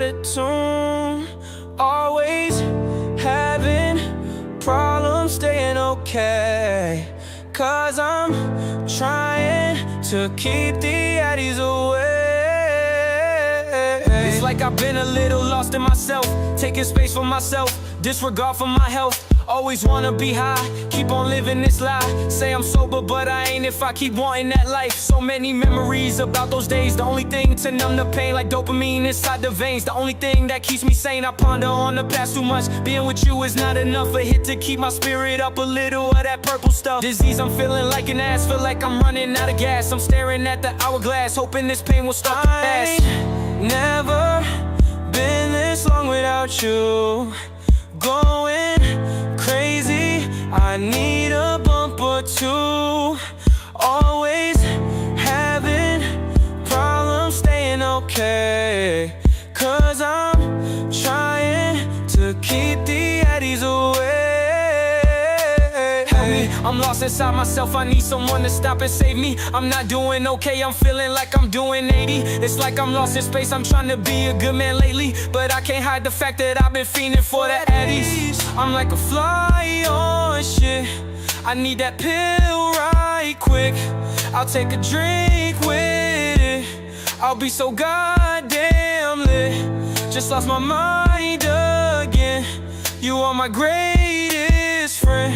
of tune. Always having problems staying okay, 'cause I'm trying to keep the addies away. It's like I've been a little lost in myself, taking space for myself, disregard for my health. Always wanna be high, keep on living this lie. Say I'm sober, but I ain't if I keep wanting that life. So many memories about those days. The only thing to numb the pain, like dopamine inside the veins. The only thing that keeps me sane, I ponder on the past too much. Being with you is not enough, a hit to keep my spirit up. A little of that purple stuff. Disease, I'm feeling like an ass, feel like I'm running out of gas. I'm staring at the hourglass, hoping this pain will stop to pass. Never been this long without you. Going crazy, I need a bump or two. Always having problems staying okay, 'cause I'm trying to keep the addies away. Help me, I'm lost inside myself, I need someone to stop and save me. I'm not doing okay, I'm feeling like I'm doing 80. It's like I'm lost in space, I'm trying to be a good man lately, but I can't hide the fact that I've been fiending for the addies. I'm like a fly on shit, I need that pill right quick. I'll take a drink with it, I'll be so goddamn lit. Just lost my mind again, you are my greatest friend.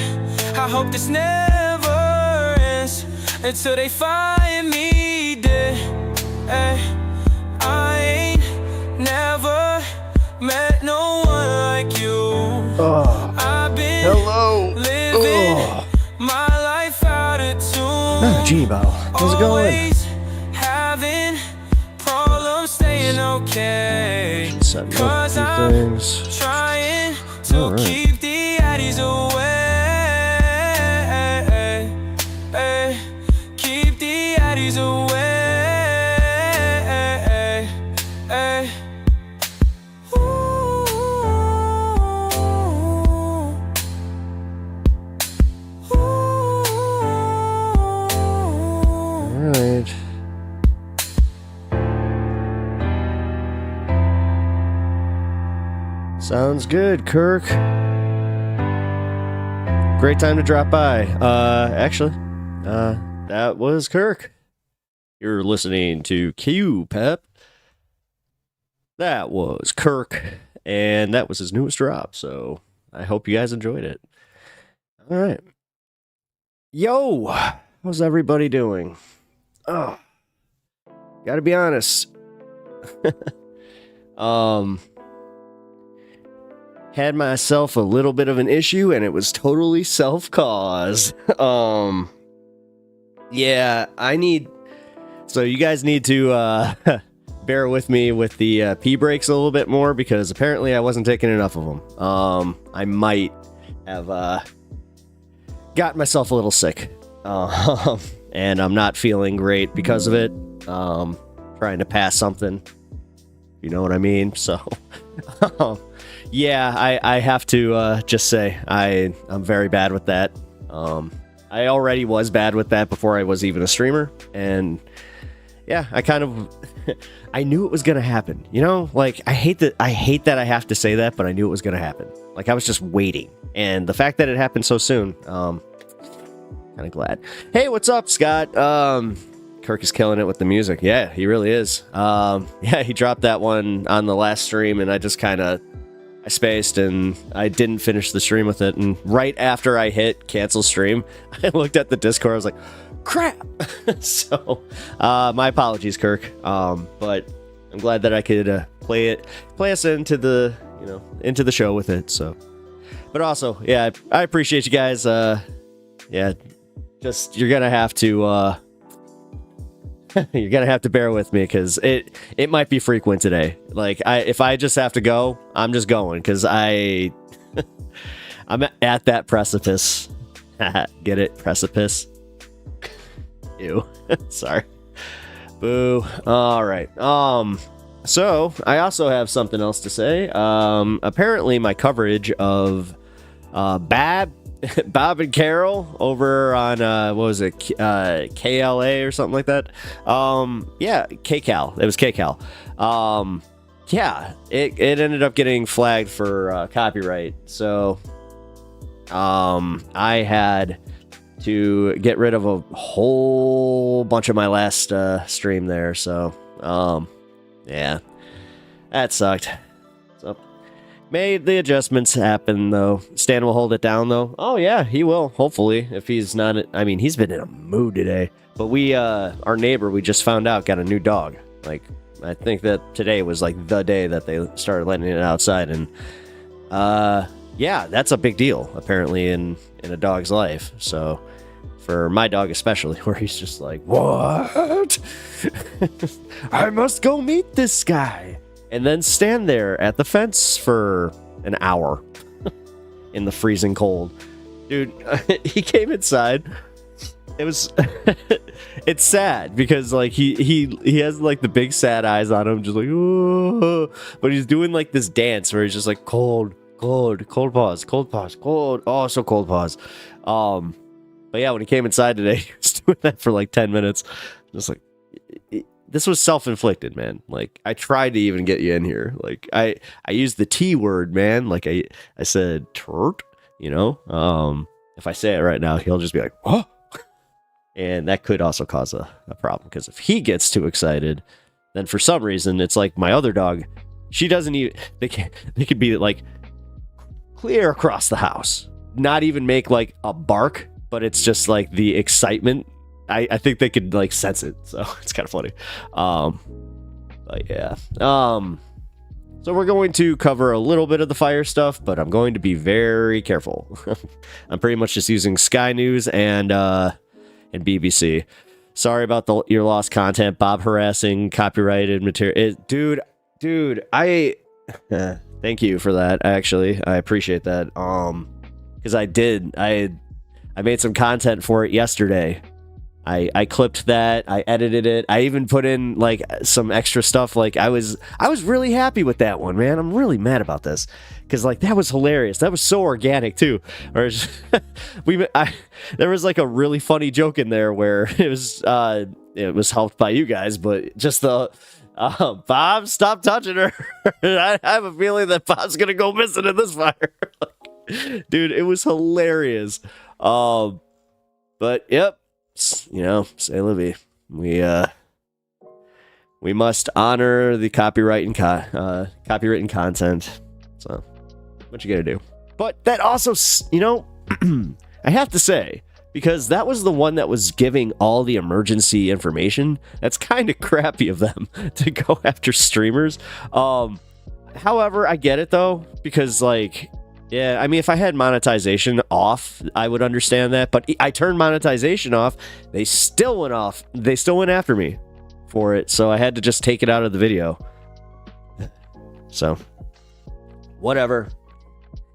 I hope this never ends until they find me dead. I ain't never met no one like you. I've been living my life out of tune. G-Bow, how's it going? Always having problems staying okay, 'cause I'm trying to keep the addies away. Keep the addies away. Alright. Sounds good, Kirk. Great time to drop by. Actually, that was Kirk. You're listening to Q Pep. That was Kirk, and that was his newest drop, so I hope you guys enjoyed it. Alright. Yo! How's everybody doing? Oh, gotta be honest. Had myself a little bit of an issue, and it was totally self-caused. Yeah, so you guys need to bear with me with the pee breaks a little bit more, because apparently I wasn't taking enough of them. I might have got myself a little sick. And I'm not feeling great because of it. Trying to pass something. You know what I mean? So, yeah, I have to just say I'm very bad with that. I already was bad with that before I was even a streamer. And yeah, I knew it was going to happen. You know, like, I hate that I have to say that, but I knew it was going to happen. Like, I was just waiting. And the fact that it happened so soon, kind of glad. Hey, what's up, Scott? Kirk is killing it with the music. Yeah, he really is. Yeah, he dropped that one on the last stream, and I just I spaced, and I didn't finish the stream with it. And right after I hit cancel stream, I looked at the Discord. I was like, crap. So, my apologies, Kirk. But I'm glad that I could play us into the show with it. So, but also, yeah, I appreciate you guys. Yeah. Just, you're gonna have to bear with me, because it might be frequent today. Like, if I just have to go, I'm just going, because I'm at that precipice. Get it? Precipice. Ew. Sorry. Boo. All right. So I also have something else to say. Apparently my coverage of Bob and Carol over on what was it, KLA or something like that. Yeah, KCal. It was KCal. yeah, it ended up getting flagged for copyright. So I had to get rid of a whole bunch of my last stream there. So yeah, that sucked. So made the adjustments happen though. Stan will hold it down though. Oh yeah, he will. Hopefully, if he's not. I mean, he's been in a mood today. But we, our neighbor, we just found out got a new dog. Like, I think that today was like the day that they started letting it outside, and yeah, that's a big deal apparently in a dog's life. So for my dog especially, where he's just like, what? I must go meet this guy, and then stand there at the fence for an hour in the freezing cold. Dude, he came inside. It was it's sad because like he has like the big sad eyes on him, just like, oh, but he's doing like this dance where he's just like cold pause, oh, so cold pause. But yeah, when he came inside today, he was doing that for like 10 minutes. Just like, this was self-inflicted, man. Like, I tried to even get you in here. Like, I used the T word, man. Like I said turt, you know. If I say it right now, he'll just be like, what? And that could also cause a problem, because if he gets too excited, then for some reason, it's like my other dog, she doesn't even, they could be like clear across the house, not even make like a bark, but it's just like the excitement. I think they could like sense it, so it's kind of funny. But yeah. So we're going to cover a little bit of the fire stuff, but I'm going to be very careful. I'm pretty much just using Sky News and BBC. Sorry about your lost content, Bob harassing copyrighted material. Dude, I thank you for that. Actually, I appreciate that. Because I made some content for it yesterday. I clipped that, I edited it, I even put in like some extra stuff. Like I was really happy with that one, man. I'm really mad about this because like that was hilarious. That was so organic too. Or there was like a really funny joke in there where it was helped by you guys, but just the Bob, stop touching her. I have a feeling that Bob's gonna go missing in this fire. Dude, it was hilarious. But yep. You know, say Livy, we must honor the copywritten content. So, what you gotta do? But that also, you know, I have to say, because that was the one that was giving all the emergency information. That's kind of crappy of them to go after streamers. However, I get it though, because like. Yeah, I mean, if I had monetization off, I would understand that. But I turned monetization off. They still went off. They still went after me for it. So I had to just take it out of the video. So, whatever.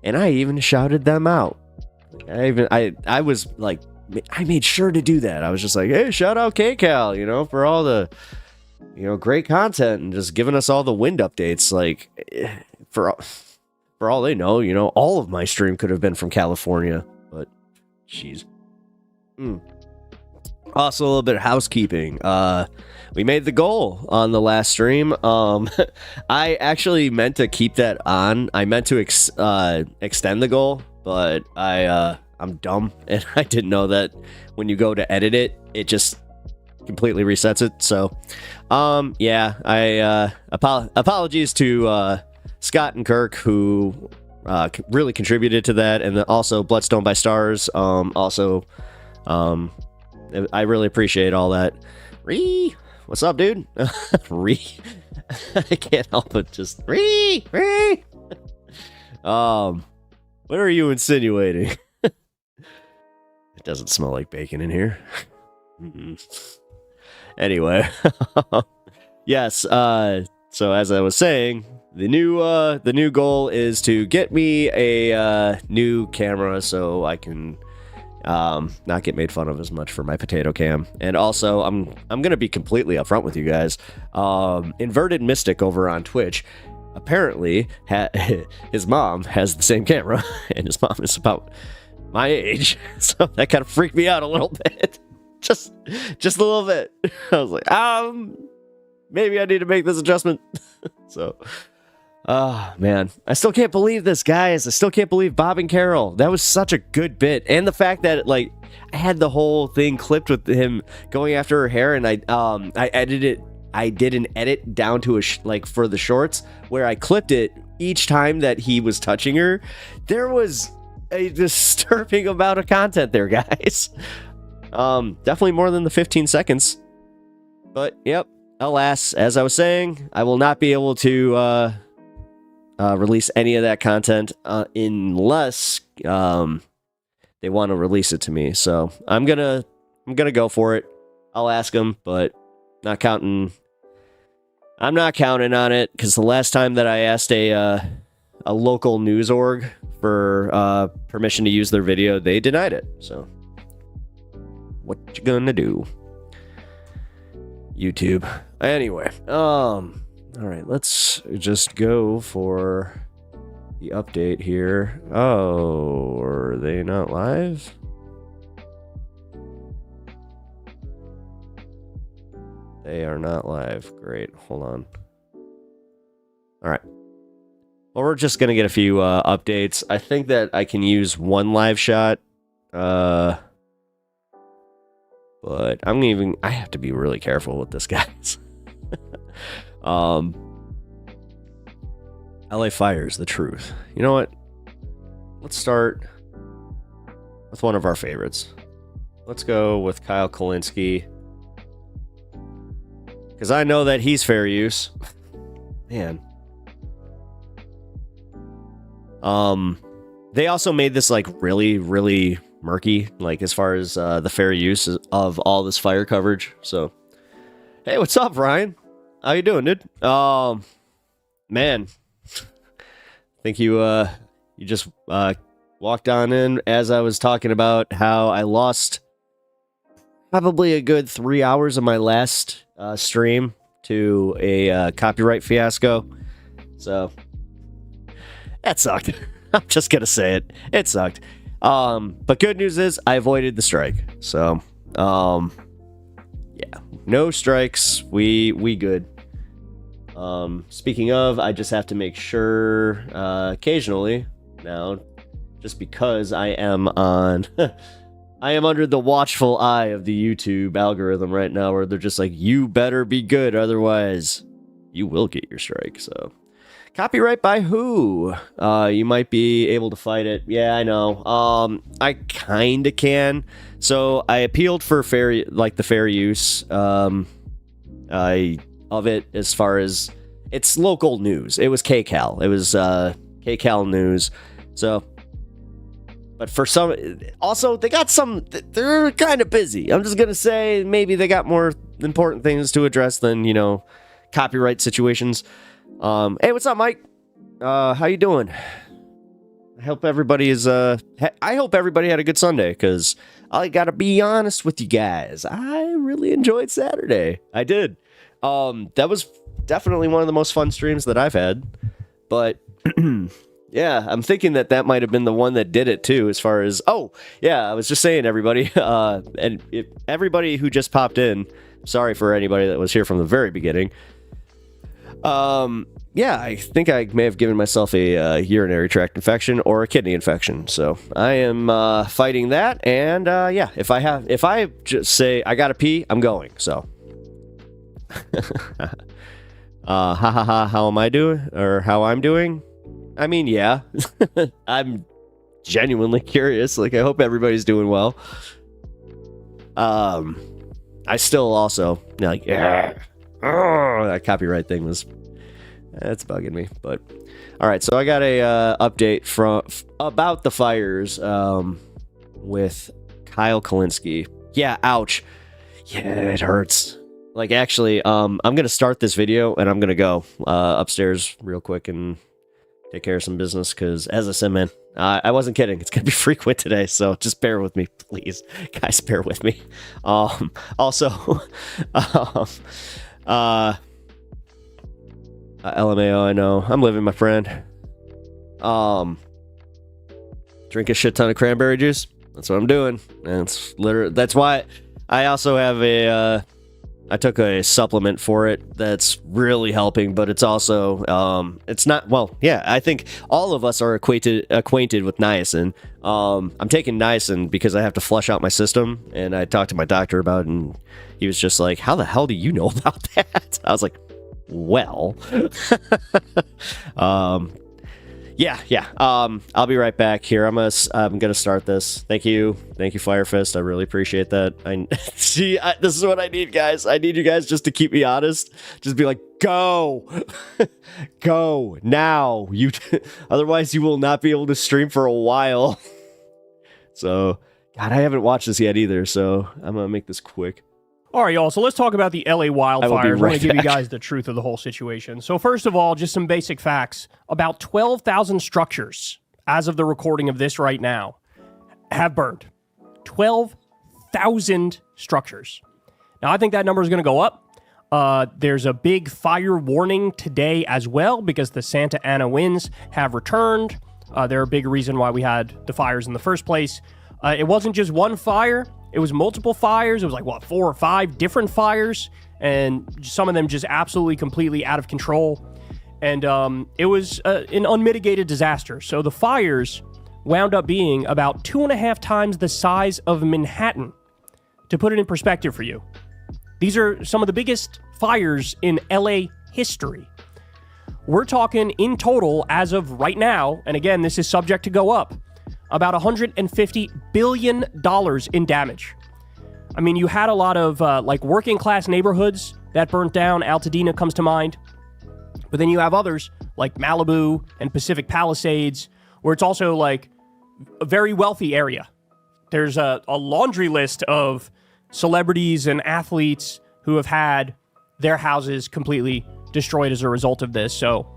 And I even shouted them out. I was like, I made sure to do that. I was just like, hey, shout out KCal, you know, for all the, you know, great content and just giving us all the wind updates. Like, for all they know, you know, all of my stream could have been from California, but jeez. Also, a little bit of housekeeping. We made the goal on the last stream. I actually meant to keep that on. I meant to extend the goal, but I'm dumb and I didn't know that when you go to edit it, it just completely resets it. So, yeah, I apologies to Scott and Kirk, who really contributed to that, and then also Bloodstone by Stars. I really appreciate all that. Ree, what's up, dude? Ree, I can't help it. Just Ree. What are you insinuating? It doesn't smell like bacon in here. Anyway, yes. So as I was saying. The new goal is to get me a new camera so I can not get made fun of as much for my potato cam. And also, I'm gonna be completely upfront with you guys. Inverted Mystic over on Twitch apparently his mom has the same camera, and his mom is about my age, so that kind of freaked me out a little bit. just a little bit. I was like, maybe I need to make this adjustment. So, man, I still can't believe this, guys. I still can't believe Bob and Carol. That was such a good bit, and the fact that like I had the whole thing clipped with him going after her hair, and I edited it. I did an edit down to like for the shorts where I clipped it each time that he was touching her. There was a disturbing amount of content there, guys. Definitely more than the 15 seconds. But yep, alas, as I was saying, I will not be able to release any of that content unless they want to release it to me. So I'm gonna go for it. I'll ask them, but I'm not counting on it, because the last time that I asked a local news org for permission to use their video, they denied it. So what you gonna do, YouTube? Anyway, all right, let's just go for the update here. Oh, are they not live? They are not live. Great. Hold on. All right. Well, we're just going to get a few updates. I think that I can use one live shot. But I have to be really careful with this, guys. LA Fires, the truth. You know what? Let's start with one of our favorites. Let's go with Kyle Kalinske, because I know that he's fair use. Man. They also made this like really, really murky, like as far as the fair use of all this fire coverage. So, hey, what's up, Ryan? How you doing, dude? Man, I think you just walked on in as I was talking about how I lost probably a good 3 hours of my last stream to a copyright fiasco. So that sucked. I'm just gonna say it. It sucked. But good news is I avoided the strike. So yeah, no strikes. We good. Speaking of, I just have to make sure occasionally now, just because I am on I am under the watchful eye of the YouTube algorithm right now, where they're just like, you better be good, otherwise you will get your strike. So copyright by who? You might be able to fight it. Yeah, I know. I kinda can. So I appealed for the fair use of it, as far as it's local news. It was KCAL. It was KCAL news. So, but for some, also they got some. They're kind of busy. I'm just gonna say maybe they got more important things to address than copyright situations. Hey, what's up, Mike? How you doing? I hope everybody is. I hope everybody had a good Sunday, because I gotta be honest with you guys, I really enjoyed Saturday. I did. That was definitely one of the most fun streams that I've had. But yeah, I'm thinking that might have been the one that did it too. As far as I was just saying, everybody, and everybody who just popped in. Sorry for anybody that was here from the very beginning. Yeah, I think I may have given myself a urinary tract infection or a kidney infection. So I am fighting that. And yeah, if I just say I gotta pee, I'm going. So how am I doing, or how I'm doing? I mean, yeah. I'm genuinely curious. Like, I hope everybody's doing well. I still also that copyright thing that's bugging me. But all right, so I got a update about the fires with Kyle Kalinske. Yeah, ouch. Yeah, it hurts. Like, actually, I'm gonna start this video and I'm gonna go upstairs real quick and take care of some business, because as I said, man, I wasn't kidding. It's gonna be frequent today, so just bear with me, please, guys. Bear with me. Also, LMAO, I know. I'm living, my friend. Drink a shit ton of cranberry juice. That's what I'm doing. And that's why I also have I took a supplement for it that's really helping, but it's also it's not, well, yeah, I think all of us are acquainted with niacin. I'm taking niacin because I have to flush out my system, and I talked to my doctor about it, and he was just like, how the hell do you know about that? I was like, well, yeah. I'll be right back here. I'm gonna start this. Thank you, Fire Fist. I really appreciate that. This is what I need, guys. I need you guys just to keep me honest. Just be like, go, go now. Otherwise, you will not be able to stream for a while. So, God, I haven't watched this yet either. So I'm gonna make this quick. All right, y'all, so let's talk about the LA wildfires. I'm going to give you back. guys the truth of the whole situation. So first of all, just some basic facts. About 12,000 structures, as of the recording of this right now, have burned. 12,000 structures. Now, I think that number is going to go up. There's a big fire warning today as well because the Santa Ana winds have returned. They're a big reason why we had the fires in the first place. It wasn't just one fire. It was multiple fires. It was like, 4 or 5 different fires, and some of them just absolutely, completely out of control. And it was an unmitigated disaster. So the fires wound up being about 2.5 times the size of Manhattan. To put it in perspective for you, these are some of the biggest fires in LA history. We're talking in total, as of right now, and again, this is subject to go up, about $150 billion in damage. I mean, you had a lot of working class neighborhoods that burnt down. Altadena comes to mind. But then you have others like Malibu and Pacific Palisades, where it's also like a very wealthy area. There's a laundry list of celebrities and athletes who have had their houses completely destroyed as a result of this. So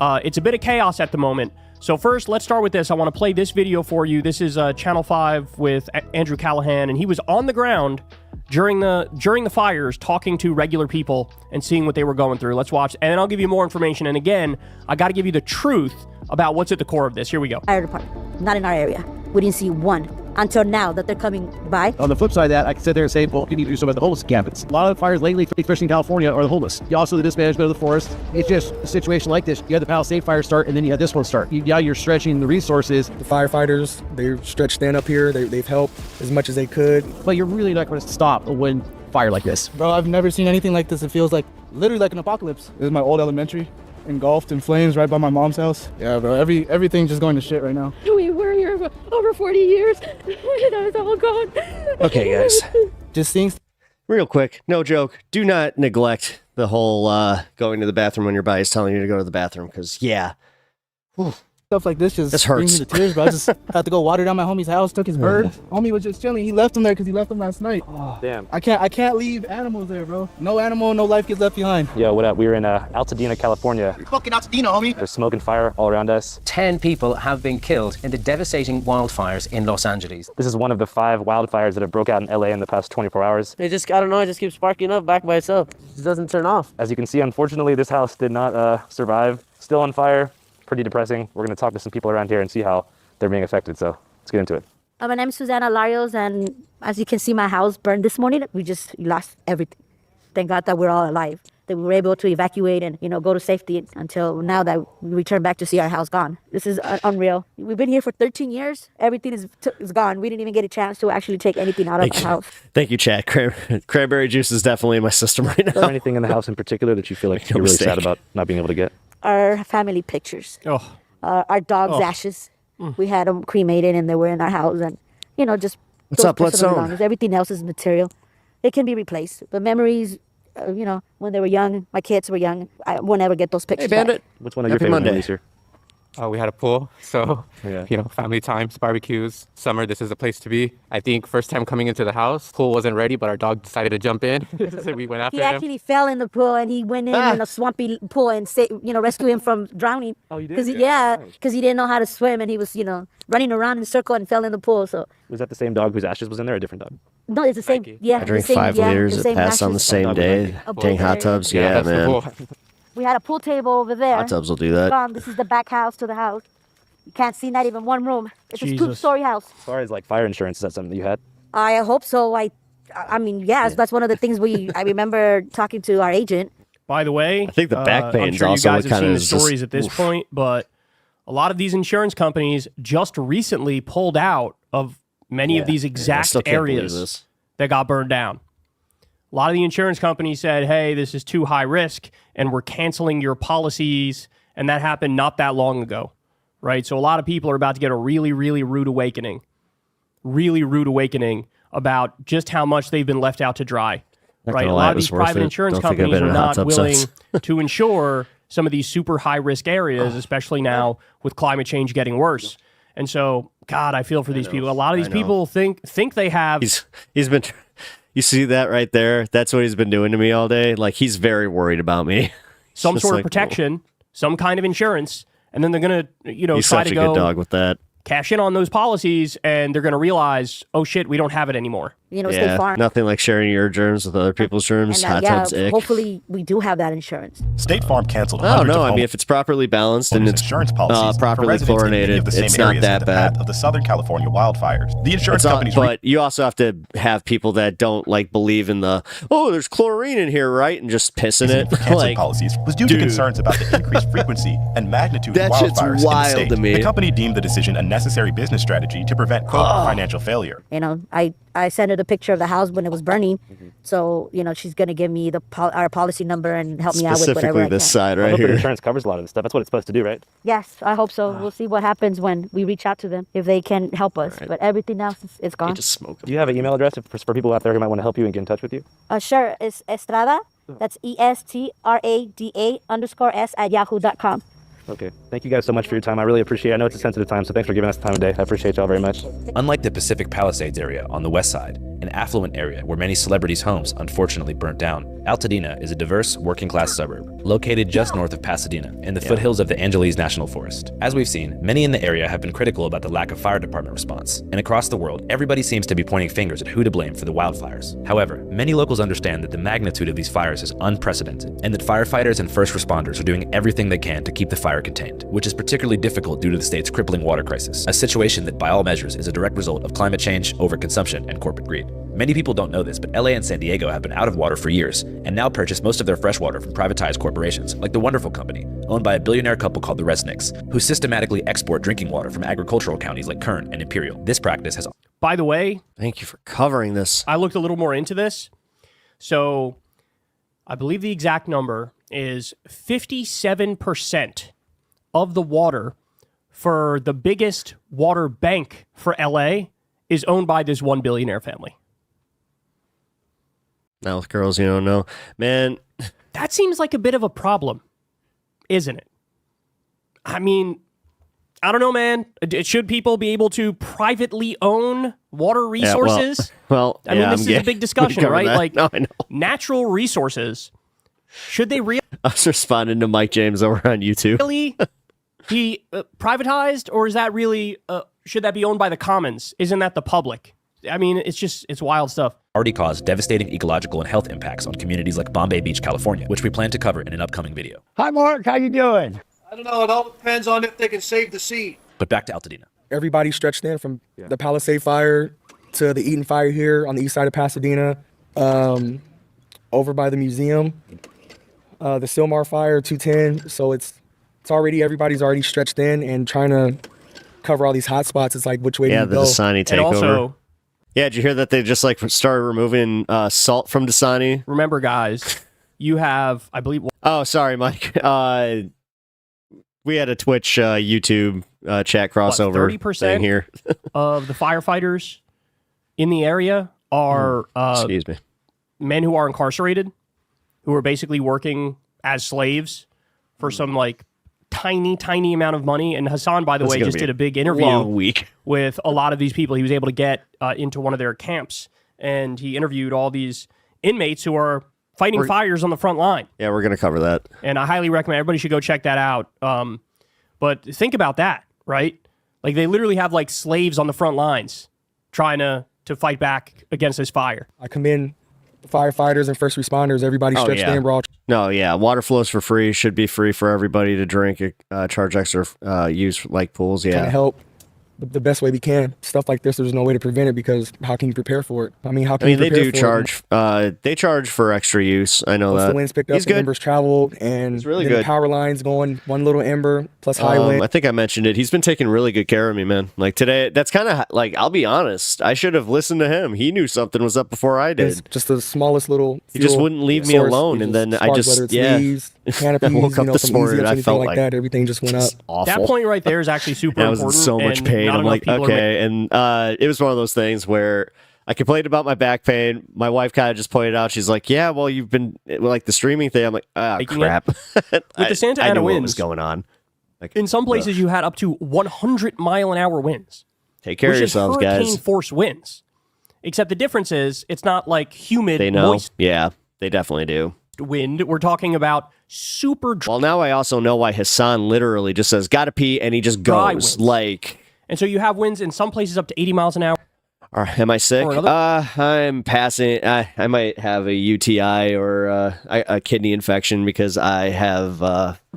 it's a bit of chaos at the moment. So first, let's start with this. I want to play this video for you. This is Channel 5 with Andrew Callahan, and he was on the ground during the fires talking to regular people and seeing what they were going through. Let's watch, and then I'll give you more information. And again, I got to give you the truth about what's at the core of this. Here we go. Fire department, not in our area. We didn't see one until now that they're coming by. On the flip side of that, I can sit there and say, well, you need to do something about the homeless campus. A lot of the fires lately, especially in California, are the homeless. You also the dismanagement of the forest. It's just a situation like this. You had the Palisade fire start, and then you had this one start. You're stretching the resources. The firefighters, they're stretched thin up here. They've helped as much as they could. But you're really not going to stop a wind fire like this. Bro, I've never seen anything like this. It feels like literally like an apocalypse. This is my old elementary, engulfed in flames right by my mom's house. Yeah, bro, everything's just going to shit right now. We were here for over 40 years. That was all gone. Okay, guys. Just things. Real quick, no joke. Do not neglect the whole going to the bathroom when your body's telling you to go to the bathroom, because, yeah. Whew. Stuff like this just This hurts. brings me to tears, bro. I just had to go water down my homie's house, took his bird. Homie was just chilling. He left him there because he left him last night. Oh, damn. I can't leave animals there, bro. No animal, no life gets left behind. Yo, what up? We were in Altadena, California. Fucking Altadena, homie. There's smoke and fire all around us. 10 people have been killed in the devastating wildfires in Los Angeles. This is one of the 5 wildfires that have broke out in LA in the past 24 hours. It just, I don't know, it just keeps sparking up back by itself. It just doesn't turn off. As you can see, unfortunately, this house did not survive. Still on fire. Pretty depressing. We're going to talk to some people around here and see how they're being affected. So let's get into it. My name's Susanna Larios, and as you can see, my house burned this morning. We just lost everything. Thank God that we're all alive, that we were able to evacuate and, go to safety until now that we return back to see our house gone. This is unreal. We've been here for 13 years. Everything is gone. We didn't even get a chance to actually take anything out of the house. Thank you, Chad. Cranberry juice is definitely in my system right now. Is there anything in the house in particular that you feel like you're really sad about not being able to get? Our family pictures. Our dog's ashes. We had them cremated and they were in our house, and just what's up, Bloodstone? Everything else is material. It can be replaced, but memories, when they were young, my kids were young, I won't ever get those pictures. Hey, Bandit. back. What's one of your favorite memories here? We had a pool, so, Yeah. Family times, barbecues, summer, this is a place to be. I think first time coming into the house, pool wasn't ready, but our dog decided to jump in, so we went after He him. actually fell in the pool, and he went in a swampy pool and rescue him from drowning. Oh, you did? Because he didn't know how to swim, and he was running around in a circle and fell in the pool. So Was that the same dog whose ashes was in there, or a different dog? no, it's the same. Mikey. Yeah, I drink the same, 5 liters. the It same passed on the ashes. same day. A Dang hot pool. tubs. Yeah, that's the man. pool. We had a pool table over there. Hot tubs will do that. This is the back house to the house. You can't see not even one room. It's a Jesus. 2-story house. As far as like fire insurance, is that something that you had? I hope so. I I mean, yes, that's one of the things I remember talking to our agent. By the way, I think the back I'm pain's sure you also guys what have kinda seen the is just- stories at this point, but a lot of these insurance companies just recently pulled out of many of these exact still can't believe areas this. that got burned down. A lot of the insurance companies said, hey, this is too high risk, and we're canceling your policies, and that happened not that long ago, right? So a lot of people are about to get a really, really rude awakening about just how much they've been left out to dry, right? gonna A lie, lot it of was these worth private it. insurance Don't think I've companies been are in a hot not tub willing since. to insure some of these super high-risk areas, especially now with climate change getting worse. And so, God, I feel for these people. A lot of these people think they have... He's been... You see that right there? That's what he's been doing to me all day. Like, he's very worried about me. some Just sort of like, protection, some kind of insurance, and then they're going to, he's try such to a go good dog with that. cash in on those policies, and they're going to realize, oh shit, we don't have it anymore. State Farm. Nothing like sharing your germs with other people's germs. And Hot tubs, ick. hopefully we do have that insurance. State Farm canceled Oh hundreds no! of I home mean, if it's properly balanced and it's insurance policies for properly residents in many of chlorinated, the same it's not areas that in the bad. path of the Southern California wildfires. The insurance companies but you also have to have people that don't like believe in the there's chlorine in here, right? And just piss in it. for canceling Like, policies was due to concerns about the increased frequency and magnitude That of shit's wildfires wild in the state. to me. The company deemed the decision a necessary business strategy to prevent quote, financial failure. I sent her the picture of the house when it was burning. So, she's going to give me our policy number and help me out with whatever I can. Specifically this side I right hope here. insurance covers a lot of this stuff. That's what it's supposed to do, right? Yes, I hope so. We'll see what happens when we reach out to them, if they can help us. But everything else is gone. Just smoke Do you have an email address for people out there who might want to help you and get in touch with you? Sure. It's Estrada. That's ESTRADA_S@yahoo.com. Okay. Thank you guys so much for your time. I really appreciate it. I know it's a sensitive time, so thanks for giving us the time of day. I appreciate y'all very much. Unlike the Pacific Palisades area on the west side, an affluent area where many celebrities' homes unfortunately burnt down, Altadena is a diverse, working-class suburb located just north of Pasadena in the foothills of the Angeles National Forest. As we've seen, many in the area have been critical about the lack of fire department response, and across the world, everybody seems to be pointing fingers at who to blame for the wildfires. However, many locals understand that the magnitude of these fires is unprecedented, and that firefighters and first responders are doing everything they can to keep the fire contained, which is particularly difficult due to the state's crippling water crisis, a situation that by all measures is a direct result of climate change, overconsumption, and corporate greed. Many people don't know this, but LA and San Diego have been out of water for years, and now purchase most of their fresh water from privatized corporations, like the Wonderful Company, owned by a billionaire couple called the Resnicks, who systematically export drinking water from agricultural counties like Kern and Imperial. This practice has... By the way... Thank you for covering this. I looked a little more into this. So, I believe the exact number is 57% of the water for the biggest water bank for LA is owned by this one billionaire family. Now with girls you don't know. Man. That seems like a bit of a problem, isn't it? I mean, I don't know, man. Should people be able to privately own water resources? Well, I mean, this is a big discussion, right? That. Like, no, I know. Natural resources, should they I was responding to Mike James over on YouTube. really be privatized, or is that really, should that be owned by the commons? Isn't that the public? I mean, it's wild stuff. already caused devastating ecological and health impacts on communities like Bombay Beach, California, which we plan to cover in an upcoming video. Hi, Mark. How you doing? I don't know. It all depends on if they can save the sea. But back to Altadena. Everybody stretched in from the Palisade fire to the Eaton fire here on the east side of Pasadena, over by the museum, the Silmar fire, 210. So it's everybody's already stretched in and trying to cover all these hot spots. It's like, which way do you go? Yeah, the Dasani takeover. And also, yeah, did you hear that they just like started removing salt from Dasani? Remember, guys, you have, I believe... Oh, sorry, Mike. We had a Twitch, YouTube chat crossover 30% thing here. of the firefighters in the area are excuse me, men who are incarcerated, who are basically working as slaves for some like tiny amount of money. And Hasan, by the way, just did a big interview with a lot of these people. He was able to get into one of their camps, and he interviewed all these inmates who are fighting fires on the front line. Yeah, we're going to cover that. And I highly recommend everybody should go check that out. But think about that, right? Like they literally have like slaves on the front lines trying to fight back against this fire. I commend the firefighters and first responders. Everybody stretched in. We're all No, yeah, water flows for free. Should be free for everybody to drink. Charge extra use like pools. Yeah, trying to help the best way we can. Stuff like this, there's no way to prevent it because how can you prepare for it? I mean, how can you they prepare do for charge. They charge for extra use. I know Once that. the wind's picked up, He's the good. embers traveled, and He's really then the good. power lines going one little ember plus high wind. I think I mentioned it. He's been taking really good care of me, man. Like today, that's kind of like, I'll be honest. I should have listened to him. He knew something was up before I did. It's just the smallest little. He just wouldn't leave me source. alone, It and then I sparked, just whether it's leaves, canopies, I woke up this some morning and easy ups, I anything felt like like that. Everything just went up. awful. That point right there is actually super I was in important. so much and pain. not I'm enough like, people are okay. And it was one of those things where I complained about my back pain. My wife kind of just pointed out, she's like, yeah, well, you've been like the streaming thing. I'm like, Making crap. With the Santa I Ana knew what winds was going on. Like, in some places, you had up to 100-mile-an-hour winds. Take care of which is yourselves, hurricane guys. force winds. Except the difference is it's not like humid, They know. moist Yeah, they definitely do. wind. We're talking about super Well, now I also know why HASAN literally just says, gotta pee, and he just Dry goes. winds. Like, And so you have winds in some places up to 80 miles an hour. am I sick? Or another- I'm passing. I might have a UTI or a kidney infection because I have.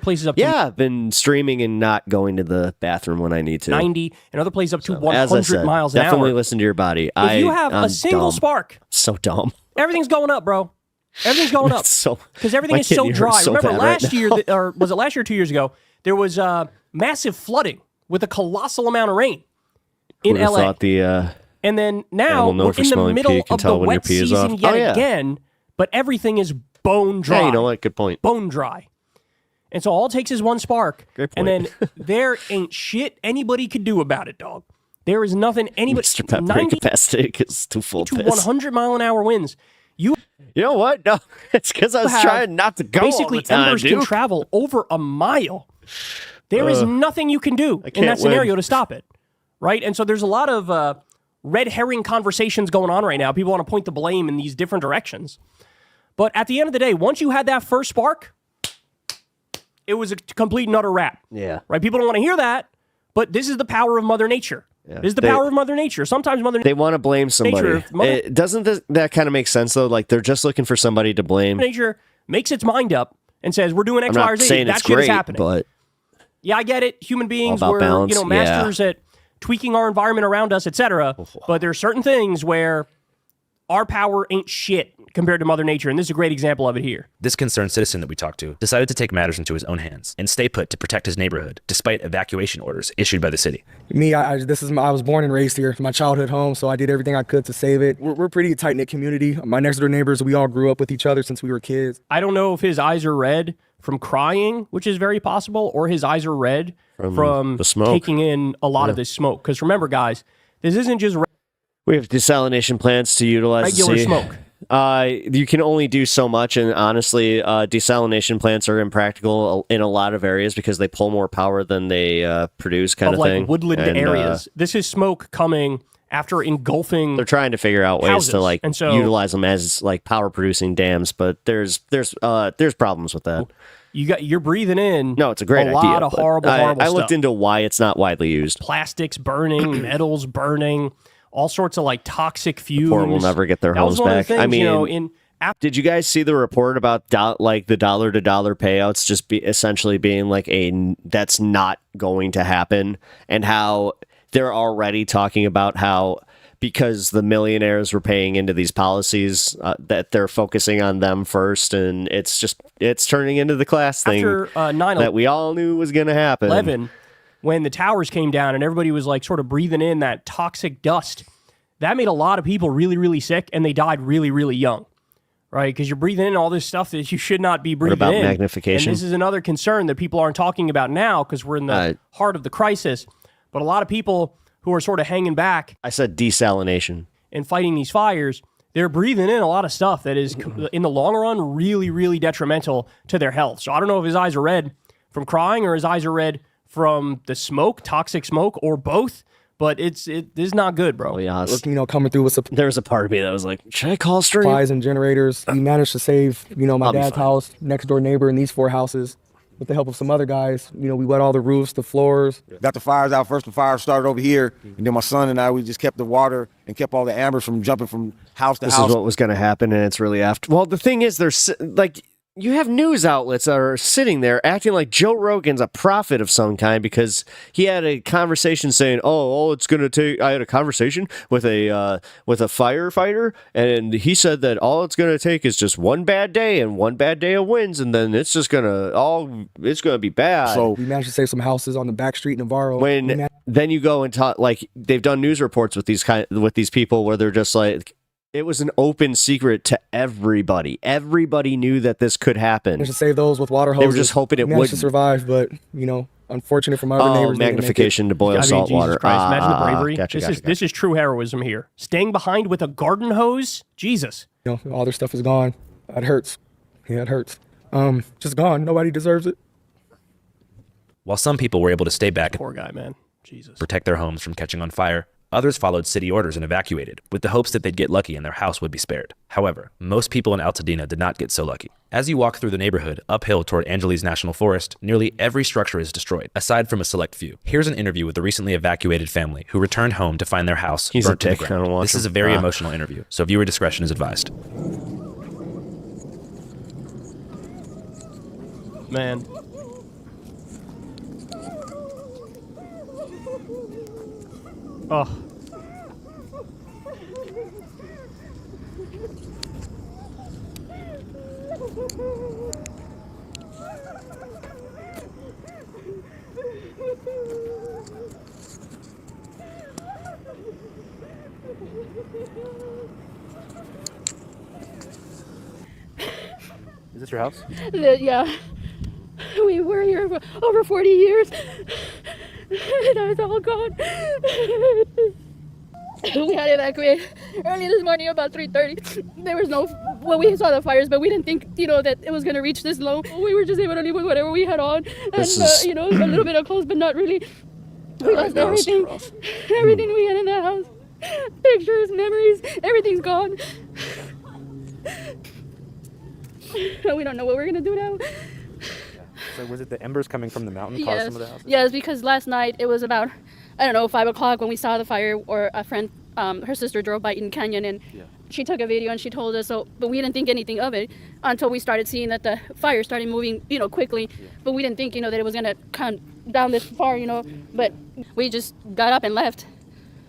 Places up to Yeah, I've been streaming and not going to the bathroom when I need to. 90, and other places up to As 100 I said, miles an definitely hour. listen to your body. If you have I'm a single dumb. spark, So dumb. everything's going up, bro. Everything's going up. So Because everything my is so kidney hurts dry. so Remember bad right last year, now. or was it last year or 2 years ago, there was massive flooding with a colossal amount of rain in Who'd have LA. thought the And then now Animal known we're for in the smelling middle pee can of the tell when your wet pee is season off. yet Oh, yeah. again, but everything is bone dry. Yeah, you know what? Good point. Bone dry. And so all it takes is one spark. Great And point. then there ain't shit anybody could do about it, dog. There is nothing anybody. Mr. Pepper 90 incapacitated is too full to piss. 100-mile-an-hour winds. You know what? No, it's because I was have trying not to go basically all the time, embers dude. can travel over a mile. There is nothing you can do in can't that scenario win. to stop it, right? And so there's a lot of red herring conversations going on right now. People want to point the blame in these different directions. But at the end of the day, once you had that first spark, it was a complete and utter wrap. Yeah. Right? People don't want to hear that, but this is the power of Mother Nature. Yeah. This is the They- power of Mother Nature. Sometimes Mother They want to blame somebody. Mother- Doesn't that kind of make sense though? Like they're just looking for somebody to blame. Nature makes its mind up and says, we're doing X, I'm Y, or not Z. saying That it's shit is great, happening. but Yeah, I get it. Human beings about were, balance, yeah. masters at tweaking our environment around us, etc. But there are certain things where our power ain't shit compared to Mother Nature, and this is a great example of it here. This concerned citizen that we talked to decided to take matters into his own hands and stay put to protect his neighborhood, despite evacuation orders issued by the city. Me, I was born and raised here. It's my childhood home, so I did everything I could to save it. We're a pretty tight-knit community. My next door neighbors, we all grew up with each other since we were kids. I don't know if his eyes are red from crying, which is very possible, or his eyes are red from the smoke. taking in a lot of this smoke. Because remember, guys, this isn't just we have desalination plants to utilize. regular to see. smoke. You can only do so much, and honestly, desalination plants are impractical in a lot of areas because they pull more power than they produce, kind Of of like thing. woodland And, areas. This is smoke coming after engulfing. They're trying to figure out ways houses. to like And so- utilize them as like power producing dams, but there's problems with that. You're breathing in. No, it's a great a idea. lot of but horrible I stuff. looked into why it's not widely used. Plastics burning, metals burning, all sorts of like toxic fumes. Poor will never get their That was homes one of the back. things, I mean, in did you guys see the report about like the dollar-to-dollar payouts just essentially being like that's not going to happen, and how they're already talking about how because the millionaires were paying into these policies that they're focusing on them first, and it's turning into the class thing after 9/11, that we all knew was going to happen. when the towers came down and everybody was like sort of breathing in that toxic dust, that made a lot of people really, really sick, and they died really, really young. Right, because you're breathing in all this stuff that you should not be breathing about in. magnification? And this is another concern that people aren't talking about now because we're in the heart of the crisis. But a lot of people who are sort of hanging back. I said desalination. And fighting these fires, they're breathing in a lot of stuff that is, in the long run, really, really detrimental to their health. So I don't know if his eyes are red from crying or his eyes are red from the smoke, toxic smoke, or both. But this is not good, bro. Oh, yeah. Look, coming through with There was a part of me that was like, should I call stream? supplies and generators. We managed to save, my I'll be dad's fine. house, next door neighbor, and these 4 houses. With the help of some other guys, we wet all the roofs, the floors. Got the fires out first. The fire started over here, and then my son and I, we just kept the water and kept all the ambers from jumping from house to This house. is what was going to happen, and it's really after. Well, the thing is, there's like you have news outlets that are sitting there acting like Joe Rogan's a prophet of some kind because he had a conversation saying, all it's going to take, I had a conversation with a firefighter, and he said that all it's going to take is just one bad day and one bad day of winds, and then it's just going to, it's going to be bad. So we managed to save some houses on the back street in Navarro. Then you go and talk, like, they've done news reports with these people where they're just like, it was an open secret to everybody. Everybody knew that this could happen. We should save those with water hoses. They were just hoping it would would survive, but unfortunate for my other neighbors. Magnification to boil salt water. Imagine the bravery. Gotcha. This is true heroism here. Staying behind with a garden hose, Jesus. All their stuff is gone. It hurts. Yeah, it hurts. Just gone. Nobody deserves it. While some people were able to stay back, poor guy, man. Jesus. Protect their homes from catching on fire, others followed city orders and evacuated, with the hopes that they'd get lucky and their house would be spared. However, most people in Altadena did not get so lucky. As you walk through the neighborhood uphill toward Angeles National Forest, nearly every structure is destroyed, aside from a select few. Here's an interview with a recently evacuated family who returned home to find their house burnt to the ground. This is a very emotional interview, so viewer discretion is advised. Man. Oh. Is this your house? Yeah. We were here for over 40 years. And I was all gone. We had evacuated early this morning about 3:30. There was we saw the fires, but we didn't think, that it was going to reach this low. We were just able to leave with whatever we had on. And, a little bit of clothes, but not really. We lost everything. Everything we had in the house. Pictures, memories, everything's gone. We don't know what we're going to do now. So was it the embers coming from the mountain caused some of the houses? Yes, because last night it was about, 5 o'clock when we saw the fire, or a friend, her sister drove by Eden Canyon, and she took a video and she told us, but we didn't think anything of it until we started seeing that the fire started moving, quickly, but we didn't think, that it was going to come down this far, but we just got up and left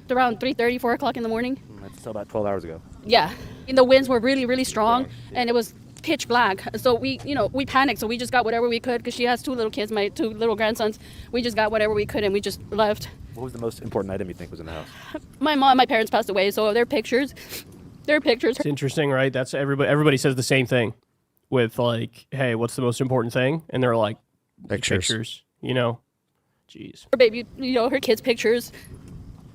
around 3:30, 4 o'clock in the morning. That's still about 12 hours ago. Yeah, and the winds were really, really strong, and it was pitch black. So we panicked. So we just got whatever we could, because she has 2 little kids, my 2 little grandsons. We just got whatever we could and we just left. What was the most important item you think was in the house? My mom, my parents passed away, so their pictures. It's interesting, right? That's everybody says the same thing with like, hey, what's the most important thing? And they're like, pictures, Jeez. Her baby, her kids' pictures.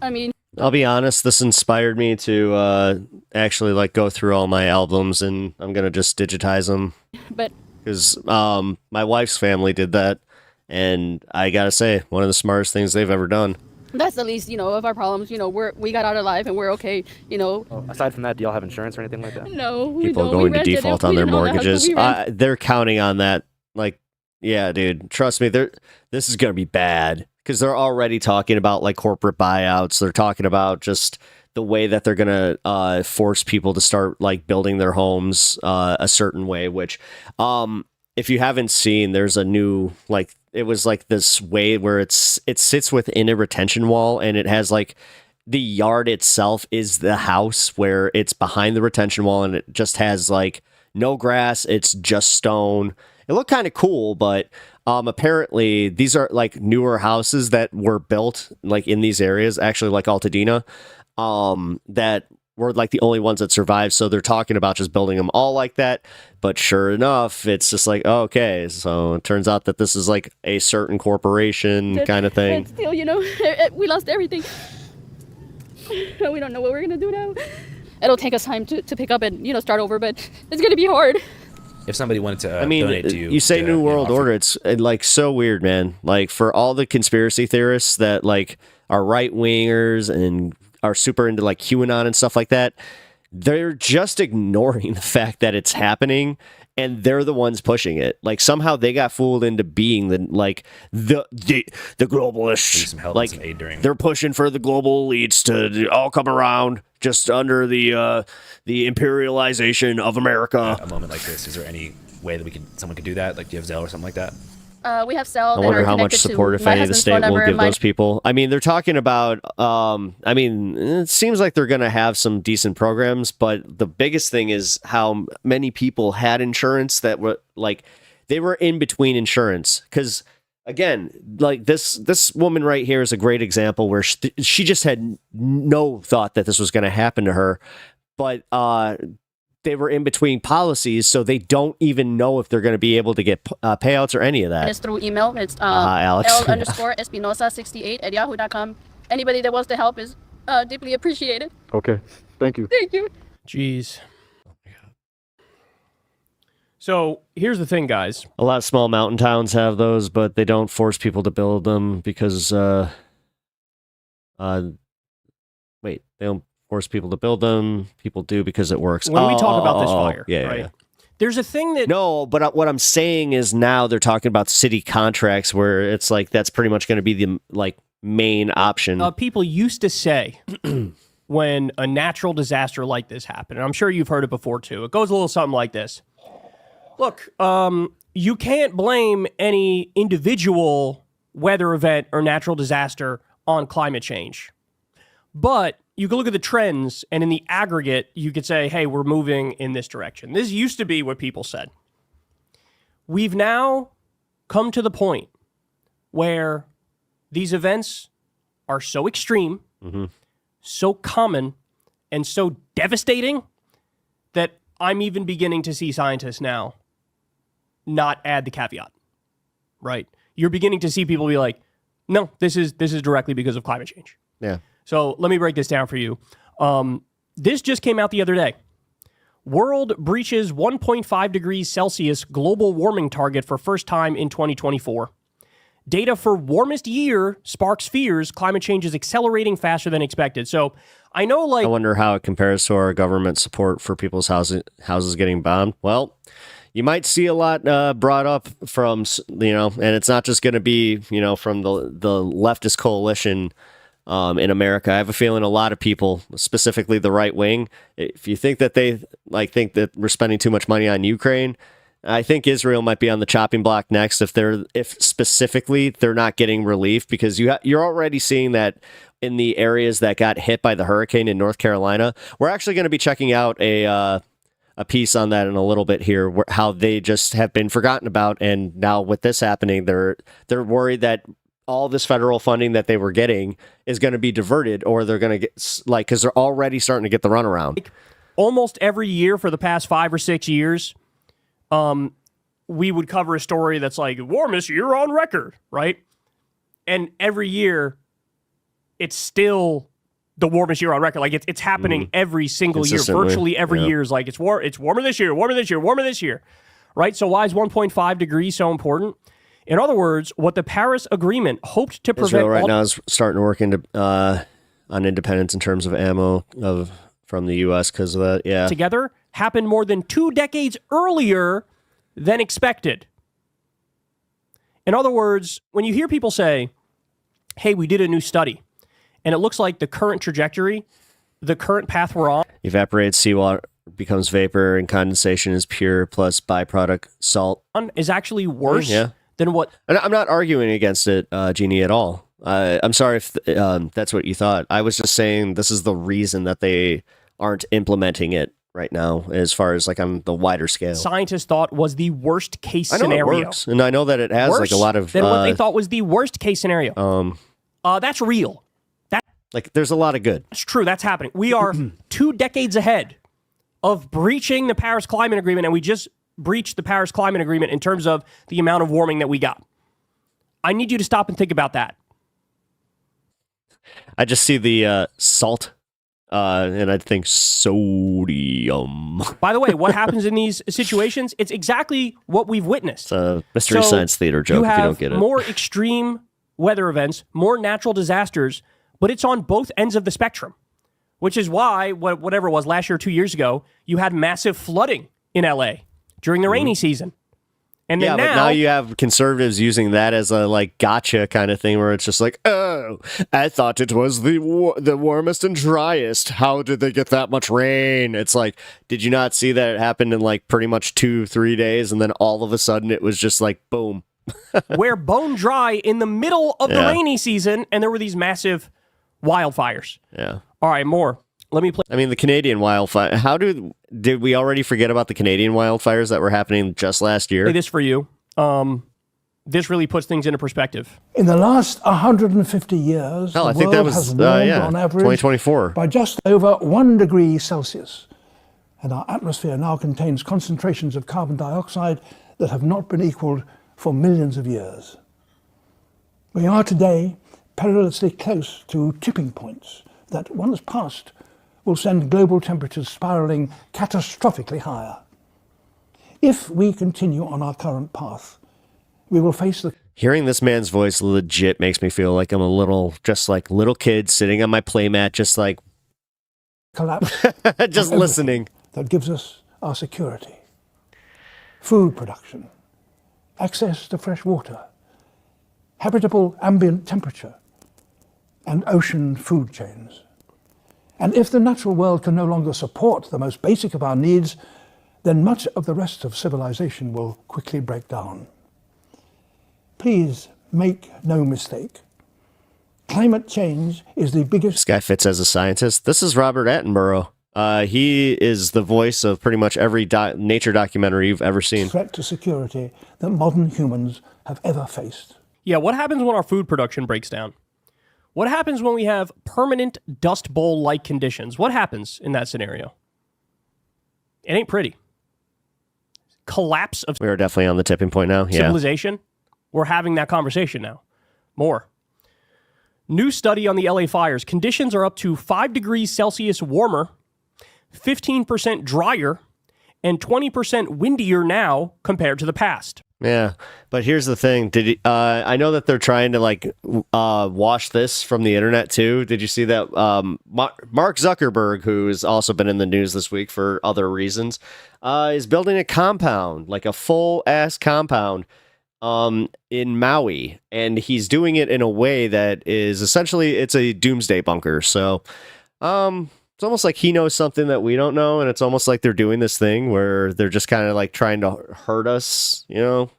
I mean, I'll be honest, this inspired me to actually go through all my albums, and I'm going to just digitize them. But because my wife's family did that, and I got to say, one of the smartest things they've ever done. That's the least, of our problems. We got out alive and we're okay, Aside from that, do y'all have insurance or anything like that? No, we People don't. going to default on their mortgages. They're counting on that. Yeah, dude, trust me, this is going to be bad. Because they're already talking about corporate buyouts. They're talking about just the way that they're going to force people to start building their homes a certain way, which if you haven't seen, there's a new it was this way where it sits within a retention wall, and it has the yard itself is the house where it's behind the retention wall, and it just has no grass. It's just stone. It looked kind of cool, but apparently these are newer houses that were built in these areas, actually Altadena, that were the only ones that survived. So they're talking about just building them all like that. But sure enough, it's just okay. So it turns out that this is a certain corporation kind of thing. And still, we lost everything. We don't know what we're going to do now. It'll take us time to pick up and, start over, but it's going to be hard. If somebody wanted to donate to you. You say New World Order, it's so weird, man. For all the conspiracy theorists that are right-wingers and are super into QAnon and stuff like that, they're just ignoring the fact that it's happening, and they're the ones pushing it. Somehow they got fooled into being the globalists. Some help and some aid during. They're pushing for the global elites to all come around just under the imperialization of America. A moment like this, is there any way that someone could do that? Like, do you have Zelle or something like that? We have cells. I wonder how much support, if any, the state will give those people. I mean, they're talking about, I mean, it seems like they're going to have some decent programs, but the biggest thing is how many people had insurance that were, like, they were in between insurance. Because, again, like, this woman right here is a great example where she just had no thought that this was going to happen to her. But they were in between policies, so they don't even know if they're going to be able to get payouts or any of that. It's through email. It's Alex. L_Espinosa68@yahoo.com. Anybody that wants to help is deeply appreciated. Okay. Thank you. Thank you. Jeez. So here's the thing, guys. A lot of small mountain towns have those, but they don't force people to build them because, they don't force people to build them. People do because it works. When we talk about this fire, yeah, right? yeah. There's a thing that... No, but what I'm saying is now they're talking about city contracts where it's like that's pretty much going to be the like main option. People used to say when a natural disaster like this happened, and I'm sure you've heard it before too, it goes a little something like this. Look, you can't blame any individual weather event or natural disaster on climate change. But you can look at the trends, and in the aggregate, you could say, hey, we're moving in this direction. This used to be what people said. We've now come to the point where these events are so extreme, so common, and so devastating that I'm even beginning to see scientists now not add the caveat, right? You're beginning to see people be like, no, this is directly because of climate change. Yeah. So let me break this down for you. This just came out the other day. World breaches 1.5 degrees Celsius global warming target for first time in 2024. Data for warmest year sparks fears climate change is accelerating faster than expected. So I know, like... I wonder how it compares to our government support for people's houses getting bombed. Well, you might see a lot brought up from, and it's not just going to be, from the leftist coalition in America. I have a feeling a lot of people, specifically the right wing, if you think that they think that we're spending too much money on Ukraine, I think Israel might be on the chopping block next if specifically they're not getting relief, because you're already seeing that in the areas that got hit by the hurricane in North Carolina. We're actually going to be checking out a piece on that in a little bit here, how they just have been forgotten about, and now with this happening, they're worried that all this federal funding that they were getting is going to be diverted, or they're going to get because they're already starting to get the runaround. Almost every year for the past 5 or 6 years, we would cover a story that's like warmest year on record, right? And every year, it's still the warmest year on record. Like it's happening every single year, virtually every year is like it's warmer this year, warmer this year, warmer this year, right? So why is 1.5 degrees so important? In other words, what the Paris Agreement hoped to prevent... Israel right now is starting to work on independence in terms of ammo from the U.S. because of that, yeah. Together happened more than 2 decades earlier than expected. In other words, when you hear people say, hey, we did a new study, and it looks like the current trajectory, the current path we're on... Evaporated seawater becomes vapor, and condensation is pure plus byproduct salt. ...is actually worse... Yeah. Then what? And I'm not arguing against it, Jeannie, at all. I'm sorry if that's what you thought. I was just saying this is the reason that they aren't implementing it right now, as far as like on the wider scale. Scientists thought was the worst case I know scenario. It works, and I know that it has worse like a lot of than what they thought was the worst case scenario. That's real. There's a lot of good. That's true. That's happening. We are 2 decades ahead of breaching the Paris Climate Agreement, and we just breached the Paris Climate Agreement in terms of the amount of warming that we got. I need you to stop and think about that. I just see the salt, and I think sodium. By the way, what happens in these situations? It's exactly what we've witnessed. It's a Mystery Science Theater joke if you don't get it. More extreme weather events, more natural disasters, but it's on both ends of the spectrum, which is why, whatever it was last year or 2 years ago, you had massive flooding in LA during the rainy season. And then but now you have conservatives using that as a like gotcha kind of thing, where it's just like, oh, I thought it was the warmest and driest. How did they get that much rain? It's like, did you not see that it happened in like pretty much 2-3 days, and then all of a sudden it was just like boom. We're bone dry in the middle of the rainy season, and there were these massive wildfires. Yeah. All right, more. Let me play. I mean, the Canadian wildfire. Did we already forget about the Canadian wildfires that were happening just last year? Play this for you. This really puts things into perspective. In the last 150 years, the I think that world was has warmed on average 2024 by just over 1 degree Celsius. And our atmosphere now contains concentrations of carbon dioxide that have not been equaled for millions of years. We are today perilously close to tipping points that, once passed, will send global temperatures spiraling catastrophically higher. If we continue on our current path, we will face the... Hearing this man's voice legit makes me feel like I'm a little kid sitting on my playmat, just like... collapse. just listening. That gives us our security. Food production, access to fresh water, habitable ambient temperature, and ocean food chains. And if the natural world can no longer support the most basic of our needs, then much of the rest of civilization will quickly break down. Please make no mistake. Climate change is the biggest... This guy fits as a scientist. This is Robert Attenborough. He is the voice of pretty much every nature documentary you've ever seen. ...threat to security that modern humans have ever faced. Yeah, what happens when our food production breaks down? What happens when we have permanent Dust Bowl-like conditions? What happens in that scenario? It ain't pretty. Collapse of... We are definitely on the tipping point now. Civilization. Yeah. We're having that conversation now. More. New study on the LA fires. Conditions are up to 5 degrees Celsius warmer, 15% drier, and 20% windier now compared to the past. Yeah, but here's the thing. I know that they're trying to like wash this from the internet too. Did you see that Mark Zuckerberg, who has also been in the news this week for other reasons, is building a compound, like a full ass compound in Maui, and he's doing it in a way that is essentially it's a doomsday bunker. So it's almost like he knows something that we don't know, and it's almost like they're doing this thing where they're just kind of like trying to hurt us, you know?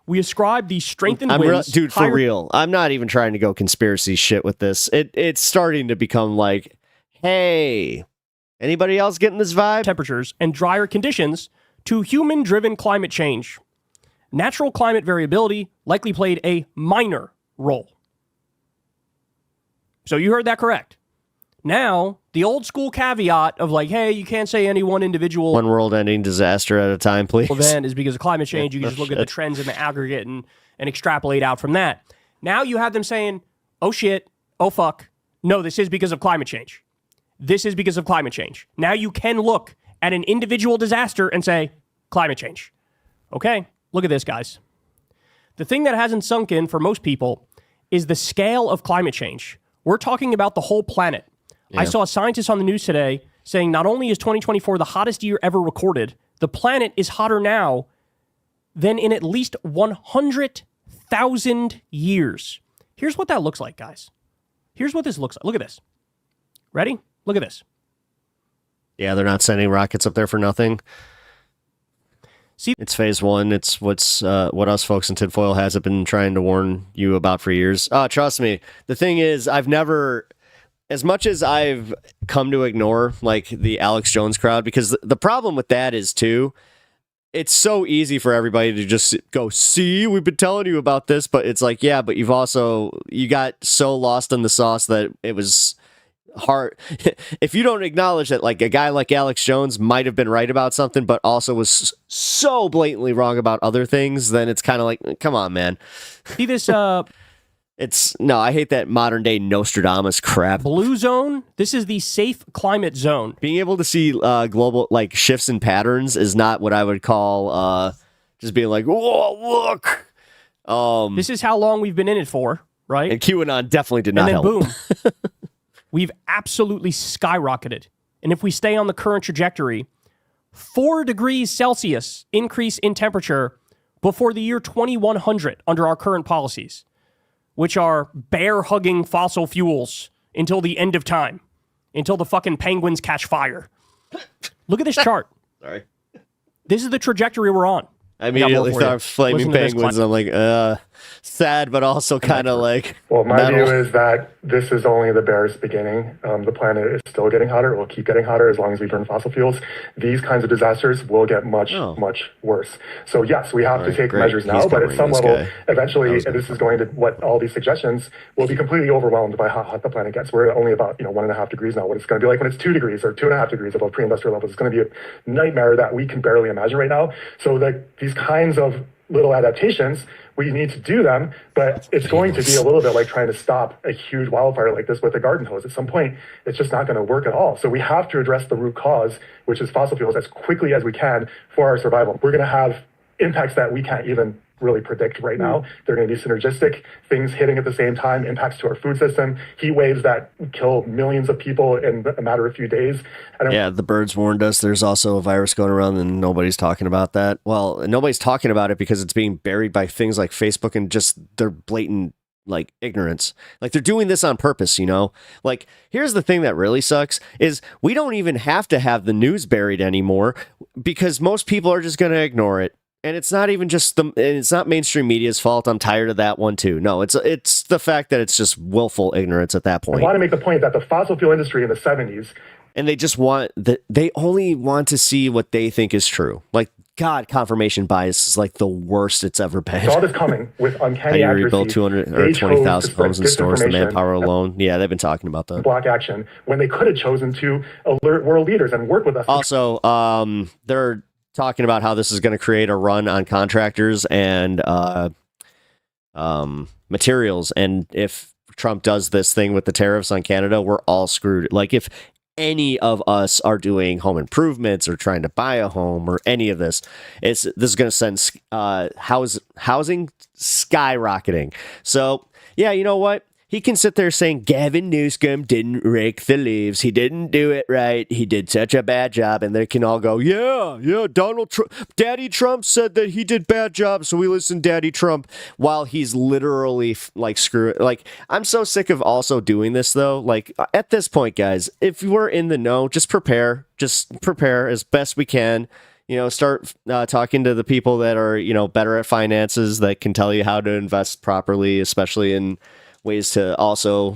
We ascribe the strengthened winds... Dude, for real. I'm not even trying to go conspiracy shit with this. It's starting to become like, hey, anybody else getting this vibe? Temperatures and drier conditions to human-driven climate change. Natural climate variability likely played a minor role. So you heard that correct. Now, the old school caveat of like, hey, you can't say any one individual... One world-ending disaster at a time, please. ...event is because of climate change. You can just look at the trends in the aggregate and extrapolate out from that. Now you have them saying, oh shit, oh fuck, no, this is because of climate change. This is because of climate change. Now you can look at an individual disaster and say, climate change. Okay, look at this, guys. The thing that hasn't sunk in for most people is the scale of climate change. We're talking about the whole planet. Yeah. I saw a scientist on the news today saying not only is 2024 the hottest year ever recorded, the planet is hotter now than in at least 100,000 years. Here's what that looks like, guys. Here's what this looks like. Look at this. Ready? Look at this. Yeah, they're not sending rockets up there for nothing. See, it's phase one. It's what us folks in tinfoil has been trying to warn you about for years. Trust me. The thing is, I've never... As much as I've come to ignore like the Alex Jones crowd, because the problem with that is too, it's so easy for everybody to just go, see, we've been telling you about this, but it's like, yeah, but you got so lost in the sauce that it was hard. If you don't acknowledge that like a guy like Alex Jones might have been right about something, but also was so blatantly wrong about other things, then it's kind of like, come on, man. See this, I hate that modern day Nostradamus crap. Blue zone, this is the safe climate zone. Being able to see global like shifts and patterns is not what I would call just being like, whoa, look. This is how long we've been in it for, right? And QAnon definitely did not help. And then boom, we've absolutely skyrocketed. And if we stay on the current trajectory, 4 degrees Celsius increase in temperature before the year 2100 under our current policies, which are bear-hugging fossil fuels until the end of time, until the fucking penguins catch fire. Look at this chart. Sorry. This is the trajectory we're on. I immediately thought of flaming penguins. I'm like, sad, but also kind of like. Well, my metal. view is that this is only the barest beginning. The planet is still getting hotter. It will keep getting hotter as long as we burn fossil fuels. These kinds of disasters will get much worse. So yes, we have to take measures now, but at some level, eventually, and this is going to what all these suggestions will be completely overwhelmed by how hot the planet gets. We're at only about 1.5 degrees now. What it's going to be like when it's 2 degrees or 2.5 degrees above pre-industrial levels, it's going to be a nightmare that we can barely imagine right now. So these kinds of little adaptations, we need to do them, but it's going to be a little bit like trying to stop a huge wildfire like this with a garden hose. At some point, it's just not going to work at all. So we have to address the root cause, which is fossil fuels, as quickly as we can for our survival. We're going to have impacts that we can't even really predict right now. They're going to be synergistic, things hitting at the same time, impacts to our food system, heat waves that kill millions of people in a matter of a few days. Yeah, the birds warned us there's also a virus going around and nobody's talking about that. Well, nobody's talking about it because it's being buried by things like Facebook and just their blatant like ignorance. Like they're doing this on purpose, Like here's the thing that really sucks is we don't even have to have the news buried anymore because most people are just going to ignore it. And it's not even just it's not mainstream media's fault. I'm tired of that one too. No, it's the fact that it's just willful ignorance at that point. I want to make the point that the fossil fuel industry in the 70s, and they just they only want to see what they think is true. Like God, confirmation bias is like the worst it's ever been. saw this coming with uncanny How do you accuracy. rebuild 200 or 20,000 homes and stores? The manpower alone. Yeah, they've been talking about that. Block action when they could have chosen to alert world leaders and work with us. Also, they're talking about how this is going to create a run on contractors and materials. And if Trump does this thing with the tariffs on Canada, we're all screwed. Like if any of us are doing home improvements or trying to buy a home or any of this, this is going to send housing skyrocketing. So yeah, you know what? He can sit there saying Gavin Newsom didn't rake the leaves. He didn't do it right. He did such a bad job. And they can all go, yeah, Donald Trump, Daddy Trump said that he did bad job. So we listen to Daddy Trump while he's literally like, screw it. Like, I'm so sick of also doing this though. Like at this point, guys, if we're in the know, just prepare as best we can. Start talking to the people that are, better at finances that can tell you how to invest properly, especially in ways to also,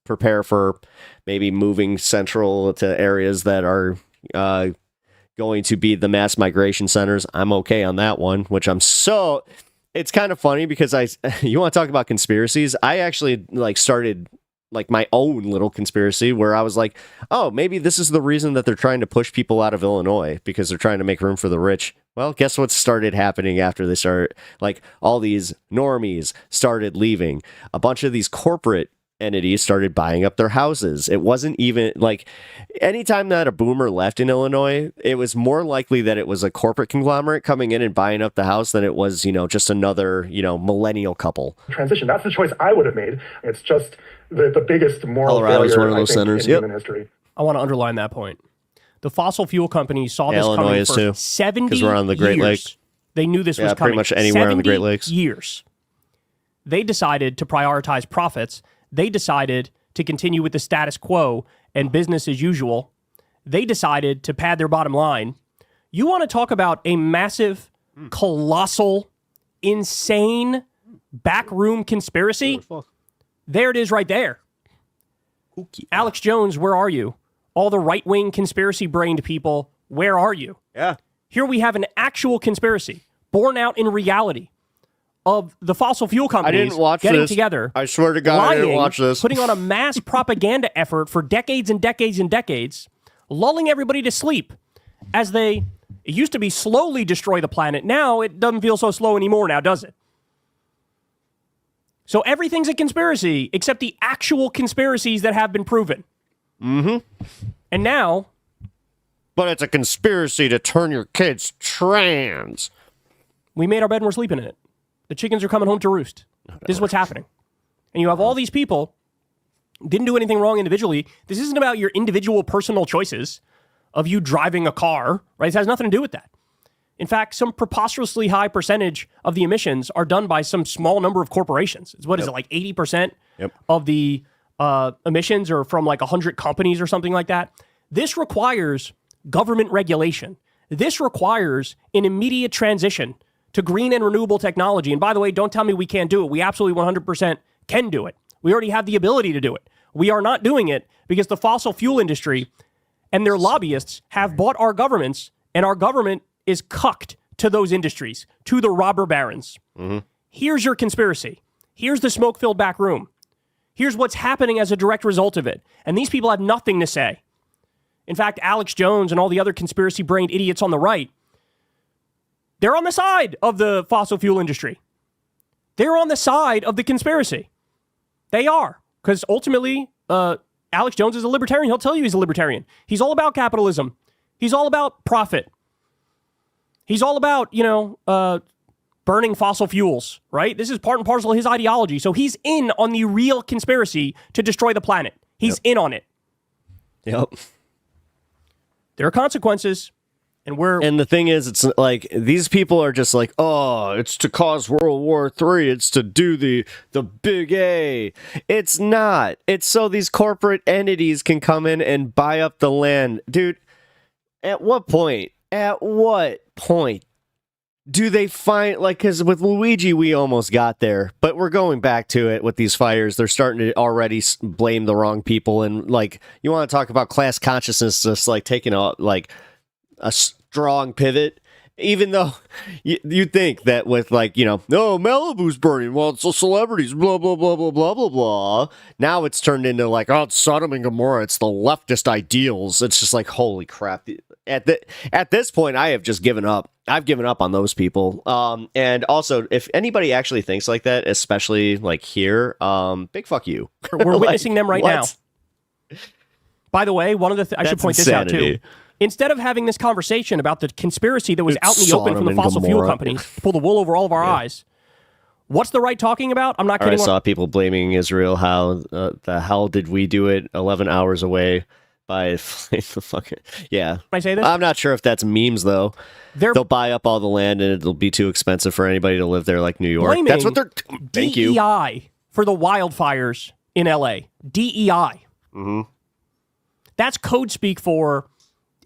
prepare for maybe moving central to areas that are going to be the mass migration centers. I'm okay on that one, which it's kind of funny because you want to talk about conspiracies. I actually started my own little conspiracy where I was like, oh, maybe this is the reason that they're trying to push people out of Illinois because they're trying to make room for the rich. Well, guess what started happening after they started, all these normies started leaving. A bunch of these corporate entities started buying up their houses. It wasn't even anytime that a boomer left in Illinois, it was more likely that it was a corporate conglomerate coming in and buying up the house than it was, just another, millennial couple. Transition. That's the choice I would have made. It's just the biggest moral Colorado's failure, one of those centers. in human history. I want to underline that point. The fossil fuel companies saw this Illinois coming is for too, 70 because we're on the Great years. Lakes. They knew this was coming. Pretty much anywhere on the Great Lakes. Years. They decided to prioritize profits. They decided to continue with the status quo and business as usual. They decided to pad their bottom line. You want to talk about a massive, colossal, insane backroom conspiracy? There it is right there. Alex Jones, where are you? All the right-wing conspiracy-brained people, where are you? Yeah. Here we have an actual conspiracy born out in reality of the fossil fuel companies I didn't watch getting this. together. I swear to God, lying, I didn't watch this. Putting on a mass propaganda effort for decades and decades and decades, lulling everybody to sleep as it used to be slowly destroy the planet. Now it doesn't feel so slow anymore now, does it? So everything's a conspiracy except the actual conspiracies that have been proven. Mm-hmm. And now... But it's a conspiracy to turn your kids trans. We made our bed and we're sleeping in it. The chickens are coming home to roost. This is what's happening. And you have all these people, didn't do anything wrong individually. This isn't about your individual personal choices of you driving a car, right? It has nothing to do with that. In fact, some preposterously high percentage of the emissions are done by some small number of corporations. It's what is it, like 80% of the emissions are from like 100 companies or something like that. This requires government regulation. This requires an immediate transition to green and renewable technology. And by the way, don't tell me we can't do it. We absolutely 100% can do it. We already have the ability to do it. We are not doing it because the fossil fuel industry and their lobbyists have bought our governments, and our government is cucked to those industries, to the robber barons. Here's your conspiracy. Here's the smoke-filled back room. Here's what's happening as a direct result of it. And these people have nothing to say. In fact, Alex Jones and all the other conspiracy-brained idiots on the right, they're on the side of the fossil fuel industry. They're on the side of the conspiracy. They are. Because ultimately, Alex Jones is a libertarian. He'll tell you he's a libertarian. He's all about capitalism. He's all about profit. He's all about, burning fossil fuels, right? This is part and parcel of his ideology. So he's in on the real conspiracy to destroy the planet. He's in on it. Yep. There are consequences. And the thing is, it's like these people are just like, oh, it's to cause World War III. It's to do the big A. It's not. It's so these corporate entities can come in and buy up the land. Dude, at what point? At what point do they find, like, because with Luigi, we almost got there, but we're going back to it with these fires. They're starting to already blame the wrong people. And, like, you want to talk about class consciousness just, like, taking a strong pivot, even though you'd think that with, like, Malibu's burning, well, it's the celebrities, blah, blah, blah, blah, blah, blah, blah. Now it's turned into like, oh, it's Sodom and Gomorrah, it's the leftist ideals. It's just like, holy crap. At this point, I have just given up. I've given up on those people. And also, if anybody actually thinks like that, especially like here, big fuck you. We're witnessing them right now. By the way, one of the I should point insanity. This out too. Instead of having this conversation about the conspiracy that was out in the open from the fossil fuel companies to pull the wool over all of our eyes, what's the right talking about? I'm not kidding. I saw people blaming Israel. How the hell did we do it 11 hours away by the fucking... Yeah. Can I say this? I'm not sure if that's memes, though. They'll buy up all the land and it'll be too expensive for anybody to live there like New York. That's what they're... Thank you. DEI for the wildfires in LA. DEI. Mm-hmm. That's code speak for...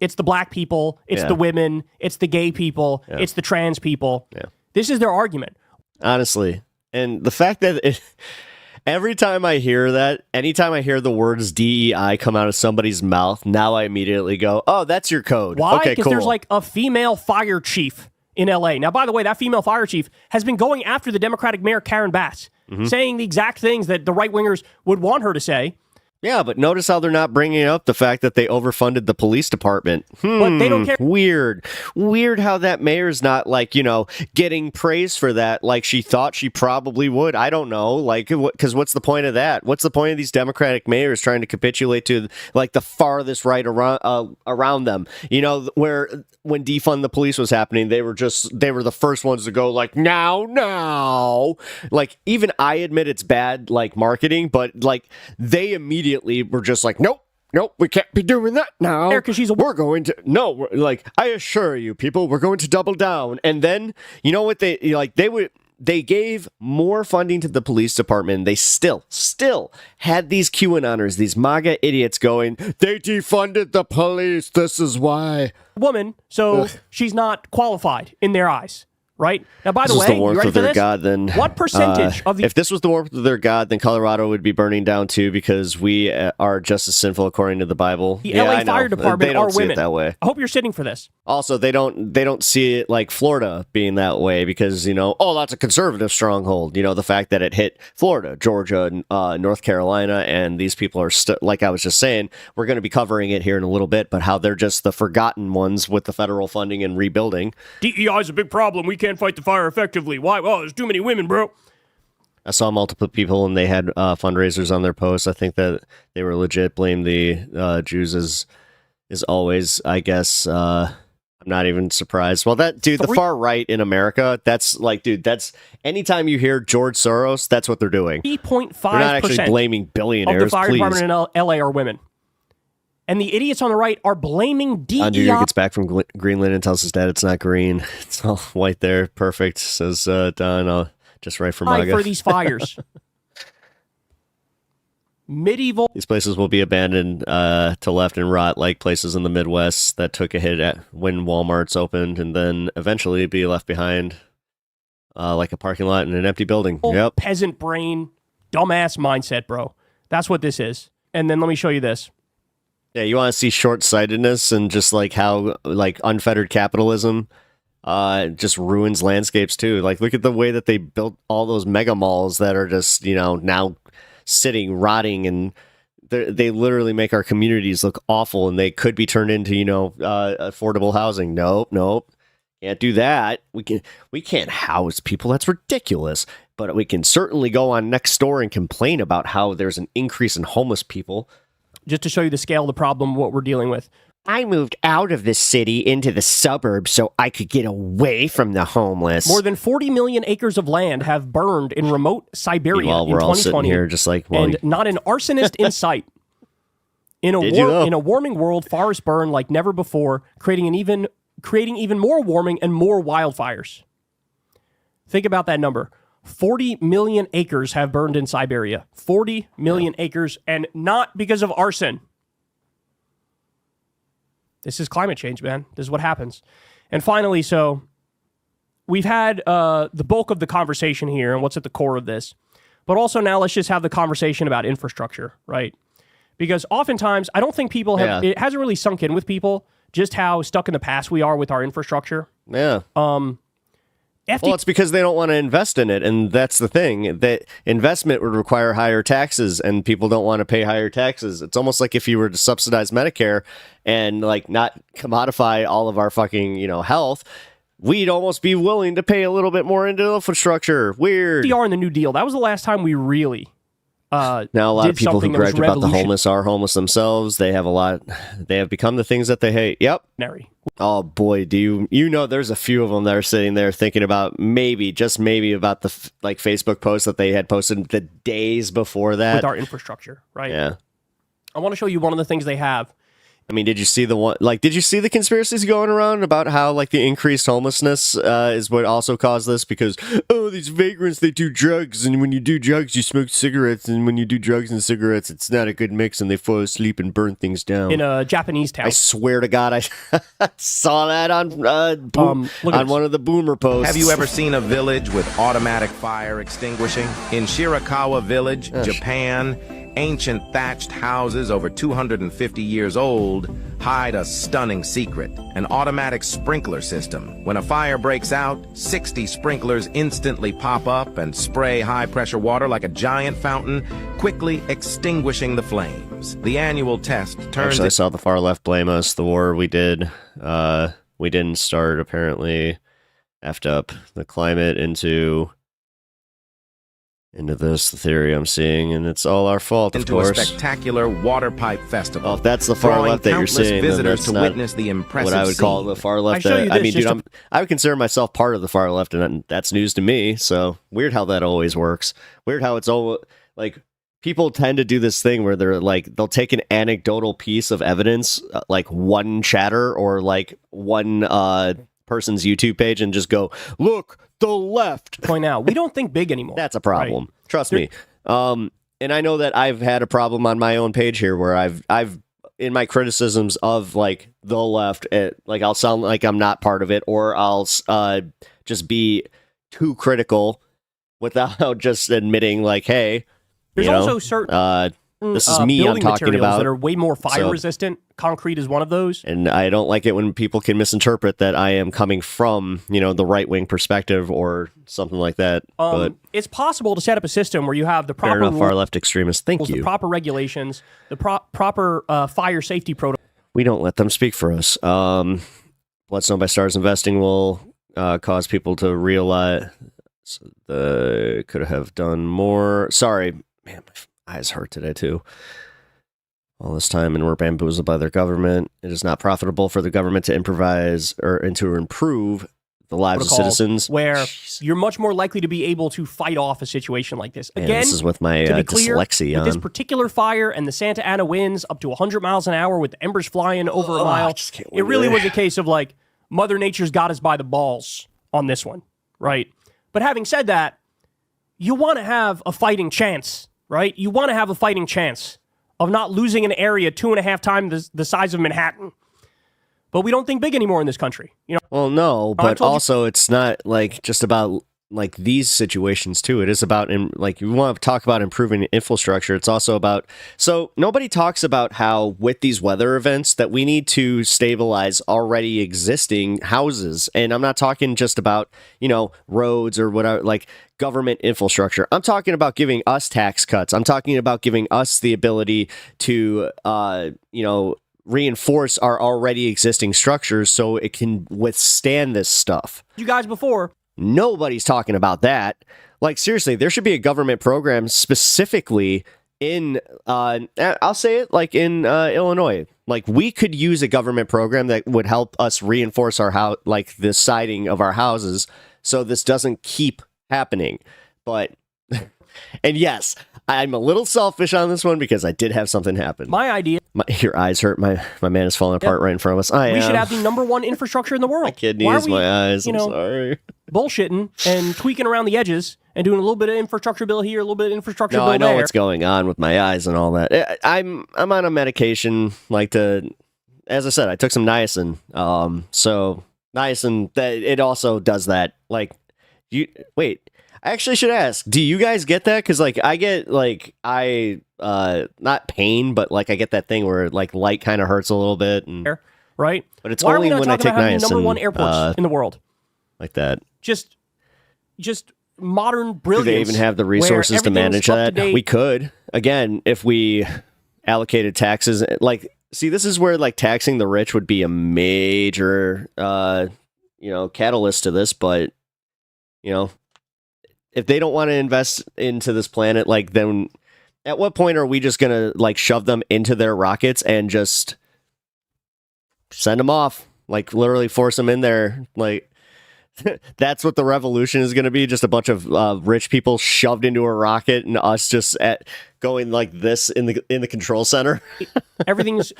It's the black people, it's the women, it's the gay people, it's the trans people. Yeah. This is their argument. Honestly. And the fact that every time I hear that, anytime I hear the words DEI come out of somebody's mouth, now I immediately go, oh, that's your code. Why? Okay, Because cool. there's like a female fire chief in LA. Now, by the way, that female fire chief has been going after the Democratic mayor, Karen Bass, saying the exact things that the right-wingers would want her to say. Yeah, but notice how they're not bringing up the fact that they overfunded the police department. But they don't care. Weird how that mayor's not, like, getting praise for that like she thought she probably would. I don't know. Like, because what's the point of that? What's the point of these Democratic mayors trying to capitulate to, like, the farthest right around them? Where when defund the police was happening, they were the first ones to go, like, now. Like, even I admit it's bad, like, marketing, but, like, they immediately were just like, nope, we can't be doing that now. We're going to, like, I assure you, people, we're going to double down. And then, you know what they gave more funding to the police department. They still had these QAnoners, these MAGA idiots going, they defunded the police. This is why. Woman, so she's not qualified in their eyes. Right? Now, by the way, the warmth you ready of for their this? God, then What percentage of the... If this was the warmth of their God, then Colorado would be burning down too, because we are just as sinful according to the Bible. The LA Fire Department they don't are see women. It that way. I hope you're sitting for this. Also, they don't see it like Florida being that way because, that's a conservative stronghold. The fact that it hit Florida, Georgia, North Carolina, and these people are, like I was just saying, we're going to be covering it here in a little bit, but how they're just the forgotten ones with the federal funding and rebuilding. DEI is a big problem. We can't fight the fire effectively. Why? Well, there's too many women, bro. I saw multiple people and they had fundraisers on their posts. I think that they were legit blame the Jews as always, I guess. I'm not even surprised. Well, the far right in America, that's like, dude, that's anytime you hear George Soros, that's what they're doing. 3.5% They're not actually blaming billionaires, of the fire department in LA are women. And the idiots on the right are blaming DEI. Andrew gets back from Greenland and tells his dad it's not green. It's all white there. Perfect, says Don. Just right for MAGA. For these fires. Medieval. These places will be abandoned to left and rot like places in the Midwest that took a hit when Walmart's opened and then eventually be left behind like a parking lot in an empty building. Yep. Peasant brain, dumbass mindset, bro. That's what this is. And then let me show you this. Yeah, you want to see short-sightedness and just like how like unfettered capitalism just ruins landscapes too. Like look at the way that they built all those mega malls that are just, now sitting, rotting, and they literally make our communities look awful, and they could be turned into, affordable housing. Nope. Can't do that. We can't house people. That's ridiculous. But we can certainly go on next door and complain about how there's an increase in homeless people. Just to show you the scale of the problem, what we're dealing with. I moved out of the city into the suburbs so I could get away from the homeless. More than 40 million acres of land have burned in remote Siberia Meanwhile, in we're 2020. all sitting here just like, well, and not an arsonist in sight. In a warming world, forests burn like never before, creating even more warming and more wildfires. Think about that number. 40 million acres have burned in Siberia. 40 million acres, and not because of arson. This is climate change, man. This is what happens. And finally, so we've had the bulk of the conversation here and what's at the core of this. But also now let's just have the conversation about infrastructure, right? Because oftentimes, I don't think people have, it hasn't really sunk in with people just how stuck in the past we are with our infrastructure. Yeah. Well, it's because they don't want to invest in it, and that's the thing. That investment would require higher taxes, and people don't want to pay higher taxes. It's almost like if you were to subsidize Medicare and like not commodify all of our fucking, health, we'd almost be willing to pay a little bit more into infrastructure. Weird. FDR and the New Deal. That was the last time we really now a lot of people who gripe about the homeless are homeless themselves. They have become the things that they hate. Yep. Oh boy, do you know there's a few of them that are sitting there thinking about just maybe about the Facebook post that they had posted the days before that. With our infrastructure, right? Yeah. I want to show you one of the things they have. I mean, did you see the conspiracies going around about how the increased homelessness is what also caused this? Because, these vagrants, they do drugs, and when you do drugs, you smoke cigarettes, and when you do drugs and cigarettes, it's not a good mix, and they fall asleep and burn things down. In a Japanese town. I swear to God, I saw that on one of the boomer posts. Have you ever seen a village with automatic fire extinguishing? In Shirakawa Village, Japan, ancient thatched houses over 250 years old hide a stunning secret: an automatic sprinkler system. When a fire breaks out, 60 sprinklers instantly pop up and spray high-pressure water like a giant fountain, quickly extinguishing the flames. The annual test turns... Actually, I saw the far left blame us. The war we did, we didn't start, apparently, effed up the climate into this theory I'm seeing, and it's all our fault, of course. Into a spectacular water pipe festival. Well, if that's the far left that you're seeing, then that's not witness the impressive what I would call the far left. I mean, dude, I would consider myself part of the far left, and that's news to me. So weird how that always works. Weird how it's all like people tend to do this thing where they're like they'll take an anecdotal piece of evidence, like one chatter or like one person's YouTube page, and just go, look, the left. Point out, we don't think big anymore. That's a problem. Right. Trust me. And I know that I've had a problem on my own page here where I've in my criticisms of the left, I'll sound like I'm not part of it, or I'll just be too critical without just admitting hey, there's also certain this is me I'm talking about that are way more fire resistant. Concrete is one of those. And I don't like it when people can misinterpret that I am coming from, the right-wing perspective or something like that. But it's possible to set up a system where you have the proper far-left extremists. Thank you. The proper regulations, the proper fire safety protocol. We don't let them speak for us. Bloodstone by Stars Investing will cause people to realize they could have done more. Sorry, man, my eyes hurt today too. All this time, and we're bamboozled by their government. It is not profitable for the government to improvise and to improve the lives of protocols citizens, where you're much more likely to be able to fight off a situation like this. Again, this is with my to be clear, dyslexia with this on. particular fire and the Santa Ana winds up to 100 miles an hour with the embers flying over a mile, it really was a case of like Mother Nature's got us by the balls on this one, right? But having said that, you want to have a fighting chance, right? You want to have a fighting chance of not losing an area 2.5 times the size of Manhattan. But we don't think big anymore in this country. You know? Well, no, but also it's not like just about like these situations too. It is about like you want to talk about improving infrastructure. It's also about, so nobody talks about how with these weather events that we need to stabilize already existing houses. And I'm not talking just about, you know, roads or whatever, like government infrastructure. I'm talking about giving us tax cuts. I'm talking about giving us the ability to, you know, reinforce our already existing structures so it can withstand this stuff. You guys before. Nobody's talking about that. Like, seriously, there should be a government program specifically in, I'll say it, like in Illinois. Like, we could use a government program that would help us reinforce our house, like the siding of our houses, so this doesn't keep happening. But, and yes, I'm a little selfish on this one because I did have something happen. My idea. Your eyes hurt. My man is falling apart right in front of us. We should have the #1 infrastructure in the world. My kidneys, my eyes. I'm sorry. Bullshitting and tweaking around the edges and doing a little bit of infrastructure bill here, a little bit of infrastructure bill I know there. what's going on with my eyes and all that. I'm on a medication as I said, I took some niacin. So niacin, that it also does that. Like, I actually should ask, do you guys get that? Because, like, I get, like, not pain, but, like, I get that thing where, like, light kind of hurts a little bit. And, right? But it's Why only are we not when I talking take about having niacin. #1 airports in the world? Like that. Just modern brilliance. Do they even have the resources to manage that? We could. Again, if we allocated taxes. Like, see, this is where, like, taxing the rich would be a major, you know, catalyst to this. But, you know, if they don't want to invest into this planet, like, then at what point are we just going to, like, shove them into their rockets and just send them off? Like, literally force them in there. Like, that's what the revolution is going to be. Just a bunch of rich people shoved into a rocket and us just going like this in the control center. Everything's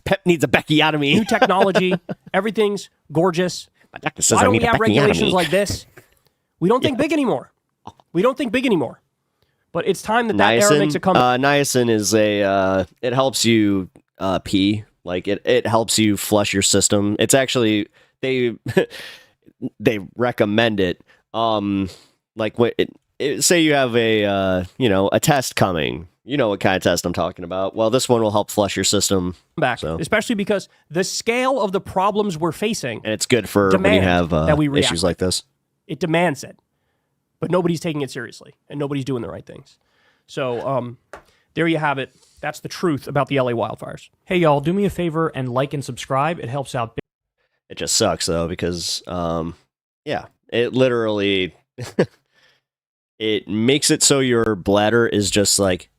Pep needs a Becchiotomy. New technology. Everything's gorgeous. My doctor says Why I don't need we a have regulations Becchiotomy. like this? We don't think big anymore. We don't think big anymore. But it's time that era makes a comeback. Niacin is it helps you pee. Like, it helps you flush your system. It's actually, they recommend it. Like, say you have a test coming. You know what kind of test I'm talking about. Well, this one will help flush your system back, especially because the scale of the problems we're facing, and it's good for when you have issues like this. It demands it, but nobody's taking it seriously, and nobody's doing the right things. So, there you have it. That's the truth about the LA wildfires. Hey, y'all, do me a favor and like and subscribe. It helps out. It just sucks, though, because, it literally, it makes it so your bladder is just like,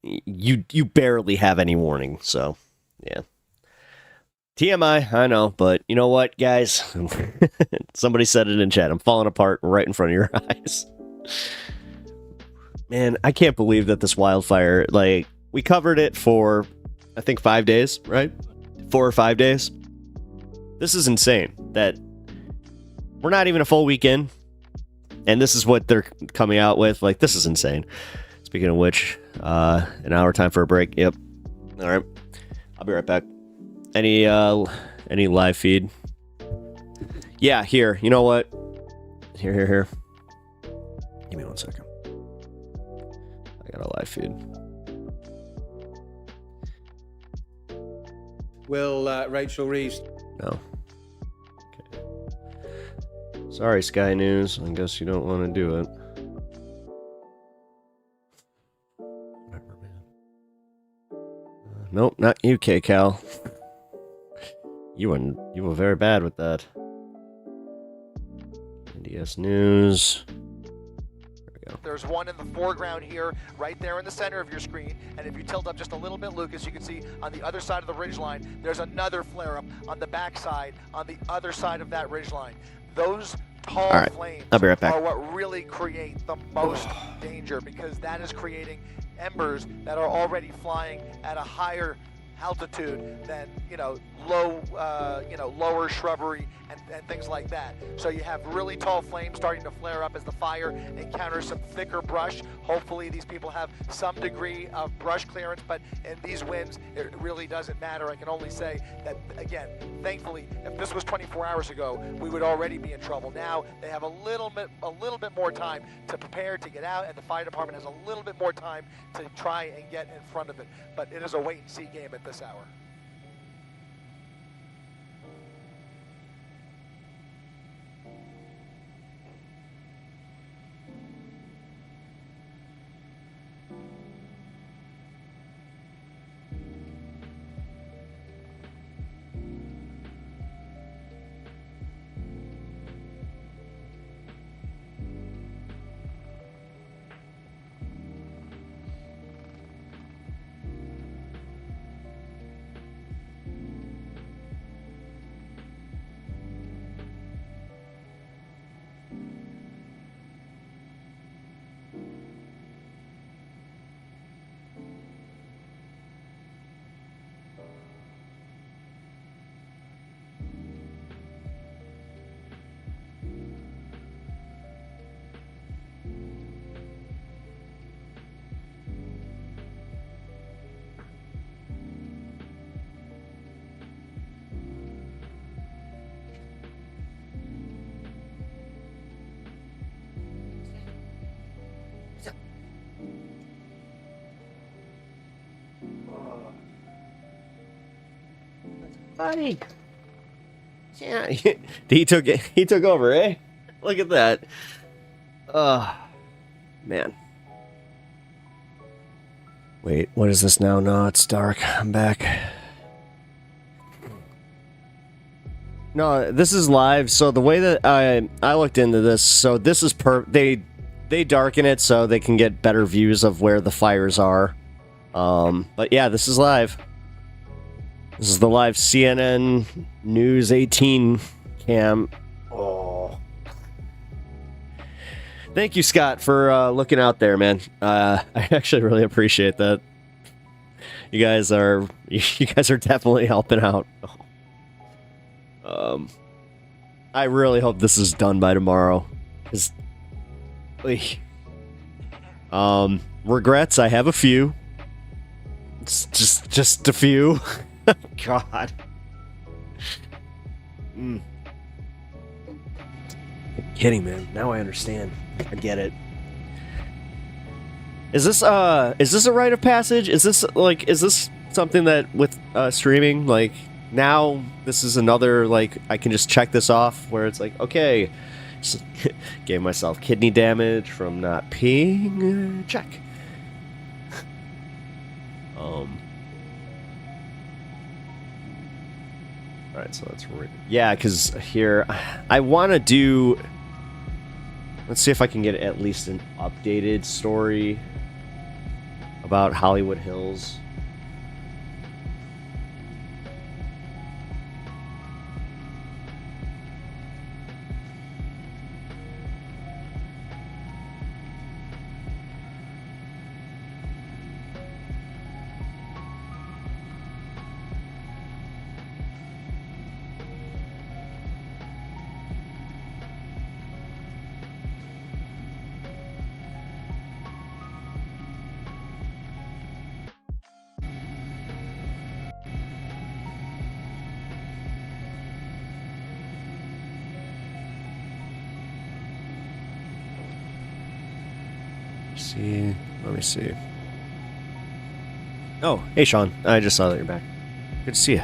you barely have any warning. So, yeah. TMI, I know, but you know what, guys? Somebody said it in chat. I'm falling apart right in front of your eyes. Man, I can't believe that this wildfire, like, we covered it for, I think, 5 days, right? 4 or 5 days. This is insane that we're not even a full weekend, and this is what they're coming out with. Like, this is insane. Speaking of which, an hour time for a break. Yep. All right. I'll be right back. Any live feed? Yeah, here. You know what? Here. Give me 1 second. I got a live feed. Will Rachel Reeves? No. Okay. Sorry, Sky News. I guess you don't want to do it. Nope, not you, K-Cal. You were very bad with that. NDS News. There's one in the foreground here, right there in the center of your screen. And if you tilt up just a little bit, Lucas, you can see on the other side of the ridgeline, there's another flare-up on the backside, on the other side of that ridgeline. those tall All right, flames I'll be right back. are what really create the most danger, because that is creating embers that are already flying at a higher altitude than lower shrubbery and things like that. So you have really tall flames starting to flare up as the fire encounters some thicker brush. Hopefully these people have some degree of brush clearance, but in these winds it really doesn't matter. I can only say that, again, thankfully, if this was 24 hours ago, we would already be in trouble. Now they have a little bit more time to prepare to get out, and the fire department has a little bit more time to try and get in front of it. But it is a wait and see game at this hour. Buddy. Yeah, he took over, eh? Look at that. Man. Wait, what is this now? No, it's dark. I'm back. No, this is live. So the way that I looked into this, so this is they darken it so they can get better views of where the fires are. But yeah, this is live. This is the live CNN News 18 cam. Oh. Thank you, Scott, for looking out there, man. I actually really appreciate that. You guys are definitely helping out. I really hope this is done by tomorrow. Regrets, I have a few. It's just a few. God. You're kidding, man. Now I understand. I get it. Is this a rite of passage? Is this something that with streaming, like, now this is another, like, I can just check this off where it's like, okay, gave myself kidney damage from not peeing, check. Alright, so that's yeah, because here I want to do, let's see if I can get at least an updated story about Hollywood Hills. Let me see. Oh, hey Sean. I just saw that you're back. Good to see you.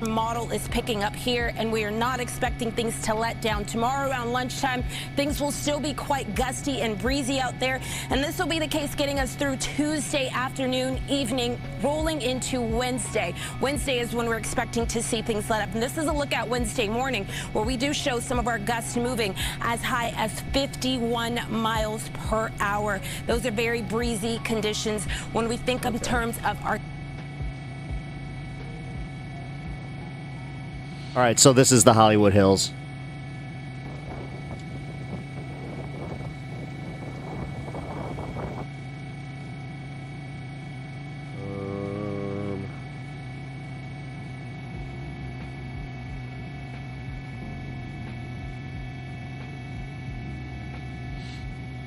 Model is picking up here, and we are not expecting things to let down. Tomorrow around lunchtime, things will still be quite gusty and breezy out there, and this will be the case getting us through Tuesday afternoon, evening, rolling into Wednesday. Wednesday is when we're expecting to see things let up, and this is a look at Wednesday morning, where we do show some of our gusts moving as high as 51 miles per hour. Those are very breezy conditions when we think in terms of our... All right, so this is the Hollywood Hills.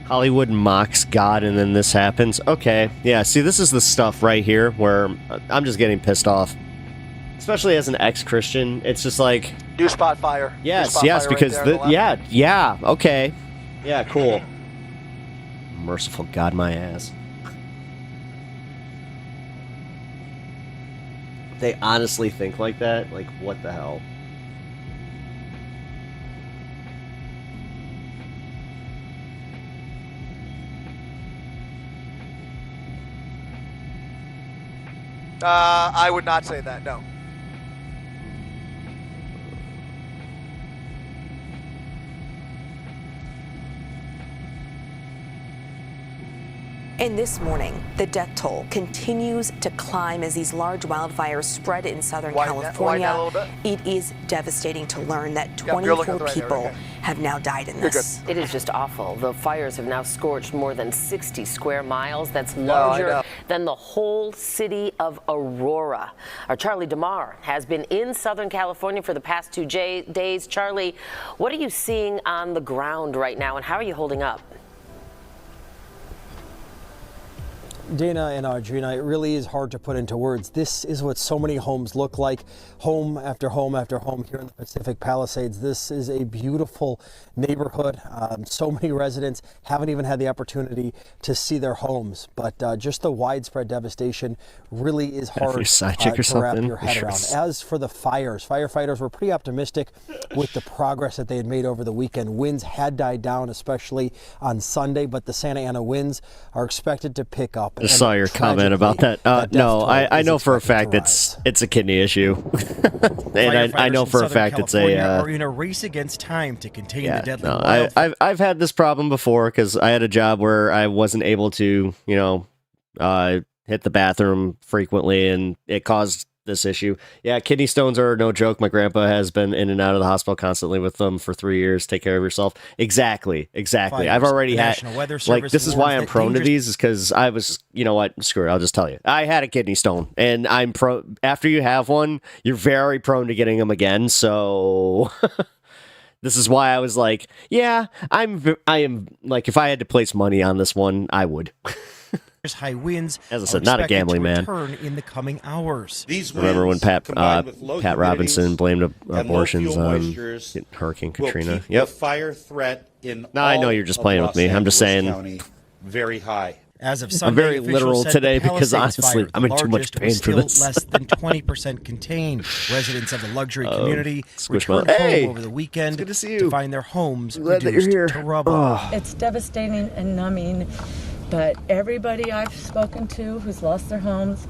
Hollywood mocks God, and then this happens. Okay, yeah, see, this is the stuff right here where I'm just getting pissed off. Especially as an ex-Christian, it's just like... New spot fire. Yes, yes, because... yeah, okay. Yeah, cool. Merciful God, my ass. They honestly think like that? Like, what the hell? I would not say that, no. And this morning, the death toll continues to climb as these large wildfires spread in Southern California. It is devastating to learn that 24 people have now died in this. It is just awful. The fires have now scorched more than 60 square miles. That's larger than the whole city of Aurora. Our Charlie DeMar has been in Southern California for the past 2 days. Charlie, what are you seeing on the ground right now, and how are you holding up? Dana and Audrina, it really is hard to put into words. This is what so many homes look like, home after home after home here in the Pacific Palisades. This is a beautiful neighborhood. So many residents haven't even had the opportunity to see their homes, but just the widespread devastation really is hard to wrap your head around. As for the fires, firefighters were pretty optimistic with the progress that they had made over the weekend. Winds had died down, especially on Sunday, but the Santa Ana winds are expected to pick up. I saw your comment about that. No, I know for a fact it's a kidney issue, and I know for a fact it's a. Are in a race against time to contain the deadly wildfire. I've had this problem before because I had a job where I wasn't able to, hit the bathroom frequently, and it caused this issue. Yeah, kidney stones are no joke. My grandpa has been in and out of the hospital constantly with them for 3 years. Take care of yourself. Exactly. Fires. I've already had, this is why I'm warns prone that to these, is because I was, you know what, screw it, I'll just tell you. I had a kidney stone, and after you have one, you're very prone to getting them again, so... This is why I was like, yeah, I am, like, if I had to place money on this one, I would. High winds, as I said, not a gambling man. In the coming hours. Remember when Pat Robinson blamed abortions on Hurricane Katrina? Yep. Fire threat in no, I know you're just playing with me. I'm just saying. County, very high. As of Sunday, I'm very literal today because honestly, I'm in too much pain for this. Less than 20% contained. Residents of the luxury community returned home over the weekend good to see you. find their homes Glad that you're here. to rubble. Oh. It's devastating and numbing. But everybody I've spoken to who's lost their homes,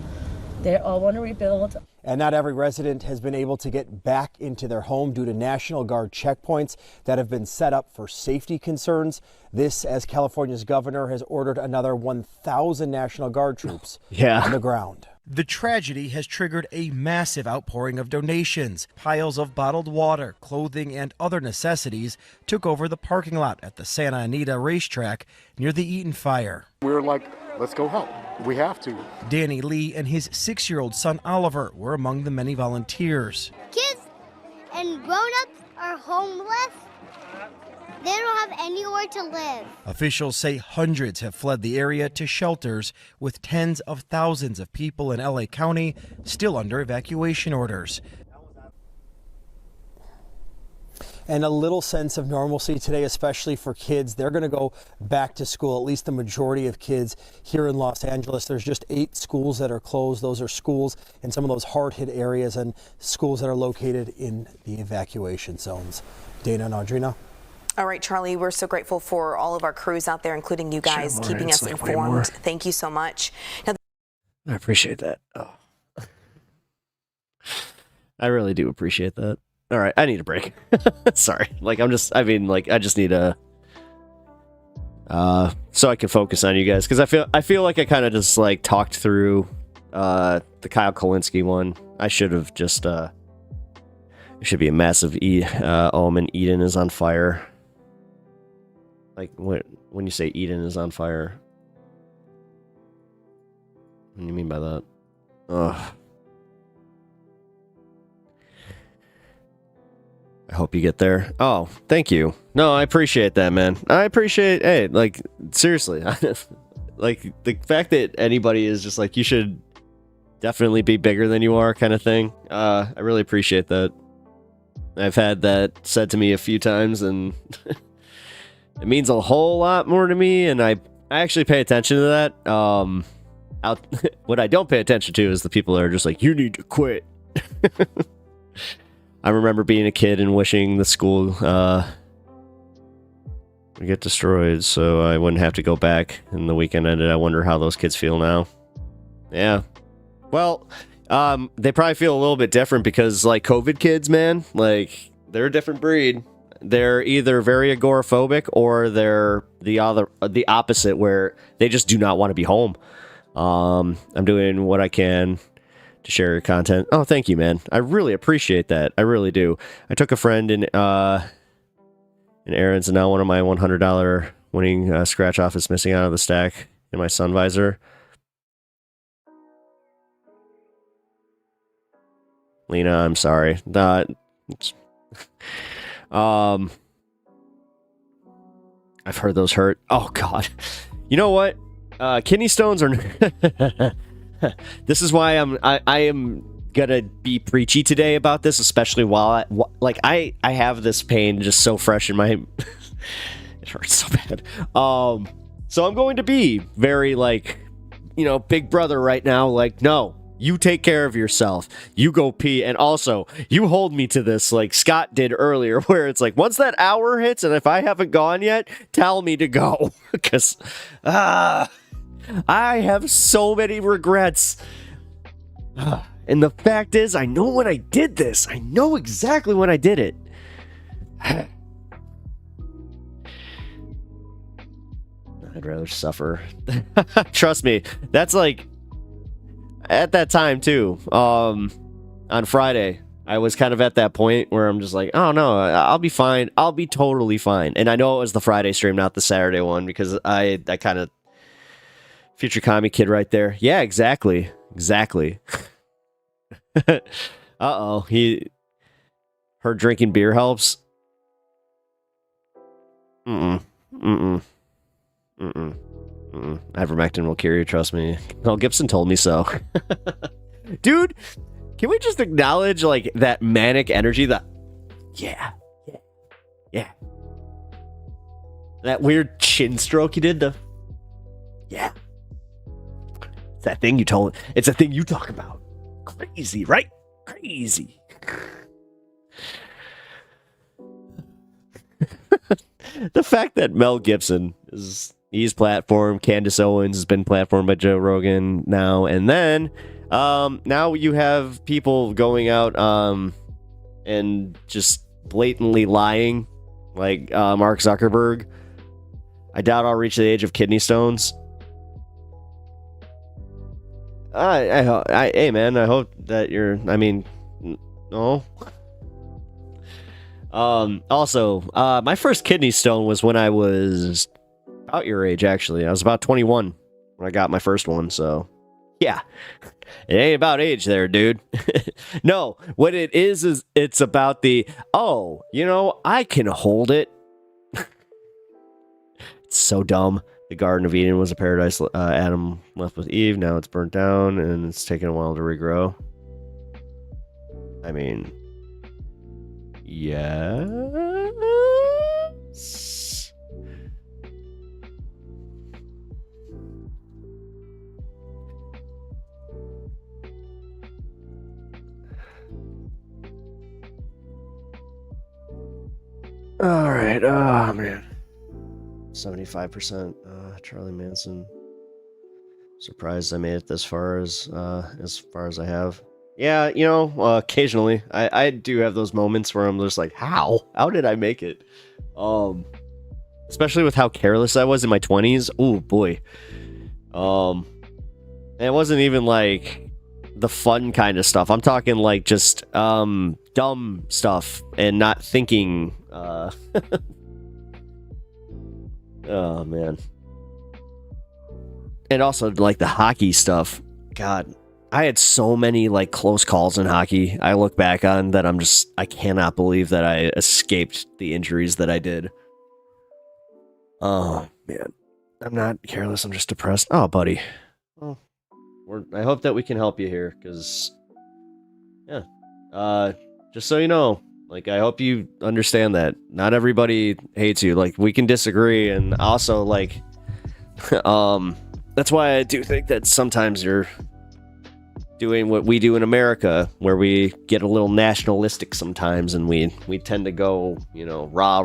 they all want to rebuild. And not every resident has been able to get back into their home due to National Guard checkpoints that have been set up for safety concerns. This, as California's governor has ordered another 1,000 National Guard troops on the ground. The tragedy has triggered a massive outpouring of donations. Piles of bottled water, clothing, and other necessities took over the parking lot at the Santa Anita racetrack near the Eaton fire. We're like, let's go help. We have to. Danny Lee and his 6-year-old son Oliver were among the many volunteers. Kids and grown-ups are homeless. They don't have anywhere to live. Officials say hundreds have fled the area to shelters, with tens of thousands of people in LA County still under evacuation orders. and a little sense of normalcy today, especially for kids. They're going to go back to school, at least the majority of kids here in Los Angeles. There's just 8 schools that are closed. Those are schools in some of those hard-hit areas and schools that are located in the evacuation zones. Dana and Audrina. All right, Charlie, we're so grateful for all of our crews out there, including you guys, keeping us informed. Thank you so much. Now, I appreciate that. Oh. I really do appreciate that. All right, I need a break. Sorry. Like, I just need a... so I can focus on you guys, because I feel like I kind of just, like, talked through the Kyle Kalinske one. I should have just... it should be a massive and Eden is on fire. Like, when you say Eden is on fire, what do you mean by that? Ugh. I hope you get there. Oh, thank you. No, I appreciate that, man. I appreciate, hey, like, seriously. Like, the fact that anybody is just like, you should definitely be bigger than you are kind of thing. I really appreciate that. I've had that said to me a few times, and it means a whole lot more to me, and I actually pay attention to that. What I don't pay attention to is the people that are just like, you need to quit. I remember being a kid and wishing the school would get destroyed so I wouldn't have to go back, and the weekend ended. I wonder how those kids feel now. Yeah. Well, they probably feel a little bit different because, like, COVID kids, man, like, they're a different breed. They're either very agoraphobic or they're the opposite, where they just do not want to be home. I'm doing what I can to share your content. Oh, thank you, man. I really appreciate that. I really do. I took a friend in errands, and now one of my $100 winning scratch off is missing out of the stack in my sun visor. Lena, I'm sorry. I've heard those hurt. Oh God. You know what? Kidney stones are. This is why I am gonna be preachy today about this, especially while I have this pain just so fresh in my. It hurts so bad. So I'm going to be very, like, big brother right now. Like, no, you take care of yourself. You go pee, and also you hold me to this, like Scott did earlier, where it's like, once that hour hits, and if I haven't gone yet, tell me to go, because I have so many regrets. And the fact is, I know when I did this. I know exactly when I did it. I'd rather suffer. Trust me. That's like, at that time too, on Friday, I was kind of at that point where I'm just like, oh no, I'll be fine. I'll be totally fine. And I know it was the Friday stream, not the Saturday one, because I kind of... Future commie kid right there. Yeah, exactly. Uh-oh. Her drinking beer helps. Ivermectin will cure you, trust me. Mel Gibson told me so. Dude, can we just acknowledge, like, that manic energy that... Yeah. That weird chin stroke you did, yeah. It's that thing you told... It's a thing you talk about. Crazy, right? Crazy. The fact that Mel Gibson he's platformed, Candace Owens has been platformed by Joe Rogan now, and then now you have people going out and just blatantly lying, like Mark Zuckerberg. I doubt I'll reach the age of kidney stones. Hey man, I hope that you're... I mean, no. Also, my first kidney stone was when I was about your age, actually. I was about 21 when I got my first one, so... Yeah. It ain't about age there, dude. No, what it is it's about the... Oh, I can hold it. It's so dumb. The Garden of Eden was a paradise Adam left with Eve. Now it's burnt down, and it's taken a while to regrow. I mean... Yeah... All right. Oh man. 75%. Charlie Manson. Surprised I made it this far as I have. Yeah, you know, occasionally I do have those moments where I'm just like, how did I make it? Especially with how careless I was in my 20s. Oh boy. And it wasn't even like the fun kind of stuff. I'm talking like just dumb stuff and not thinking. Oh man. And also like the hockey stuff. God, I had so many like close calls in hockey I look back on that I cannot believe that I escaped the injuries that I did. Oh man. I'm not careless, I'm just depressed. Oh buddy. Well, I hope that we can help you here, because yeah. Just so you know, like, I hope you understand that not everybody hates you. Like, we can disagree, and also like that's why I do think that sometimes you're doing what we do in America, where we get a little nationalistic sometimes, and we tend to go, you know, rah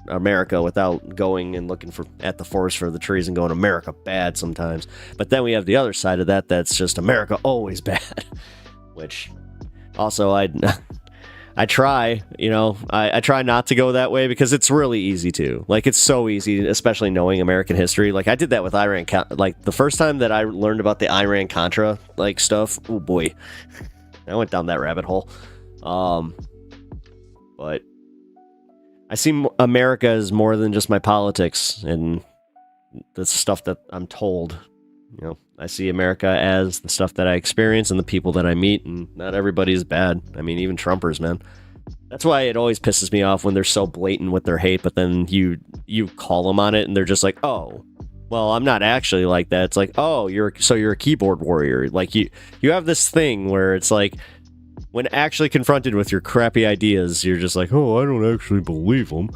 America without going and looking at the forest for the trees and going America bad sometimes. But then we have the other side of that that's just America always bad, which also I try, you know, I try not to go that way, because it's really easy to. Like, it's so easy, especially knowing American history. Like, I did that with Iran. Like, the first time that I learned about the Iran-Contra, like, stuff, oh boy, I went down that rabbit hole. But I see America as more than just my politics and the stuff that I'm told. You know, I see America as the stuff that I experience and the people that I meet, and not everybody's bad. I mean, even Trumpers, man. That's why it always pisses me off when they're so blatant with their hate, but then you call them on it and they're just like, oh, well, I'm not actually like that. It's like, oh, you're a keyboard warrior. Like, you have this thing where it's like, when actually confronted with your crappy ideas, you're just like, oh, I don't actually believe them.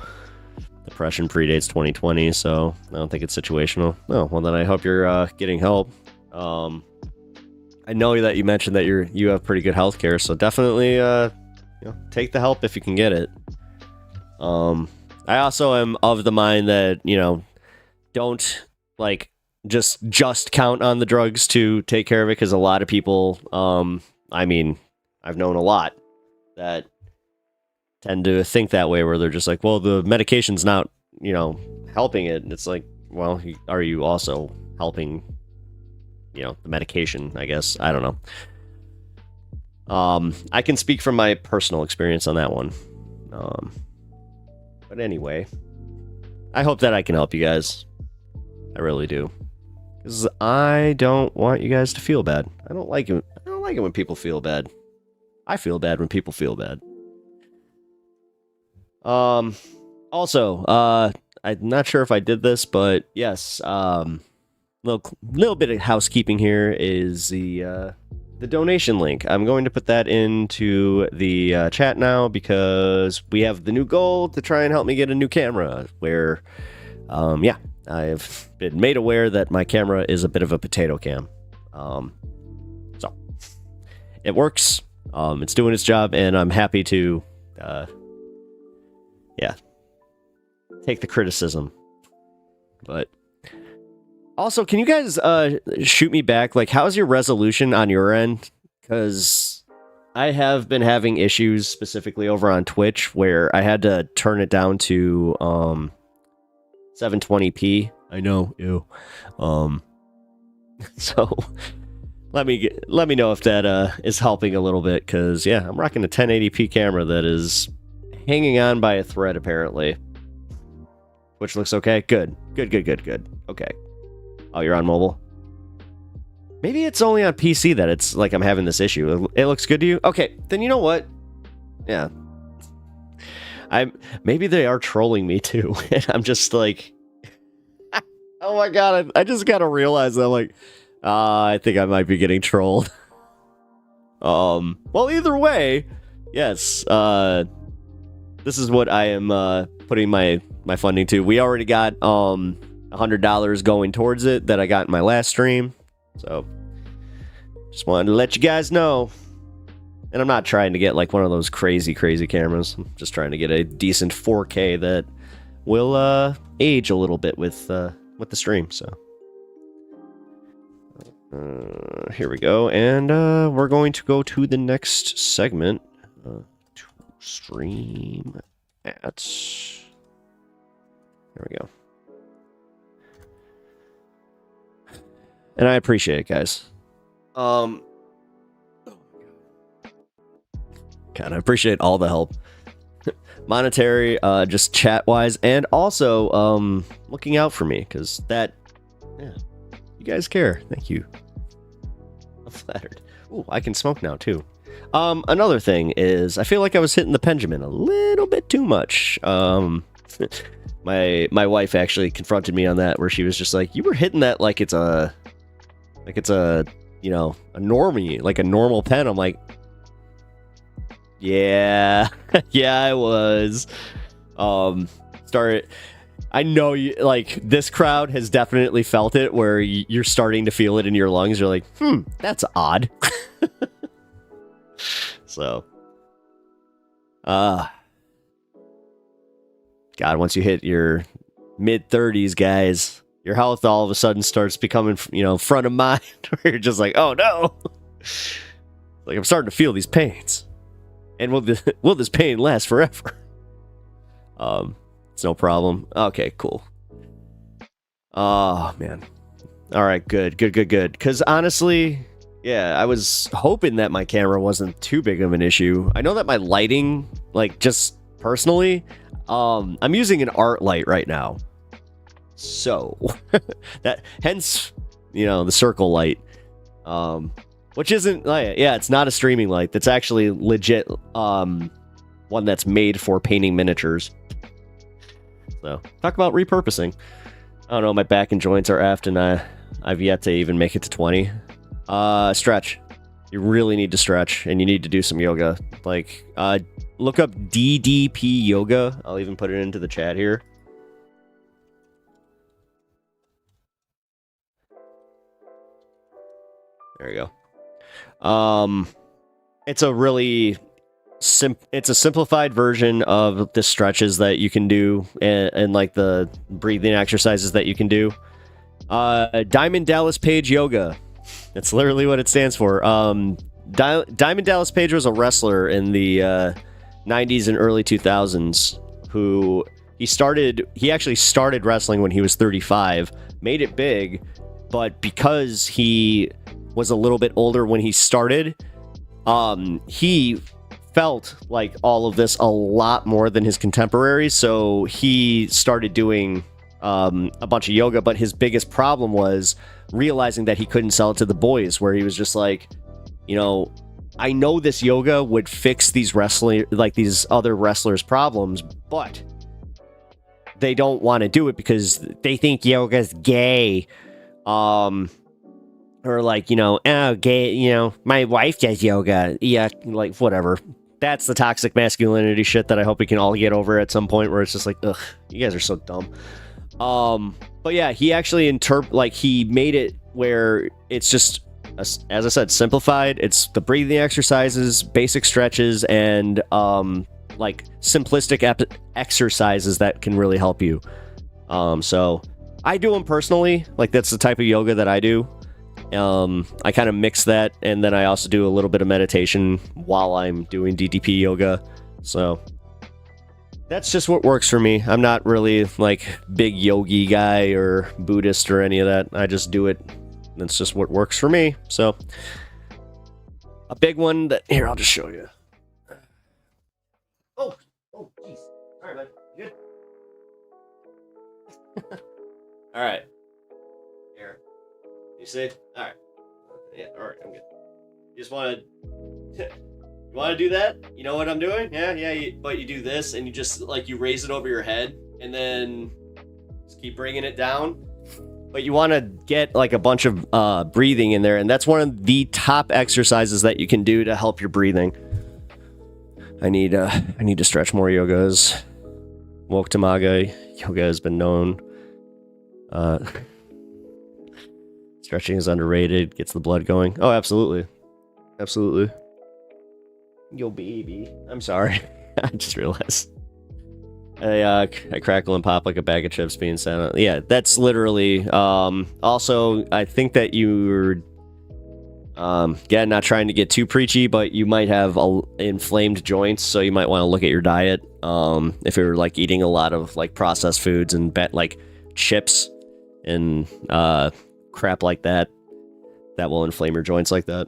Depression predates 2020, so I don't think it's situational. Oh, well, then I hope you're getting help. I know that you mentioned that you have pretty good health care, so definitely take the help if you can get it. I also am of the mind that, you know, don't like just count on the drugs to take care of it, because a lot of people, I mean, I've known a lot that tend to think that way, where they're just like, well, the medication's not, you know, helping it. And it's like, well, are you also helping, you know, the medication, I guess? I don't know. I can speak from my personal experience on that one. But anyway, I hope that I can help you guys. I really do. Because I don't want you guys to feel bad. I don't like it when people feel bad. I feel bad when people feel bad. Also, I'm not sure if I did this, but yes, little bit of housekeeping here is the donation link. I'm going to put that into the chat now, because we have the new goal to try and help me get a new camera, where, yeah, I've been made aware that my camera is a bit of a potato cam. So it works. It's doing its job, and I'm happy to, yeah, take the criticism. But also, can you guys shoot me back? Like, how's your resolution on your end? Because I have been having issues specifically over on Twitch, where I had to turn it down to 720p. I know, ew. So let me know if that is helping a little bit, because yeah, I'm rocking a 1080p camera that is hanging on by a thread apparently, which looks okay. Good. Okay. Oh, you're on mobile? Maybe it's only on PC that it's like I'm having this issue. It looks good to you? Okay, then you know what? Yeah. Maybe they are trolling me too. And I'm just like, oh my god, I just gotta realize that I'm like, I think I might be getting trolled. Well, either way, yes, this is what I am putting my funding to. We already got $100 going towards it that I got in my last stream. So just wanted to let you guys know. And I'm not trying to get like one of those crazy cameras. I'm just trying to get a decent 4K that will age a little bit with the stream. So here we go, and we're going to go to the next segment. To stream at. There we go. And I appreciate it, guys. God, I appreciate all the help. Monetary, just chat-wise, and also looking out for me, because that, yeah, you guys care. Thank you. I'm flattered. Ooh, I can smoke now, too. Another thing is, I feel like I was hitting the pendulum a little bit too much. My wife actually confronted me on that, where she was just like, you were hitting that like it's a, you know, a normie, like a normal pen. I'm like, yeah, yeah, I was. I know you, like, this crowd has definitely felt it, where you're starting to feel it in your lungs. You're like, that's odd. So, God, once you hit your mid-30s, guys, your health all of a sudden starts becoming, you know, front of mind, where you're just like, oh no, like, I'm starting to feel these pains, and will this pain last forever? It's no problem. Okay, cool. Oh man, all right, good. Because honestly, yeah, I was hoping that my camera wasn't too big of an issue. I know that my lighting, like, just personally, I'm using an art light right now. So, that, hence, you know, the circle light. Which isn't, like, yeah, it's not a streaming light. That's actually legit, one that's made for painting miniatures. So, talk about repurposing. I don't know, my back and joints are aft, and I've yet to even make it to 20. Stretch. You really need to stretch, and you need to do some yoga. Like, look up DDP yoga. I'll even put it into the chat here. There you go. It's a really it's a simplified version of the stretches that you can do, and like the breathing exercises that you can do. Diamond Dallas Page Yoga. That's literally what it stands for. Diamond Dallas Page was a wrestler in the 90s and early 2000s who he actually started wrestling when he was 35, made it big, but because he was a little bit older when he started, he felt like all of this a lot more than his contemporaries, so he started doing a bunch of yoga, but his biggest problem was realizing that he couldn't sell it to the boys, where he was just like, you know, I know this yoga would fix these these other wrestlers' problems, but they don't want to do it because they think yoga's gay. Or like, you know, oh, gay, you know, my wife does yoga. Yeah, like, whatever. That's the toxic masculinity shit that I hope we can all get over at some point, where it's just like, ugh, you guys are so dumb. But yeah, he actually he made it where it's just, as I said, simplified. It's the breathing exercises, basic stretches, and like simplistic exercises that can really help you. So I do them personally. Like, that's the type of yoga that I do. I kind of mix that, and then I also do a little bit of meditation while I'm doing DDP yoga. So that's just what works for me. I'm not really like big yogi guy or Buddhist or any of that. I just do it. That's just what works for me. So a big one that, here, I'll just show you. Oh, jeez. All right, man. You good? All right. Here. You see? All right. Yeah, all right, I'm good. You just want to... You want to do that? You know what I'm doing? Yeah, but you do this, and you just, like, you raise it over your head, and then just keep bringing it down. But you want to get, like, a bunch of breathing in there, and that's one of the top exercises that you can do to help your breathing. I need to stretch more yogas. Woke Tamaga yoga has been known. Stretching is underrated. Gets the blood going. Oh, absolutely. Absolutely. Yo, baby. I'm sorry. I just realized. I crackle and pop like a bag of chips being sent out. Yeah, that's literally. Also, I think that you're. Again, not trying to get too preachy, but you might have inflamed joints, so you might want to look at your diet. If you're like eating a lot of like processed foods and like chips and crap like that, that will inflame your joints like that.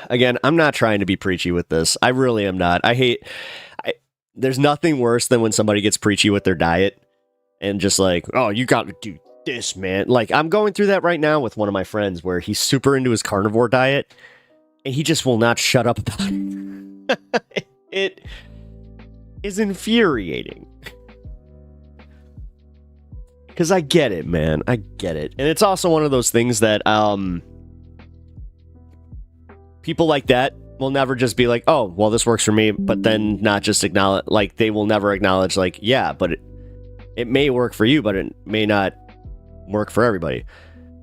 Again, I'm not trying to be preachy with this. I really am not. There's nothing worse than when somebody gets preachy with their diet and just like, oh, you got to do this, man. Like, I'm going through that right now with one of my friends where he's super into his carnivore diet and he just will not shut up about it. It is infuriating. Because I get it, man. I get it. And it's also one of those things that people like that will never just be like, oh, well, this works for me, but then not just acknowledge, like, they will never acknowledge, like, yeah, but it may work for you, but it may not work for everybody.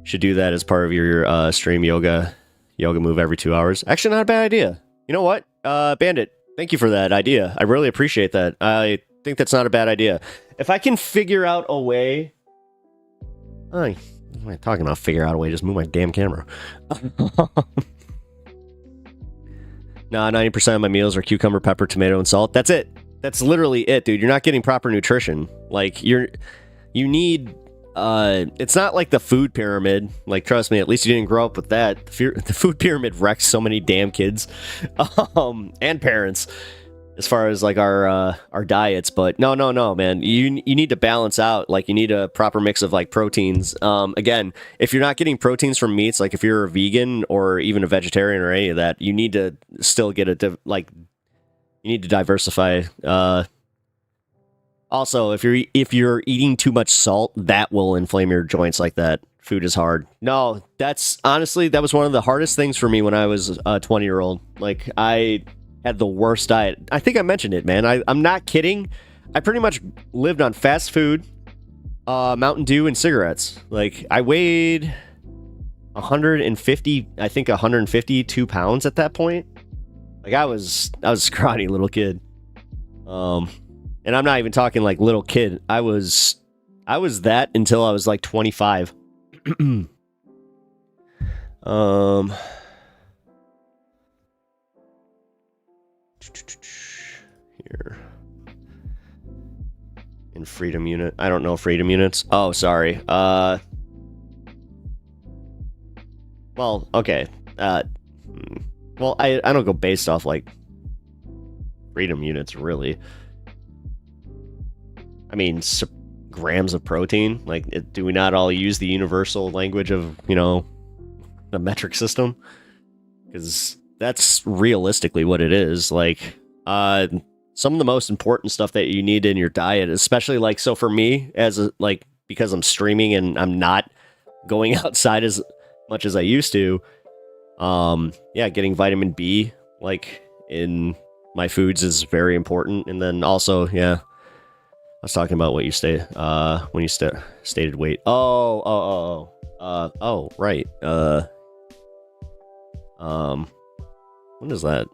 Should do that as part of your stream yoga move every 2 hours. Actually, not a bad idea. You know what? Bandit, thank you for that idea. I really appreciate that. I think that's not a bad idea. If I can figure out a way... what am I talking about? Figure out a way. Just move my damn camera. Nah, 90% of my meals are cucumber, pepper, tomato, and salt. That's it. That's literally it, dude. You're not getting proper nutrition. Like, you need... it's not like the food pyramid. Like, trust me, at least you didn't grow up with that. The food pyramid wrecks so many damn kids. And parents. As far as, like, our diets. But no, man. You need to balance out. Like, you need a proper mix of, like, proteins. Again, if you're not getting proteins from meats, like, if you're a vegan or even a vegetarian or any of that, you need to still get you need to diversify. Also, if you're eating too much salt, that will inflame your joints like that. Food is hard. No, that was one of the hardest things for me when I was a 20-year-old. Like, I had the worst diet. I think I mentioned it, man. I'm not kidding. I pretty much lived on fast food, Mountain Dew, and cigarettes. Like, I weighed 152 pounds at that point. Like, I was a scrawny little kid. And I'm not even talking like little kid. I was that until I was like 25. Here. In freedom unit. I don't know freedom units. Oh, sorry. Well, okay. Well, I don't go based off like freedom units, really. I mean, grams of protein. Like, do we not all use the universal language of, the metric system? Because that's realistically what it is. Like, some of the most important stuff that you need in your diet, especially like, so for me, because I'm streaming and I'm not going outside as much as I used to, getting vitamin B, like, in my foods is very important. And then also, I was talking about what you stated weight. Right. What is that?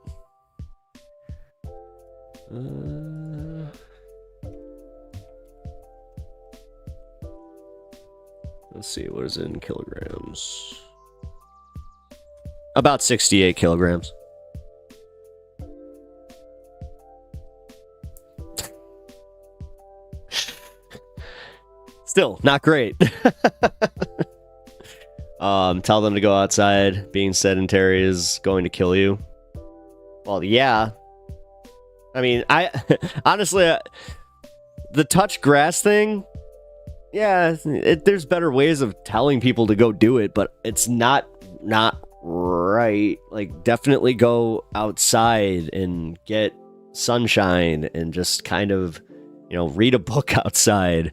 Let's see, what is it in kilograms? About 68 kilograms. Still, not great. Tell them to go outside. Being sedentary is going to kill you. Well, yeah. I mean, honestly, the touch grass thing, there's better ways of telling people to go do it, but it's not right. Like, definitely go outside and get sunshine and just kind of, read a book outside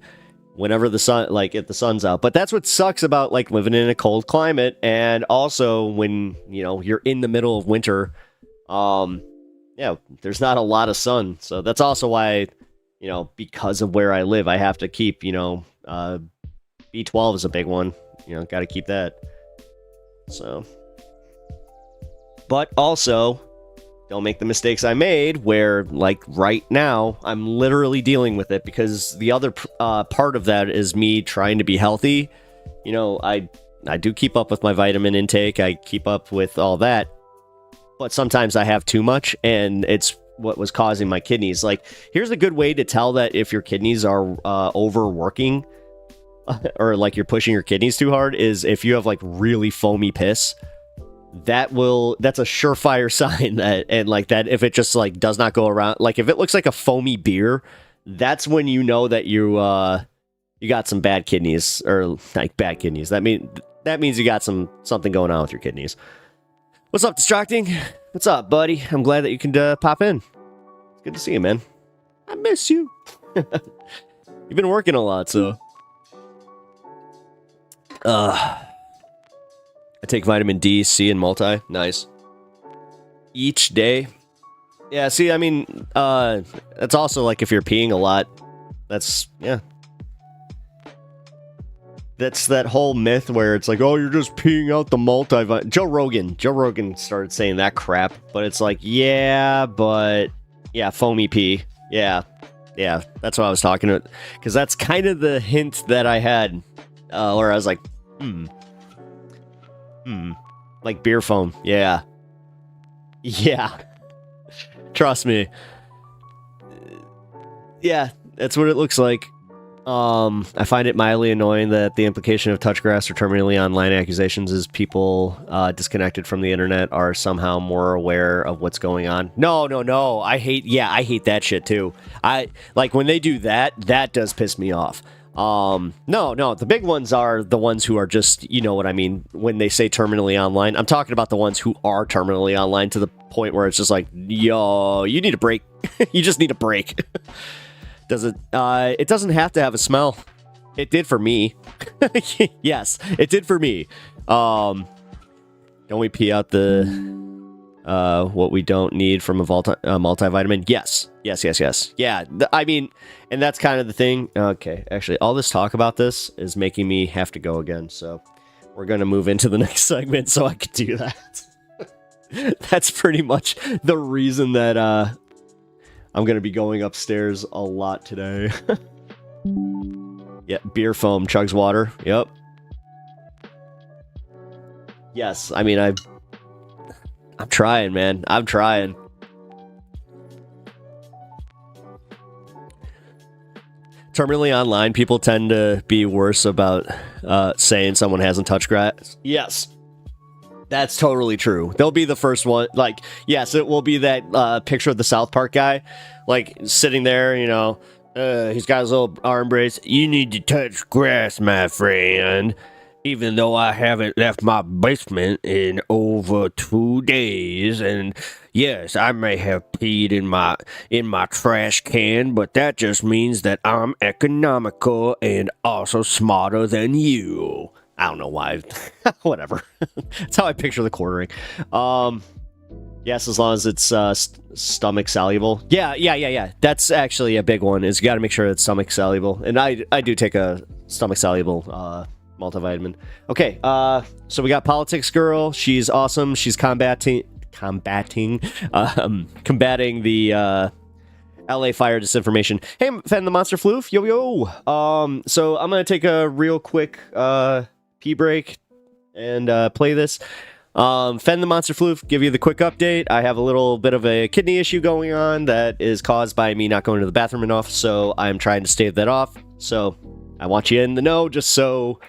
whenever the sun, like, if the sun's out. But that's what sucks about, like, living in a cold climate. And also when, you're in the middle of winter, yeah, there's not a lot of sun. So that's also why, because of where I live, I have to keep, B12 is a big one. Got to keep that. So, but also, don't make the mistakes I made where, like, right now, I'm literally dealing with it because the other part of that is me trying to be healthy. I do keep up with my vitamin intake. I keep up with all that. But sometimes I have too much, and it's what was causing my kidneys. Like, here's a good way to tell that if your kidneys are overworking or like you're pushing your kidneys too hard is if you have like really foamy piss. That's a surefire sign that, and like that, if it just like does not go around, like if it looks like a foamy beer, that's when you know that you got some bad kidneys, or like bad kidneys. That means you got something going on with your kidneys. What's up, Distracting? What's up, buddy? I'm glad that you can pop in. It's good to see you, man. I miss you. You've been working a lot, so. I take vitamin D, C, and multi. Nice. Each day. Yeah, see, I mean, that's also like if you're peeing a lot. That's that whole myth where it's like, oh, you're just peeing out the multivitamin. Joe Rogan started saying that crap, but it's like, yeah, foamy pee. Yeah, that's what I was talking about. Because that's kind of the hint that I had, where I was like, like beer foam. Yeah. Trust me. Yeah, that's what it looks like. I find it mildly annoying that the implication of touchgrass or terminally online accusations is people disconnected from the internet are somehow more aware of what's going on. No. I hate that shit too. I like when they do that does piss me off. No, the big ones are the ones who are just, you know what I mean, when they say terminally online. I'm talking about the ones who are terminally online to the point where it's just like, yo, you need a break. You just need a break. It doesn't have to have a smell. It did for me. Yes, it did for me. Don't we pee out the what we don't need from a multivitamin? Yes. Yeah, I mean, and that's kind of the thing. Okay, actually, all this talk about this is making me have to go again, so we're going to move into the next segment so I can do that. That's pretty much the reason that I'm going to be going upstairs a lot today. Yeah, beer foam, chugs water. Yep. Yes, I mean, I'm trying, man. I'm trying. Terminally online, people tend to be worse about saying someone hasn't touched grass. Yes. That's totally true. They'll be the first one. Like, yes, it will be that picture of the South Park guy, like, sitting there, he's got his little arm brace. You need to touch grass, my friend. Even though I haven't left my basement in over 2 days, and yes, I may have peed in my trash can, but that just means that I'm economical and also smarter than you. I don't know why. Whatever. That's how I picture the quartering. Yes, as long as it's stomach soluble. Yeah. That's actually a big one. Is you got to make sure it's stomach soluble. And I do take a stomach soluble multivitamin. Okay. So we got Politics Girl. She's awesome. She's combating the LA fire disinformation. Hey, Fen the Monster Floof. Yo. So I'm gonna take a real quick pee break and play this. Fen the Monster Floof, give you the quick update. I have a little bit of a kidney issue going on that is caused by me not going to the bathroom enough, so I'm trying to stave that off. So I want you in the know just so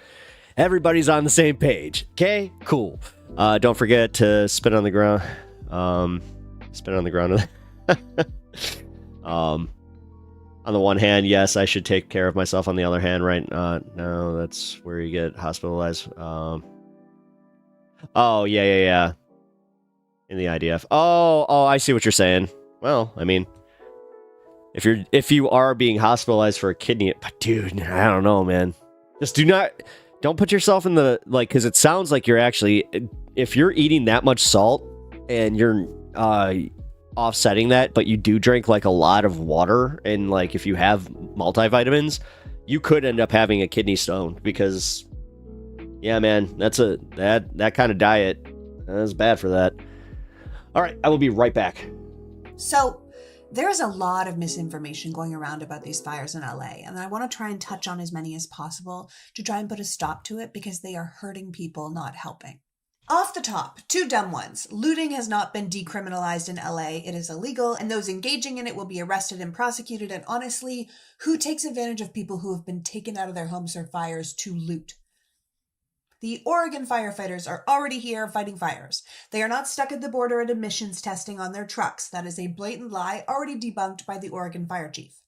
everybody's on the same page. Okay? Cool. Don't forget to spit on the ground. Spit on the ground. On the one hand, yes, I should take care of myself. On the other hand, right? No, that's where you get hospitalized. Oh, yeah. In the IDF. Oh, I see what you're saying. Well, I mean, if you are being hospitalized for a kidney, but dude, I don't know, man. Just don't put yourself in the, like, because it sounds like you're actually, if you're eating that much salt and you're offsetting that, but you do drink like a lot of water, and like if you have multivitamins, you could end up having a kidney stone because, yeah, man, that kind of diet is bad for that. All right, I will be right back. So there is a lot of misinformation going around about these fires in LA, and I want to try and touch on as many as possible to try and put a stop to it because they are hurting people, not helping. Off the top, two dumb ones. Looting has not been decriminalized in LA. It is illegal, and those engaging in it will be arrested and prosecuted. And honestly, who takes advantage of people who have been taken out of their homes or fires to loot? The Oregon firefighters are already here fighting fires. They are not stuck at the border at emissions testing on their trucks. That is a blatant lie already debunked by the Oregon fire chief.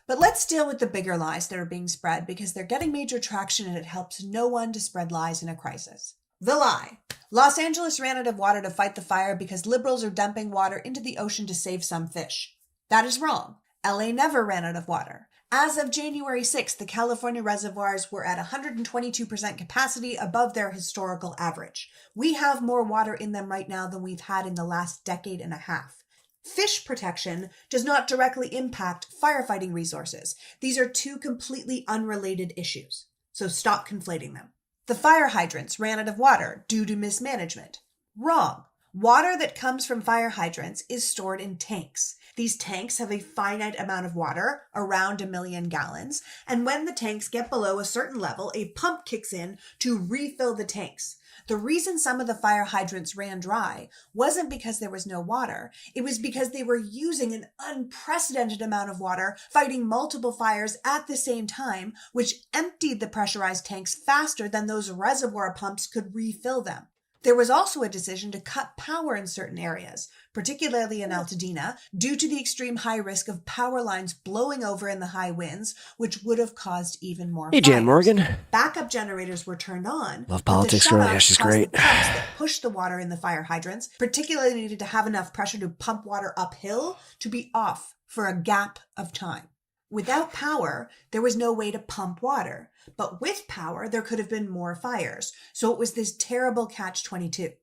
But let's deal with the bigger lies that are being spread because they're getting major traction and it helps no one to spread lies in a crisis. The lie. Los Angeles ran out of water to fight the fire because liberals are dumping water into the ocean to save some fish. That is wrong. LA never ran out of water. As of January 6th, the California reservoirs were at 122% capacity above their historical average. We have more water in them right now than we've had in the last decade and a half. Fish protection does not directly impact firefighting resources. These are two completely unrelated issues. So stop conflating them. The fire hydrants ran out of water due to mismanagement. Wrong. Water that comes from fire hydrants is stored in tanks. These tanks have a finite amount of water, around 1 million gallons, and when the tanks get below a certain level, a pump kicks in to refill the tanks. The reason some of the fire hydrants ran dry wasn't because there was no water. It was because they were using an unprecedented amount of water, fighting multiple fires at the same time, which emptied the pressurized tanks faster than those reservoir pumps could refill them. There was also a decision to cut power in certain areas, particularly in Altadena, due to the extreme high risk of power lines blowing over in the high winds, which would have caused even more Hey, fires. Jan Morgan. Backup generators were turned on. Love but politics, the girl. shutoff Yeah, she's caused great. The pumps that pushed the water in the fire hydrants, particularly needed to have enough pressure to pump water uphill, to be off for a gap of time. Without power, there was no way to pump water. But with power, there could have been more fires. So it was this terrible catch-22.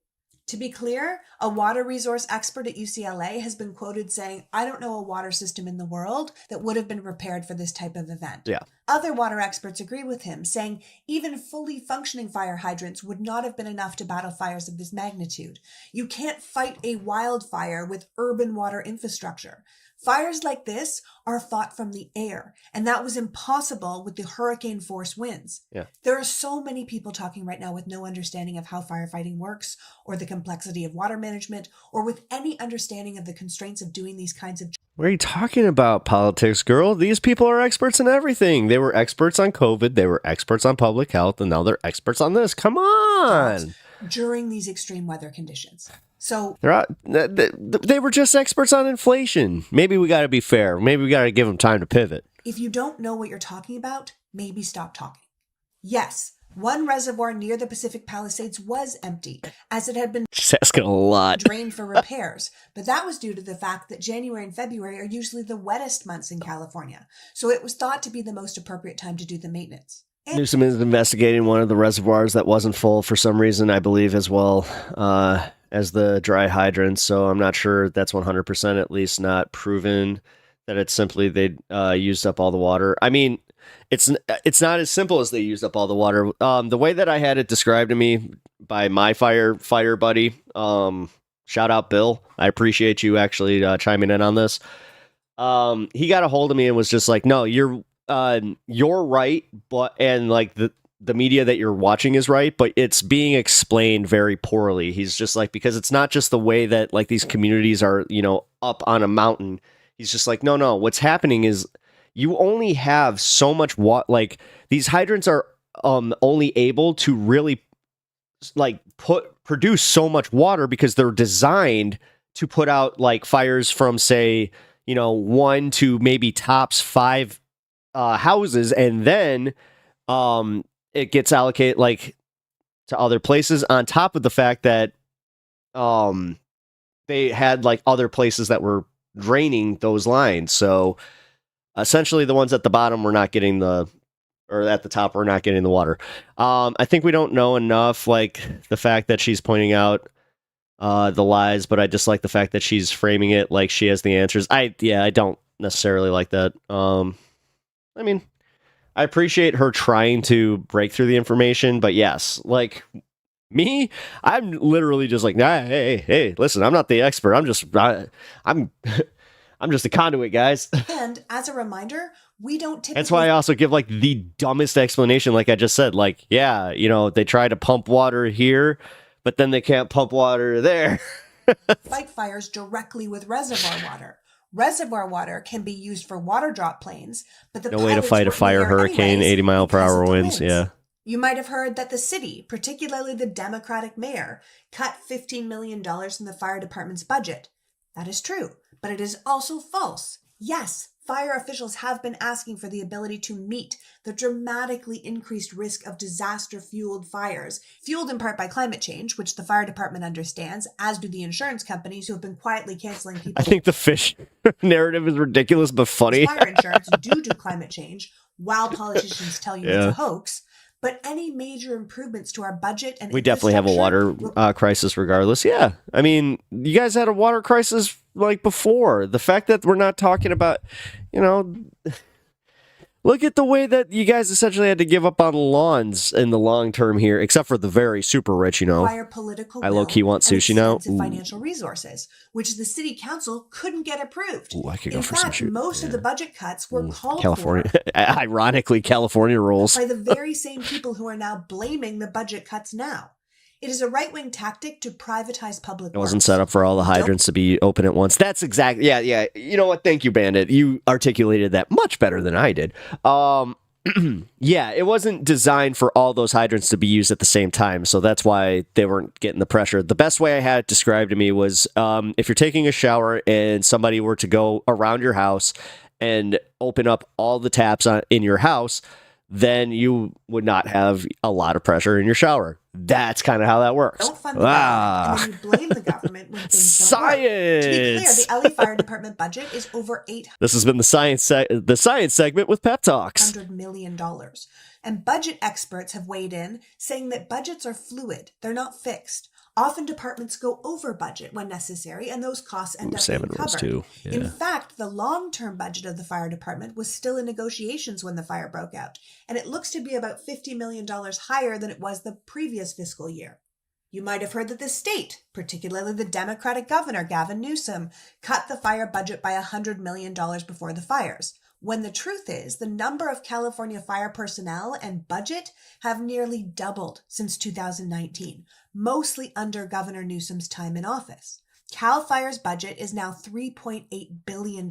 To be clear, a water resource expert at UCLA has been quoted saying, "I don't know a water system in the world that would have been prepared for this type of event." Yeah. Other water experts agree with him, saying even fully functioning fire hydrants would not have been enough to battle fires of this magnitude. You can't fight a wildfire with urban water infrastructure. Fires like this are fought from the air, and that was impossible with the hurricane force winds. Yeah. There are so many people talking right now with no understanding of how firefighting works, or the complexity of water management, or with any understanding of the constraints of doing these kinds of. What are you talking about, politics, girl? These people are experts in everything. They were experts on COVID, they were experts on public health, and now they're experts on this. Come on! During these extreme weather conditions. So they were just experts on inflation. Maybe we got to be fair. Maybe we got to give them time to pivot. If you don't know what you're talking about, maybe stop talking. Yes, one reservoir near the Pacific Palisades was empty, as it had been Just asking a lot. drained for repairs. But that was due to the fact that January and February are usually the wettest months in California. So it was thought to be the most appropriate time to do the maintenance. Newsom is investigating one of the reservoirs that wasn't full for some reason, I believe, as well as the dry hydrants. So I'm not sure that's 100% at least not proven that it's simply they used up all the water. I mean, it's not as simple as they used up all the water. The way that I had it described to me by my firefighter buddy, shout out Bill. I appreciate you actually chiming in on this. He got a hold of me and was just like, no, you're right, but and like the media that you're watching is right, but it's being explained very poorly. He's just like, because it's not just the way that like these communities are, up on a mountain. He's just like, no, what's happening is you only have so much water. Like these hydrants are only able to really like produce so much water because they're designed to put out like fires from say, 1 to maybe tops 5 houses, and then it gets allocated like to other places on top of the fact that they had like other places that were draining those lines. So essentially the ones at the bottom were not getting or at the top were not getting the water. I think we don't know enough, like the fact that she's pointing out the lies, but I just like the fact that she's framing it like she has the answers. I don't necessarily like that. I mean, I appreciate her trying to break through the information, but yes, like me, I'm literally just like, nah, hey, listen, I'm not the expert. I'm I'm just a conduit, guys. And as a reminder, we don't typically... That's why I also give like the dumbest explanation, like I just said, like, yeah, you know, they try to pump water here, but then they can't pump water there. fight fires directly with reservoir water. Reservoir water can be used for water drop planes, but the no way to fight a fire hurricane, 80-mile-per-hour winds. Yeah. You might have heard that the city, particularly the Democratic mayor, cut $15 million in the fire department's budget. That is true, but it is also false. Yes, fire officials have been asking for the ability to meet the dramatically increased risk of disaster-fueled fires, fueled in part by climate change, which the fire department understands, as do the insurance companies who have been quietly canceling people. I think the fish narrative is ridiculous but funny. Fire insurance due to climate change, while politicians tell you it's a hoax. But any major improvements to our budget and we definitely have a water crisis regardless. Yeah. I mean, you guys had a water crisis like before. The fact that we're not talking about, you know, look at the way that you guys essentially had to give up on lawns in the long term here, except for the very super rich, you know. I low-key want sushi now. Financial resources, which the city council couldn't get approved. Ooh, I could go for some sushi. Most of the budget cuts were called California. Ironically, California rules. by the very same people who are now blaming the budget cuts now. It is a right-wing tactic to privatize public It wasn't set up for all the hydrants to be open at once. That's exactly, yeah. You know what? Thank you, Bandit. You articulated that much better than I did. Yeah, it wasn't designed for all those hydrants to be used at the same time, so that's why they weren't getting the pressure. The best way I had it described to me was if you're taking a shower and somebody were to go around your house and open up all the taps in your house, then you would not have a lot of pressure in your shower. That's kind of how that works. Don't fund the government, and then you blame the government when things Science! Don't work. To be clear, the LA Fire Department budget is over This has been the science segment with Pep Talks. $800 million. And budget experts have weighed in, saying that budgets are fluid. They're not fixed. Often departments go over budget when necessary, and those costs end up being covered. Too. Yeah. In fact, the long-term budget of the fire department was still in negotiations when the fire broke out, and it looks to be about $50 million higher than it was the previous fiscal year. You might have heard that the state, particularly the Democratic governor, Gavin Newsom, cut the fire budget by $100 million before the fires, when the truth is the number of California fire personnel and budget have nearly doubled since 2019, mostly under Governor Newsom's time in office. Cal Fire's budget is now $3.8 billion.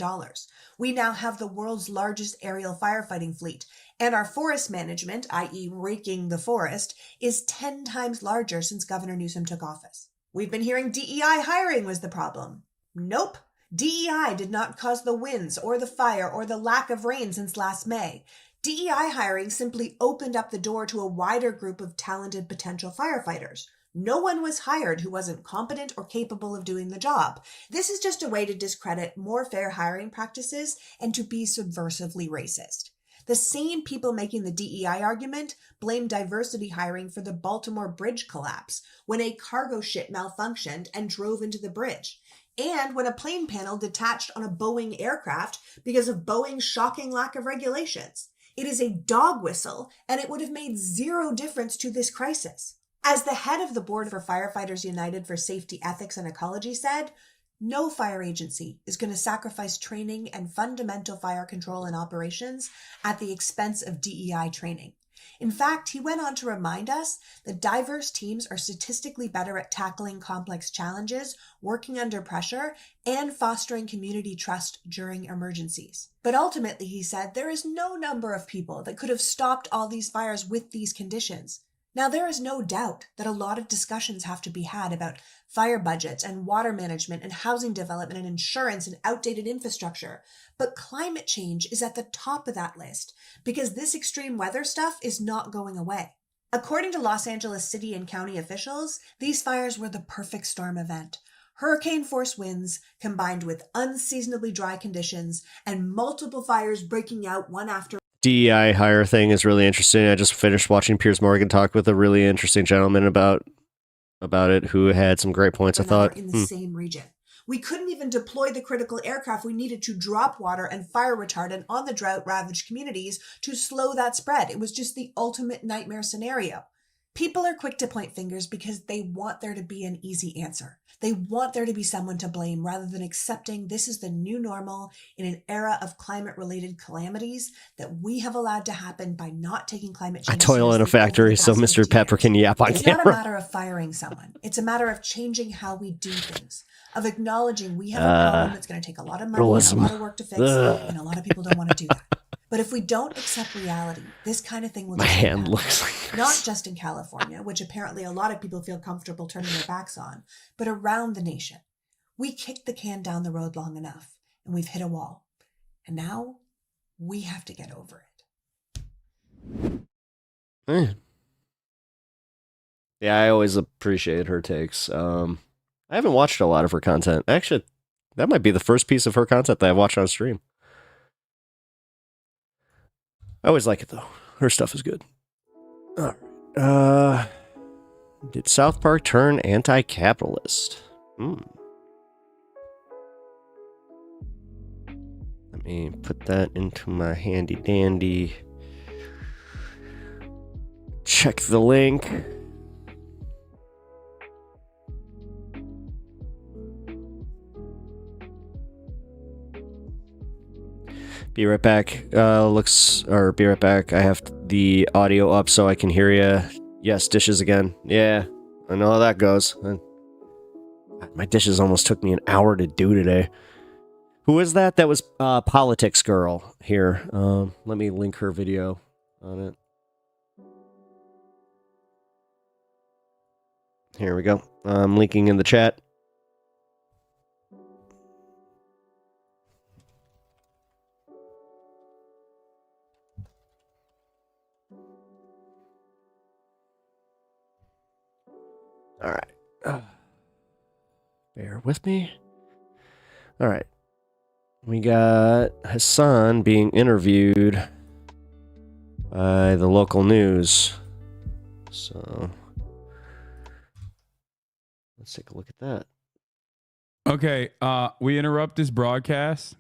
We now have the world's largest aerial firefighting fleet, and our forest management, i.e. raking the forest, is 10 times larger since Governor Newsom took office. We've been hearing DEI hiring was the problem. Nope. DEI did not cause the winds or the fire or the lack of rain since last May. DEI hiring simply opened up the door to a wider group of talented potential firefighters. No one was hired who wasn't competent or capable of doing the job. This is just a way to discredit more fair hiring practices and to be subversively racist. The same people making the DEI argument blame diversity hiring for the Baltimore Bridge collapse when a cargo ship malfunctioned and drove into the bridge, and when a plane panel detached on a Boeing aircraft because of Boeing's shocking lack of regulations. It is a dog whistle, and it would have made zero difference to this crisis. As the head of the board for Firefighters United for Safety, Ethics, and Ecology said, no fire agency is going to sacrifice training and fundamental fire control and operations at the expense of DEI training. In fact, he went on to remind us that diverse teams are statistically better at tackling complex challenges, working under pressure, and fostering community trust during emergencies. But ultimately, he said, there is no number of people that could have stopped all these fires with these conditions. Now, there is no doubt that a lot of discussions have to be had about fire budgets and water management and housing development and insurance and outdated infrastructure, but climate change is at the top of that list because this extreme weather stuff is not going away. According to Los Angeles city and county officials, these fires were the perfect storm event. Hurricane-force winds combined with unseasonably dry conditions and multiple fires breaking out one after DEI hire thing is really interesting. I just finished watching Piers Morgan talk with a really interesting gentleman about about it who had some great points, I thought. In the same region. We couldn't even deploy the critical aircraft we needed to drop water and fire retardant on the drought-ravaged communities to slow that spread. It was just the ultimate nightmare scenario. People are quick to point fingers because they want there to be an easy answer. They want there to be someone to blame rather than accepting this is the new normal in an era of climate-related calamities that we have allowed to happen by not taking climate change I toil in a factory, so Mr. Pepper can yap on It's camera. not a matter of firing someone. It's a matter of changing how we do things, of acknowledging we have a problem that's going to take a lot of money and a lot of work to fix, and a lot of people don't want to do that. But if we don't accept reality, this kind of thing will My just hand happen. looks like Not just in California, which apparently a lot of people feel comfortable turning their backs on, but around the nation. We kicked the can down the road long enough, and we've hit a wall. And now we have to get over it. Yeah, I always appreciate her takes. I haven't watched a lot of her content. Actually, that might be the first piece of her content that I've watched on stream. I always like it, though. Her stuff is good. All right. Did South Park turn anti-capitalist? Let me put that into my handy dandy. Check the link. Be right back. Be right back. I have the audio up so I can hear you. Yes, dishes again. Yeah, I know how that goes. My dishes almost took me an hour to do today. Who is that? That was Politics Girl here. Let me link her video on it. Here we go. I'm linking in the chat. All right. Bear with me. All right. We got HASAN being interviewed by the local news. So let's take a look at that. Okay, we interrupt this broadcast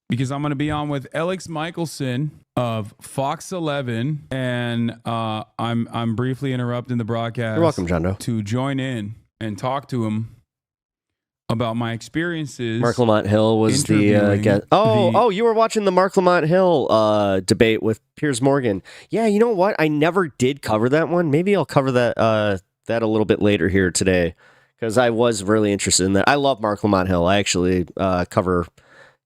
because I'm going to be on with Alex Michelson of Fox 11, and I'm briefly interrupting the broadcast. You're welcome, John Doe. To join in and talk to him about my experiences. Mark Lamont Hill was the guest. Oh, you were watching the Mark Lamont Hill debate with Piers Morgan. Yeah, you know what? I never did cover that one. Maybe I'll cover that that a little bit later here today because I was really interested in that. I love Mark Lamont Hill. I actually cover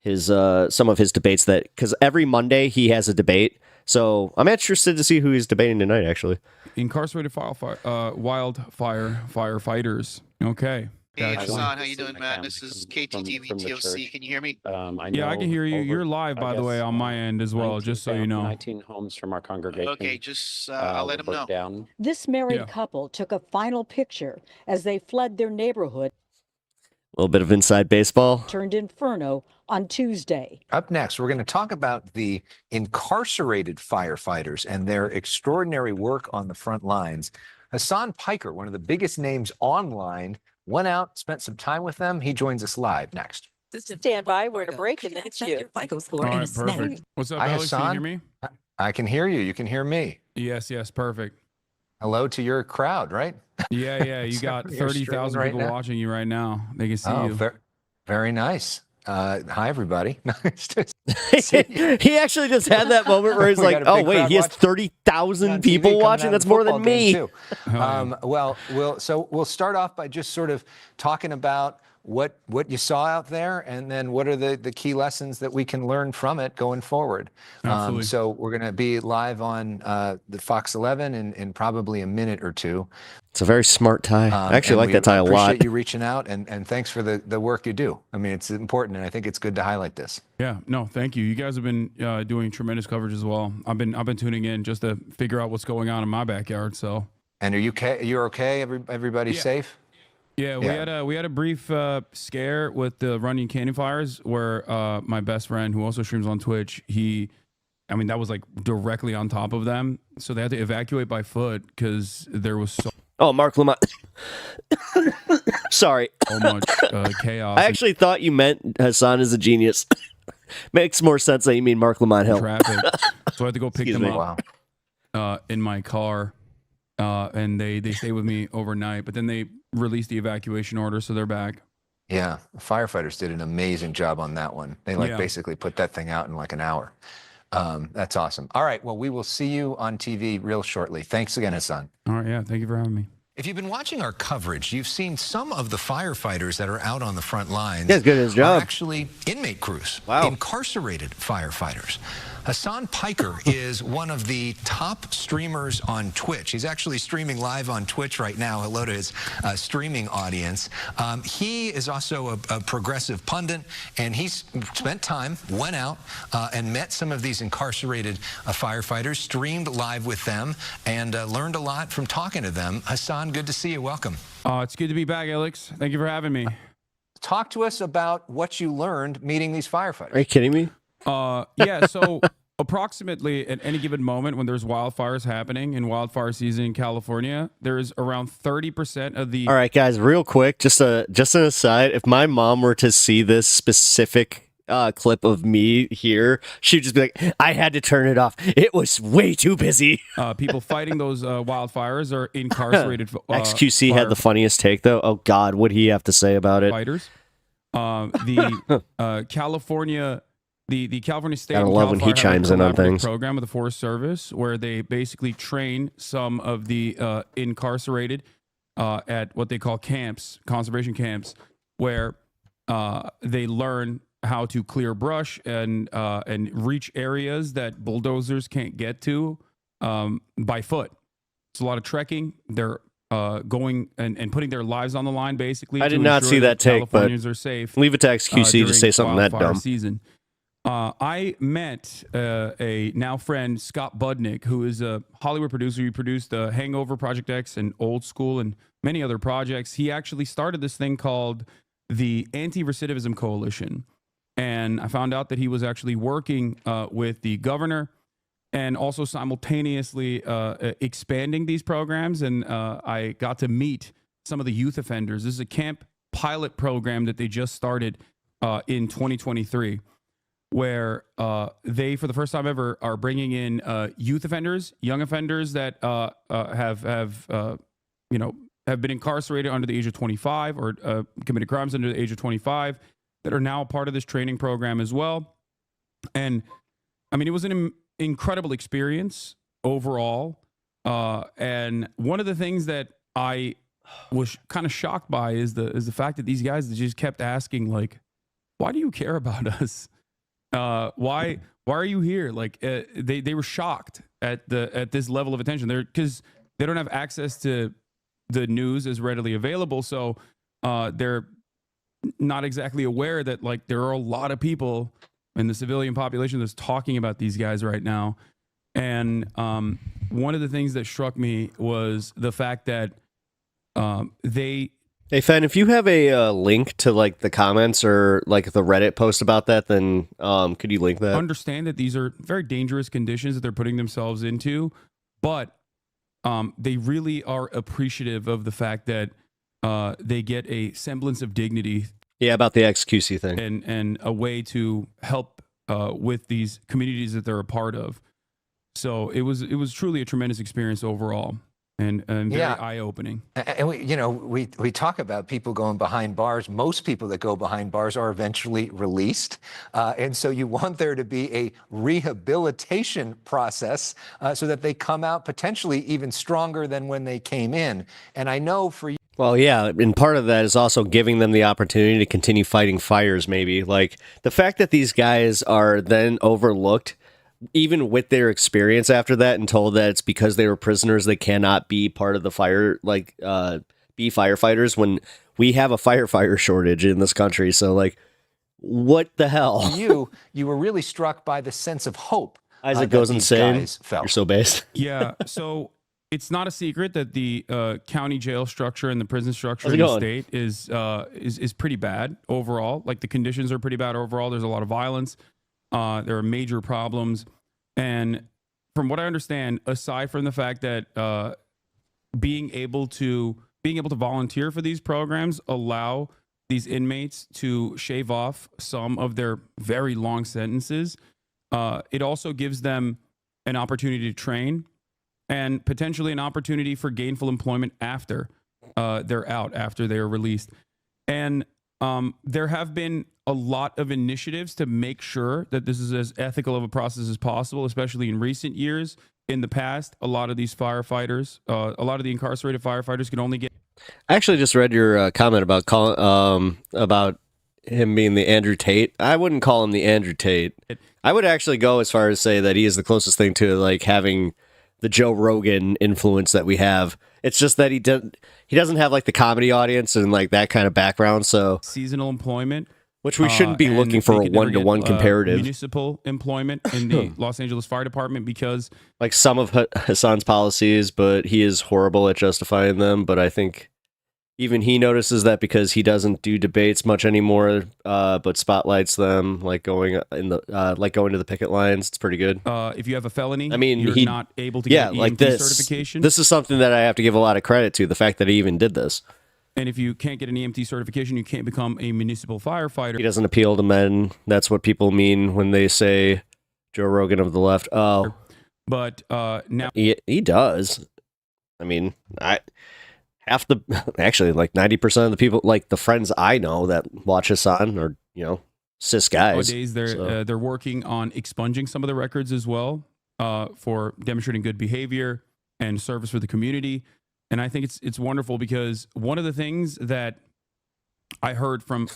his some of his debates because every Monday he has a debate. So I'm interested to see who he's debating tonight. Actually, incarcerated wildfire firefighters. Okay. Hey, HASAN, how you doing, man? This is KTTV TOC. Can you hear me? Yeah, I can hear you. You're live, by the way, on my end as well, just so you know. 19 homes from our congregation. Okay, just I'll let them know. Down. This married couple took a final picture as they fled their neighborhood. A little bit of inside baseball. Turned inferno on Tuesday. Up next, we're going to talk about the incarcerated firefighters and their extraordinary work on the front lines. HASAN Piker, one of the biggest names online, went out, spent some time with them. He joins us live next. Stand by. We're to break and it's you. All right, perfect. What's up, Hi, Alex? Can you HASAN. hear me? I can hear you. You can hear me. Yes, perfect. Hello to your crowd, right? Yeah. You got You're 30,000 streaming people right now? watching you right now. They can see Oh, you. very nice. Hi, everybody. He actually just had that moment where he's We like, got a "Oh big wait, crowd he has watching. 30,000 TV people coming watching. out That's of more football than me." game, too. We'll start off by just sort of talking about what you saw out there, and then what are the key lessons that we can learn from it going forward. Absolutely. So we're going to be live on the Fox 11 in probably a minute or two. It's a very smart tie. I actually like that tie a lot. Appreciate you reaching out, and thanks for the work you do. I mean, it's important, and I think it's good to highlight this. Yeah, no, thank you. You guys have been doing tremendous coverage as well. I've been tuning in just to figure out what's going on in my backyard. So. And are you okay? You're okay? Everybody's safe? Yeah, we had a brief scare with the Runyon Canyon fires where my best friend, who also streams on Twitch, that was like directly on top of them. So they had to evacuate by foot because there was so Oh, Mark Lamont. Sorry. So much chaos. I actually thought you meant Hasan is a genius. Makes more sense that you mean Mark Lamont Hill. Traffic. So I had to go pick Excuse them me. up in my car, and they stayed with me overnight. But then they released the evacuation order, so they're back. Yeah, the firefighters did an amazing job on that one. They Yeah. basically put that thing out in like an hour. That's awesome. All right, well, we will see you on TV real shortly. Thanks again, Hasan. All right, yeah, thank you for having me. If you've been watching our coverage, you've seen some of the firefighters that are out on the front lines. Yeah, good at his job. Are actually inmate crews, Wow. incarcerated firefighters. Hasan Piker is one of the top streamers on Twitch. He's actually streaming live on Twitch right now. Hello to his streaming audience. He is also a progressive pundit, and he's spent time, went out, and met some of these incarcerated firefighters, streamed live with them, and learned a lot from talking to them. Hasan, good to see you. Welcome. It's good to be back, Alex. Thank you for having me. Talk to us about what you learned meeting these firefighters. Are you kidding me? Yeah, so approximately at any given moment when there's wildfires happening in wildfire season in California, there's around 30% of the... All right, guys, real quick, just an aside. If my mom were to see this specific clip of me here, she'd just be like, I had to turn it off. It was way too busy. People fighting those wildfires are incarcerated. XQC had the funniest take, though. Oh, God, what'd he have to say about it? Fighters. The California... The California State Gotta and love when he Cal Fire have a chimes in on collaborative things. program with the Forest Service where they basically train some of the incarcerated at what they call camps, conservation camps, where they learn how to clear brush and reach areas that bulldozers can't get to by foot. It's a lot of trekking. They're going and putting their lives on the line, basically. I to did not ensure see that take, but Californians are safe. leave it to XQC to say something that wildfire dumb. Season. I met a now friend, Scott Budnick, who is a Hollywood producer. He produced Hangover, Project X, and Old School, and many other projects. He actually started this thing called the Anti-Recidivism Coalition. And I found out that he was actually working with the governor and also simultaneously expanding these programs. And I got to meet some of the youth offenders. This is a camp pilot program that they just started in 2023. Where they, for the first time ever, are bringing in youth offenders, young offenders that have been incarcerated under the age of 25 or committed crimes under the age of 25 that are now a part of this training program as well. And I mean, it was an incredible experience overall. And one of the things that I was kind of shocked by is the fact that these guys just kept asking, like, why do you care about us? Why are you here? Like they were shocked at this level of attention. Because they don't have access to the news as readily available, so they're not exactly aware that like there are a lot of people in the civilian population that's talking about these guys right now. And one of the things that struck me was the fact that they. Hey, Fen, if you have a link to like the comments or like the Reddit post about that, then could you link that? Understand that these are very dangerous conditions that they're putting themselves into, but they really are appreciative of the fact that they get a semblance of dignity. Yeah, about the XQC thing. And a way to help with these communities that they're a part of. So it was truly a tremendous experience overall. And very eye-opening. And we talk about people going behind bars. Most people that go behind bars are eventually released. And so you want there to be a rehabilitation process so that they come out potentially even stronger than when they came in. And I know for you. Well, yeah, and part of that is also giving them the opportunity to continue fighting fires, maybe. Like, the fact that these guys are then overlooked, even with their experience after that, and told that it's because they were prisoners, they cannot be part of the fire, like, be firefighters, when we have a firefighter shortage in this country. So, like, what the hell? You were really struck by the sense of hope. Isaac goes insane. You're so based. Yeah, so it's not a secret that the county jail structure and the prison structure in the state is pretty bad overall. Like, the conditions are pretty bad overall. There's a lot of violence. There are major problems. And from what I understand, aside from the fact that being able to volunteer for these programs allow these inmates to shave off some of their very long sentences. It also gives them an opportunity to train and potentially an opportunity for gainful employment after they're out, after they're released. And there have been a lot of initiatives to make sure that this is as ethical of a process as possible, especially in recent years. In the past, a lot of these firefighters, a lot of the incarcerated firefighters could only get... I actually just read your comment about him being the Andrew Tate. I wouldn't call him the Andrew Tate. I would actually go as far as say that he is the closest thing to like having the Joe Rogan influence that we have. It's just that he doesn't have like the comedy audience and like that kind of background. So seasonal employment, which we shouldn't be looking for a 1-to-1 comparative. Municipal employment in the Los Angeles Fire Department because like some of Hasan's policies, but he is horrible at justifying them. But I think even he notices that because he doesn't do debates much anymore, but spotlights them like going to the picket lines. It's pretty good. If you have a felony, I mean, you're not able to get EMT certification. This is something that I have to give a lot of credit to, the fact that he even did this. And if you can't get an EMT certification, you can't become a municipal firefighter. He doesn't appeal to men. That's what people mean when they say Joe Rogan of the left. Oh, but now he does. I mean, actually like 90% of the people, like the friends I know that watch Hasan are, cis guys. Nowadays, they're working on expunging some of the records as well for demonstrating good behavior and service for the community. And I think it's wonderful because one of the things that I heard from...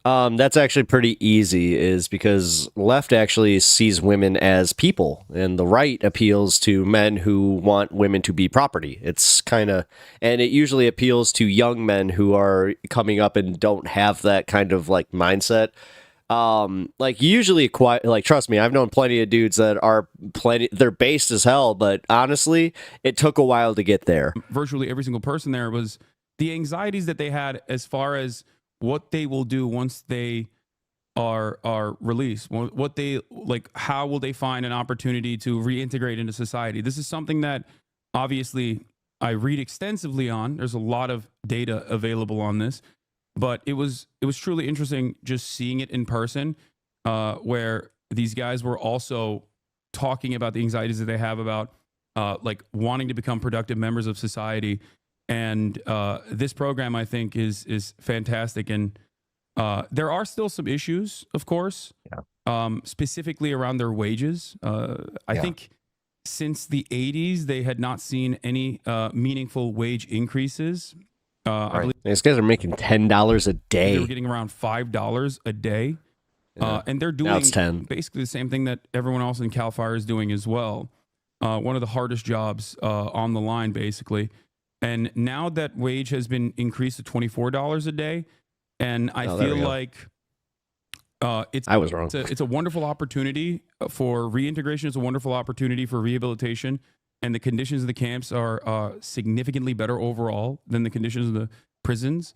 that's actually pretty easy, is because left actually sees women as people and the right appeals to men who want women to be property. It's kind of... And it usually appeals to young men who are coming up and don't have that kind of like mindset. Like usually like, trust me, I've known plenty of dudes that are they're based as hell, but honestly, it took a while to get there. Virtually every single person there was the anxieties that they had as far as what they will do once they are released, what they like, how will they find an opportunity to reintegrate into society? This is something that obviously I read extensively on. There's a lot of data available on this. But it was truly interesting just seeing it in person, where these guys were also talking about the anxieties that they have about like wanting to become productive members of society. And this program, I think, is fantastic. And there are still some issues, of course, specifically around their wages. I think since the 80s, they had not seen any meaningful wage increases. I believe these guys are making $10 a day. They were getting around $5 a day. And they're doing now it's 10. Basically the same thing that everyone else in CAL FIRE is doing as well. One of the hardest jobs on the line, basically. And now that wage has been increased to $24 a day, and I feel like I was wrong. It's a wonderful opportunity for reintegration. It's a wonderful opportunity for rehabilitation. And the conditions of the camps are significantly better overall than the conditions of the prisons.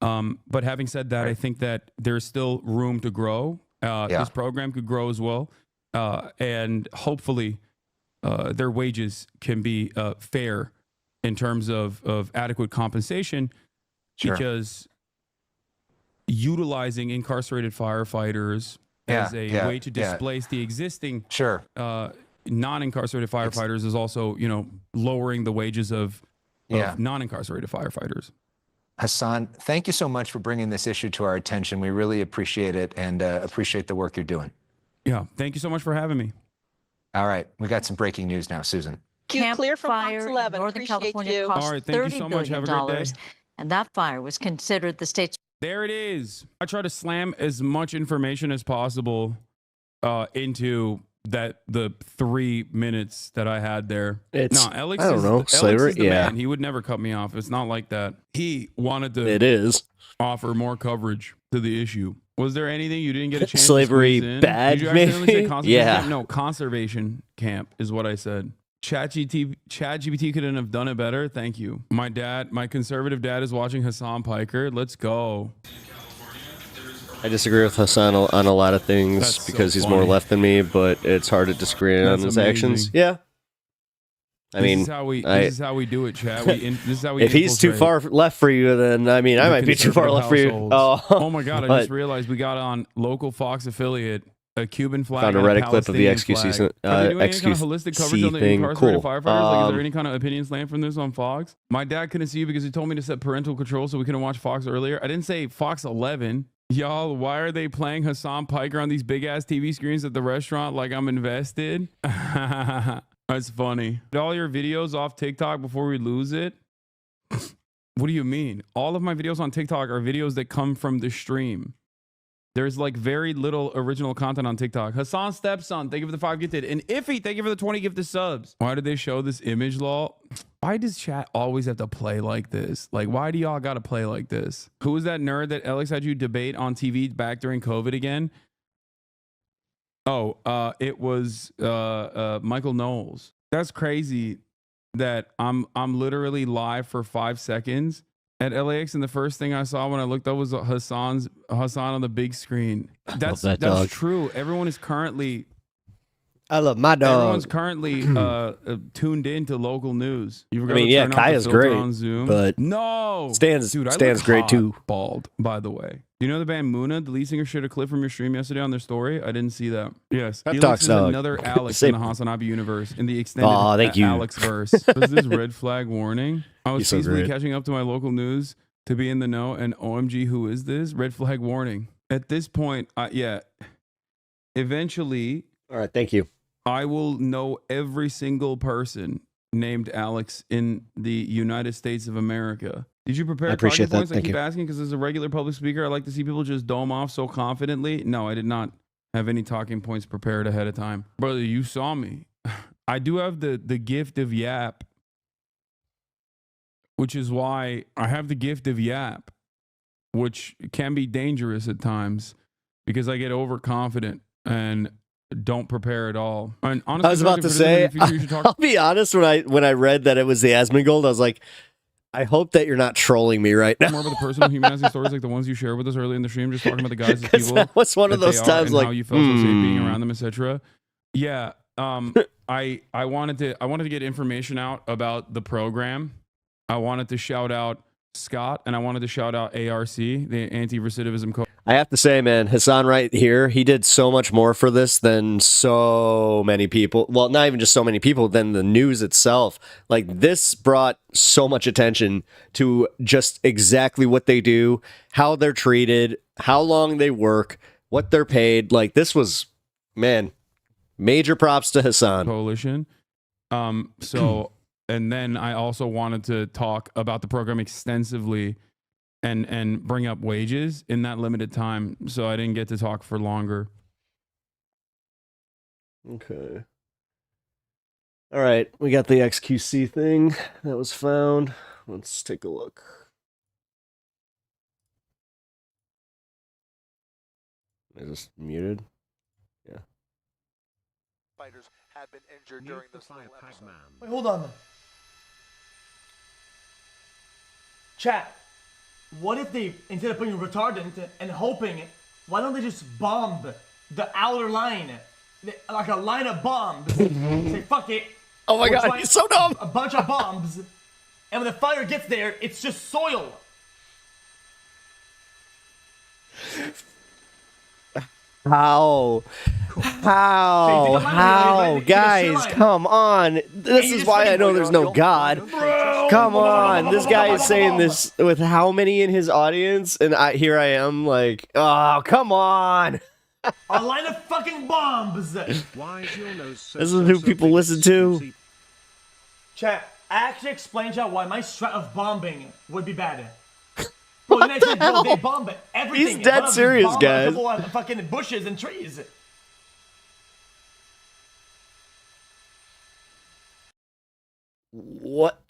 But having said that, I think that there's still room to grow. This program could grow as well. And hopefully their wages can be fair in terms of adequate compensation. Because utilizing incarcerated firefighters as a way to displace the existing non-incarcerated firefighters is also, lowering the wages of non-incarcerated firefighters. Hasan, thank you so much for bringing this issue to our attention. We really appreciate it and appreciate the work you're doing. Yeah, thank you so much for having me. All right, we got some breaking news now, Susan. Camp Clear from Fire Fox in 11. Northern Appreciate California you. cost All right, thank you $30 so much. Have a great day. and that fire was considered the state's... There it is. I try to slam as much information as possible into the 3 minutes that I had there. Alex I don't know. Alex is the man. He would never cut me off. It's not like that. He wanted to offer more coverage to the issue. Was there anything you didn't get a chance Slavery to squeeze in? bad, Did you accidentally say maybe? conservation Yeah. camp? No, conservation camp is what I said. ChatGPT couldn't have done it better. Thank you. My conservative dad is watching Hasan Piker. Let's go. I disagree with Hasan on a lot of things because he's more left than me, but it's hard to disagree on his actions. Yeah. I mean, this is how we do it, chat. This is how we. If he's too far left for you, then I mean, I might be too far left for you. Oh my god! I just realized we got on local Fox affiliate a Cuban flag. Found a and Reddit clip of the Palestinian XQC, flag. Are they doing any kind of holistic coverage on the incarcerated Cool. firefighters? Like, is there any kind of opinion slant from this on Fox? My dad couldn't see you because he told me to set parental control so we couldn't watch Fox earlier. I didn't say Fox 11. Y'all, why are they playing Hasan Piker on these big ass TV screens at the restaurant like I'm invested? That's funny. All your videos off TikTok before we lose it? What do you mean? All of my videos on TikTok are videos that come from the stream. There's like very little original content on TikTok. Hasan's stepson, thank you for the 5 gifted. And Iffy, thank you for the 20 gifted subs. Why did they show this image, lol? Why does chat always have to play like this? Like, why do y'all got to play like this? Who was that nerd that Alex had you debate on TV back during COVID again? Oh, it was Michael Knowles. That's crazy that I'm literally live for 5 seconds at LAX, and the first thing I saw when I looked up was Hasan on the big screen. That's true. Everyone is currently. I love my dog. Everyone's currently tuned into local news. I mean, yeah, Kaya's great, on Zoom. but no, Stan's great too. Bald, by the way. Do you know the band Muna? The lead singer shared a clip from your stream yesterday on their story. I didn't see that. Yes, Felix is another Alex in the Hasanabi universe, in the extended Alex verse. Was this red flag warning? I was peacefully catching up to my local news to be in the know, and OMG, who is this? Red flag warning. At this point, yeah. Eventually, all right. Thank you. I will know every single person named Alex in the United States of America. Did you prepare talking points? I keep asking because as a regular public speaker, I like to see people just dome off so confidently. No, I did not have any talking points prepared ahead of time. Brother, you saw me. I do have the gift of yap, which is why I have the gift of yap, which can be dangerous at times because I get overconfident and don't prepare at all. And honestly, I was about to say, I'll be honest, when I read that it was the Asmongold, I was like, I hope that you're not trolling me right now. More about the personal humanizing stories like the ones you shared with us early in the stream, just talking about the guys as people. That was one of those times, like how you felt so safe being around them, etc. Yeah, I wanted to get information out about the program. I wanted to shout out Scott, and I wanted to shout out ARC, the anti-recidivism code. I have to say, man, Hasan right here, he did so much more for this than so many people. Well, not even just so many people, than the news itself. Like, this brought so much attention to just exactly what they do, how they're treated, how long they work, what they're paid. Like, this was, man, major props to Hasan. Coalition. So, and then I also wanted to talk about the program extensively and bring up wages in that limited time, so I didn't get to talk for longer. Okay. All right, we got the XQC thing that was found. Let's take a look. Is this muted? Yeah. Fighters have been injured during this episode. Wait, hold on. Chat. What if they, instead of putting retardant and hoping, why don't they just bomb the outer line? Like a line of bombs. Say, fuck it. Oh my god, he's so dumb. A bunch of bombs. And when the fire gets there, it's just soil. How? Guys, come on. This is why I know there's no God. Come on. This guy is saying this with how many in his audience? And here I am like, oh, come on. A line of fucking bombs. Why is your nose so this is who people listen to. Chat, I actually explained y'all why my strat of bombing would be bad. Bro, what the hell? They bomb everything. He's dead serious, guys. Fucking bushes and trees. What?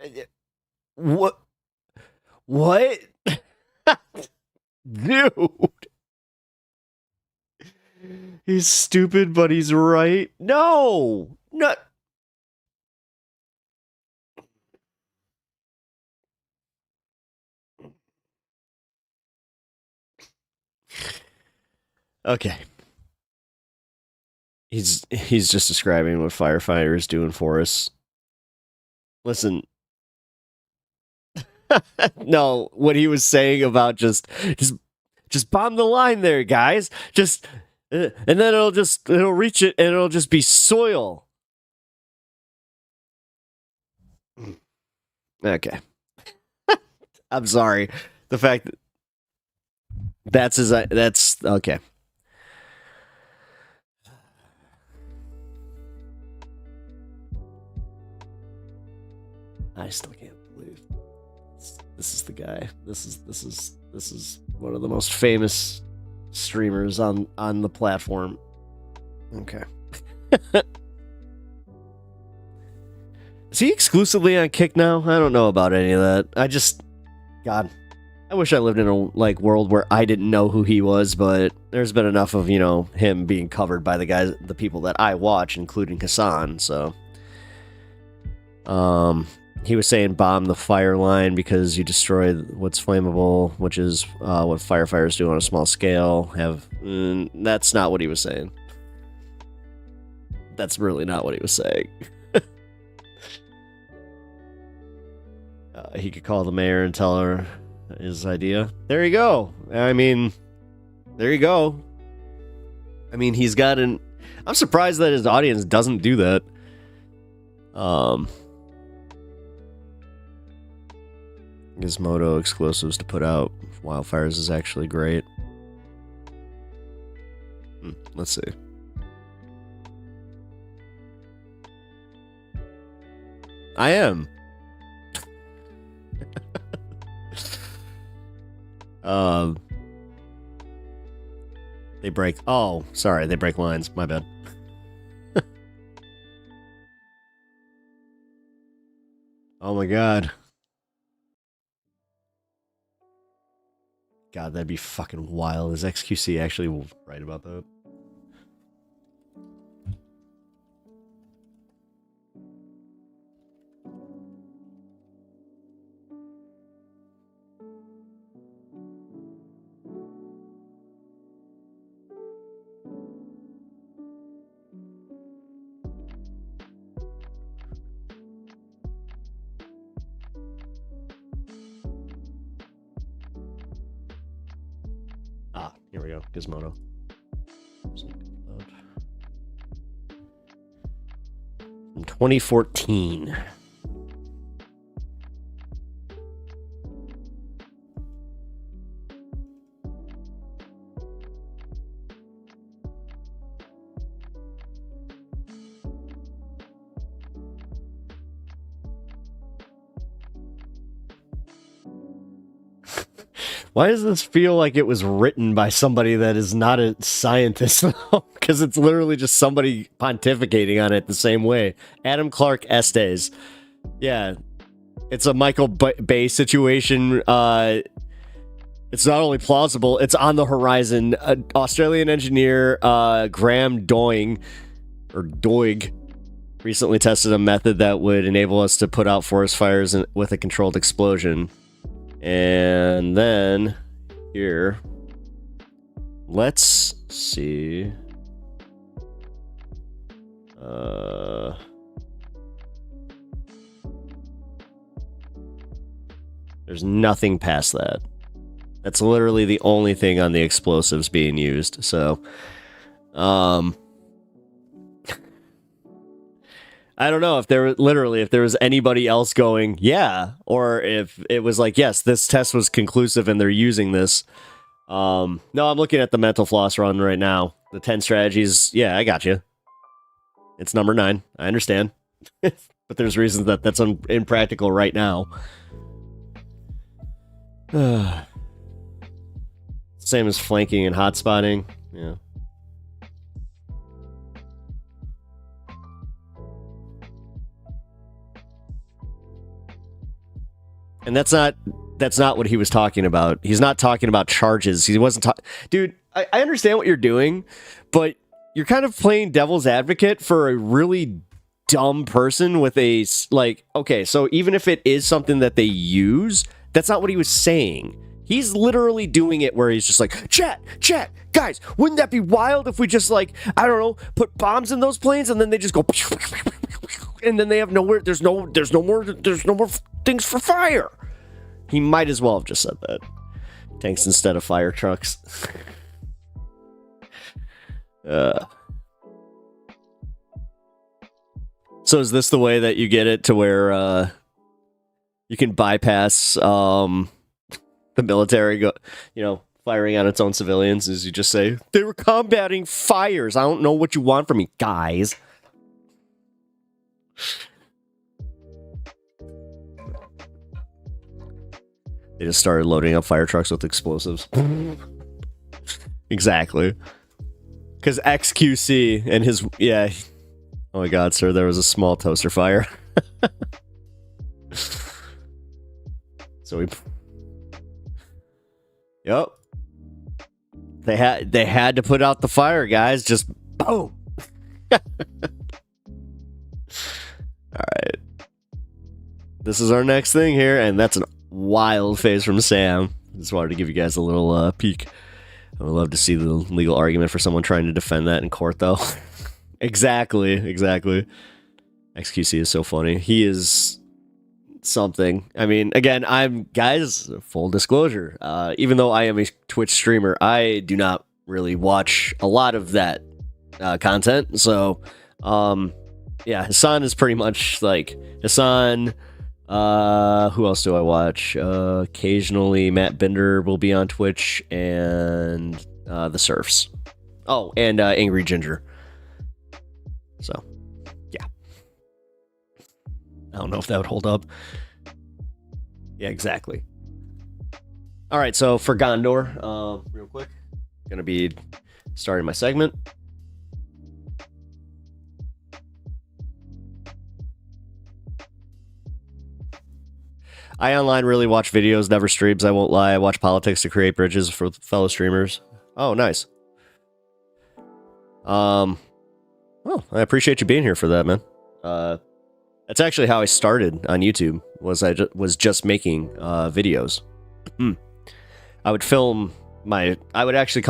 Dude. He's stupid, but he's right. No. Not. Okay. He's just describing what firefighters do in forests. Listen. No, what he was saying about just bomb the line there, guys. Just and then it'll reach it and it'll just be soil. Okay. I'm sorry. The fact that's okay. I still can't believe this is the guy. This is one of the most famous streamers on the platform. Okay. Is he exclusively on Kick now? I don't know about any of that. God, I wish I lived in a world where I didn't know who he was, but there's been enough of, him being covered by the people that I watch, including HASAN, so. He was saying bomb the fire line because you destroy what's flammable, which is what firefighters do on a small scale. That's not what he was saying. That's really not what he was saying. He could call the mayor and tell her his idea. There you go. I mean, there you go. I mean, he's got an... I'm surprised that his audience doesn't do that. Gizmodo explosives to put out wildfires is actually great. Let's see. I am. They break. Oh, sorry. They break lines. My bad. Oh my god. God, that'd be fucking wild. Is XQC actually right about that? Here we go, Gizmodo. From 2014. Why does this feel like it was written by somebody that is not a scientist? Because it's literally just somebody pontificating on it the same way. Adam Clark Estes. Yeah. It's a Michael Bay situation. It's not only plausible, it's on the horizon. Australian engineer Graham Doig recently tested a method that would enable us to put out forest fires with a controlled explosion. And then here, let's see. There's nothing past that. That's literally the only thing on the explosives being used. So, I don't know if there was anybody else going, yeah, or if it was like, yes, this test was conclusive and they're using this. No, I'm looking at the mental floss run right now. The 10 strategies. Yeah, I got you. It's number 9. I understand. But there's reasons that that's impractical right now. Same as flanking and hotspotting. Yeah. And that's not what he was talking about. He's not talking about charges. He wasn't dude, I understand what you're doing, but you're kind of playing devil's advocate for a really dumb person with a, like, okay, so even if it is something that they use, that's not what he was saying. He's literally doing it where he's just like, chat, guys, wouldn't that be wild if we just, like, I don't know, put bombs in those planes and then they just go and then they have nowhere. There's no more things for fire. He might as well have just said that. Tanks instead of fire trucks. So is this the way that you get it to where you can bypass the military, firing on its own civilians? As you just say, they were combating fires. I don't know what you want from me, guys. They just started loading up fire trucks with explosives. Exactly. Because XQC and his... Yeah. Oh my god, sir, there was a small toaster fire. So we... Yep. They had to put out the fire, guys. Just boom. Alright. This is our next thing here, and that's an wild face from Sam. Just wanted to give you guys a little peek. I would love to see the legal argument for someone trying to defend that in court, though. Exactly. XQC is so funny. He is something. I mean, again, guys, full disclosure, even though I am a Twitch streamer, I do not really watch a lot of that content. So, yeah, HASAN is pretty much like HASAN. Who else do I watch? Occasionally Matt Bender will be on Twitch, and the Surfs. Oh, and Angry Ginger. So, yeah. I don't know if that would hold up. Yeah, exactly. All right, so for Gondor, real quick, gonna be starting my segment. I online really watch videos, never streams, I won't lie. I watch politics to create bridges for fellow streamers. Oh, nice. Oh, I appreciate you being here for that, man. That's actually how I started on YouTube. I was just making videos. I would film I would actually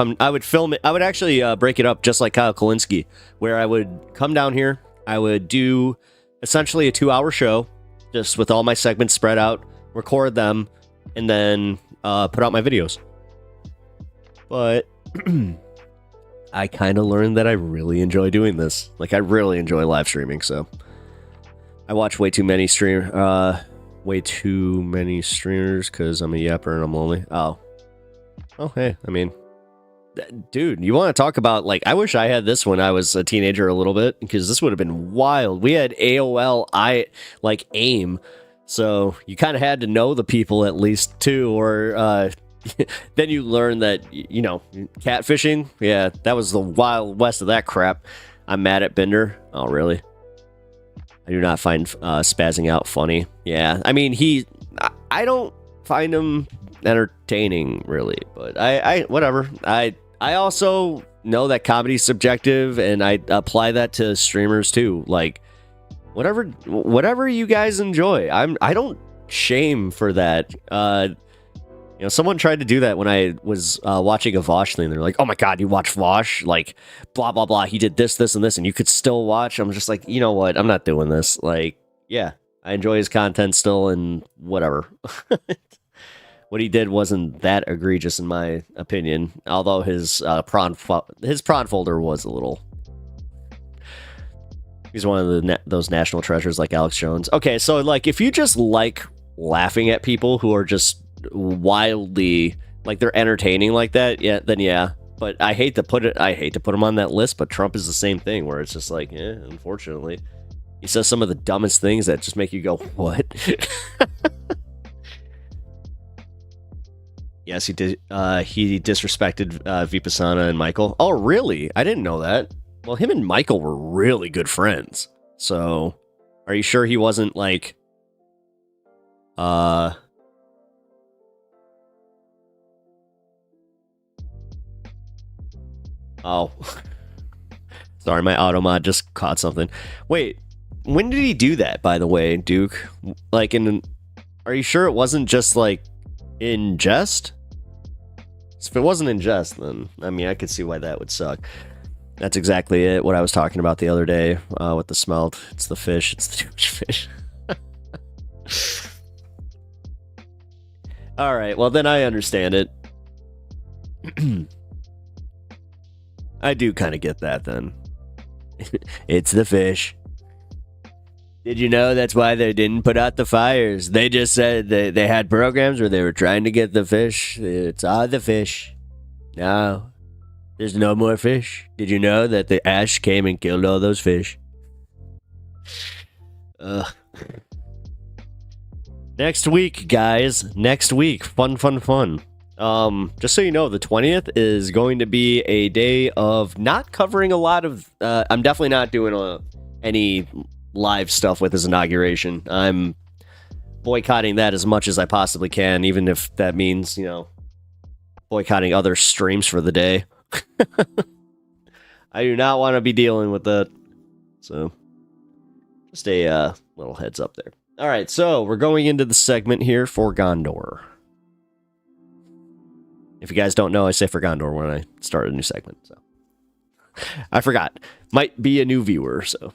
break it up just like Kyle Kalinske, where I would come down here, I would do essentially a 2-hour show, just with all my segments spread out, record them, and then put out my videos. But I kind of learned that I really enjoy doing this. Like, I really enjoy live streaming, so I watch way too many streamers because I'm a yapper and I'm lonely. Oh, hey, I mean, dude, you want to talk about, like, I wish I had this when I was a teenager a little bit, because this would have been wild. We had AOL, AIM, so you kind of had to know the people at least, too, or then you learn that, catfishing, yeah, that was the wild west of that crap. I'm mad at Bender. Oh, really? I do not find spazzing out funny. Yeah, I mean, I don't find him entertaining, really, but I whatever. I also know that comedy's subjective, and I apply that to streamers too. Like, whatever you guys enjoy, I don't shame for that. Someone tried to do that when I was watching a Vosh thing. They're like, "Oh my god, you watch Vosh? Like, blah blah blah. He did this, and this, and you could still watch." I'm just like, you know what? I'm not doing this. Like, yeah, I enjoy his content still, and whatever. What he did wasn't that egregious in my opinion. Although his prawn folder was a little. He's one of those national treasures like Alex Jones. Okay, so like, if you just like laughing at people who are just wildly, like, they're entertaining like that, yeah, then yeah. But I hate to put them on that list, but Trump is the same thing, where it's just like, unfortunately, he says some of the dumbest things that just make you go, what? Yes, he did. He disrespected Vipassana and Michael. Oh, really? I didn't know that. Well, him and Michael were really good friends. So, are you sure he wasn't like, Oh. Sorry, my automod just caught something. Wait, when did he do that, by the way, Duke? Like, are you sure it wasn't just, like, in jest? If it wasn't in jest, then, I mean, I could see why that would suck. That's exactly it. What I was talking about the other day with the smelt. It's the fish. It's the too much fish. All right. Well, then I understand it. I do kind of get that then. It's the fish. Did you know that's why they didn't put out the fires? They just said they had programs where they were trying to get the fish. It's all the fish. No, there's no more fish. Did you know that the ash came and killed all those fish? Next week, guys. Next week. Fun. Just so you know, the 20th is going to be a day of not covering a lot of... I'm definitely not doing any live stuff with his inauguration. I'm boycotting that as much as I possibly can, even if that means, boycotting other streams for the day. I do not want to be dealing with that. So, just a little heads up there. All right, so we're going into the segment here for Gondor. If you guys don't know, I say for Gondor when I start a new segment. So I forgot. Might be a new viewer, so.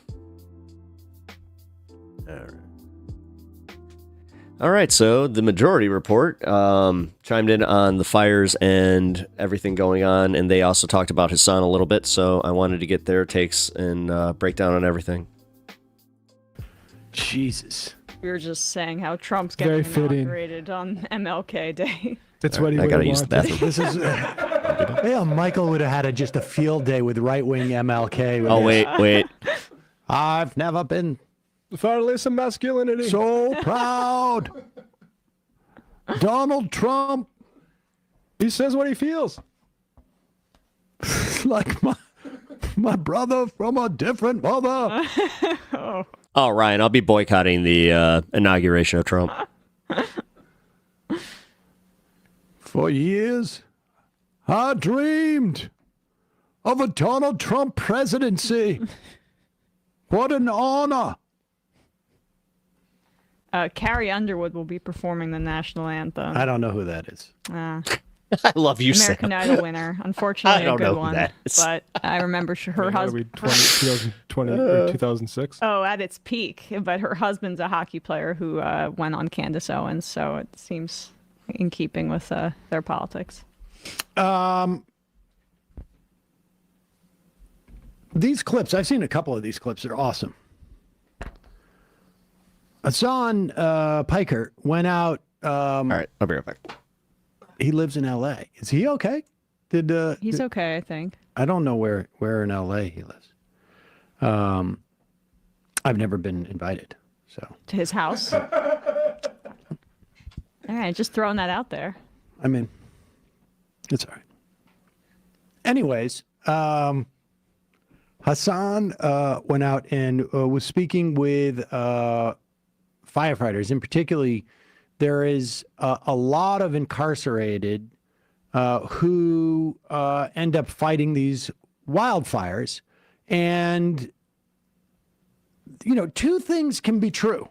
All right, so the Majority Report chimed in on the fires and everything going on, and they also talked about HASAN a little bit, so I wanted to get their takes and breakdown on everything. Jesus. We were just saying how Trump's getting inaugurated on MLK Day. That's what he I would gotta have use the wanted. bathroom. This is. Yeah, Michael would have had just a field day with right-wing MLK. Oh, wait. I've never been. Finally, some masculinity. So proud. Donald Trump. He says what he feels. Like my brother from a different mother. Oh, Ryan, I'll be boycotting the inauguration of Trump. For years, I dreamed of a Donald Trump presidency. What an honor. Carrie Underwood will be performing the national anthem. I don't know who that is. I love you, American Sam. Idol winner. Unfortunately, I don't a good know who one. that is. But I remember her husband. 2020 or 2006. Oh, at its peak. But her husband's a hockey player who went on Candace Owens, so it seems in keeping with their politics. These clips, I've seen a couple of these clips. They're awesome. HASAN Piker went out. All right, I'll be right back. He lives in L.A. Is he okay? He's okay, I think. I don't know where in L.A. he lives. I've never been invited, so. To his house? All right, just throwing that out there. I mean, it's all right. Anyways, HASAN went out and was speaking with firefighters. And particularly, there is a lot of incarcerated who end up fighting these wildfires. And, two things can be true.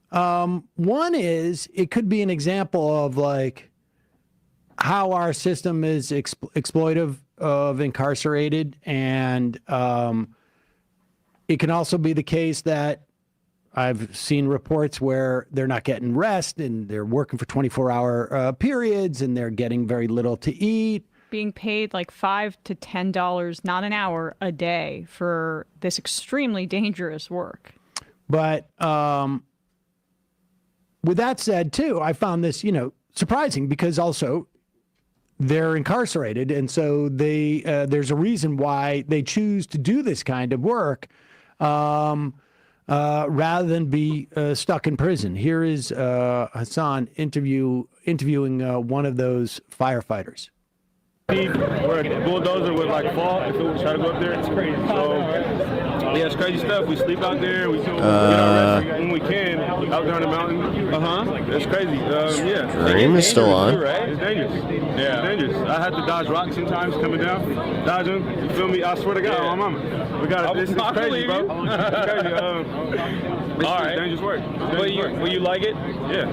One is it could be an example of like how our system is exploitive of incarcerated, and it can also be the case that I've seen reports where they're not getting rest and they're working for 24-hour periods and they're getting very little to eat. Being paid like $5 to $10, not an hour, a day for this extremely dangerous work. But with that said, too, I found this, surprising because also they're incarcerated. And so there's a reason why they choose to do this kind of work rather than be stuck in prison. Here is HASAN interviewing one of those firefighters. We're a bulldozer with like fall if we try to go up there. It's crazy. So yeah, it's crazy stuff. We sleep out there. We get our rest when we can. out there on the mountain. It's crazy. Yeah. Dream is still on. Right? It's dangerous. Yeah. It's dangerous. I had to dodge rocks sometimes coming down, dodge them. You feel me? I swear to God, on my mama. We got this is crazy, bro. It's crazy. It's dangerous work. Will you like it? Yeah.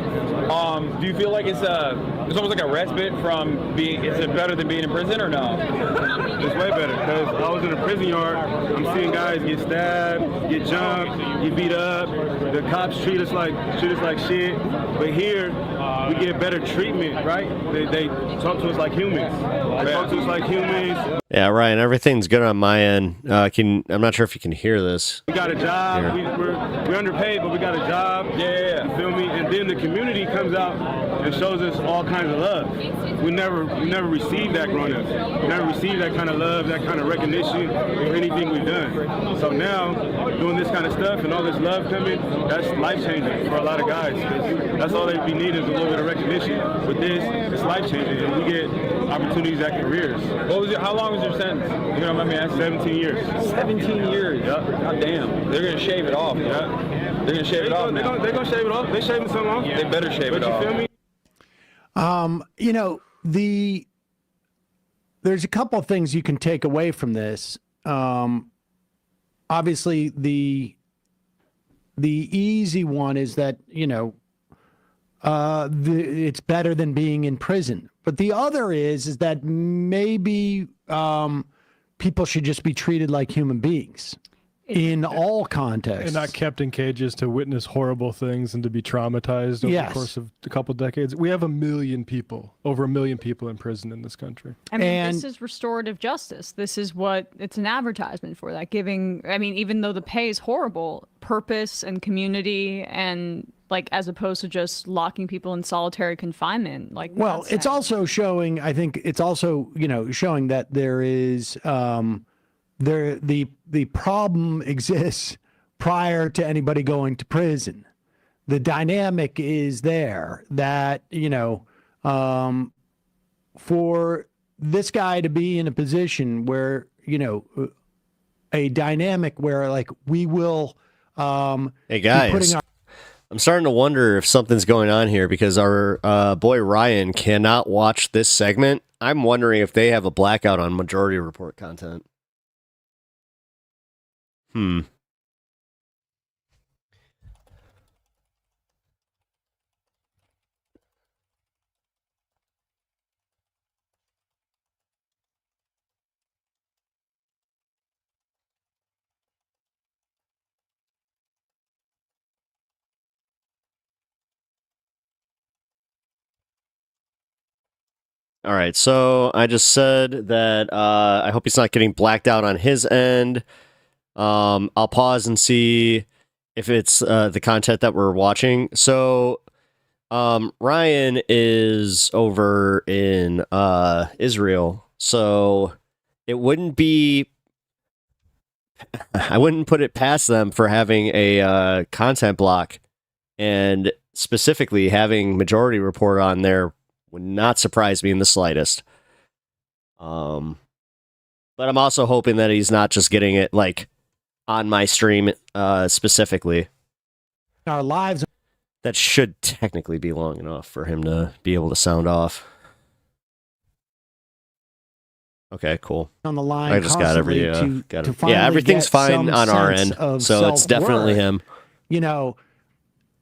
Do you feel like it's almost like a respite from being? Is it better than being in prison or no? It's way better because I was in a prison yard. I'm seeing guys get stabbed, get jumped, get beat up. The cops treat us like shit. But here, we get better treatment, right? They talk to us like humans. They talk to us like humans. Yeah, Ryan, everything's good on my end. I'm not sure if you can hear this. We got a job. We're underpaid, but we got a job. Yeah. You feel me? And then the community comes out and shows us all kinds of love. We never received that growing up. We never received that kind of love, that kind of recognition for anything we've done. So now, doing this kind of stuff and all this love coming, that's life-changing for a lot of guys. That's all they be needing is a little bit of recognition. With this, it's life-changing, and we get opportunities at careers. How long was your sentence? You know what I mean? 17 years. 17 years. Yep. God damn. They're gonna shave it off. Yeah. They're gonna shave it off. They're gonna shave it off. They shaving some off. They better shave it off. But you feel me? You know, there's a couple of things you can take away from this. Obviously, the easy one is that, you know, it's better than being in prison. But the other is that maybe people should just be treated like human beings in all contexts. And not kept in cages to witness horrible things and to be traumatized over the course of a couple decades. We have over 1 million people in prison in this country. I mean, this is restorative justice. This is what it's an advertisement for that, giving, I mean, even though the pay is horrible, purpose and community, and like, as opposed to just locking people in solitary confinement. Like, well, it's also showing, I think it's also, you know, showing that there is, the problem exists prior to anybody going to prison. The dynamic is there that, you know, for this guy to be in a position where, you know, a dynamic where like we will hey guys, I'm starting to wonder if something's going on here because our boy Ryan cannot watch this segment. I'm wondering if they have a blackout on Majority Report content. All right, so I just said that I hope he's not getting blacked out on his end. I'll pause and see if it's the content that we're watching. So Ryan is over in Israel, so it wouldn't be, I wouldn't put it past them for having a content block, and specifically having Majority Report on there would not surprise me in the slightest. But I'm also hoping that he's not just getting it like on my stream specifically. Our lives. That should technically be long enough for him to be able to sound off. Okay, cool. On the line, I just got every yeah, everything's fine on our end, so it's definitely him. You know,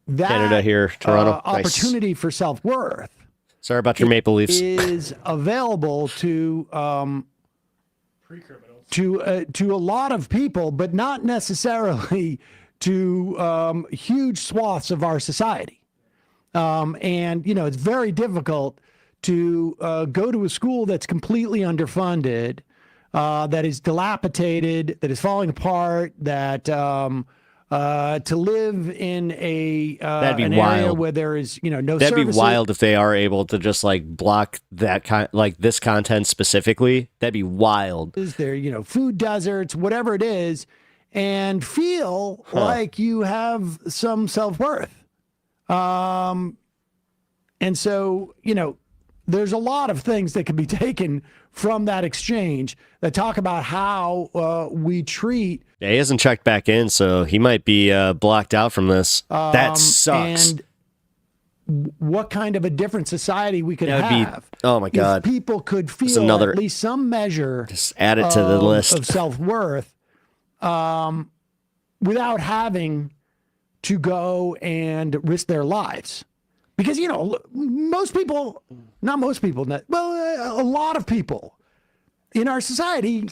that Canada here, Toronto. Opportunity for self-worth. Sorry about your Maple Leafs. Is available to to a lot of people, but not necessarily to huge swaths of our society. And you know, it's very difficult to go to a school that's completely underfunded, that is dilapidated, that is falling apart, that to live in a an area where there is, you know, no That'd services. be wild if they are able to just like block that like this content specifically. That'd be wild. Is there, you know, food deserts, whatever it is, and feel like you have some self-worth. And so, you know, there's a lot of things that can be taken from that exchange that talk about how we treat. Yeah, he hasn't checked back in, so he might be blocked out from this. That sucks. And what kind of a different society we could That would have. Oh my God. If people could Just feel another- at least some measure Just add it to the list. of self-worth without having to go and risk their lives. Because, most people, not most people, well, a lot of people in our society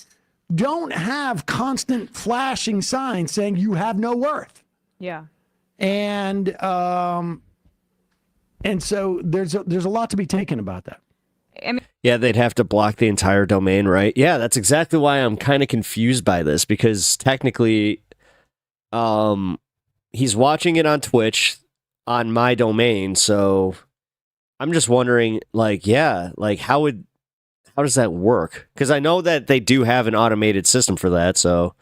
don't have constant flashing signs saying you have no worth. Yeah. And so there's a lot to be taken about that. Yeah, they'd have to block the entire domain, right? Yeah, that's exactly why I'm kind of confused by this, because technically he's watching it on Twitch on my domain, so I'm just wondering, how does that work? Because I know that they do have an automated system for that, so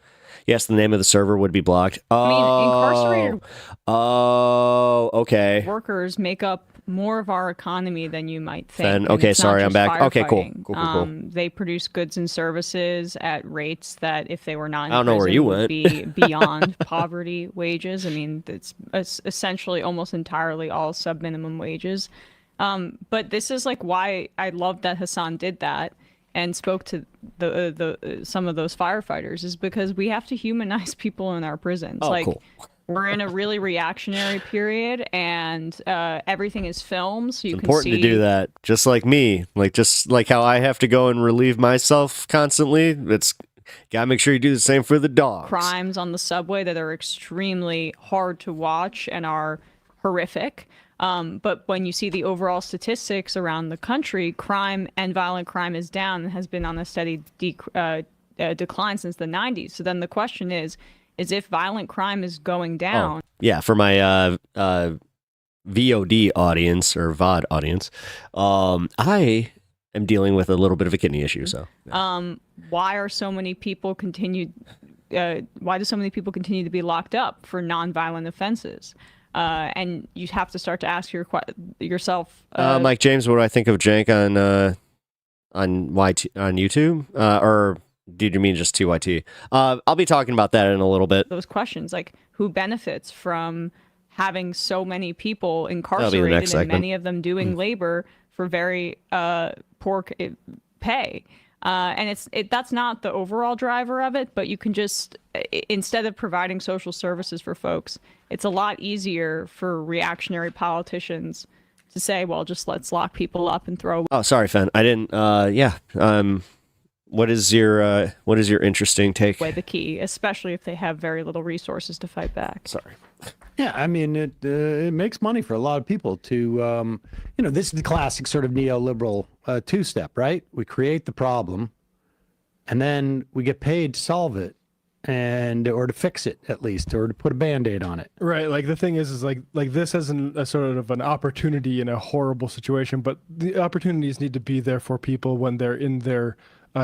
yes, the name of the server would be blocked. Incarcerated okay. workers make up more of our economy than you might think. Then, And okay, it's not sorry, I'm just back. Okay, cool. firefighting. Cool. They produce goods and services at rates that, if they were not in I don't know where prison, you would went. be beyond poverty wages. I mean, it's essentially almost entirely all sub-minimum wages. But this is why I love that Hasan did that and spoke to the some of those firefighters, is because we have to humanize people in our prisons. Cool. We're in a really reactionary period, and everything is filmed, so you It's can important see. to do that, just like me. Just like how I have to go and relieve myself constantly. It's gotta make sure you do the same for the dogs. Crimes on the subway that are extremely hard to watch and are horrific. But when you see the overall statistics around the country, crime and violent crime is down and has been on a steady decline since the 90s. So then the question is if violent crime is going down. Yeah, for my VOD audience or VOD audience, I am dealing with a little bit of a kidney issue. So Why do so many people continue to be locked up for nonviolent offenses? And you have to start to ask yourself. Mike James, what do I think of Jank on YouTube? Or did you mean just TYT? I'll be talking about that in a little bit. Those questions, like who benefits from having so many people next incarcerated and segment. many of them doing labor for very poor pay. And that's not the overall driver of it, but you can just, instead of providing social services for folks, it's a lot easier for reactionary politicians to say, well, just let's lock people up and throw. Oh, sorry, Fen. I didn't. What is your interesting take? Away the key, especially if they have very little resources to fight back. Sorry. Yeah, I mean, it makes money for a lot of people to, this is the classic sort of neoliberal two-step, right? We create the problem, and then we get paid to solve it, or to fix it at least, or to put a Band-Aid on it. Right. Like the thing is like this isn't a sort of an opportunity in a horrible situation, but the opportunities need to be there for people when they're in their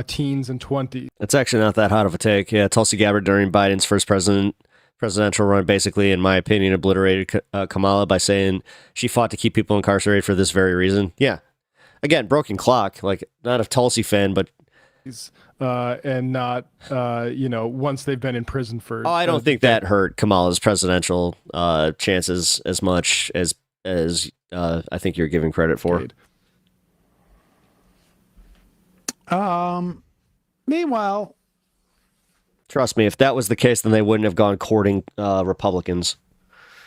teens and 20s. It's actually not that hot of a take. Yeah, Tulsi Gabbard during Biden's first presidential run, basically, in my opinion, obliterated Kamala by saying she fought to keep people incarcerated for this very reason. Yeah. Again, broken clock. Like, not a Tulsi fan, but... And not, once they've been in prison for... Oh, I don't think that hurt Kamala's presidential chances as much as I think you're giving credit for. Meanwhile... Trust me, if that was the case, then they wouldn't have gone courting Republicans.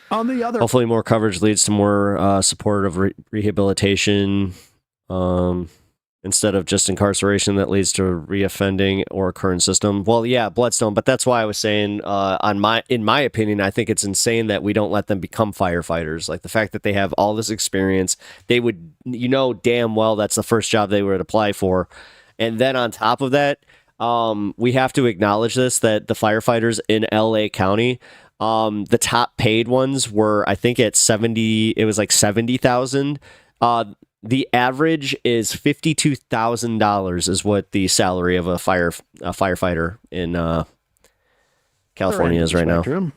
On the other... Hopefully more coverage leads to more support of rehabilitation instead of just incarceration that leads to reoffending or a current system. Well, yeah, Bloodstone, but that's why I was saying, in my opinion, I think it's insane that we don't let them become firefighters. Like the fact that they have all this experience, they would, damn well that's the first job they would apply for. And then on top of that, we have to acknowledge this, that the firefighters in LA County, the top paid ones were, I think it was like $70,000. The average is $52,000 is what the salary of a firefighter in California is right now.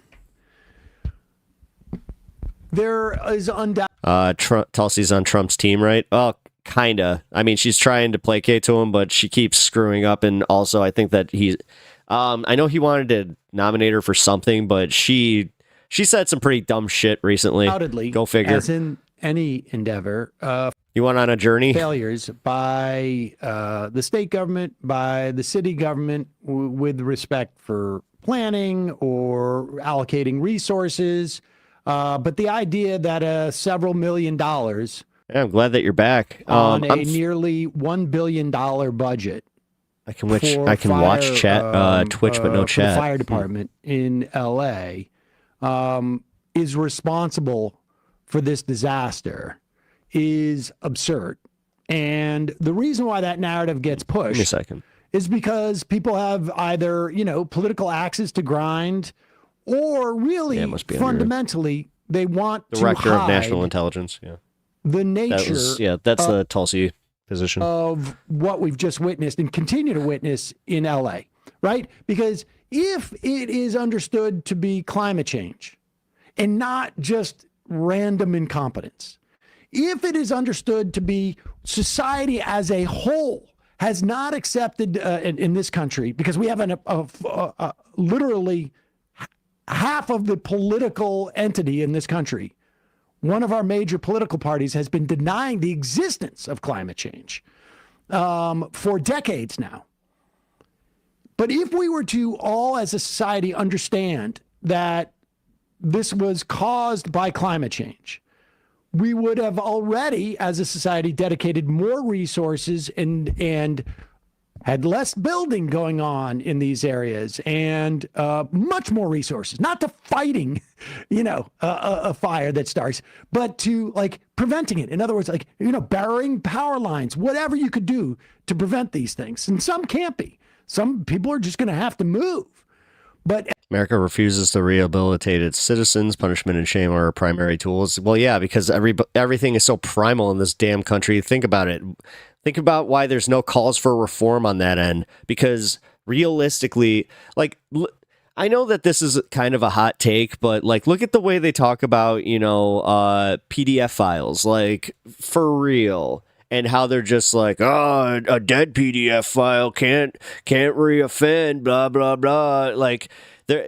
There is undoubtedly... Tulsi's on Trump's team, right? Oh, kinda. I mean, she's trying to placate to him, but she keeps screwing up. And also, I think that he's. I know he wanted to nominate her for something, but she said some pretty dumb shit recently. Undoubtedly, Go figure. as in any endeavor, you went on a journey. Failures by the state government, by the city government, with respect for planning or allocating resources. But the idea that several $1 million Yeah, I'm glad that you're back. on a nearly $1 billion budget. I can watch chat Twitch, but no for chat. the fire department in LA is responsible for this disaster is absurd. And the reason why that narrative gets pushed Give me a second. is because people have either, political axes to grind or really fundamentally they want Director to of hide National Intelligence. Yeah. the nature That's the Tulsi position of what we've just witnessed and continue to witness in LA, right? Because if it is understood to be climate change and not just random incompetence, if it is understood to be society as a whole has not accepted in this country, because we have literally half of the political entity in this country, one of our major political parties has been denying the existence of climate change for decades now. But if we were to all as a society understand that this was caused by climate change, we would have already, as a society, dedicated more resources and had less building going on in these areas and much more resources, not to fighting, a fire that starts, but to preventing it. In other words, burying power lines, whatever you could do to prevent these things. And some can't be. Some people are just going to have to move. But America refuses to rehabilitate its citizens. Punishment and shame are our primary tools. Well, yeah, because everything is so primal in this damn country. Think about it. Think about why there's no calls for reform on that end. Because realistically, I know that this is kind of a hot take, but look at the way they talk about, PDF files, for real. And how they're just a dead PDF file can't reoffend, blah, blah, blah.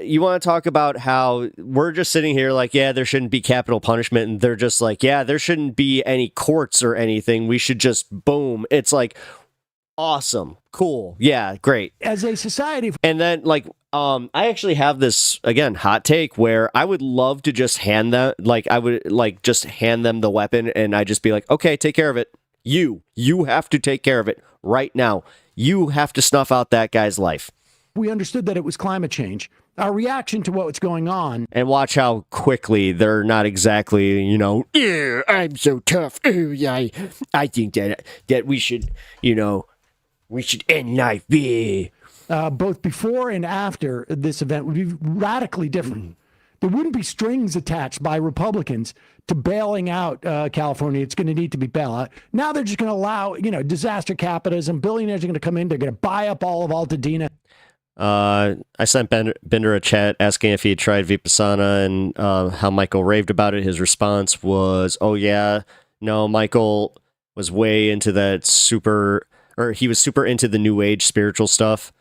You want to talk about how we're just sitting here there shouldn't be capital punishment. And they're just there shouldn't be any courts or anything. We should just boom. It's awesome. Cool. Yeah, great. As a society. And then I actually have this, again, hot take where I would love to just hand them, just hand them the weapon and I just be okay, take care of it. You have to take care of it right now. You have to snuff out that guy's life. We understood that it was climate change. Our reaction to what's going on. And watch how quickly they're not exactly, yeah, I'm so tough. Oh, yeah, I think that we should, we should end life. Both before and after this event would be radically different. There wouldn't be strings attached by Republicans to bailing out California. It's going to need to be bailed out. Now they're just going to allow, disaster capitalism. Billionaires are going to come in. They're going to buy up all of Altadena. I sent Bender a chat asking if he had tried Vipassana and how Michael raved about it. His response was, oh, yeah, no, Michael was way into that he was super into the new age spiritual stuff.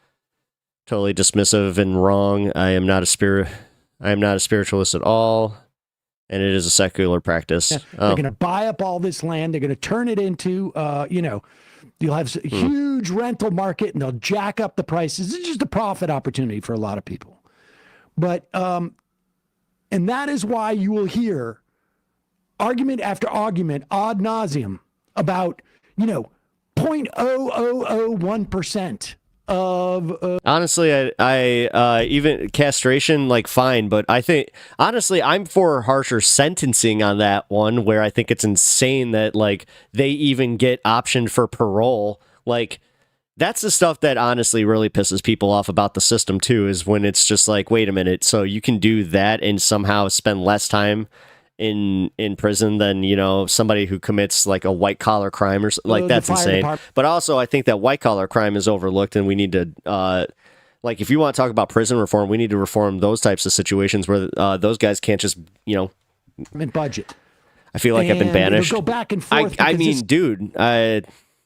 Totally dismissive and wrong. I am not a spiritualist at all, and it is a secular practice. Yeah, they're going to buy up all this land. They're going to turn it into, you'll have a huge rental market, and they'll jack up the prices. It's just a profit opportunity for a lot of people. But, and that is why you will hear argument after argument ad nauseum about, 0.0001%. Honestly, I even castration, fine, but I think honestly I'm for harsher sentencing on that one, where I think it's insane that they even get optioned for parole. That's the stuff that honestly really pisses people off about the system too, is when it's just wait a minute, so you can do that and somehow spend less time in prison than somebody who commits a white collar crime or that's insane. But also I think that white collar crime is overlooked, and we need to if you want to talk about prison reform, we need to reform those types of situations where those guys can't just budget. I feel like I've been And banished. it'll go back and forth. I because mean, this- dude, a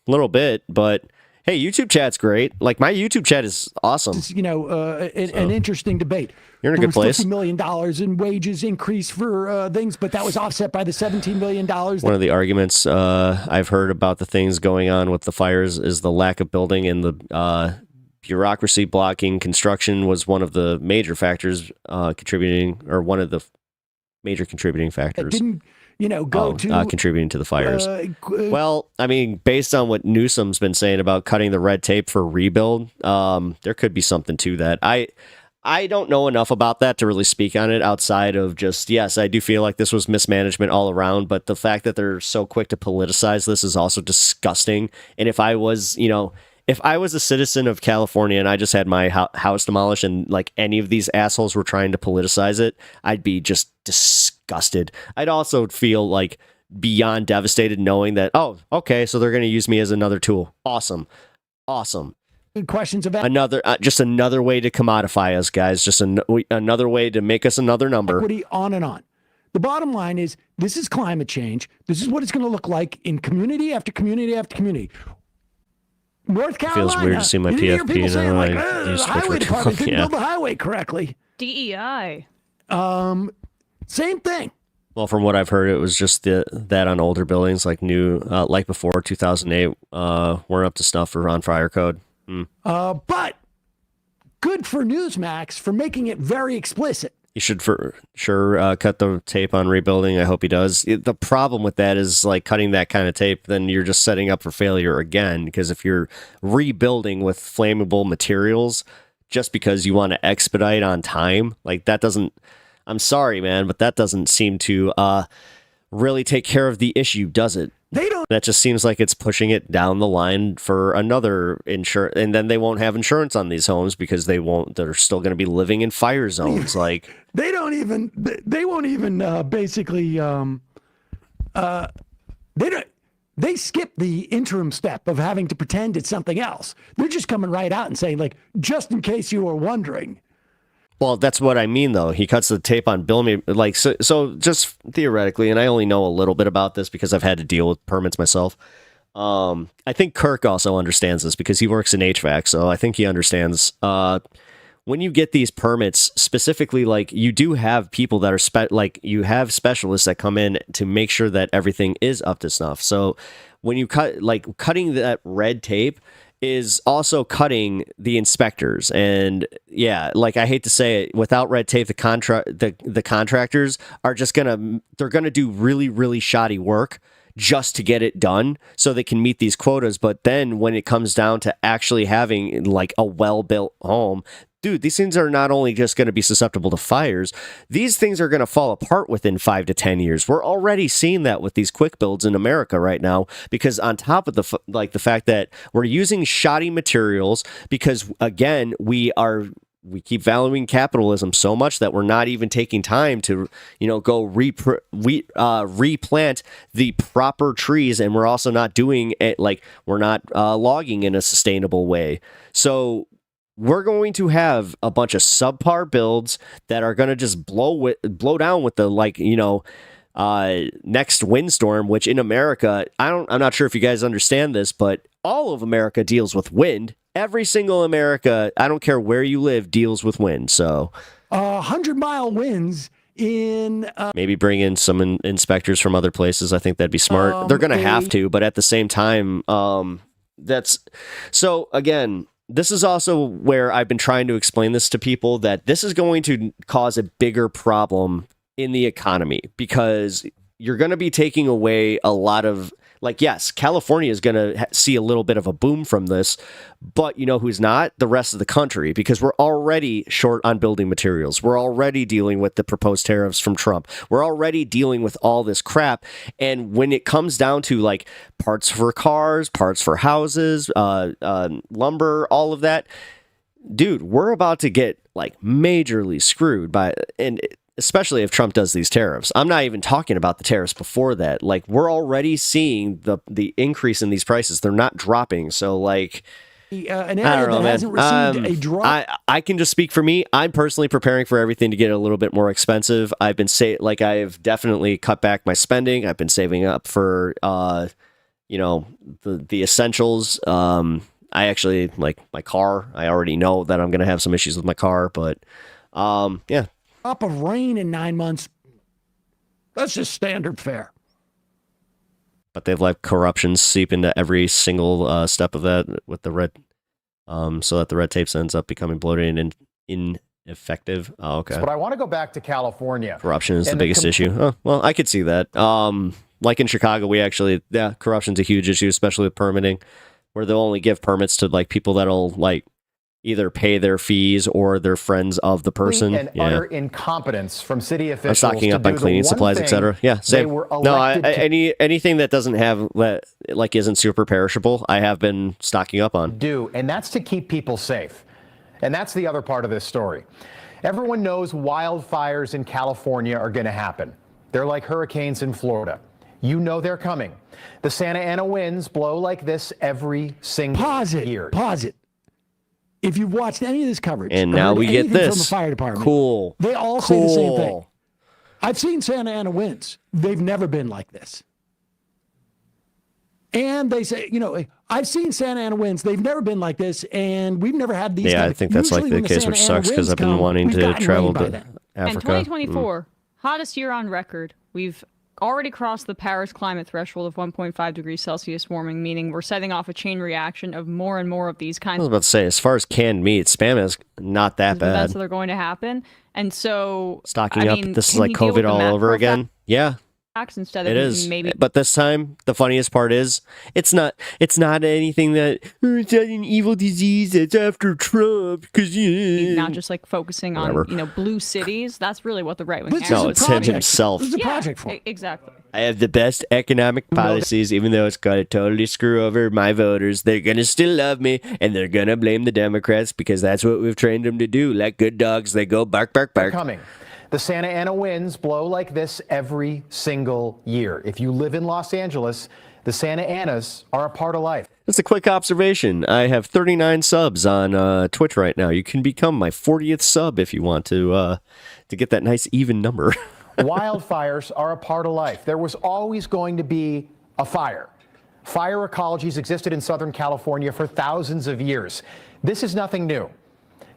little bit, but hey, YouTube chat's great. Like my YouTube chat is awesome. It's, an interesting debate. You're in a There good was place. $50 million in wages increase for things, but that was offset by the $17 million. One of the arguments I've heard about the things going on with the fires is the lack of building and the bureaucracy blocking construction was one of the major factors contributing, or one of the major contributing factors. Didn't, go to contributing to the fires. Well, I mean, based on what Newsom's been saying about cutting the red tape for rebuild, there could be something to that. I don't know enough about that to really speak on it outside of just, yes, I do feel like this was mismanagement all around, but the fact that they're so quick to politicize this is also disgusting. And if I was, if I was a citizen of California and I just had my house demolished and like any of these assholes were trying to politicize it, I'd be just disgusted. I'd also feel like beyond devastated knowing that, oh, okay, so they're going to use me as another tool. Awesome. Questions about another just another way to commodify us, guys. Just another way to make us another number. Equity, on and on. The bottom line is this is climate change. This is what it's going to look like in community after community after community. North Carolina. Feels weird to see my you hear PFP people saying, now. the highway department didn't build the highway correctly. DEI. Same thing. Well, from what I've heard, it was just that on older buildings like like before 2008 weren't up to snuff for on fire code. But good for Newsmax for making it very explicit. He should for sure cut the tape on rebuilding. I hope he does. The problem with that is like cutting that kind of tape, then you're just setting up for failure again. Because if you're rebuilding with flammable materials just because you want to expedite on time, like that doesn't, I'm sorry, man, but that doesn't seem to really take care of the issue, does it? They don't. That just seems like it's pushing it down the line for another insurance, and then they won't have insurance on these homes because they're still going to be living in fire zones. Like they won't even basically they skip the interim step of having to pretend it's something else. They're just coming right out and saying, like, just in case you were wondering. Well, that's what I mean, though. He cuts the tape on bill me, like, so just theoretically, and I only know a little bit about this because I've had to deal with permits myself. I think Kirk also understands this because he works in HVAC, so I think he understands. When you get these permits, specifically, like, you do have people that are you have specialists that come in to make sure that everything is up to snuff. So when you cutting that red tape is also cutting the inspectors. And yeah, like I hate to say it, without red tape, the contractors are just they're gonna do really, really shoddy work just to get it done so they can meet these quotas. But then when it comes down to actually having like a well-built home, dude, these things are not only just going to be susceptible to fires, these things are going to fall apart within 5 to 10 years. We're already seeing that with these quick builds in America right now, because on top of the fact that we're using shoddy materials, because again, we keep valuing capitalism so much that we're not even taking time to, go replant the proper trees. And we're also not doing it, like, we're not logging in a sustainable way. So we're going to have a bunch of subpar builds that are going to just blow down with the next windstorm, which in America, I'm not sure if you guys understand this, but all of America deals with wind. Every single America, I don't care where you live, deals with wind. So 100-mile winds in maybe bring in some inspectors from other places. I think that'd be smart. They're going to have to, but at the same time, that's so again. This is also where I've been trying to explain this to people, that this is going to cause a bigger problem in the economy, because you're going to be taking away a lot of, like, yes, California is going to see a little bit of a boom from this, but you know who's not? The rest of the country, because we're already short on building materials. We're already dealing with the proposed tariffs from Trump. We're already dealing with all this crap. And when it comes down to like parts for cars, parts for houses, lumber, all of that, dude, we're about to get like majorly screwed and especially if Trump does these tariffs. I'm not even talking about the tariffs before that. Like, we're already seeing the increase in these prices. They're not dropping. So like, an I area don't know, that man. hasn't received a drop. I can just speak for me. I'm personally preparing for everything to get a little bit more expensive. I've been I've definitely cut back my spending. I've been saving up for the essentials. I actually like my car. I already know that I'm gonna have some issues with my car, but yeah. Drop of rain in 9 months. That's just standard fare. But they've let corruption seep into every single step of that with the red, so that the red tape ends up becoming bloated and ineffective. Oh, okay. But I want to go back to California. Corruption is the biggest issue. Oh, well, I could see that. Like in Chicago, corruption's a huge issue, especially with permitting, where they'll only give permits to like people that'll like either pay their fees or they're friends of the person. And utter incompetence from city I'm officials. stocking up on cleaning supplies, etc. Yeah, same. Anything that isn't super perishable, I have been stocking up on. And that's to keep people safe. And that's the other part of this story. Everyone knows wildfires in California are going to happen. They're like hurricanes in Florida. You know they're coming. The Santa Ana winds blow like this every single year. Pause it. If you've watched any of this coverage, and now we get this from the fire department, cool. They all say the same thing. I've seen Santa Ana winds. They've never been like this. And they say, I've seen Santa Ana winds. They've never been like this, and we've never had these. Yeah, I think that's like the case, which sucks because I've been wanting to travel to Africa. And 2024, hottest year on record. We've already crossed the Paris climate threshold of 1.5 degrees Celsius warming, meaning we're setting off a chain reaction of more and more of these I kinds was of about to say, as far as canned meat, Spam is not that events bad. that are going to happen. And so, Stocking up, this is like COVID all over again. Yeah. Instead of It is, maybe. but this time the funniest part is it's not anything that it's not an evil disease that's after Trump because not just like focusing on blue cities. That's really what the right wing. No, it's him himself. This is a project for him. Exactly. I have the best economic policies, even though it's gonna totally screw over my voters. They're gonna still love me, and they're gonna blame the Democrats because that's what we've trained them to do. Like good dogs, they go bark, bark, bark. They're coming. The Santa Ana winds blow like this every single year. If you live in Los Angeles, the Santa Anas are a part of life. Just a quick observation. I have 39 subs on Twitch right now. You can become my 40th sub if you want to get that nice even number. Wildfires are a part of life. There was always going to be a fire. Fire ecologies existed in Southern California for thousands of years. This is nothing new.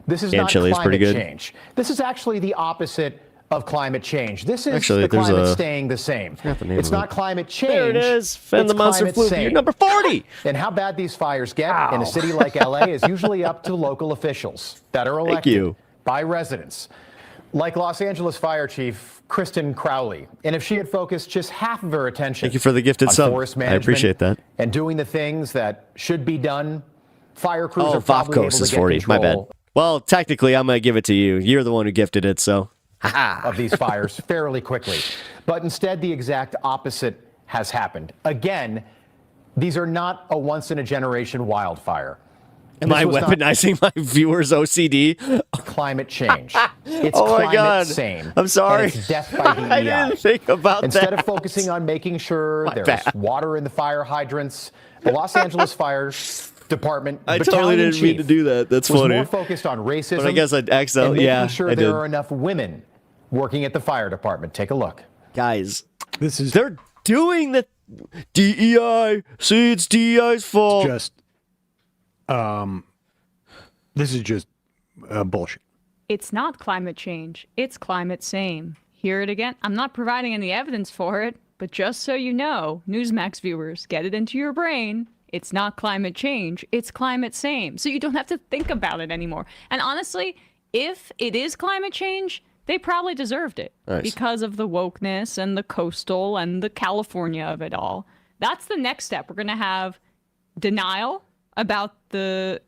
This is not climate change. This is actually the opposite of climate change. This is the climate staying the same. It's not climate change. There it is. Fend the monster flu. You're number 40. And how bad these fires get in a city like LA is usually up to local officials that are elected by residents. Like Los Angeles Fire Chief Kristen Crowley. And if she had focused just half of her attention Thank you for the gifted on sub. forest I management appreciate that. and doing the things that should be done, fire crews are Oh, probably able Vopkos to is get 40. My bad. control Well, technically, I'm going to give it to you. You're the one who gifted it, so. of these fires fairly quickly. But instead, the exact opposite has happened. Again, these are not a once-in-a-generation wildfire. Am I weaponizing my viewers' OCD? Climate change. It's Oh my climate God. same. I'm sorry. And it's death by DEI. I didn't think about Instead that. of focusing on making sure there's bad. water in the fire hydrants, the Los Angeles Fire Department I totally didn't mean to do that. That's was funny. more focused on racism But I guess I'd accidentally, and yeah, making sure I there did. are enough women working at the fire department. Take a look. Guys, they're doing the DEI. See, it's DEI's fault. This is just bullshit. It's not climate change. It's climate same. Hear it again? I'm not providing any evidence for it, but just so you know, Newsmax viewers, get it into your brain. It's not climate change. It's climate same. So you don't have to think about it anymore. And honestly, if it is climate change, they probably deserved it because of the wokeness and the coastal and the California of it all. That's the next step. We're going to have denial about the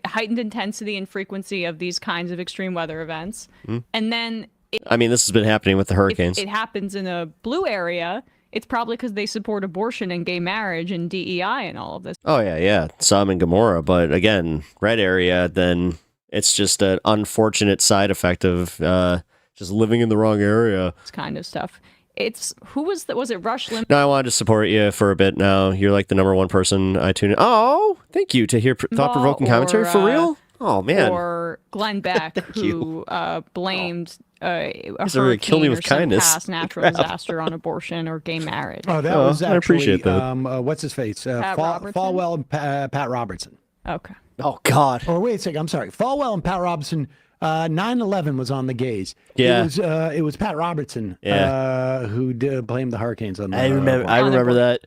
heightened intensity and frequency of these kinds of extreme weather events. And then I mean, this has been happening with the hurricanes. if it happens in a blue area, it's probably because they support abortion and gay marriage and DEI and all of this. Oh, yeah. Sodom and Gomorrah. But again, red area, then it's just an unfortunate side effect of just living in the wrong area. This kind of stuff. who was that? Was it Rush Limbaugh? No, I wanted to support you for a bit now. You're like the number one person I tune in. Oh, thank you to hear thought-provoking commentary. For real? Oh, man. Or Glenn Beck, who blamed a really kill me hurricane with or some kindness. past natural Crap. disaster on abortion or gay marriage. Oh, that was actually, I appreciate that. What's his face? Pat Robertson? Falwell and Pat Robertson. Okay. Oh, God. Or wait a second. I'm sorry. Falwell and Pat Robertson. 9/11 was on the gays. Yeah. It was Pat Robertson who blamed the hurricanes on the I remember that.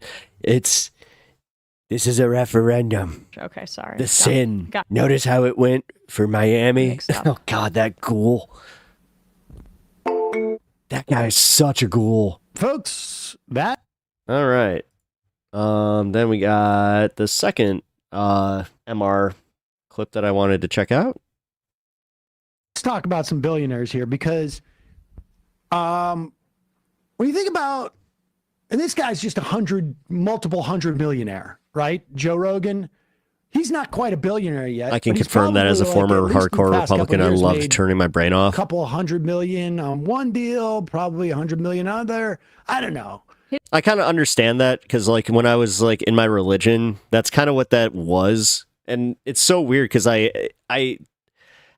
This is a referendum. Okay, sorry. The sin. Notice how it went for Miami? Oh, God, that ghoul. That guy is such a ghoul. Folks, that. All right. Then we got the second MR clip that I wanted to check out. Let's talk about some billionaires here because when you think about, and this guy's just multiple hundred millionaire, right? Joe Rogan, he's not quite a billionaire yet. I can but he's confirm that as a probably, former at least in the hardcore past couple Republican, I years, loved made turning my brain a off. couple $100 million on one deal, probably $100 million on other. I don't know. I kind of understand that because, like, when I was like in my religion, that's kind of what that was, and it's so weird because I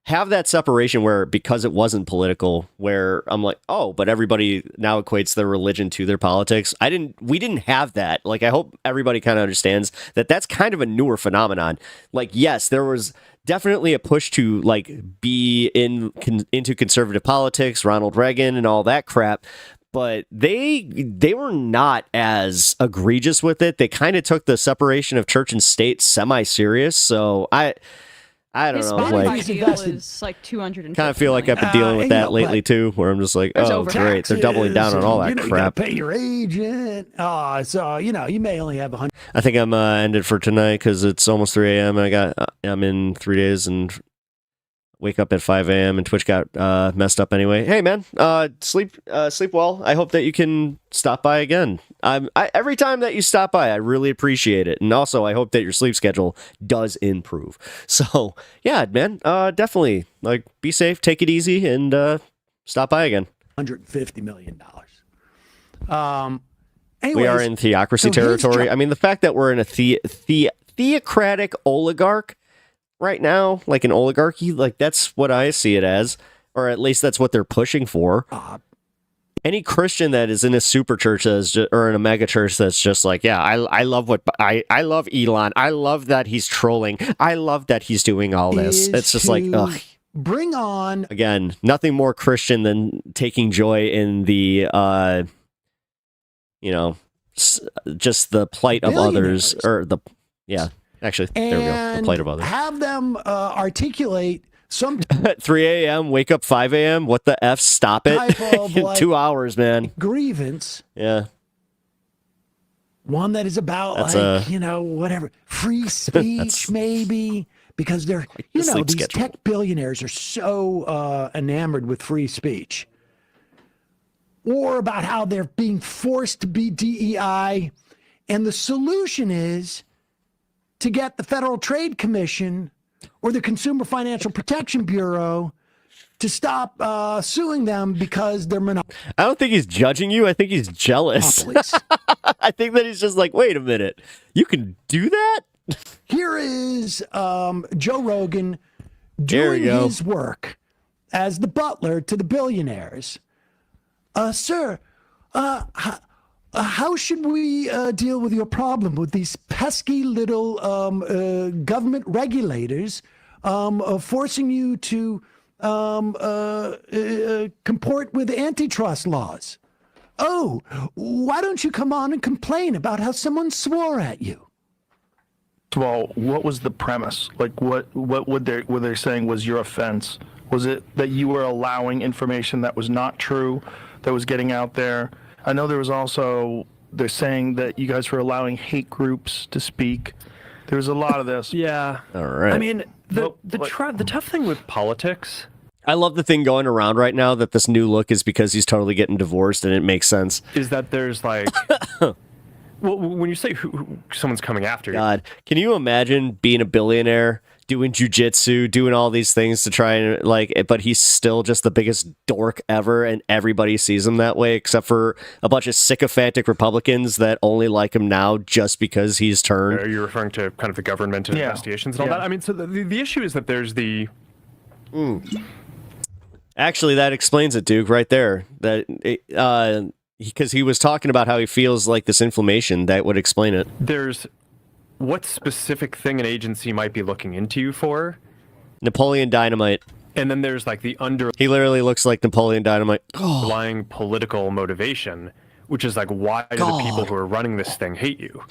have that separation where because it wasn't political, where I'm like, oh, but everybody now equates their religion to their politics. We didn't have that. Like, I hope everybody kind of understands that that's kind of a newer phenomenon. Like, yes, there was definitely a push to like be into conservative politics, Ronald Reagan and all that crap. But they were not as egregious with it. They kind of took the separation of church and state semi-serious. So I don't His know. Spotify Like, deal is like 250 kind of feel like I've been dealing with that lately too, where I'm just like, oh, great, they're doubling down on all that You crap. gotta pay your agent. So you may only have 100. I think I'm ended for tonight because it's almost 3 a.m. I'm in 3 days and wake up at 5 a.m. and Twitch got messed up anyway. Hey man, sleep well. I hope that you can stop by again. Every time that you stop by, I really appreciate it. And also, I hope that your sleep schedule does improve. So yeah, man, definitely like be safe, take it easy, and stop by again. $150 million. We are in theocracy territory. I mean, the fact that we're in a theocratic oligarch right now, like an oligarchy, like that's what I see it as, or at least that's what they're pushing for. Any Christian that is in a super church or in a mega church that's just like, yeah, I love I love Elon. I love that he's trolling. I love that he's doing all this. It's just like, ugh. Bring on Again, nothing more Christian than taking joy in the, just the plight of others, or actually, there we go. The plight of others. Have them articulate some at 3 a.m. Wake up 5 a.m. What the f? Stop it! type of, like, 2 hours, man. grievance. Yeah. One that is about whatever free speech, maybe, because they're these tech billionaires are so enamored with free speech, or about how they're being forced to be DEI, and the solution is to get the Federal Trade Commission or the Consumer Financial Protection Bureau to stop suing them because they're I don't think he's judging you. I think he's jealous. I think that he's just like, wait a minute, you can do that? Here is Joe Rogan doing his work as the butler to the billionaires. Sir, how should we deal with your problem with these pesky little government regulators forcing you to comport with antitrust laws? Oh, why don't you come on and complain about how someone swore at you? Well, what was the premise? Like, what were they saying was your offense? Was it that you were allowing information that was not true, that was getting out there? I know there was also, they're saying that you guys were allowing hate groups to speak. There was a lot of this. Yeah. All right. I mean, the tough thing with politics. I love the thing going around right now that this new look is because he's totally getting divorced, and it makes sense. Is that there's like, well, when you say someone's coming after you. God, can you imagine being a billionaire, doing jujitsu, doing all these things to try and like, but he's still just the biggest dork ever, and everybody sees him that way, except for a bunch of sycophantic Republicans that only like him now just because he's turned. Are you referring to kind of the government and investigations and all that? I mean, so the issue is that there's the. Actually, that explains it, Duke, right there. That because he was talking about how he feels like this inflammation, that would explain it. There's what specific thing an agency might be looking into you for. Napoleon Dynamite. And then there's like the He literally looks like Napoleon Dynamite. underlying political motivation, which is like, why do the people who are running this thing hate you?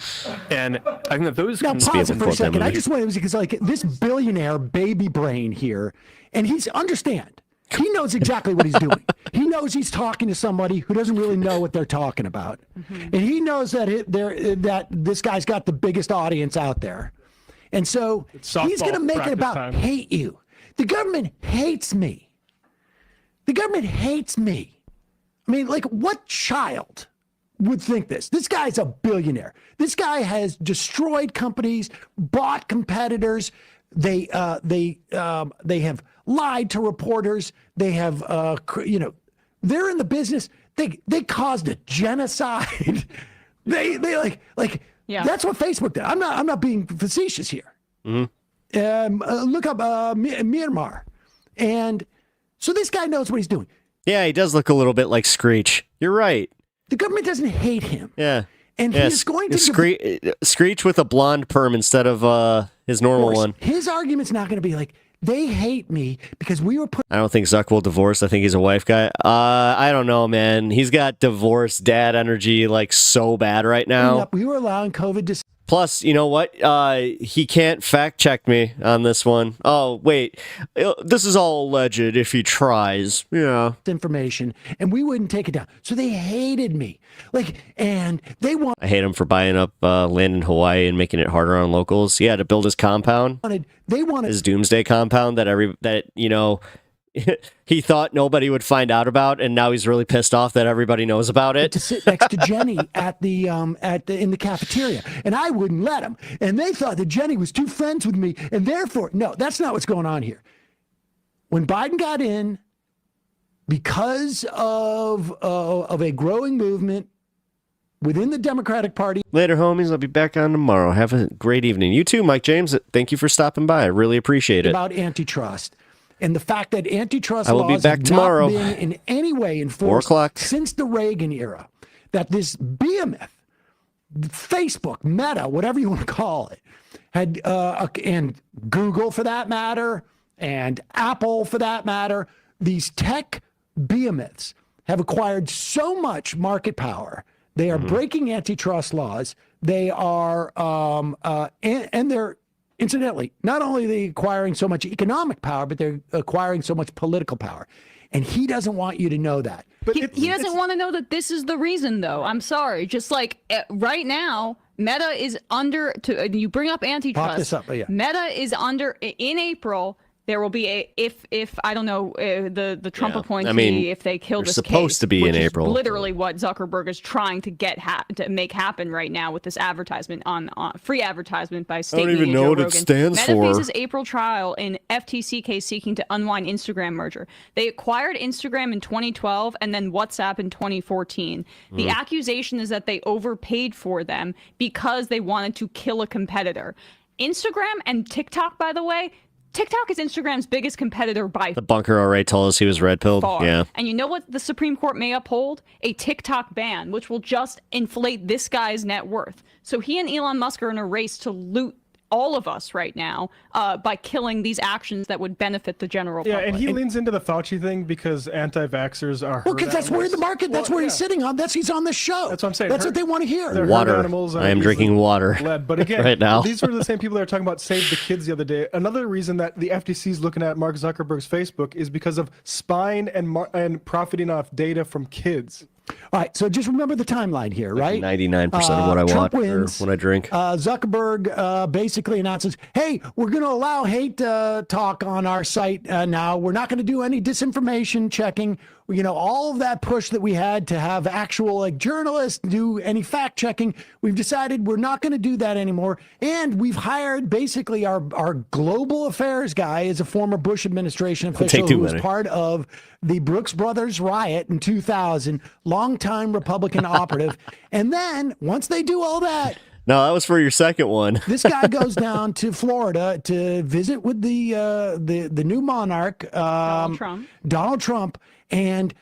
And I think that those Now, can pause it for a second. I just want to, because like this billionaire baby brain here, and understand, he knows exactly what he's doing. He knows he's talking to somebody who doesn't really know what they're talking about. And he knows that that this guy's got the biggest audience out there. And so he's going to make it about hate you. The government hates me. The government hates me. I mean, like, what child would think this? This guy's a billionaire. This guy has destroyed companies, bought competitors. They have lied to reporters. They have, they're in the business. They caused a genocide. they that's what Facebook did. I'm not being facetious here. Look up Myanmar, and so this guy knows what he's doing. Yeah, he does look a little bit like Screech. You're right. The government doesn't hate him. Yeah. And he's going to Screech with a blonde perm instead of his normal one. His argument's not going to be like, they hate me because we were put. I don't think Zuck will divorce. I think he's a wife guy. I don't know, man. He's got divorce dad energy like so bad right now. We were allowing COVID to. Plus, you know what? He can't fact check me on this one. Oh, wait. This is all alleged if he tries. Yeah. Information, and we wouldn't take it down. So they hated me. And they want. I hate him for buying up land in Hawaii and making it harder on locals. He had to build his compound. They wanted his doomsday compound that he thought nobody would find out about, and now he's really pissed off that everybody knows about it. To sit next to Jenny in the cafeteria, and I wouldn't let him. And they thought that Jenny was too friends with me, and therefore, no, that's not what's going on here. When Biden got in, because of a growing movement within the Democratic Party. Later, homies. I'll be back on tomorrow. Have a great evening. You too, Mike James. Thank you for stopping by. I really appreciate it. About antitrust. And the fact that antitrust I will laws be back have tomorrow. not been in any way enforced 4 o'clock. since the Reagan era, that this behemoth, Facebook, Meta, whatever you want to call it, had and Google for that matter, and Apple for that matter, these tech behemoths have acquired so much market power. They are breaking antitrust laws. They are, and they're, incidentally, not only are they acquiring so much economic power, but they're acquiring so much political power. And he doesn't want you to know that. But he doesn't want to know that this is the reason, though. I'm sorry. Just like right now, Meta is under, you bring up antitrust. Pop this up, yeah. Meta is under, in April, there will be a, if I don't know, the Trump appointee, if they kill this case. Supposed to be which in is April. Literally what Zuckerberg is trying to to make happen right now with this advertisement on free advertisement by state media. I don't even know what it stands Meta for. faces April trial in FTC case seeking to unwind Instagram merger. They acquired Instagram in 2012 and then WhatsApp in 2014. The accusation is that they overpaid for them because they wanted to kill a competitor. Instagram and TikTok, by the way, TikTok is Instagram's biggest competitor by The bunker already told us he was red-pilled. far. Yeah. And you know what the Supreme Court may uphold? A TikTok ban, which will just inflate this guy's net worth. So he and Elon Musk are in a race to loot all of us right now by killing these actions that would benefit the general public. Yeah, and he leans into the Fauci thing because anti-vaxxers are Well, because that's where the market, that's where he's sitting on. He's on the show. That's what I'm saying. That's what they want to hear. They're Water. herd animals. I am drinking water Led. But again, right now. these were the same people that are talking about Save the Kids the other day. Another reason that the FTC is looking at Mark Zuckerberg's Facebook is because of spying and profiting off data from kids. All right, so just remember the timeline here, right? 99% of what I Trump want wins. or when I drink. Zuckerberg basically announces, hey, we're going to allow hate talk on our site now. We're not going to do any disinformation checking. all of that push that we had to have actual like journalists do any fact checking, we've decided we're not going to do that anymore. And we've hired basically our global affairs guy is a former Bush administration official who was part of the Brooks Brothers riot in 2000, longtime Republican operative. And then once they do all that, no, that was for your second one. this guy goes down to Florida to visit with the new monarch, Donald Trump, and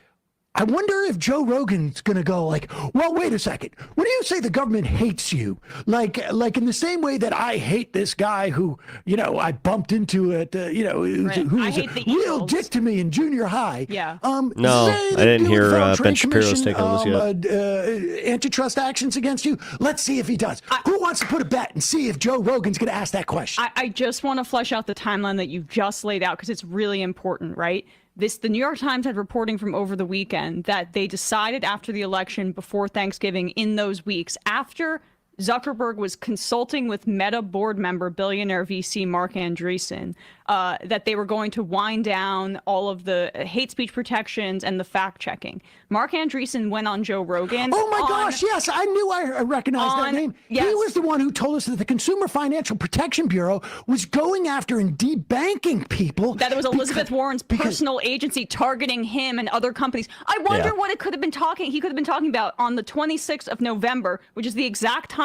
I wonder if Joe Rogan's going to go like, well, wait a second. When you say the government hates you, like in the same way that I hate this guy who, I bumped into it, who was a real dick to me in junior high. Yeah. No, I didn't hear Ben Shapiro's take on this yet. Antitrust actions against you. Let's see if he does. Who wants to put a bet and see if Joe Rogan's going to ask that question? I just want to flesh out the timeline that you've just laid out because it's really important, right? The New York Times had reporting from over the weekend that they decided after the election, before Thanksgiving, in those weeks, after Zuckerberg was consulting with Meta board member, billionaire VC Mark Andreessen, that they were going to wind down all of the hate speech protections and the fact checking. Mark Andreessen went on Joe Rogan. Oh my gosh, yes, I knew I recognized that name. Yes. He was the one who told us that the Consumer Financial Protection Bureau was going after and debanking people. That it was Elizabeth Warren's personal agency targeting him and other companies. I wonder what he could have been talking about on the 26th of November, which is the exact timeline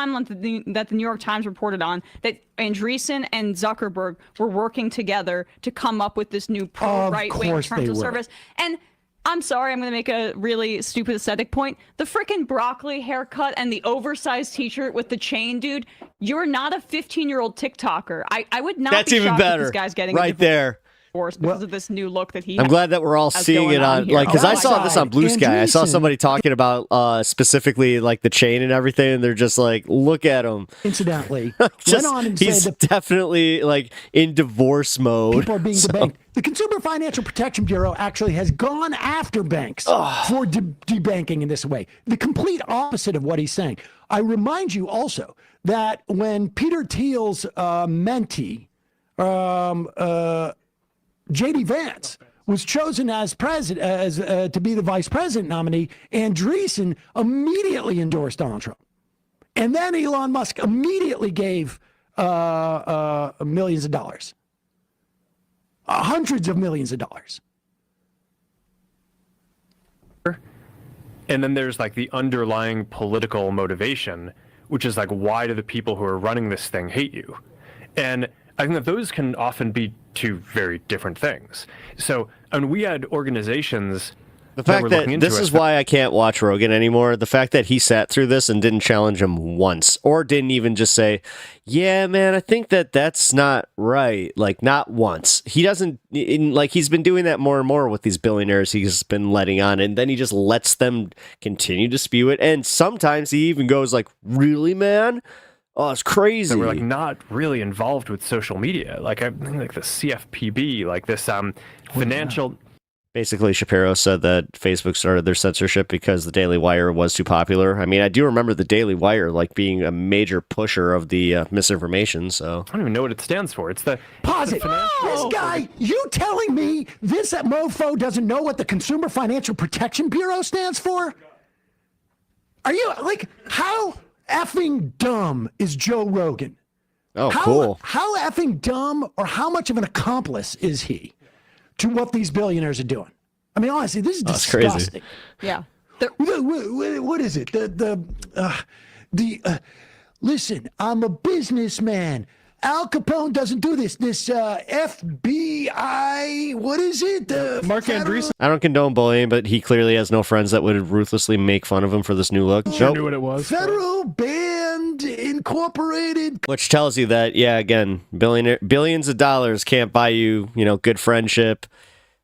that the New York Times reported on, that Andreessen and Zuckerberg were working together to come up with this new pro-right-wing terms of service. And I'm sorry, I'm going to make a really stupid aesthetic point. The frickin' broccoli haircut and the oversized t-shirt with the chain, dude, you're not a 15-year-old TikToker. I would not That's be even shocked better. if this guy's getting right there. Because of this new look that he I'm has. glad that we're all seeing it on, like, because I saw this on Blue Sky. I saw somebody talking about specifically like the chain and everything, and they're just like, look at him. Incidentally, just, went on and he's said that definitely like in divorce mode. people are being debanked. The Consumer Financial Protection Bureau actually has gone after banks for debanking in this way. The complete opposite of what he's saying. I remind you also that when Peter Thiel's mentee, J.D. Vance, was chosen as president, to be the vice president nominee, Andreessen immediately endorsed Donald Trump. And then Elon Musk immediately gave millions of dollars, hundreds of millions of dollars. And then there's like the underlying political motivation, which is like, why do the people who are running this thing hate you? And I think that those can often be two very different things. So, I mean, we had organizations. The fact that this is why I can't watch Rogan anymore. The fact that he sat through this and didn't challenge him once, or didn't even just say, yeah, man, I think that's not right. Like, not once. He doesn't, he's been doing that more and more with these billionaires he's been letting on, and then he just lets them continue to spew it. And sometimes he even goes like, really, man? Oh, it's crazy. That we're like not really involved with social media. Like I think like the CFPB, like this financial. Basically, Shapiro said that Facebook started their censorship because the Daily Wire was too popular. I mean, I do remember the Daily Wire like being a major pusher of the misinformation. So I don't even know what it stands for. It's the pause it. This guy, you telling me this mofo doesn't know what the Consumer Financial Protection Bureau stands for? Are you like how effing dumb is Joe Rogan? Oh, cool. How effing dumb or how much of an accomplice is he to what these billionaires are doing? I mean, honestly, this is disgusting. Crazy. Yeah. What is it? Listen, I'm a businessman. Al Capone doesn't do this. This FBI, what is it? Mark Andreessen. I don't condone bullying, but he clearly has no friends that would ruthlessly make fun of him for this new look. Sure knew what it was. Federal Band Incorporated. Which tells you that, yeah, again, billions of dollars can't buy you, good friendship,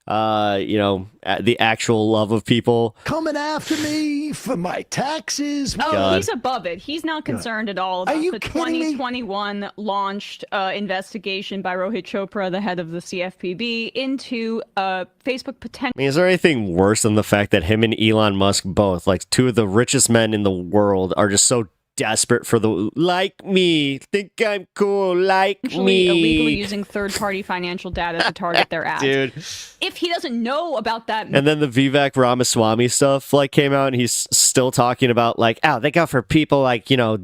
the actual love of people. Coming after me for my taxes. Oh, God. He's above it. He's not concerned at all about the 2021 launched investigation by Rohit Chopra, the head of the CFPB, into Facebook potential. I mean, is there anything worse than the fact that him and Elon Musk both, like two of the richest men in the world, are just so desperate for the like me. Think I'm cool, like Actually, me. illegally using third-party financial data to target their ads. Dude. If he doesn't know about that, And then the Vivek Ramaswamy stuff like came out, and he's still talking about like, oh, they go for people like, you know,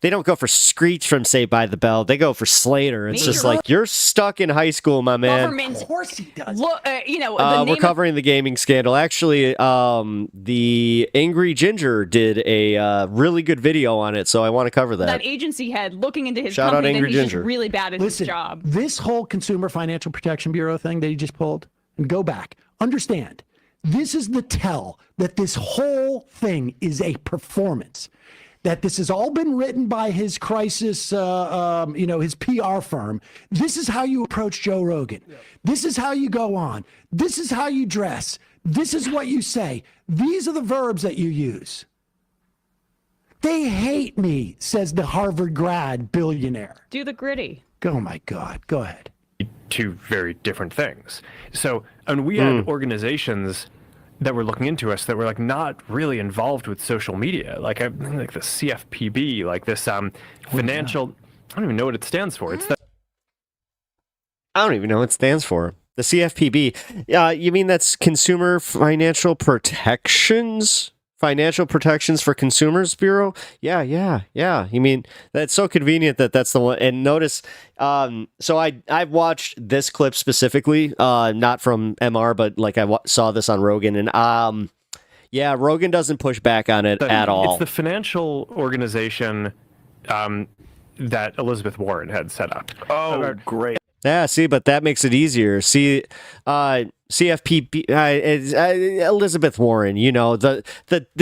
they don't go for Screech from Saved by the Bell. They go for Slater. It's just like, you're stuck in high school, my man. government, of course he does. Look, you know, We're covering the gaming scandal. Actually, the Angry Ginger did a really good video on it, so I want to cover that. that agency head looking into his Shout out company, then Angry he's Ginger. just really bad at his job. This whole Consumer Financial Protection Bureau thing that he just pulled, and go back, understand, this is the tell that this whole thing is a performance. That this has all been written by his crisis, his PR firm. This is how you approach Joe Rogan. Yeah. This is how you go on. This is how you dress. This is what you say. These are the verbs that you use. They hate me, says the Harvard grad billionaire. Do the gritty. Oh my God, go ahead. Two very different things. So, and we had organizations that were looking into us that were like not really involved with social media, like the CFPB, like this financial. I don't even know what it stands for. It's the. I don't even know what it stands for. The CFPB. You mean that's Consumer Financial Protections? Financial Protections for Consumers Bureau? Yeah. You mean, that's so convenient that that's the one. And notice, so I've watched this clip specifically, not from MR, but like I saw this on Rogan, and yeah, Rogan doesn't push back on it at all. It's the financial organization that Elizabeth Warren had set up. Oh, great. Yeah, see, but that makes it easier. See, CFP, Elizabeth Warren, you know, the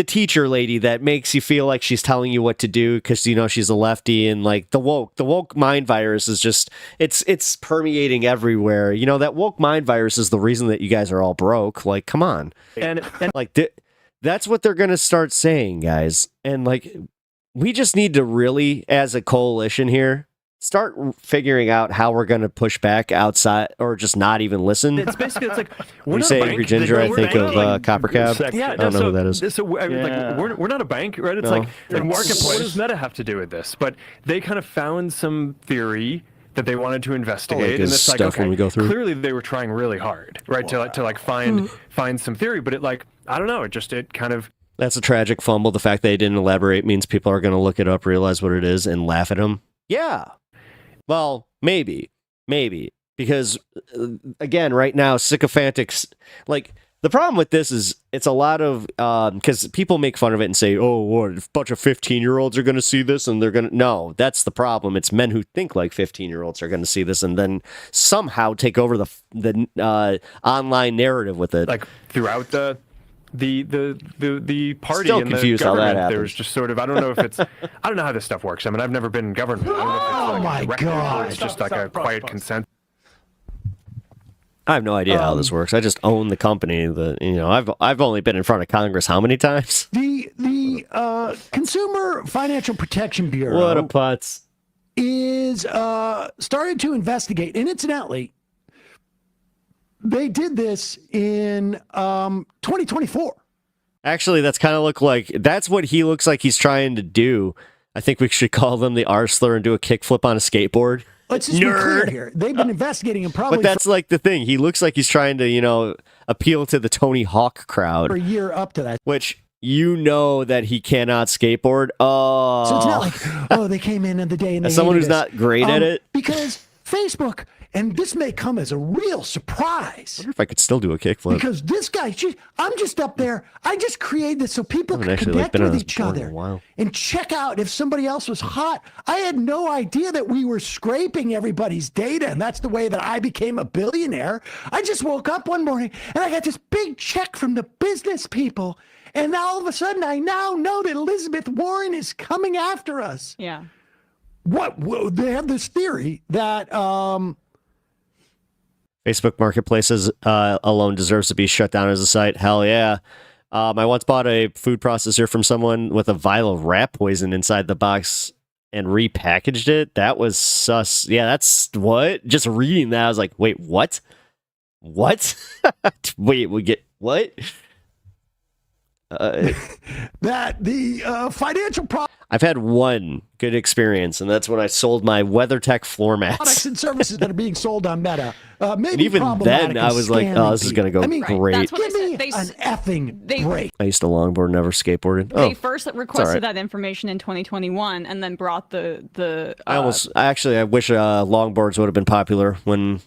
teacher lady that makes you feel like she's telling you what to do because, you know, she's a lefty, and like the woke mind virus is just, it's permeating everywhere. You know, that woke mind virus is the reason that you guys are all broke. Like, come on. And like, that's what they're going to start saying, guys. And like, we just need to really, as a coalition here, start figuring out how we're going to push back outside, or just not even listen. It's basically, it's like, when you say Angry Ginger, I think of Copper Cab. Yeah, I don't know who that is. So like, we're not a bank, right? It's like marketplace. What does Meta have to do with this? But they kind of found some theory that they wanted to investigate, and it's like, okay, clearly they were trying really hard, right, to like find some theory, but it I don't know, it kind of. That's a tragic fumble. The fact they didn't elaborate means people are going to look it up, realize what it is, and laugh at them. Yeah. Well, maybe, because again, right now, sycophantics, like, the problem with this is it's a lot of, because people make fun of it and say, oh, what, a bunch of 15-year-olds are going to see this and they're going to, no, that's the problem. It's men who think like 15-year-olds are going to see this and then somehow take over the online narrative with it. Like, throughout the party Still and confused the how that government, happens. there's just sort of, I don't know if it's, I don't know how this stuff works. I mean, I've never been in government. I don't know if it's like a directive or it's just like a quiet consent. I have no idea how this works. I just own the company. I've only been in front of Congress how many times? The Consumer Financial Protection Bureau. What a putz. Is started to investigate, and incidentally, they did this in 2024. Actually, that's kind of that's what he looks like he's trying to do. I think we should call them the R-slur and do a kickflip on a skateboard. Let's just be clear here. They've been investigating him probably. But that's like the thing. He looks like he's trying to, appeal to the Tony Hawk crowd. For a year up to that. Which, that he cannot skateboard. Oh. So it's not like, they came in the day and they as someone who's hated us. not great at it. Because Facebook, and this may come as a real surprise. I wonder if I could still do a kickflip. Because this guy, I'm just up there. I just created this so people can connect been on with this each board in other a while. and check out if somebody else was hot. I had no idea that we were scraping everybody's data, and that's the way that I became a billionaire. I just woke up one morning and I got this big check from the business people, and now all of a sudden I now know that Elizabeth Warren is coming after us. Yeah. They have this theory that Facebook Marketplaces alone deserves to be shut down as a site. Hell yeah. I once bought a food processor from someone with a vial of rat poison inside the box and repackaged it. That was sus. Yeah, that's what? Just reading that, I was like, wait, what? What? Wait, we get what? that the financial problem. I've had one good experience, and that's when I sold my WeatherTech floor mats. Products and services that are being sold on Meta. Maybe And even then, I was like, "Oh, this is gonna go great." That's what Give me an effing break. I used to longboard, never skateboarded. They Oh, first it's all requested right. that information in 2021, and then brought the. I wish longboards would have been popular when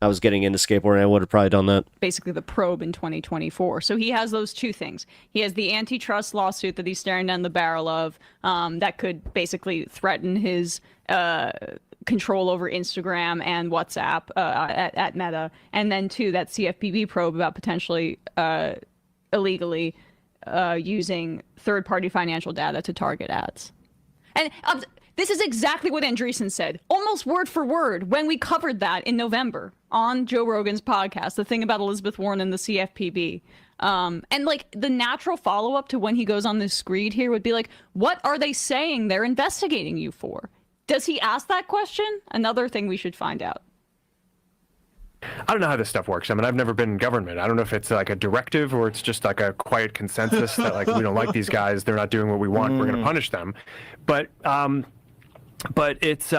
I was getting into skateboarding. I would have probably done that. Basically the probe in 2024. So he has those two things. He has the antitrust lawsuit that he's staring down the barrel of, that could basically threaten his control over Instagram and WhatsApp at Meta. And then two, that CFPB probe about potentially illegally using third-party financial data to target ads. And this is exactly what Andreessen said, almost word for word, when we covered that in November on Joe Rogan's podcast, the thing about Elizabeth Warren and the CFPB. And like the natural follow-up to when he goes on this screed here would be like, what are they saying they're investigating you for? Does he ask that question? Another thing we should find out. I don't know how this stuff works. I mean, I've never been in government. I don't know if it's like a directive or it's just like a quiet consensus that like we don't like these guys, they're not doing what we want, we're going to punish them. But it's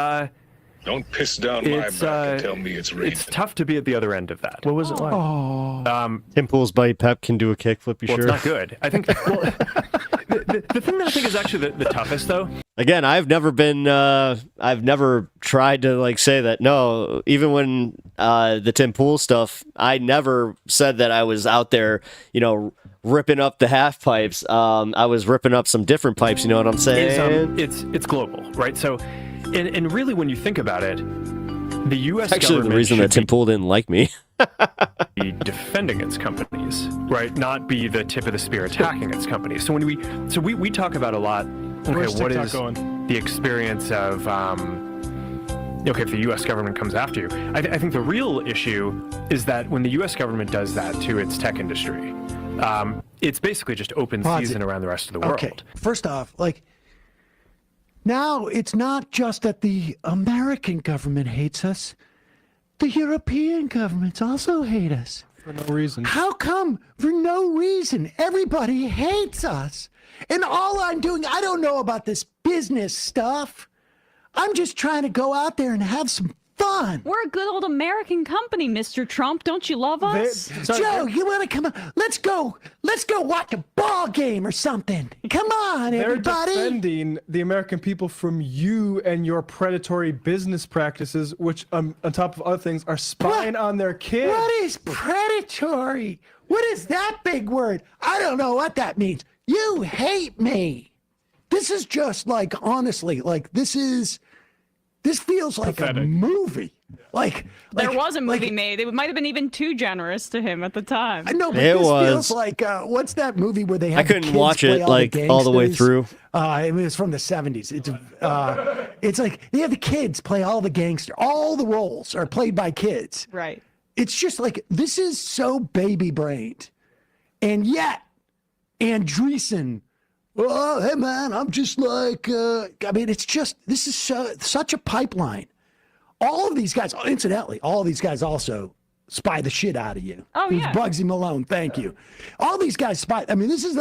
don't piss down my back and tell me it's raining. It's tough to be at the other end of that. What was it like? Tim Pool's buddy Pep can do a kickflip. You Well, sure? it's not good. I think. Well, the thing that I think is actually the toughest, though. Again, I've never tried to like say that. No, even when the Tim Pool stuff, I never said that I was out there, ripping up the half pipes. I was ripping up some different pipes. You know what I'm saying? It's global, right? So, and really, when you think about it, the U.S. Actually, government the reason that Tim Pool didn't like me. be defending its companies, right? Not be the tip of the spear attacking its companies. So when we talk about a lot. Okay, Where's what TikTok is going? the experience of? Okay, if the U.S. government comes after you, I think the real issue is that when the U.S. government does that to its tech industry, it's basically just open season around the rest of the world. Okay, first off, now it's not just that the American government hates us. The European governments also hate us. For no reason. How come? For no reason. Everybody hates us. And all I'm doing, I don't know about this business stuff. I'm just trying to go out there and have some fun. We're a good old American company, Mr. Trump. Don't you love us? Joe, you want to come on? Let's go watch a ball game or something. Come on, everybody. They're defending the American people from you and your predatory business practices, which, on top of other things, are spying on their kids. What is predatory? What is that big word? I don't know what that means. You hate me. This is just honestly, this feels like pathetic. A movie. There was a movie made. It might have been even too generous to him at the time. I know, but this feels like what's that movie where they have I couldn't the kids watch play it all the way gangsters? through. It was from the 70s. It's like they have the kids play all the gangster. All the roles are played by kids. Right. It's just this is so baby brained, and yet Andreessen. Oh, hey man, I'm just it's just, this is such a pipeline. All of these guys, incidentally, all of these guys also spy the shit out of you. Oh, yeah. Bugsy Malone, thank you. All these guys spy. I mean, this is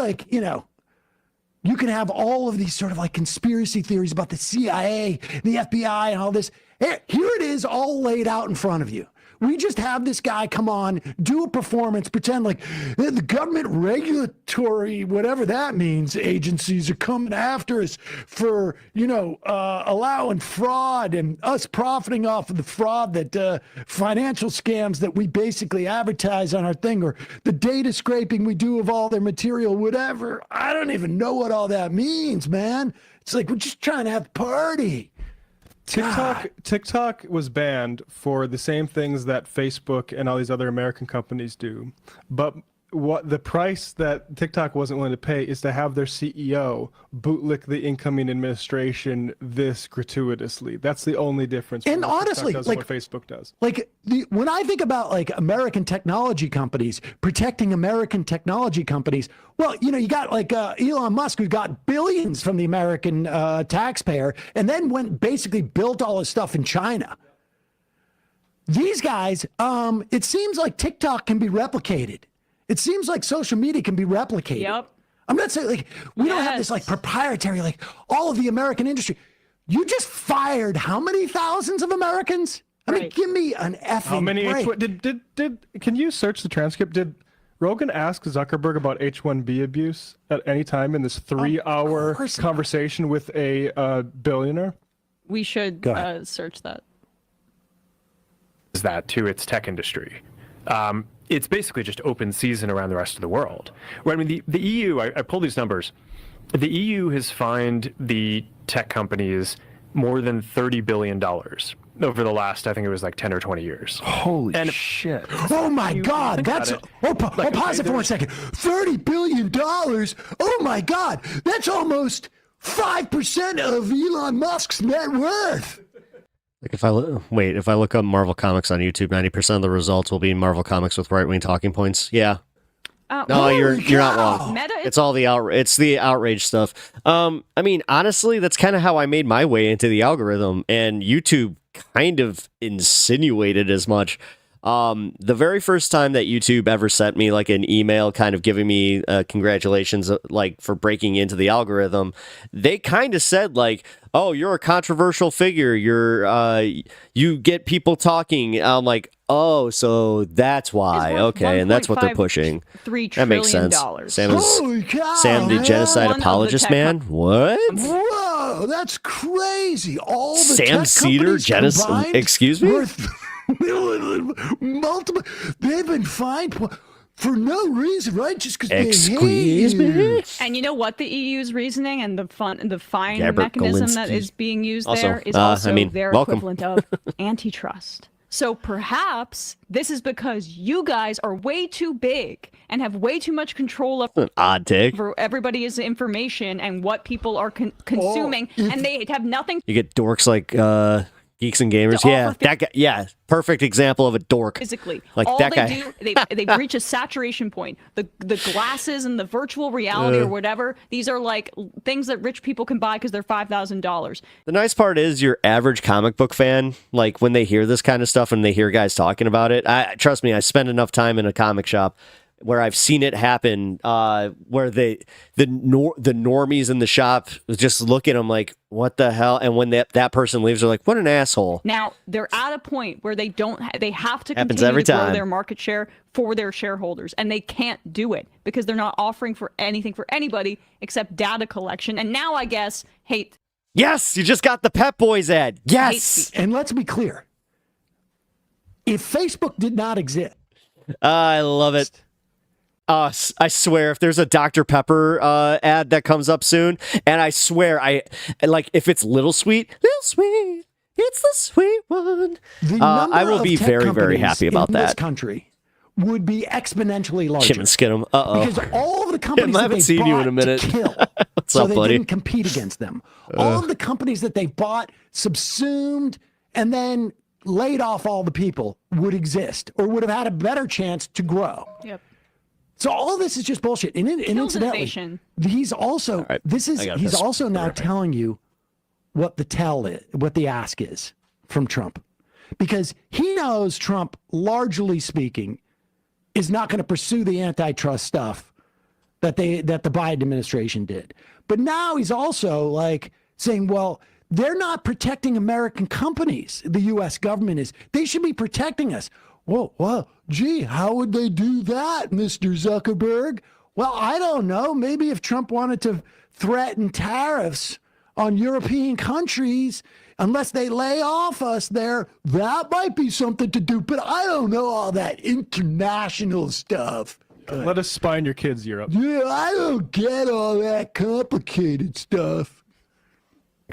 you can have all of these sort of conspiracy theories about the CIA, the FBI, and all this. Here it is all laid out in front of you. We just have this guy come on, do a performance, pretend like the government regulatory, whatever that means, agencies are coming after us for, allowing fraud and us profiting off of the fraud that financial scams that we basically advertise on our thing, or the data scraping we do of all their material, whatever. I don't even know what all that means, man. It's like we're just trying to have a party. TikTok was banned for the same things that Facebook and all these other American companies do. But what the price that TikTok wasn't willing to pay is to have their CEO bootlick the incoming administration this gratuitously. That's the only difference. And between what honestly, TikTok does and what Facebook does. When I think about American technology companies protecting American technology companies, well, you got Elon Musk, who got billions from the American taxpayer, and then basically built all his stuff in China. These guys, it seems like TikTok can be replicated. It seems like social media can be replicated. Yep. I'm not saying like we don't have this like proprietary, like all of the American industry. You just fired how many thousands of Americans? I mean, give me an effing How many break. did can you search the transcript? Did Rogan ask Zuckerberg about H-1B abuse at any time in this 3-hour conversation with a billionaire? We should search that. Is that to its tech industry? It's basically just open season around the rest of the world. Right? I mean, the EU, I pulled these numbers. The EU has fined the tech companies more than $30 billion over the last, I think it was like 10 or 20 years. Holy shit. Oh my God, that's pause it for 1 second. $30 billion. Oh my God, that's almost 5% of Elon Musk's net worth. Like if I look up Marvel Comics on YouTube, 90% of the results will be Marvel Comics with right-wing talking points. Yeah. No, you're not wrong. It's all it's the outrage stuff. I mean, honestly, that's kind of how I made my way into the algorithm, and YouTube kind of insinuated as much. The very first time that YouTube ever sent me like an email kind of giving me congratulations like for breaking into the algorithm, they kind of said like, oh, you're a controversial figure, you get people talking. I'm like, oh, so that's why. Okay, and that's what they're pushing. That makes sense. Sam the genocide apologist man. What? Whoa, that's crazy. All the Sam Cedar genocide. Excuse me. Multiple. They've been fined for no reason, right? Just because they Excuse hate me. you. And you know what the EU's reasoning and the fine Gabbert mechanism that Golinsky. is being used Also, there is also their welcome. equivalent of antitrust. So perhaps this is because you guys are way too big and have way too much control An odd take. over everybody's information and what people are consuming, and they have nothing. You get dorks like Geeks and Gamers. Yeah, that guy. Yeah, perfect example of a dork. Physically, like all that they guy. do, they reach a saturation point. The glasses and the virtual reality or whatever, these are like things that rich people can buy because they're $5,000. The nice part is your average comic book fan, like when they hear this kind of stuff and they hear guys talking about it, trust me, I spend enough time in a comic shop where I've seen it happen, where the normies in the shop just look at them like, what the hell? And when that person leaves, they're like, what an asshole. Now they're at a point where they don't. They have to Happens continue every to grow time. their market share for their shareholders, and they can't do it because they're not offering for anything for anybody except data collection. And now I guess hate. Yes, you just got the Pep Boys ad. Yes. And let's be clear. If Facebook did not exist. I love it. I swear, if there's a Dr. Pepper ad that comes up soon, and I swear, if it's Little Sweet, it's the sweet one. I will be very, very happy about that. This country would be exponentially larger. Jim and Skin'em. Because all of the companies I that haven't they seen bought you in a minute. to kill, What's so up, they buddy? didn't compete against them. All of the companies that they bought, subsumed, and then laid off all the people would exist or would have had a better chance to grow. Yep. So all of this is just bullshit. And incidentally, innovation. he's also he's also now telling you what the tell is, what the ask is from Trump, because he knows Trump, largely speaking, is not going to pursue the antitrust stuff that the Biden administration did. But now he's also like saying, well, they're not protecting American companies. The U.S. government is. They should be protecting us. Well, gee, how would they do that, Mr. Zuckerberg? Well, I don't know. Maybe if Trump wanted to threaten tariffs on European countries, unless they lay off us there, that might be something to do. But I don't know all that international stuff. Let us spy on your kids, Europe. Yeah, I don't get all that complicated stuff.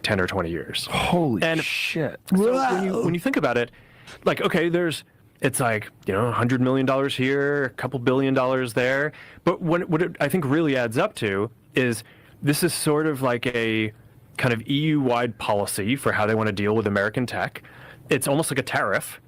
10 or 20 years. Holy shit. So when you think about it, like, okay, it's like, $100 million here, a couple $1 billion there. But what it, I think, really adds up to is this is sort of like a kind of EU-wide policy for how they want to deal with American tech. It's almost like a tariff.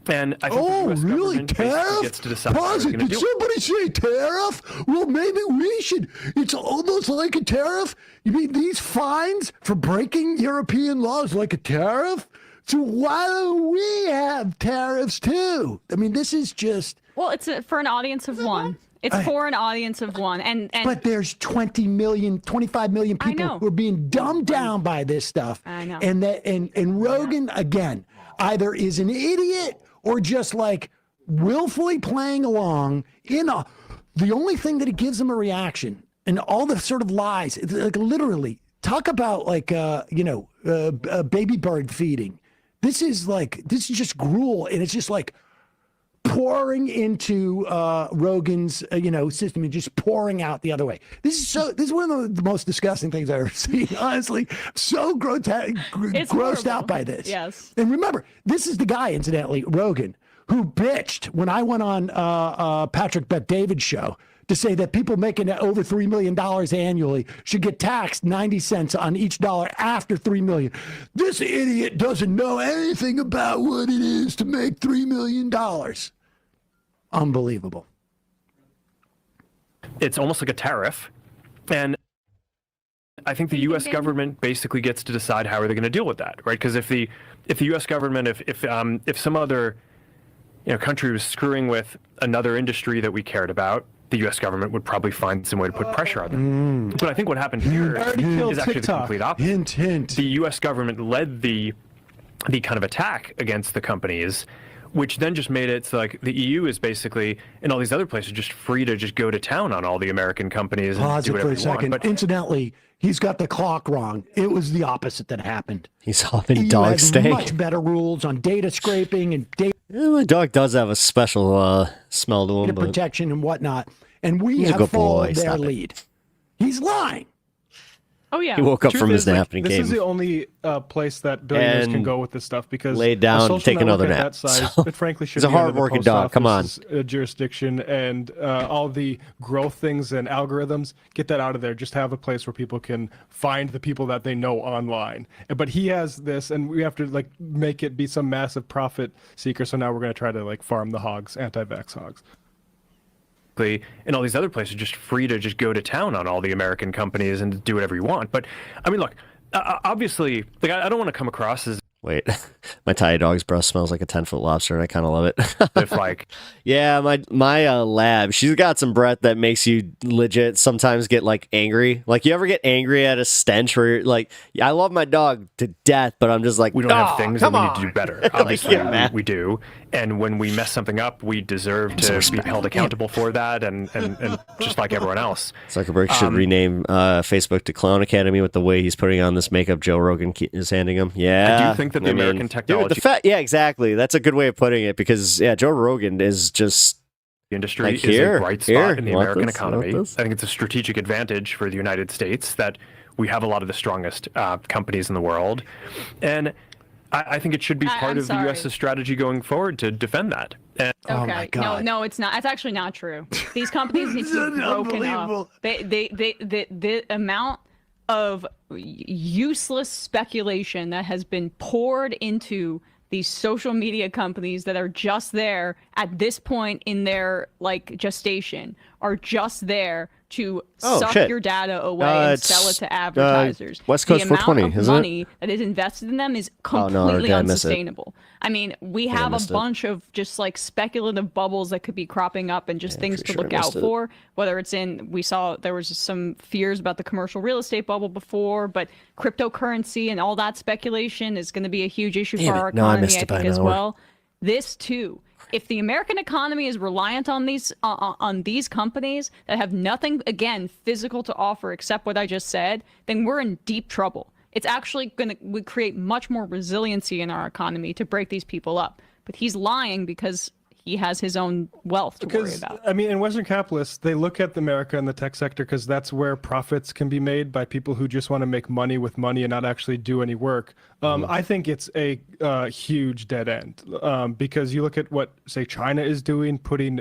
And I think the US government basically gets to decide how they're going to Did deal somebody say tariff? Well, maybe we should. It's almost like a tariff. You mean these fines for breaking European laws like a tariff? So why don't we have tariffs too? I mean, this is just... Well, it's for an audience of one. It's for an audience of one. And but there's 20 million, 25 million people who are being dumbed down by this stuff. I know. And Rogan, again, either is an idiot or just like willfully playing along the only thing that it gives them a reaction and all the sort of lies, like literally talk about like, baby bird feeding. This is just gruel. And it's just like pouring into Rogan's, system and just pouring out the other way. This is one of the most disgusting things I've ever seen, honestly. So grossed out by this. Yes. And remember, this is the guy, incidentally, Rogan, who bitched when I went on Patrick Bet-David's show to say that people making over $3 million annually should get taxed 90 cents on each dollar after $3 million. This idiot doesn't know anything about what it is to make $3 million. Unbelievable. It's almost like a tariff. And I think the U.S. government basically gets to decide how are they going to deal with that, right? Because if the U.S. government, if some other country was screwing with another industry that we cared about, the U.S. government would probably find some way to put pressure on them. But I think what happened here is actually the complete opposite. Hint, hint. The U.S. government led the kind of attack against the companies, which then just made it so like the EU is basically, and all these other places, just free to just go to town on all the American companies and Pause do it for whatever a you want. second. But Incidentally, he's got the clock wrong. It was the opposite that happened. He's hopping EU dog has steak. much better rules on data scraping and data My dog does have a special smell to him, but protection and whatnot. And we He's a have good boy. followed their Stop it. lead. He's lying. Oh, yeah. he woke up Truth from his is, like, nap and he this came. is the only place that billionaires can And go with this stuff because laid down, a social take another network at nap. that size, So, it frankly should he's a be under the hardworking post dog. Come on. office's, jurisdiction and all the growth things and algorithms. Get that out of there. Just have a place where people can find the people that they know online. But he has this, and we have to like make it be some massive profit seeker. So now we're going to try to like farm the hogs, anti-vax hogs. And all these other places are just free to just go to town on all the American companies and do whatever you want. But I mean, look, obviously, like I don't want to come across as Wait, my Thai dog's breath smells like a 10-foot lobster, and I kind of love it. if like, yeah, my lab, she's got some breath that makes you legit sometimes get like angry. Like, you ever get angry at a stench where you're like, I love my dog to death, but I'm just like, we don't have things that we need to do better. Obviously, Like, we do. And when we mess something up, we deserve to be held accountable for that, and just like everyone else. Zuckerberg should rename Facebook to Clown Academy with the way he's putting on this makeup Joe Rogan is handing him. Yeah. I do think that the American technology... yeah, exactly. That's a good way of putting it because, yeah, Joe Rogan is just... The industry like, is here, a bright spot in the you want American this? You want economy. this? I think it's a strategic advantage for the United States that we have a lot of the strongest companies in the world. And I think it should be part of the U.S.'s strategy going forward to defend that. And, Okay. No, it's not. It's actually not true. These companies need to be broken up. The amount of useless speculation that has been poured into these social media companies that are just there at this point in their like gestation are just there to suck your data away and sell it to advertisers. West Coast the 420, amount of isn't it? money that is invested in them is completely unsustainable. I mean, we have a bunch of just like speculative bubbles that could be cropping up and just things to look out for. Whether it's we saw there was some fears about the commercial real estate bubble before, but cryptocurrency and all that speculation is going to be a huge issue for our economy, I think, as well. This too. If the American economy is reliant on these companies that have nothing, again, physical to offer except what I just said, then we're in deep trouble. It's actually would create much more resiliency in our economy to break these people up. But he's lying because he has his own wealth to worry about. I mean, in Western capitalists, they look at America and the tech sector because that's where profits can be made by people who just want to make money with money and not actually do any work. I think it's a huge dead end because you look at what, say, China is doing, putting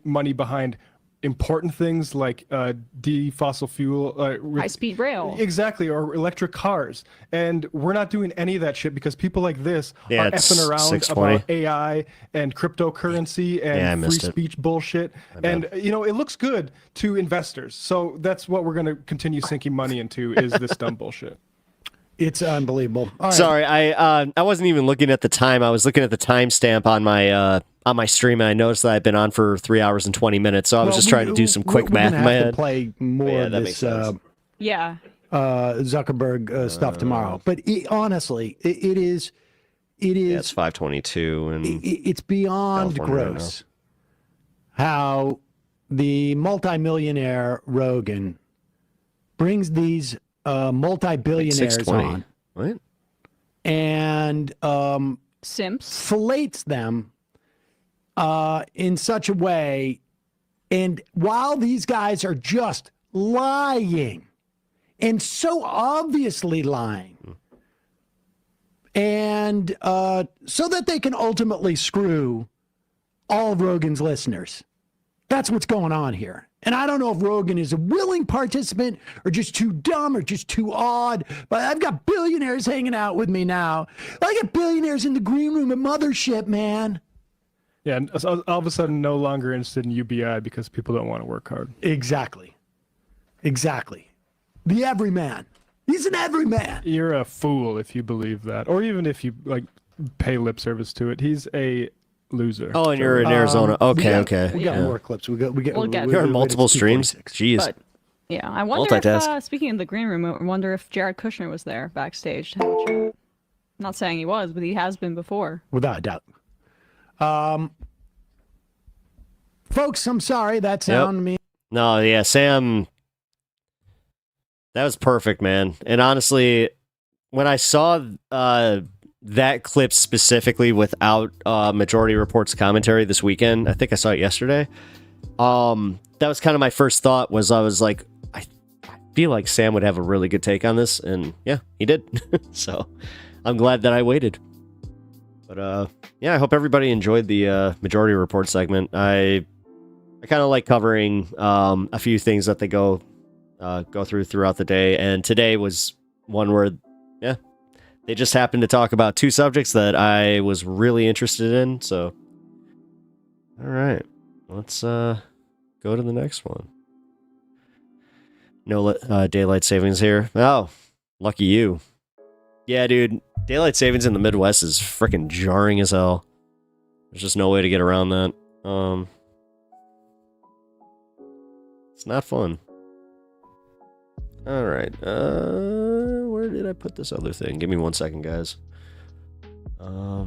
money behind important things like defossil fuel, high-speed rail, exactly, or electric cars, and we're not doing any of that shit because people like this are effing around about AI and cryptocurrency and free speech bullshit, and it looks good to investors. So that's what we're going to continue sinking money into is this dumb bullshit. It's unbelievable. All right. Sorry, I wasn't even looking at the time. I was looking at the timestamp on my stream, and I noticed that I've been on for 3 hours and 20 minutes. So I was just trying to do some quick math in my head. To play more of this Yeah. Zuckerberg stuff tomorrow, but honestly, it is. Yeah, it's 5:22, and it's beyond California right gross how the multimillionaire Rogan brings these multi-billionaires 620. on, What? and simps fillets them in such a way, and while these guys are just lying, and so obviously lying, and so that they can ultimately screw all of Rogan's listeners. That's what's going on here. And I don't know if Rogan is a willing participant or just too dumb or just too odd, but I've got billionaires hanging out with me now. I got billionaires in the green room at Mothership, man. Yeah, and all of a sudden no longer interested in UBI because people don't want to work hard. Exactly. The everyman. He's an everyman. You're a fool if you believe that, or even if you like pay lip service to it. He's a loser. Oh, and you're in Arizona. Okay, okay. We got more clips. We got. You're on multiple streams. Jeez. But, yeah, I wonder Multitask. if, speaking of the green room, I wonder if Jared Kushner was there backstage to have a chat. I'm not saying he was, but he has been before. Without a doubt. Folks, I'm sorry. That sound me. No, yeah, Sam. That was perfect, man. And honestly, when I saw that clip specifically without Majority Report's commentary this weekend, I think I saw it yesterday. That was kind of my first thought. I was like, I feel like Sam would have a really good take on this, and yeah, he did. So I'm glad that I waited. But yeah, I hope everybody enjoyed the Majority Report segment. I kind of like covering a few things that they go through throughout the day, and today was one where, yeah, they just happened to talk about two subjects that I was really interested in. So, all right, let's go to the next one. No daylight savings here. Oh, lucky you. Yeah, dude, daylight savings in the Midwest is freaking jarring as hell. There's just no way to get around that. It's not fun. All right. Where did I put this other thing? Give me 1 second, guys. Here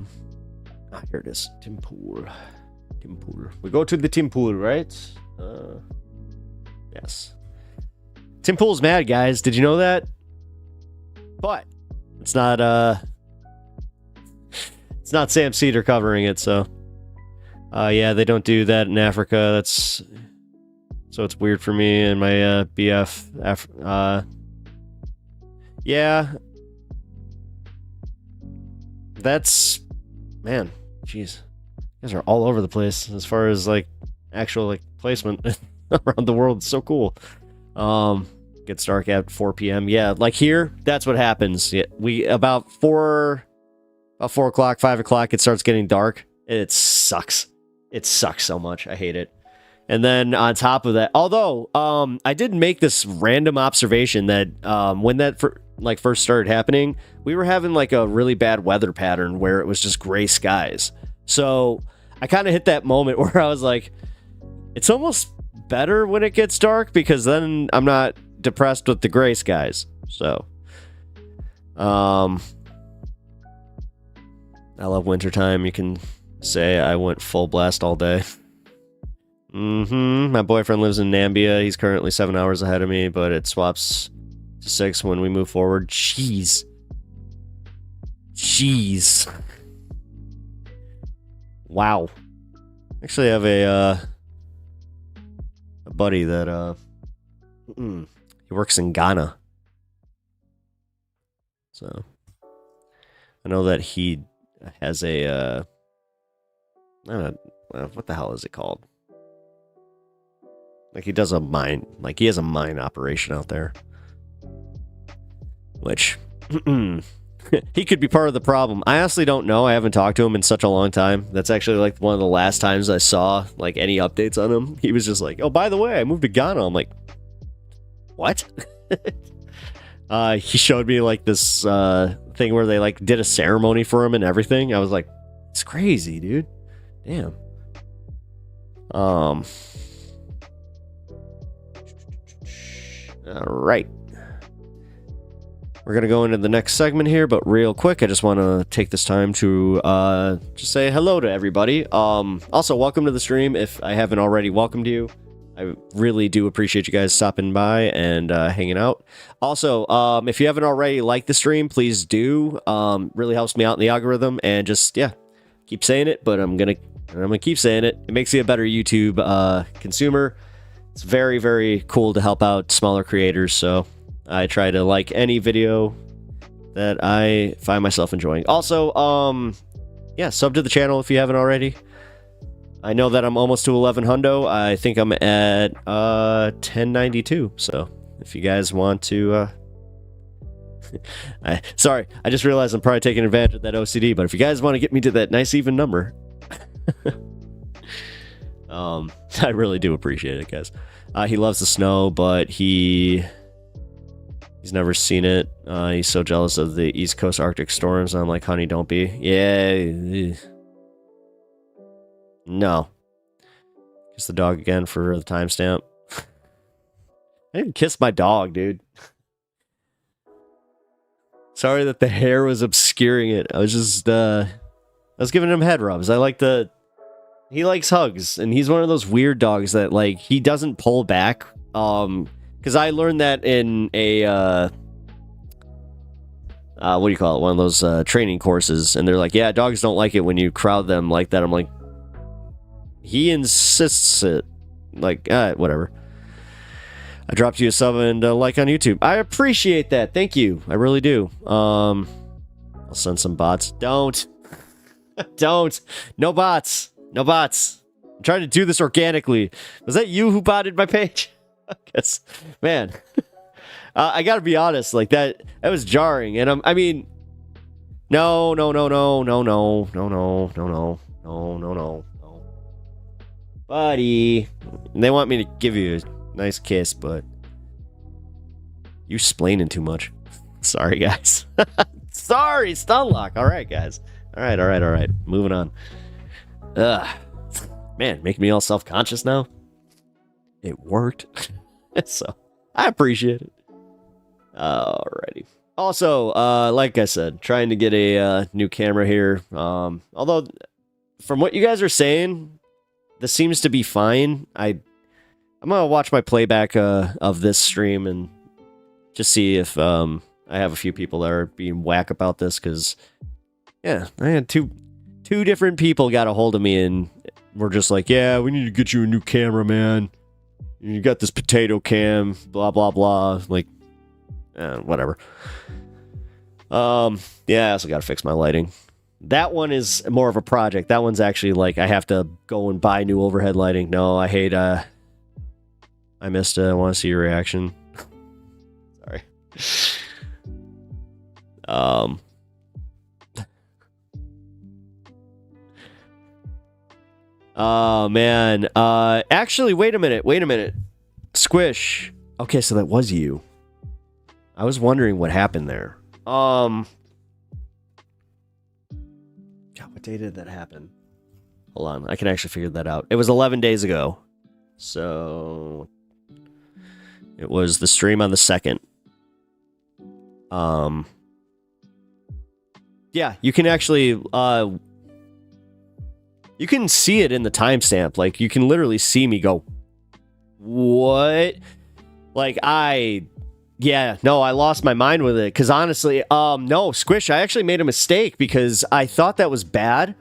it is. Tim Pool. We go to the Tim Pool, right? Yes. Tim Pool's mad, guys. Did you know that? But it's not Sam Cedar covering it, so yeah, they don't do that in Africa. So it's weird for me and my BF. Yeah. That's, man, jeez. You guys are all over the place as far as like actual like placement around the world. It's so cool. Gets dark at 4 p.m. Yeah, like here, that's what happens. Yeah, about 4 o'clock, 5 o'clock, it starts getting dark. It sucks. It sucks so much. I hate it. And then on top of that, although I did make this random observation that when that first started happening, we were having like a really bad weather pattern where it was just gray skies. So I kind of hit that moment where I was like, it's almost better when it gets dark because then I'm not depressed with the gray skies. So I love wintertime. You can say I went full blast all day. My boyfriend lives in Nambia. He's currently 7 hours ahead of me, but it swaps to 6 when we move forward. Jeez. Wow. Actually, I have a buddy that he works in Ghana. So I know that he has a I don't know, what the hell is it called? Like he does a mine, like he has a mine operation out there. Which, he could be part of the problem. I honestly don't know. I haven't talked to him in such a long time. That's actually like one of the last times I saw like any updates on him. He was just like, oh, by the way, I moved to Ghana. I'm like, what? He showed me like this thing where they like did a ceremony for him and everything. I was like, it's crazy, dude. Damn. All right. We're going to go into the next segment here, but real quick, I just want to take this time to just say hello to everybody. Also, welcome to the stream if I haven't already welcomed you. I really do appreciate you guys stopping by and hanging out. Also, if you haven't already liked the stream, please do. Really helps me out in the algorithm, and just, yeah, keep saying it, but I'm gonna keep saying it. It makes you a better YouTube consumer. It's very, very cool to help out smaller creators, so I try to like any video that I find myself enjoying. Also, yeah, sub to the channel if you haven't already. I know that I'm almost to 11 hundo. I think I'm at 1092. So if you guys want to, sorry, I just realized I'm probably taking advantage of that OCD. But if you guys want to get me to that nice even number, I really do appreciate it, guys. He loves the snow, but he's never seen it. He's so jealous of the East Coast Arctic storms. I'm like, honey, don't be. Yeah. No. Kiss the dog again for the timestamp. I didn't kiss my dog, dude. Sorry that the hair was obscuring it. I was just, I was giving him head rubs. He likes hugs, and he's one of those weird dogs that, like, he doesn't pull back. Because I learned that in a, what do you call it? One of those training courses, and they're like, yeah, dogs don't like it when you crowd them like that. I'm like, he insists it. Like, whatever. I dropped you a sub and a like on YouTube. I appreciate that. Thank you. I really do. I'll send some bots. Don't. No bots. No bots. I'm trying to do this organically. Was that you who botted my page? I guess. Man. I gotta be honest. Like, that was jarring. And I mean, no. Buddy. They want me to give you a nice kiss, but you splaining too much. Sorry, guys. Sorry, stun lock. All right, guys. All right. Moving on. Man, making me all self-conscious now. It worked. So, I appreciate it. Alrighty. Also, like I said, trying to get a new camera here. Although, from what you guys are saying, this seems to be fine. I'm gonna watch my playback of this stream and just see if I have a few people that are being whack about this, because yeah, I had two different people got a hold of me and we're just like, yeah, we need to get you a new camera, man. You got this potato cam, blah blah blah. Like, whatever. Yeah, I also got to fix my lighting. That one is more of a project. That one's actually like I have to go and buy new overhead lighting. No, I hate. I missed. I want to see your reaction. Sorry. Oh man. Actually, wait a minute. Squish. Okay, so that was you. I was wondering what happened there. God, what day did that happen? Hold on, I can actually figure that out. It was 11 days ago. So it was the stream on the 2nd. Yeah, you can actually you can see it in the timestamp. Like, you can literally see me go, what? Like, yeah, no, I lost my mind with it. Because honestly, no, Squish, I actually made a mistake because I thought that was bad.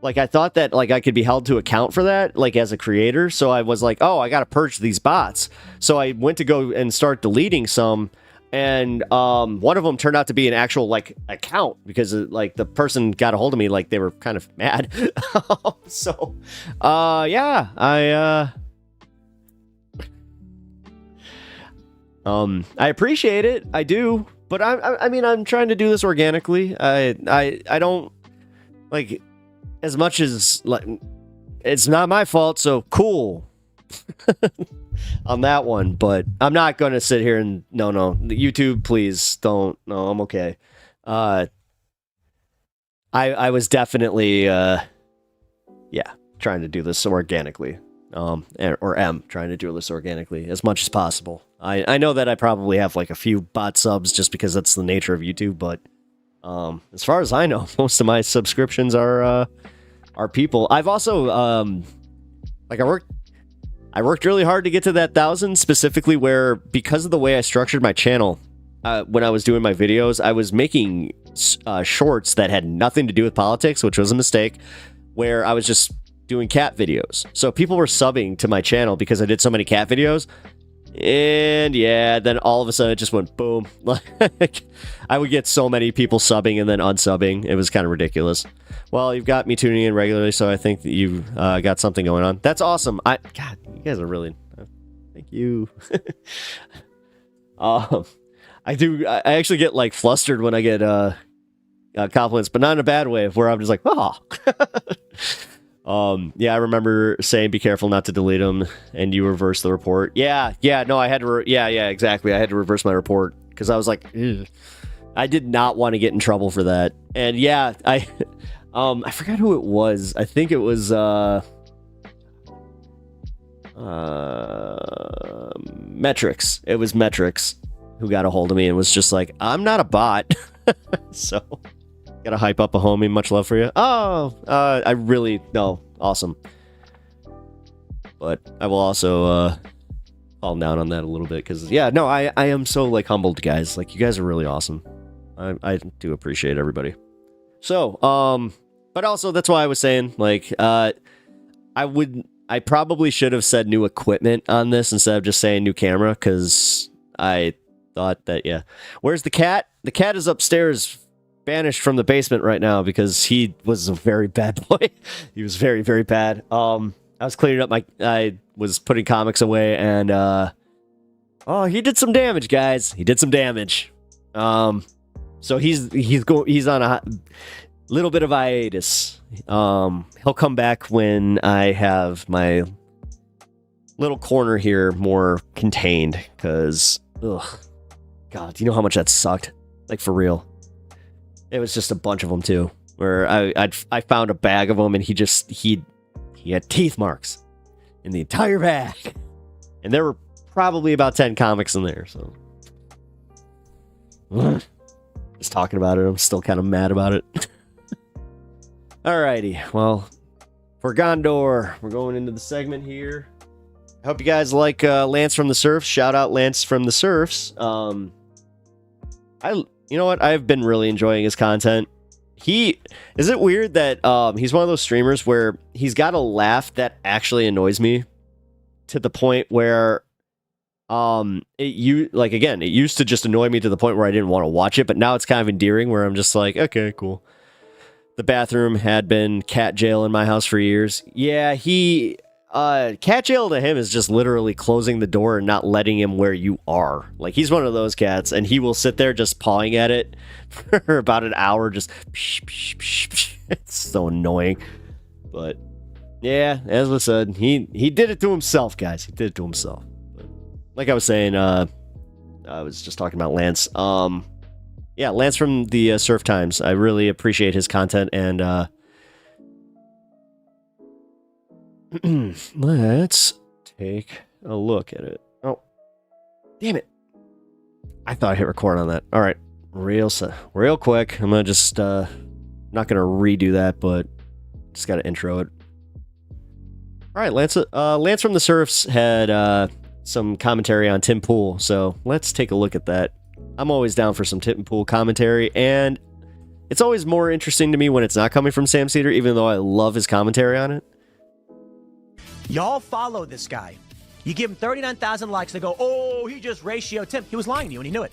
Like, I thought that, like, I could be held to account for that, like, as a creator. So I was like, oh, I got to purge these bots. So I went to go and start deleting some. And one of them turned out to be an actual, like, account because, like, the person got a hold of me, like, they were kind of mad. So, yeah, I appreciate it. I do. But I mean, I'm trying to do this organically. I don't, like, as much as, like, it's not my fault. So cool. on that one, but I'm not going to sit here and no, YouTube, please don't. No, I'm okay. I was definitely, trying to do this organically, or am trying to do this organically as much as possible. I know that I probably have like a few bot subs just because that's the nature of YouTube, but as far as I know, most of my subscriptions are people. I've also I worked really hard to get to that 1,000, specifically where, because of the way I structured my channel, when I was doing my videos, I was making shorts that had nothing to do with politics, which was a mistake, where I was just doing cat videos. So people were subbing to my channel because I did so many cat videos. And yeah, then all of a sudden it just went boom. Like, I would get so many people subbing and then unsubbing. It was kind of ridiculous. Well, you've got me tuning in regularly, so I think that you've got something going on. That's awesome. God, you guys are really... Thank you. I actually get like flustered when I get compliments, but not in a bad way, where I'm just like, oh. Yeah, I remember saying be careful not to delete them, and you reversed the report. Yeah, no, I had to, exactly. I had to reverse my report, because I was like, ugh. I did not want to get in trouble for that. And yeah, I forgot who it was. I think it was, Metrics. It was Metrics who got a hold of me and was just like, I'm not a bot. So... Gotta hype up a homie. Much love for you. I really... No. Awesome. But I will also calm down on that a little bit, because, yeah, no, I am so, like, humbled, guys. Like, you guys are really awesome. I do appreciate everybody. So, but also, that's why I was saying, like, I probably should have said new equipment on this instead of just saying new camera, because I thought that, yeah. Where's the cat? The cat is upstairs, banished from the basement right now, because he was a very bad boy. He was very, very bad. I was cleaning up I was putting comics away, and he did some damage, guys. He did some damage. So he's on a little bit of hiatus. He'll come back when I have my little corner here more contained, because God, do you know how much that sucked? Like, for real. It was just a bunch of them too, where I found a bag of them, and he had teeth marks in the entire bag, and there were probably about 10 comics in there. So just talking about it, I'm still kind of mad about it. Alrighty, well, for Gondor, we're going into the segment here. I hope you guys like Lance from the Surfs. Shout out Lance from the Surfs. You know what? I've been really enjoying his content. Is it weird that he's one of those streamers where he's got a laugh that actually annoys me, to the point where it used to just annoy me to the point where I didn't want to watch it, but now it's kind of endearing, where I'm just like, okay, cool. The bathroom had been cat jail in my house for years. Yeah, cat jail to him is just literally closing the door and not letting him where you are. Like, he's one of those cats, and he will sit there just pawing at it for about an hour, just psh, psh, psh, psh. It's so annoying. But yeah, as I said, he did it to himself, guys. He did it to himself. But like I was saying, I was just talking about Lance. Yeah, Lance from the Surf Times. I really appreciate his content, and let's take a look at it. Oh, damn it. I thought I hit record on that. All right. Real quick. I'm going to just, not going to redo that, but just got to intro it. All right. Lance from the Surfs had some commentary on Tim Pool. So let's take a look at that. I'm always down for some Tim Pool commentary, and it's always more interesting to me when it's not coming from Sam Cedar, even though I love his commentary on it. Y'all follow this guy. You give him 39,000 likes. They go, oh, he just ratioed Tim. He was lying to you, and he knew it.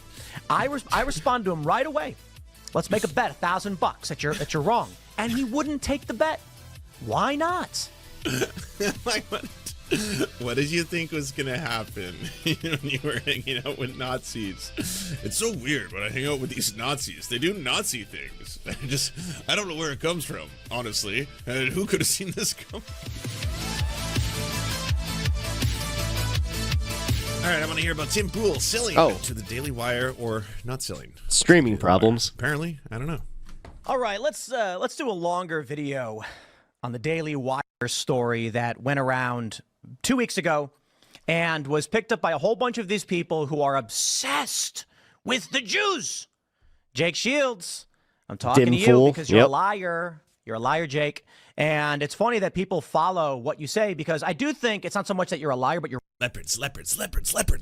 I responded to him right away. Let's make a bet, $1,000 that you're wrong. And he wouldn't take the bet. Why not? Like, what did you think was gonna happen when you were hanging out with Nazis? It's so weird when I hang out with these Nazis. They do Nazi things. I don't know where it comes from, honestly. And who could have seen this coming? All right, I want to hear about Tim Pool selling to the Daily Wire or not selling. Streaming problems. Apparently, I don't know. All right, let's do a longer video on the Daily Wire story that went around 2 weeks ago and was picked up by a whole bunch of these people who are obsessed with the Jews. Jake Shields, I'm talking to you because you're a liar. You're a liar, Jake. And it's funny that people follow what you say because I do think it's not so much that you're a liar, but you're leopards,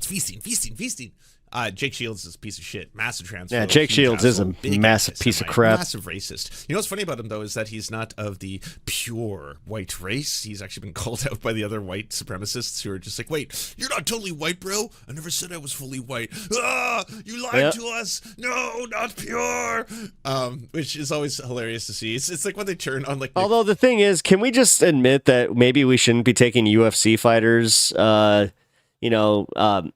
feasting. Jake Shields is a piece of shit. Massive transphobe. Yeah, Jake Shields is a massive piece of crap. Massive racist. You know what's funny about him, though, is that he's not of the pure white race. He's actually been called out by the other white supremacists who are just like, wait, you're not totally white, bro? I never said I was fully white. Ah, you lied to us. No, not pure. Which is always hilarious to see. It's like when they turn on, like... Although the thing is, can we just admit that maybe we shouldn't be taking UFC fighters,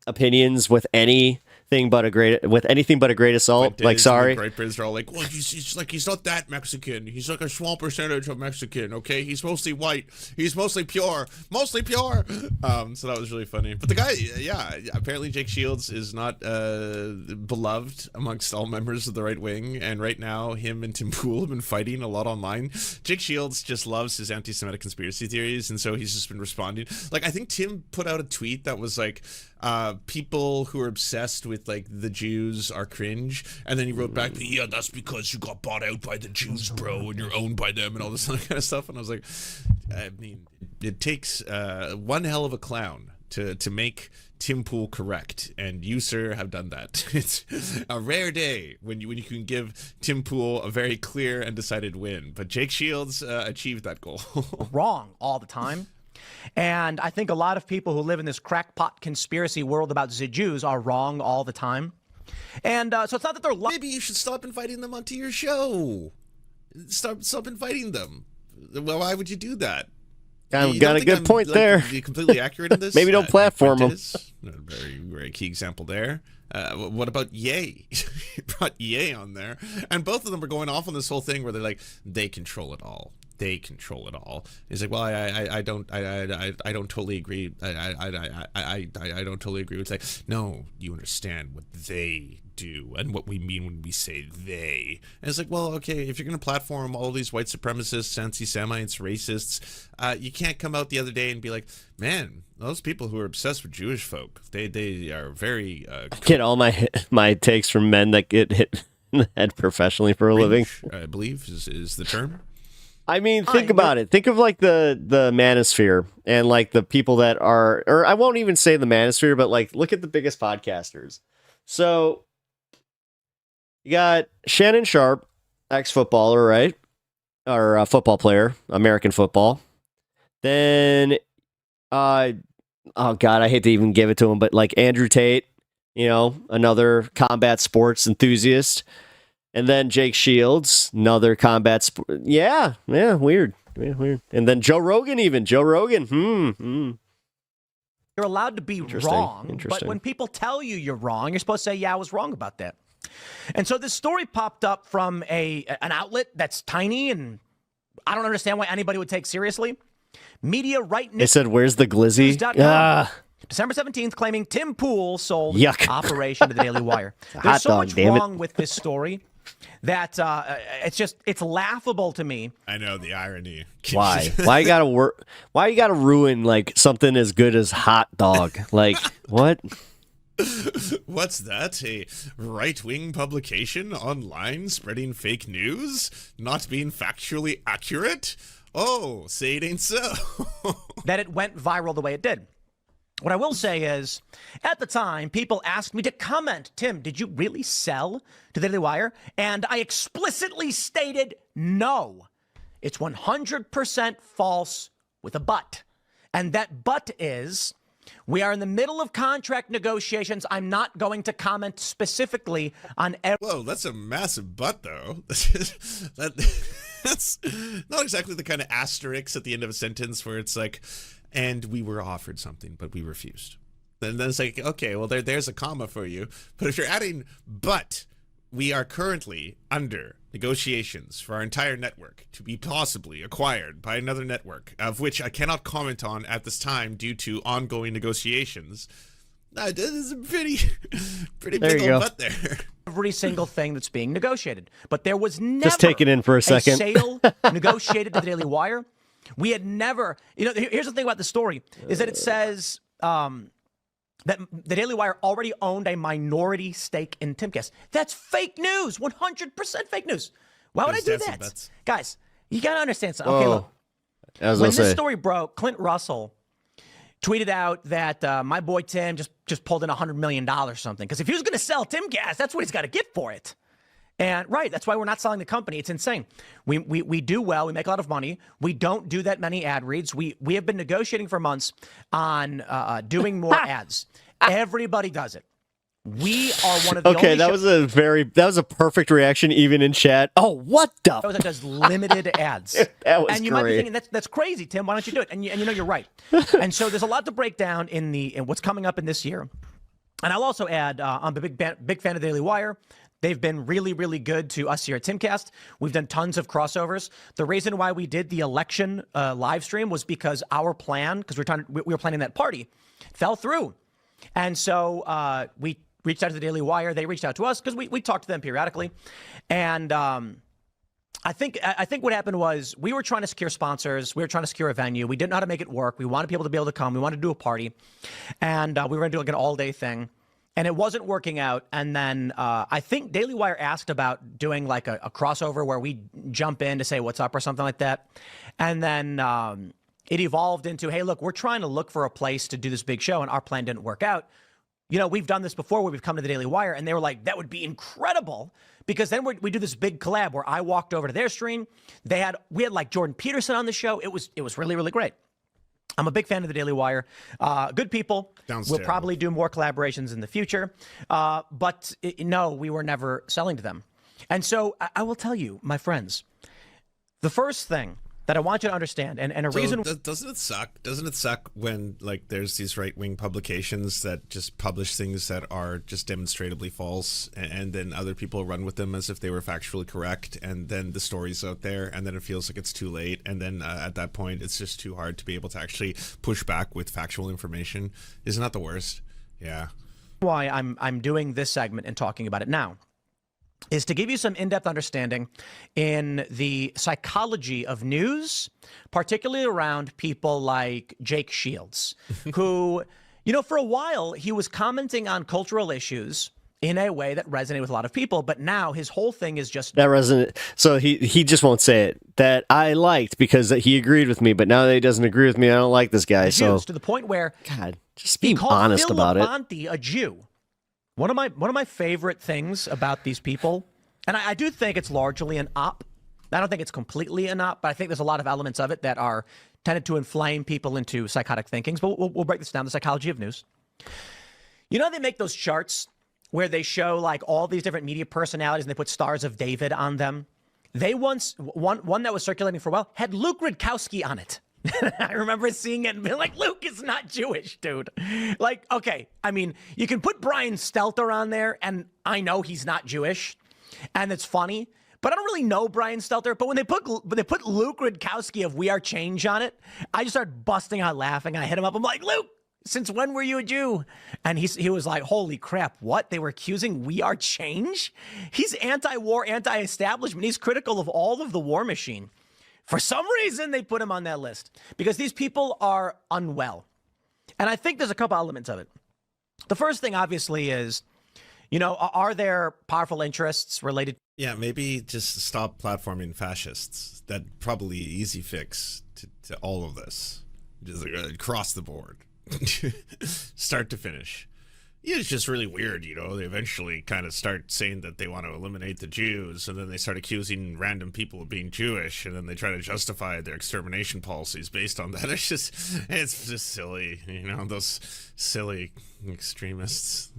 opinions with anything but a great assault? Like, sorry. Great Brits are all like, well, he's not that Mexican. He's like a small percentage of Mexican. Okay, he's mostly white. He's mostly pure. So that was really funny. But the guy, apparently Jake Shields is not beloved amongst all members of the right wing. And right now, him and Tim Pool have been fighting a lot online. Jake Shields just loves his anti-Semitic conspiracy theories, and so he's just been responding. Like, I think Tim put out a tweet that was like, people who are obsessed with like the Jews are cringe, and then he wrote back, yeah, that's because you got bought out by the Jews, bro, and you're owned by them and all this other kind of stuff. And I was like, I mean, it takes one hell of a clown to make Tim Pool correct, and you, sir, have done that. It's a rare day when you can give Tim Pool a very clear and decided win, but Jake Shields achieved that goal. Wrong all the time. And I think a lot of people who live in this crackpot conspiracy world about the Jews are wrong all the time. And so it's not that they're... Maybe you should stop inviting them onto your show. Stop inviting them. Well, why would you do that? I've got a good point there. Completely accurate in this? Maybe don't platform them. A very, very key example there. What about Ye? You brought Ye on there. And both of them are going off on this whole thing where they're like, they control it all. They control it all. He's like, well, I don't totally agree. I don't totally agree with that. No, you understand what they do and what we mean when we say they. And it's like, well, okay, if you're going to platform all these white supremacists, anti-Semites, racists, you can't come out the other day and be like, man, those people who are obsessed with Jewish folk, they are very... get all my takes from men that get hit in the head professionally for a living. I believe is the term. I mean, think about it. Think of like the manosphere and like the people that are, or I won't even say the manosphere, but like look at the biggest podcasters. So you got Shannon Sharp, ex-footballer, right? Or football player, American football. Then, oh God, I hate to even give it to him, but like Andrew Tate, another combat sports enthusiast. And then Jake Shields, another combat sport. Yeah, weird. And then Joe Rogan. You're allowed to be wrong, but when people tell you you're wrong, you're supposed to say, yeah, I was wrong about that. And so this story popped up from an outlet that's tiny, and I don't understand why anybody would take seriously. Media Right News. It said, where's the glizzy? December 17th, claiming Tim Pool sold Yuck. Operation to the Daily Wire. There's so much wrong with this story that it's laughable to me. I know the irony. Why you gotta ruin like something as good as hot dog? Like what? What's that? A right-wing publication online spreading fake news, not being factually accurate? Oh, say it ain't so. That it went viral the way it did. What I will say is, at the time, people asked me to comment, Tim, did you really sell to the Daily Wire? And I explicitly stated no. It's 100% false with a but. And that but is, we are in the middle of contract negotiations. I'm not going to comment specifically on every... Whoa, that's a massive but, though. That's not exactly the kind of asterisk at the end of a sentence where it's like... And we were offered something, but we refused. And then it's like, okay, well, there's a comma for you. But if you're adding, but we are currently under negotiations for our entire network to be possibly acquired by another network, of which I cannot comment on at this time due to ongoing negotiations. No, this is a pretty There big you old go. butt there. Every single thing that's being negotiated. But there was never Just take it in for a second. sale negotiated to the Daily Wire. We had never, here's the thing about the story, is that it says that the Daily Wire already owned a minority stake in Timcast. That's fake news, 100% fake news. Why would I do that? Guys, you got to understand something. Okay, look. When this story broke, Clint Russell tweeted out that my boy Tim just pulled in $100 million or something. Because if he was going to sell Timcast, that's what he's got to get for it. And right, that's why we're not selling the company. It's insane. We do well. We make a lot of money. We don't do that many ad reads. We have been negotiating for months on doing more ads. Everybody does it. We are one of the Okay, only that was a perfect reaction, even in chat. Oh, what the? that does limited ads. That was and you might be great. thinking that's crazy, Tim. Why don't you do it? And you know you're right. And so there's a lot to break down in what's coming up in this year. And I'll also add, I'm a big fan of Daily Wire. They've been really, really good to us here at Timcast. We've done tons of crossovers. The reason why we did the election live stream was because our plan, because we were planning that party, fell through. And so we reached out to the Daily Wire. They reached out to us because we talked to them periodically. And I think what happened was we were trying to secure sponsors. We were trying to secure a venue. We didn't know how to make it work. We wanted people to be able to come. We wanted to do a party. And we were going to do like an all-day thing. And it wasn't working out. And then I think Daily Wire asked about doing like a crossover where we jump in to say what's up or something like that. And then it evolved into, hey, look, we're trying to look for a place to do this big show. And our plan didn't work out. We've done this before where we've come to the Daily Wire. And they were like, that would be incredible. Because then we do this big collab where I walked over to their stream. We had like Jordan Peterson on the show. It was really, really great. I'm a big fan of the Daily Wire. Good people. We'll probably do more collaborations in the future. But no, we were never selling to them. And so I will tell you, my friends, the first thing that I want you to understand, and a reason... Doesn't it suck? Doesn't it suck when like there's these right-wing publications that just publish things that are just demonstrably false, and then other people run with them as if they were factually correct, and then the story's out there, and then it feels like it's too late, and then at that point it's just too hard to be able to actually push back with factual information. Isn't that the worst? Yeah. Why I'm doing this segment and talking about it now is to give you some in-depth understanding in the psychology of news, particularly around people like Jake Shields, who, for a while he was commenting on cultural issues in a way that resonated with a lot of people, but now his whole thing is just... That resonate. So he just won't say it. That I liked because he agreed with me, but now that he doesn't agree with me, I don't like this guy. So to the point where... God, just be honest about it. Labonte a Jew. One of my favorite things about these people, and I do think it's largely an op. I don't think it's completely an op, but I think there's a lot of elements of it that are tended to inflame people into psychotic thinkings. But we'll break this down, the psychology of news. You know, they make those charts where they show like all these different media personalities and they put stars of David on them. They once, one that was circulating for a while, had Luke Rudkowski on it. I remember seeing it and being like, Luke is not Jewish, dude. Like, okay, I mean, you can put Brian Stelter on there, and I know he's not Jewish, and it's funny, but I don't really know Brian Stelter. But when they put Luke Rudkowski of We Are Change on it, I just started busting out laughing. I hit him up. I'm like, Luke, since when were you a Jew? And he was like, holy crap, what? They were accusing We Are Change? He's anti-war, anti-establishment. He's critical of all of the war machine. For some reason, they put him on that list because these people are unwell. And I think there's a couple elements of it. The first thing, obviously, is, are there powerful interests related? Yeah, maybe just stop platforming fascists. That probably easy fix to all of this. Just across the board. Start to finish. Yeah, it's just really weird, They eventually kind of start saying that they want to eliminate the Jews, and then they start accusing random people of being Jewish, and then they try to justify their extermination policies based on that. It's just silly, those silly extremists.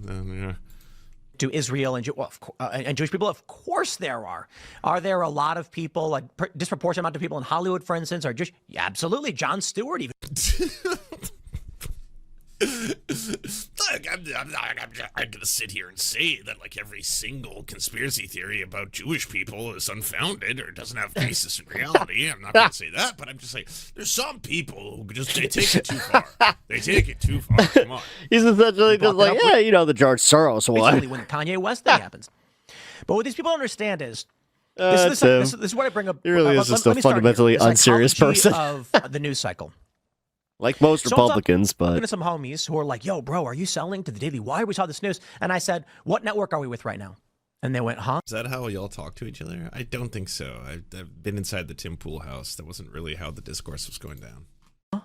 To Israel and Jewish people, of course there are. Are there a lot of people, like disproportionate amount of people in Hollywood, for instance, are Jewish? Yeah, absolutely. Jon Stewart even. look, I'm not going to sit here and say that like every single conspiracy theory about Jewish people is unfounded or doesn't have basis in reality. I'm not going to say that, but I'm just saying there's some people who just they take it too far. They take it too far. Come on. He's essentially just like, yeah, you know, the George Soros one. Recently, when the Kanye West thing happens. But what these people don't understand is this is what I bring up. He really is just a fundamentally unserious person. Of the news cycle. Like most Republicans, I'm talking but to some homies who are like, yo, bro, are you selling to the Daily Wire? We saw this news. And I said, what network are we with right now? And they went, huh? Is that how y'all talk to each other? I don't think so. I've been inside the Tim Pool house. That wasn't really how the discourse was going down.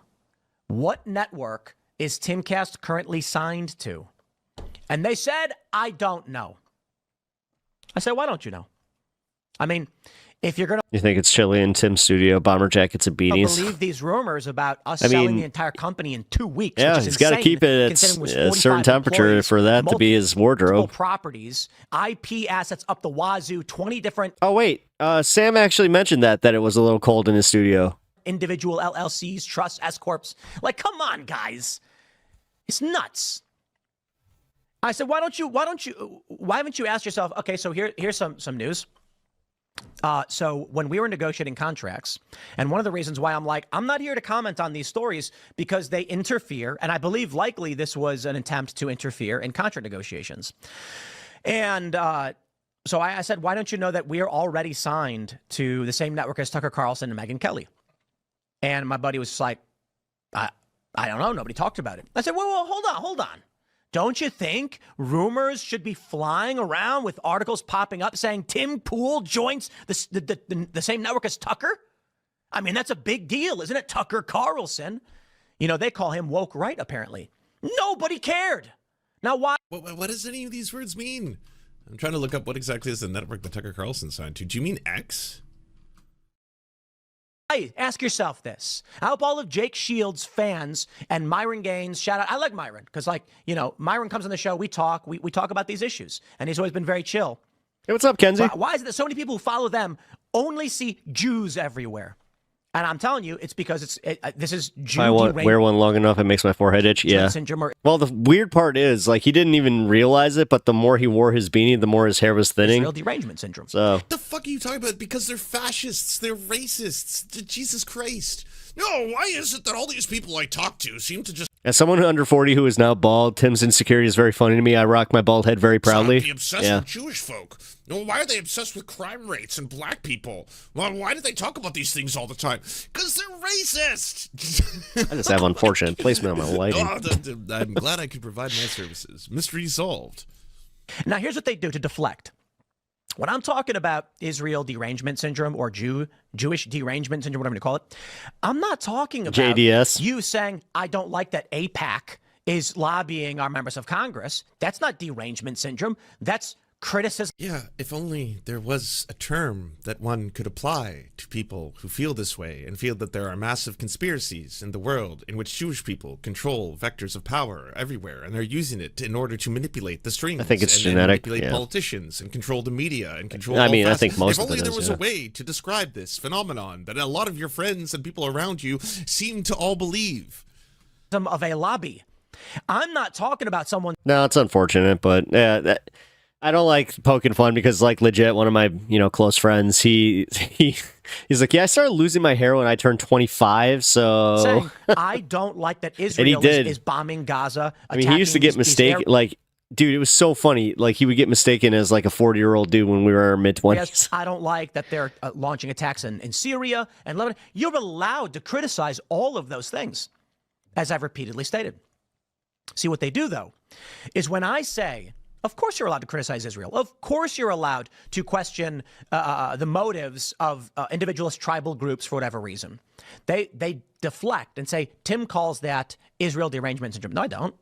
What network is Timcast currently signed to? And they said, I don't know. I said, why don't you know? I mean, if you're going to... You think it's chilly in Tim's studio, bomber jackets and beanies? believe these rumors about us selling the entire company in 2 weeks. Yeah, which is he's got to keep it at a certain temperature for that to be his wardrobe. Properties, IP assets up the wazoo, 20 different... Oh, wait. Sam actually mentioned that it was a little cold in his studio. Individual LLCs, trusts, S-corps. Like, come on, guys. It's nuts. I said, why haven't you asked yourself, okay, so here's some news. So when we were negotiating contracts, and one of the reasons why I'm like, I'm not here to comment on these stories because they interfere, and I believe likely this was an attempt to interfere in contract negotiations. And so I said, why don't you know that we are already signed to the same network as Tucker Carlson and Megyn Kelly? And my buddy was just like, I don't know. Nobody talked about it. I said, well, hold on. Don't you think rumors should be flying around with articles popping up saying Tim Pool joins the same network as Tucker? I mean, that's a big deal, isn't it? Tucker Carlson. You know, they call him woke right, apparently. Nobody cared. Now, why? What does any of these words mean? I'm trying to look up what exactly is the network that Tucker Carlson signed to. Do you mean X? Hey, ask yourself this. I hope all of Jake Shields' fans and Myron Gaines, shout out. I like Myron because, like, you know, Myron comes on the show. We talk. We talk about these issues, and he's always been very chill. Hey, what's up, Kenzie? Why is it that so many people who follow them only see Jews everywhere? And I'm telling you, it's because this is Jew I wear one long enough, it makes my forehead itch. Yeah. Well, the weird part is, like, he didn't even realize it, but the more he wore his beanie, the more his hair was thinning. Israel derangement syndrome. So. What the fuck are you talking about? Because they're fascists. They're racists. Jesus Christ. No, why is it that all these people I talk to seem to just... As someone under 40 who is now bald, Tim's insecurity is very funny to me. I rock my bald head very proudly. Be obsessed with Jewish folk. No, why are they obsessed with crime rates and black people? Well, why do they talk about these things all the time? Because they're racist. I just have unfortunate placement on my lighting. I'm glad I could provide my services. Mystery solved. Now, here's what they do to deflect. When I'm talking about Israel derangement syndrome or Jewish derangement syndrome, whatever you call it, I'm not talking about JDS. You saying, I don't like that AIPAC is lobbying our members of Congress. That's not derangement syndrome. That's criticism. Yeah, if only there was a term that one could apply to people who feel this way and feel that there are massive conspiracies in the world in which Jewish people control vectors of power everywhere, and they're using it in order to manipulate the strings. I think it's and genetic. Manipulate yeah. politicians and control the media and control. I mean, all I think most if of it only there is, was yeah. a way to describe this phenomenon that a lot of your friends and people around you seem to all believe. Of a lobby. I'm not talking about someone. No, it's unfortunate, but yeah, I don't like poking fun because, like, legit, one of my close friends, he's like, yeah, I started losing my hair when I turned 25, so saying, I don't like that Israel is bombing Gaza. I mean, he used to get mistaken, like, dude, it was so funny. Like, he would get mistaken as like a 40-year-old dude when we were in our mid-20s. Yes, I don't like that they're launching attacks in Syria and Lebanon. You're allowed to criticize all of those things, as I've repeatedly stated. See, what they do, though, is when I say, of course you're allowed to criticize Israel. Of course you're allowed to question the motives of individualist tribal groups for whatever reason. They deflect and say, Tim calls that Israel derangement syndrome. No, I don't.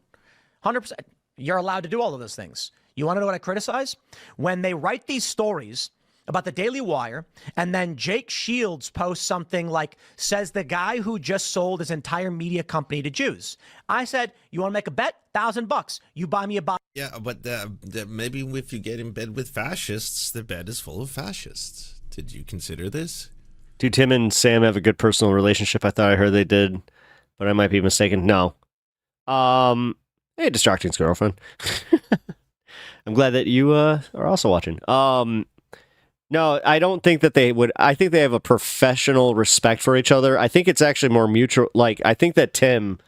100%. You're allowed to do all of those things. You want to know what I criticize? When they write these stories about the Daily Wire, and then Jake Shields posts something like, says the guy who just sold his entire media company to Jews. I said, you want to make a bet? $1,000. You buy me a bottle. Yeah, but maybe if you get in bed with fascists, the bed is full of fascists. Did you consider this? Do Tim and Sam have a good personal relationship? I thought I heard they did, but I might be mistaken. No. Hey, Distracting's girlfriend. I'm glad that you are also watching. No, I don't think that they would. I think they have a professional respect for each other. I think it's actually more mutual. Like, I think that Tim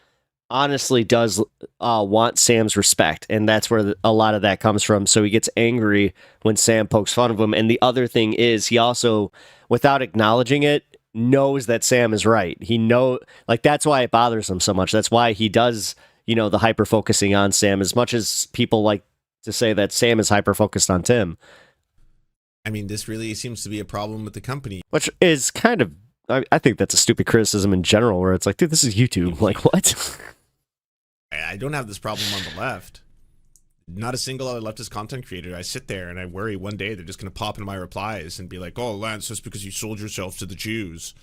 honestly does want Sam's respect, and that's where a lot of that comes from. So he gets angry when Sam pokes fun of him. And the other thing is, he also, without acknowledging it, knows that Sam is right. That's why it bothers him so much. That's why he does, the hyper focusing on Sam, as much as people like to say that Sam is hyper focused on Tim. I mean, this really seems to be a problem with the company. Which is kind of, I think that's a stupid criticism in general, where it's like, dude, this is YouTube. Like, what? I don't have this problem on the left. Not a single other leftist content creator. I sit there and I worry one day they're just going to pop into my replies and be like, oh, Lance, just because you sold yourself to the Jews.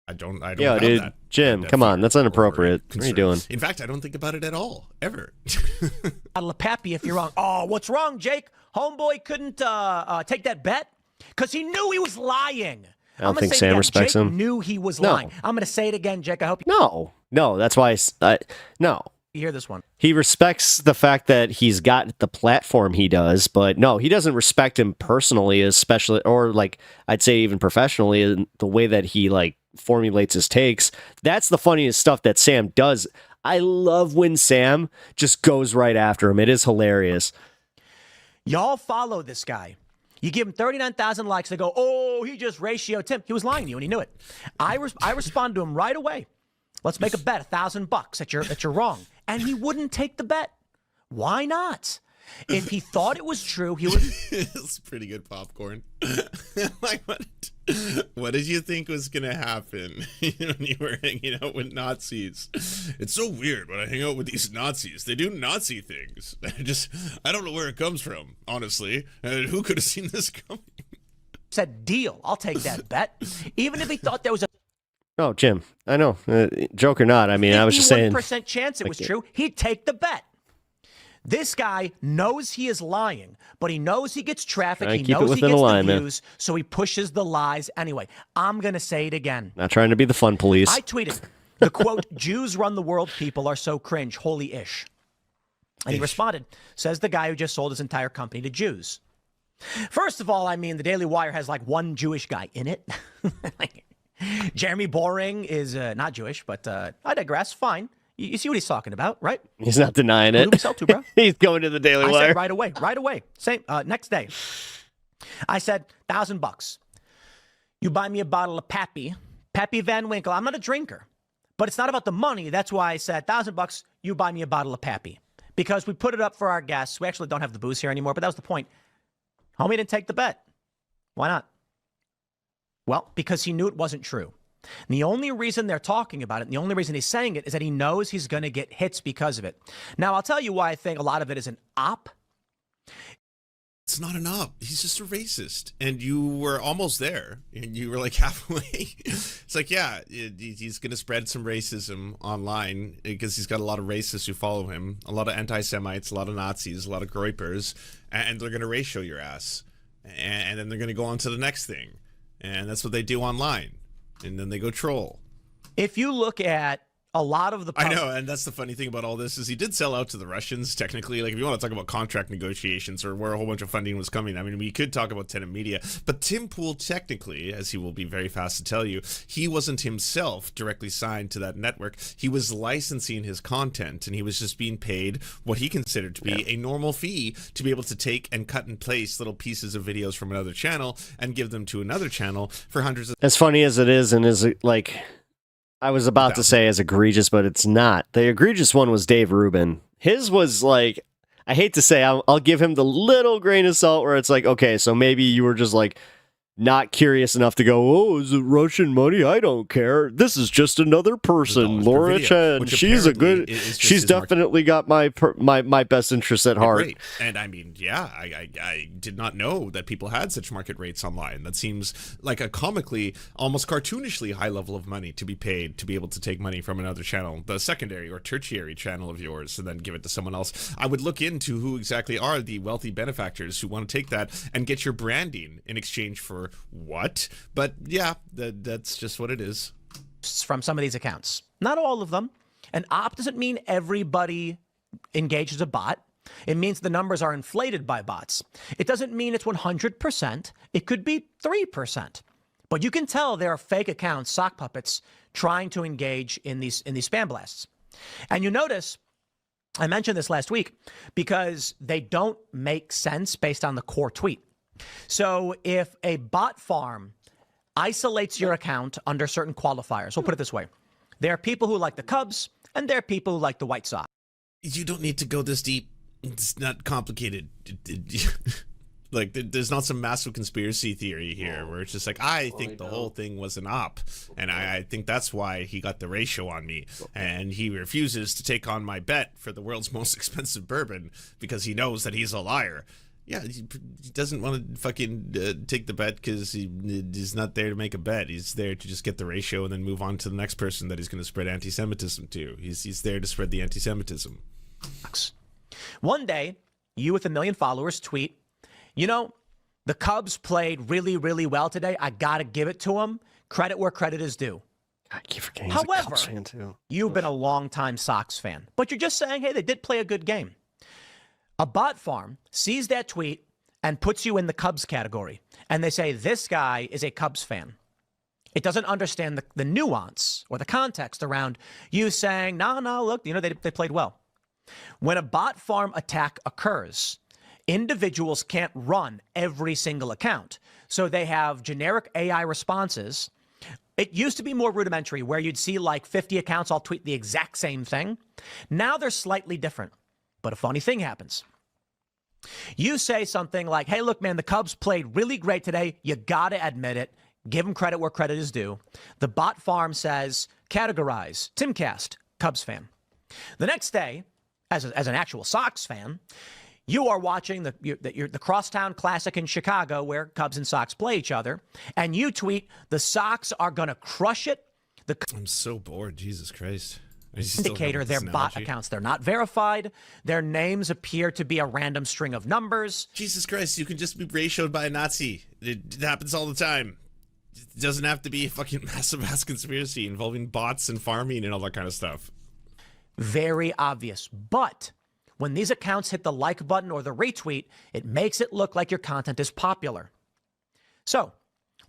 I don't Yo, have dude, that. Jim, come on. That's inappropriate. What are you doing? In fact, I don't think about it at all, ever. Bottle of Pappy if you're wrong. Oh, what's wrong, Jake? Homeboy couldn't take that bet because he knew he was lying. I don't think Sam respects Jake him. Knew he was lying. I'm going to say it again, Jake. I hope you. No, that's why. No. You hear this one. He respects the fact that he's got the platform he does, but no, he doesn't respect him personally, especially, or like I'd say even professionally, in the way that he like formulates his takes. That's the funniest stuff that Sam does. I love when Sam just goes right after him. It is hilarious. Y'all follow this guy. You give him 39,000 likes. They go, oh, he just ratioed Tim. He was lying to you, and he knew it. I respond to him right away. Let's make a bet, $1,000 that you're wrong. And he wouldn't take the bet. Why not? If he thought it was true, he would. It's pretty good popcorn. Like, what did you think was gonna happen when you were hanging out with Nazis? It's so weird when I hang out with these Nazis. They do Nazi things. I don't know where it comes from, honestly. Who could have seen this coming? Said, deal. I'll take that bet. Even if he thought there was a Oh, Jim, I know. Joke or not, I mean, I was just saying. 51% chance it was true, he'd take the bet. This guy knows he is lying, but he knows he gets traffic. He knows he gets the views, so he pushes the lies anyway. I'm going to say it again. Not trying to be the fun police. I tweeted, the quote, Jews run the world, people are so cringe, holy ish. And he responded, says the guy who just sold his entire company to Jews. First of all, I mean, the Daily Wire has like one Jewish guy in it. Jeremy Boring is not Jewish, but I digress. Fine. You see what he's talking about, right? He's not denying it. Who do we sell to, bro? He's going to the Daily Wire. I said right away. Same next day. I said $1,000. You buy me a bottle of Pappy Van Winkle. I'm not a drinker, but it's not about the money. That's why I said $1,000. You buy me a bottle of Pappy because we put it up for our guests. We actually don't have the booze here anymore, but that was the point. Homie didn't take the bet. Why not? Well, because he knew it wasn't true. And the only reason they're talking about it, and the only reason he's saying it, is that he knows he's going to get hits because of it. Now, I'll tell you why I think a lot of it is an op. It's not an op. He's just a racist. And you were almost there. And you were like halfway. It's like, yeah, he's going to spread some racism online because he's got a lot of racists who follow him, a lot of anti-Semites, a lot of Nazis, a lot of groypers, and they're going to ratio your ass. And then they're going to go on to the next thing. And that's what they do online. And then they go troll. If you look at a lot of the... I know, and that's the funny thing about all this is he did sell out to the Russians, technically. Like, if you want to talk about contract negotiations or where a whole bunch of funding was coming, I mean, we could talk about Tenet Media. But Tim Pool, technically, as he will be very fast to tell you, he wasn't himself directly signed to that network. He was licensing his content, and he was just being paid what he considered to be a normal fee to be able to take and cut and paste little pieces of videos from another channel and give them to another channel for hundreds of... As funny as it is, and is like... I was about to say as egregious, but it's not. The egregious one was Dave Rubin. His was like, I hate to say, I'll give him the little grain of salt where it's like, okay, so maybe you were just like not curious enough to go, oh, is it Russian money? I don't care. This is just another person, Laura Chen. She's a good, she's definitely got my best interests at heart. Right. And I mean, yeah, I did not know that people had such market rates online. That seems like a comically, almost cartoonishly high level of money to be paid to be able to take money from another channel, the secondary or tertiary channel of yours, and then give it to someone else. I would look into who exactly are the wealthy benefactors who want to take that and get your branding in exchange for what? But yeah, that's just what it is. From some of these accounts. Not all of them. An op doesn't mean everybody engaged as a bot. It means the numbers are inflated by bots. It doesn't mean it's 100%. It could be 3%. But you can tell there are fake accounts, sock puppets, trying to engage in these spam blasts. And you notice, I mentioned this last week, because they don't make sense based on the core tweet. So if a bot farm isolates your account under certain qualifiers, we'll put it this way. There are people who like the Cubs, and there are people who like the White Sox. You don't need to go this deep. It's not complicated. Like, there's not some massive conspiracy theory here where it's just like, I think the whole thing was an op, and I think that's why he got the ratio on me, and he refuses to take on my bet for the world's most expensive bourbon because he knows that he's a liar. Yeah, he doesn't want to fucking take the bet because he's not there to make a bet. He's there to just get the ratio and then move on to the next person that he's going to spread anti-Semitism to. He's there to spread the anti-Semitism. One day, you with 1 million followers tweet, you know, the Cubs played really, really well today. I got to give it to them. Credit where credit is due. I keep forgetting However, he's a Cubs fan too. You've been a longtime Sox fan, but you're just saying, hey, they did play a good game. A bot farm sees that tweet and puts you in the Cubs category, and they say, this guy is a Cubs fan. It doesn't understand the nuance or the context around you saying, no, look, you know, they played well. When a bot farm attack occurs, individuals can't run every single account. So they have generic AI responses. It used to be more rudimentary where you'd see like 50 accounts all tweet the exact same thing. Now they're slightly different. But a funny thing happens. You say something like, hey, look, man, the Cubs played really great today. You got to admit it. Give them credit where credit is due. The bot farm says, categorize, Timcast, Cubs fan. The next day, as an actual Sox fan, you are watching the Crosstown Classic in Chicago where Cubs and Sox play each other, and you tweet, the Sox are going to crush it. I'm so bored, Jesus Christ. Indicator their bot accounts. They're not verified. Their names appear to be a random string of numbers. Jesus Christ, you can just be ratioed by a Nazi. It happens all the time. It doesn't have to be a fucking massive ass conspiracy involving bots and farming and all that kind of stuff. Very obvious. But when these accounts hit the like button or the retweet, it makes it look like your content is popular. So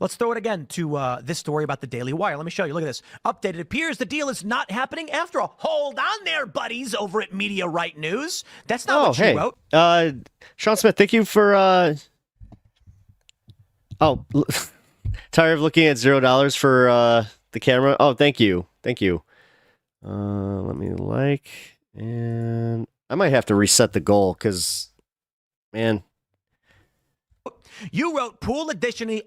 let's throw it again to this story about the Daily Wire. Let me show you. Look at this. Updated. It appears the deal is not happening after all. Hold on there, buddies, over at Media Right News. That's not what you wrote. Sean Smith, thank you for... tired of looking at $0 for the camera. Oh, thank you. Let me and I might have to reset the goal because, man. You wrote Pool additionally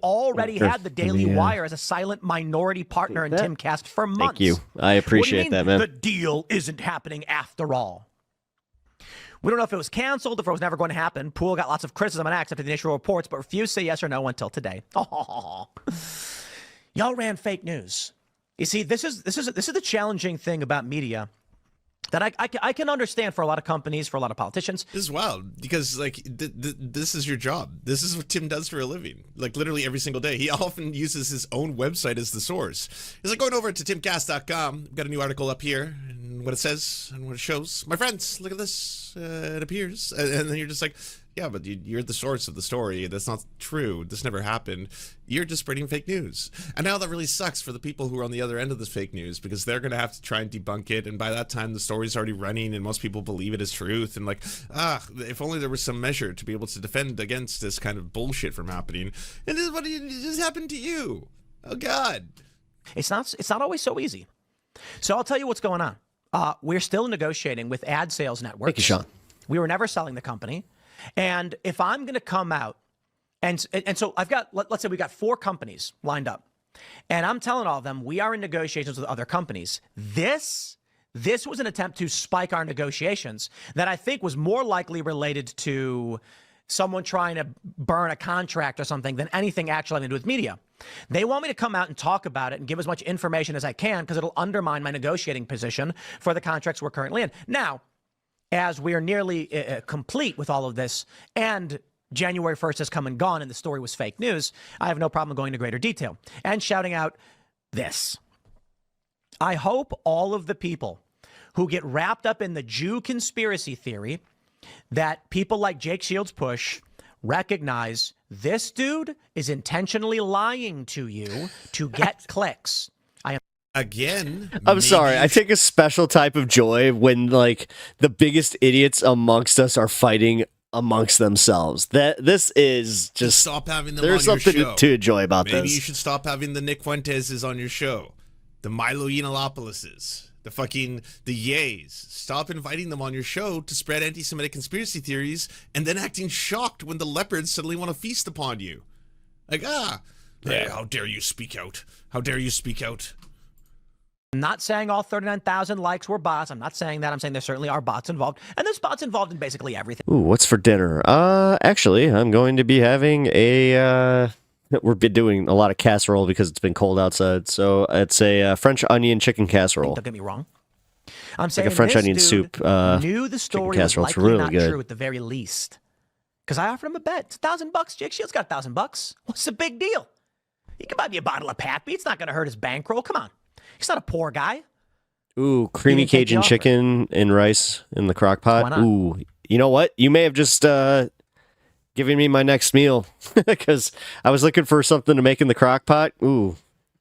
already had the Daily Wire as a silent minority partner in Timcast for months. Thank you. I appreciate that, man. The deal isn't happening after all. We don't know if it was canceled, if it was never going to happen. Pool got lots of criticism and accepted the initial reports, but refused to say yes or no until today. Y'all ran fake news. You see, this is the challenging thing about media that I can understand for a lot of companies, for a lot of politicians. This is wild because, like, this is your job. This is what Tim does for a living. Like, literally every single day. He often uses his own website as the source. He's like, going over to timcast.com. I've got a new article up here, and what it says and what it shows. My friends, look at this. It appears. And then you're just like, yeah, but you're the source of the story. That's not true. This never happened. You're just spreading fake news. And now that really sucks for the people who are on the other end of this fake news because they're going to have to try and debunk it. And by that time, the story's already running and most people believe it is truth. And like, if only there was some measure to be able to defend against this kind of bullshit from happening. And this is what just happened to you. Oh, God. It's not always so easy. So I'll tell you what's going on. We're still negotiating with ad sales networks. Thank you, Sean. We were never selling the company. And if I'm going to come out, and so I've got, let's say we got 4 companies lined up, and I'm telling all of them, we are in negotiations with other companies. This was an attempt to spike our negotiations that I think was more likely related to someone trying to burn a contract or something than anything actually having to do with media. They want me to come out and talk about it and give as much information as I can because it'll undermine my negotiating position for the contracts we're currently in. Now, as we are nearly complete with all of this, and January 1st has come and gone, and the story was fake news, I have no problem going into greater detail and shouting out this. I hope all of the people who get wrapped up in the Jew conspiracy theory that people like Jake Shields push recognize this dude is intentionally lying to you to get clicks. Again, I'm sorry. I take a special type of joy when like the biggest idiots amongst us are fighting amongst themselves. That this is just stop having them there's on your something show. to enjoy about Maybe this. you should stop having the Nick Fuenteses on your show, the Milo Yiannopoulos, the Yays. Stop inviting them on your show to spread anti-Semitic conspiracy theories and then acting shocked when the leopards suddenly want to feast upon you. Like, hey, how dare you speak out? How dare you speak out? I'm not saying all 39,000 likes were bots. I'm not saying that. I'm saying there certainly are bots involved. And there's bots involved in basically everything. Ooh, what's for dinner? Actually, I'm going to be having we've been doing a lot of casserole because it's been cold outside. So it's a French onion chicken casserole. Don't get me wrong. I'm saying like a French this onion dude soup. Knew the story was casserole. It's likely really not good. true at the very least. Because I offered him a bet. It's $1,000. Jake Shields got $1,000. What's the big deal? He can buy me a bottle of Pappy. It's not going to hurt his bankroll. Come on. He's not a poor guy. Ooh, creamy didn't take the Cajun offer. chicken and rice in the crock pot. Why not? Ooh, you know what? You may have just given me my next meal because I was looking for something to make in the crock pot. Ooh,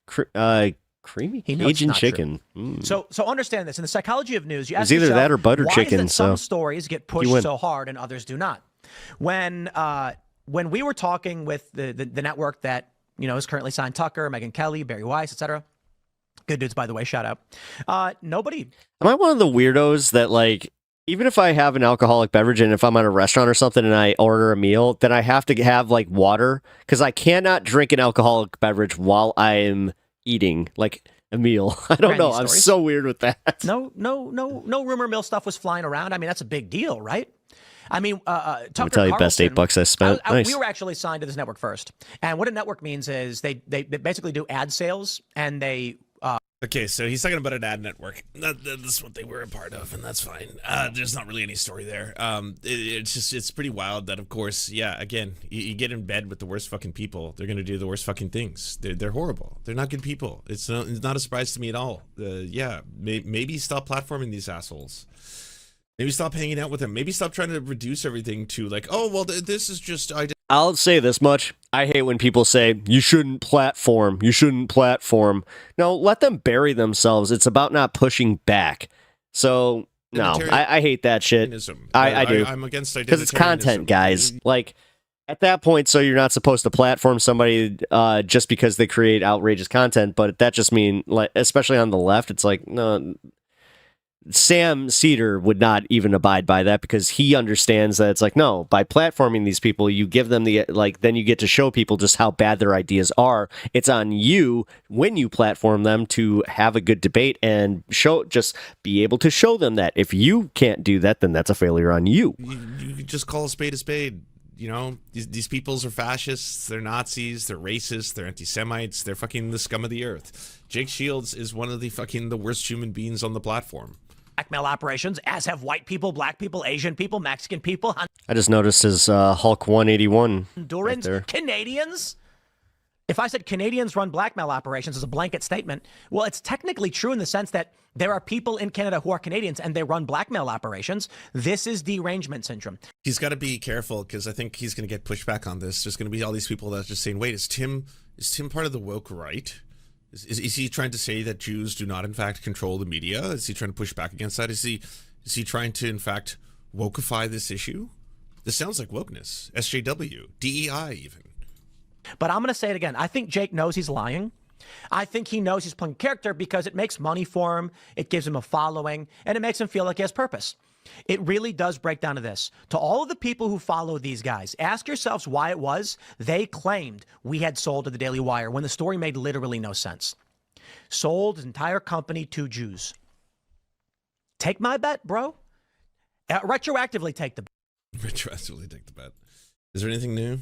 creamy He knows it's Cajun not true. chicken. Mm. So understand this. In the psychology of news, you It's ask either yourself, that or butter why chicken, is it some so stories get you pushed win. so hard and others do not? When we were talking with the network that is currently signed Tucker, Megyn Kelly, Barry Weiss, etc. Good dudes, by the way. Shout out. Nobody. Am I one of the weirdos that like, even if I have an alcoholic beverage and if I'm at a restaurant or something and I order a meal, then I have to have like water because I cannot drink an alcoholic beverage while I'm eating like a meal. I don't know. I'm so weird with that. No rumor mill stuff was flying around. I mean, that's a big deal, right? I mean, Tucker Let me tell you, best Carlson- $8 I spent. Nice. We were actually signed to this network first, and what a network means is they basically do ad sales, and they. Okay, so he's talking about an ad network. That's what they were a part of, and that's fine. There's not really any story there. It's pretty wild that, of course, yeah, again, you get in bed with the worst fucking people. They're going to do the worst fucking things. They're horrible. They're not good people. It's not a surprise to me at all. Yeah, maybe stop platforming these assholes. Maybe stop hanging out with them. Maybe stop trying to reduce everything to like, oh, well, this is just... I'll say this much. I hate when people say, you shouldn't platform. You shouldn't platform. No, let them bury themselves. It's about not pushing back. So, no, I hate that shit. I do. I'm against identitarianism. Because it's content, guys. Like, at that point, so you're not supposed to platform somebody just because they create outrageous content. But that just means, like, especially on the left, it's like, no... Sam Cedar would not even abide by that because he understands that it's like, no, by platforming these people, you give them then you get to show people just how bad their ideas are. It's on you when you platform them to have a good debate and just be able to show them that. If you can't do that, then that's a failure on you. You just call a spade a spade. You know, these peoples are fascists, they're Nazis, they're racist, they're anti-Semites, they're fucking the scum of the earth. Jake Shields is one of the worst human beings on the platform. Blackmail operations, as have white people, black people, Asian people, Mexican people, I just noticed his Hulk 181 Hondurans, right there. Canadians. If I said Canadians run blackmail operations as a blanket statement, well, it's technically true in the sense that there are people in Canada who are Canadians and they run blackmail operations. This is derangement syndrome. He's got to be careful because I think he's going to get pushback on this. There's going to be all these people that are just saying, wait, is Tim part of the woke right? Is he trying to say that Jews do not, in fact, control the media? Is he trying to push back against that? Is he trying to, in fact, wokeify this issue? This sounds like wokeness. SJW, DEI even. But I'm going to say it again. I think Jake knows he's lying. I think he knows he's playing character because it makes money for him, it gives him a following, and it makes him feel like he has purpose. It really does break down to this. To all of the people who follow these guys, ask yourselves why it was they claimed we had sold to the Daily Wire when the story made literally no sense. Sold his entire company to Jews. Take my bet, bro. Retroactively take the bet. Retroactively take the bet. Is there anything new?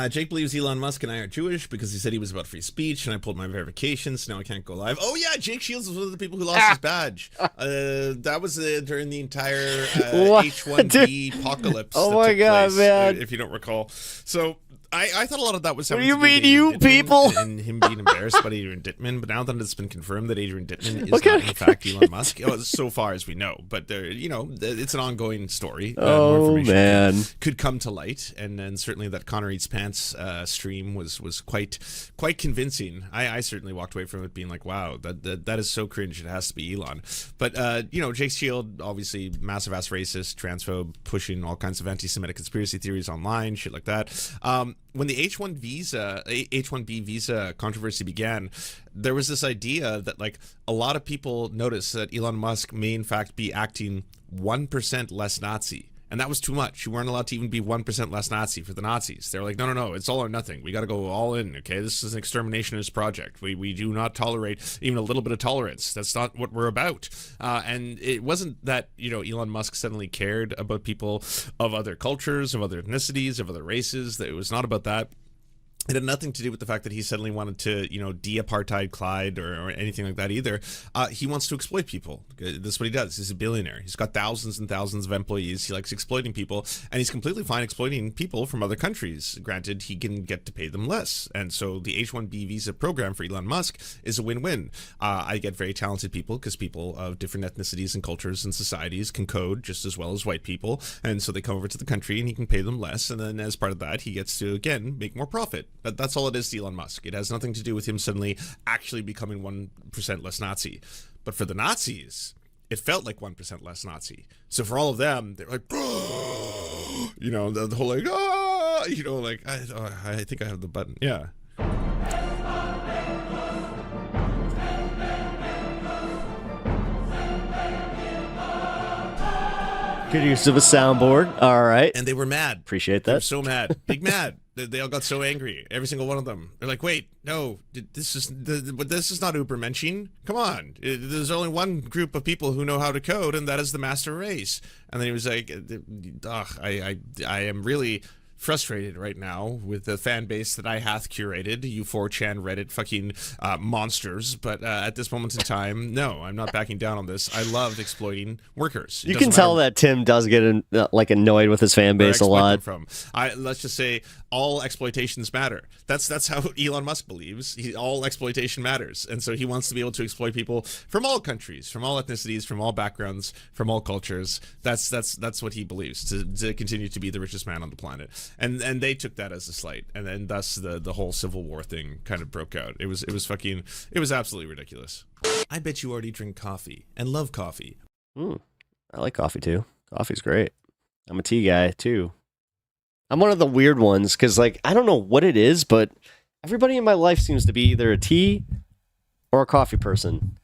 Jake believes Elon Musk and I are Jewish because he said he was about free speech and I pulled my verifications. Now I can't go live. Oh yeah, Jake Shields was one of the people who lost his badge. That was during the entire H1B apocalypse. Oh my god, place, man. if you don't recall. So I thought a lot of that was What do having you to do with mean, Adrian you Dittman people? and him being embarrassed about Adrian Dittman, but now that it's been confirmed that Adrian Dittman is not in fact Elon Musk, so far as we know, but there, it's an ongoing story. More Oh, information man. could come to light, and then certainly that Connor Eats Pants stream was quite convincing. I certainly walked away from it being like, wow, that is so cringe. It has to be Elon. But Jake Shield, obviously massive ass racist, transphobe, pushing all kinds of anti-Semitic conspiracy theories online, shit like that. When the H-1B visa controversy began, there was this idea that like a lot of people noticed that Elon Musk may in fact be acting 1% less Nazi. And that was too much. You weren't allowed to even be 1% less Nazi for the Nazis. They were like, no, it's all or nothing. We got to go all in, okay? This is an exterminationist project. We do not tolerate even a little bit of tolerance. That's not what we're about. And it wasn't that, Elon Musk suddenly cared about people of other cultures, of other ethnicities, of other races. It was not about that. It had nothing to do with the fact that he suddenly wanted to, de-apartheid Clyde or anything like that either. He wants to exploit people. That's what he does. He's a billionaire. He's got thousands and thousands of employees. He likes exploiting people, and he's completely fine exploiting people from other countries. Granted, he can get to pay them less. And so the H-1B visa program for Elon Musk is a win-win. I get very talented people because people of different ethnicities and cultures and societies can code just as well as white people. And so they come over to the country and he can pay them less. And then as part of that, he gets to, again, make more profit. That's all it is to Elon Musk. It has nothing to do with him suddenly actually becoming 1% less Nazi. But for the Nazis, it felt like 1% less Nazi. So for all of them, they're like, oh! The whole like, oh! I think I have the button. Yeah. Good use of a soundboard. All right. And they were mad. Appreciate They were that. so mad. Big mad. They all got so angry. Every single one of them. They're like, wait, no, this is not Ubermensching. Come on. There's only one group of people who know how to code, and that is the master race. And then he was like, I am really frustrated right now with the fan base that I hath curated, you 4chan Reddit fucking monsters, but at this moment in time, no, I'm not backing down on this. I loved exploiting workers. You can tell that Tim does get annoyed with his fan base a lot. Let's just say all exploitations matter. That's how Elon Musk believes. All exploitation matters, and so he wants to be able to exploit people from all countries, from all ethnicities, from all backgrounds, from all cultures. That's what he believes, to continue to be the richest man on the planet. And they took that as a slight, and then thus the whole Civil War thing kind of broke out. It was absolutely ridiculous. I bet you already drink coffee and love coffee. I like coffee too. Coffee's great. I'm a tea guy too. I'm one of the weird ones because I don't know what it is, but everybody in my life seems to be either a tea or a coffee person.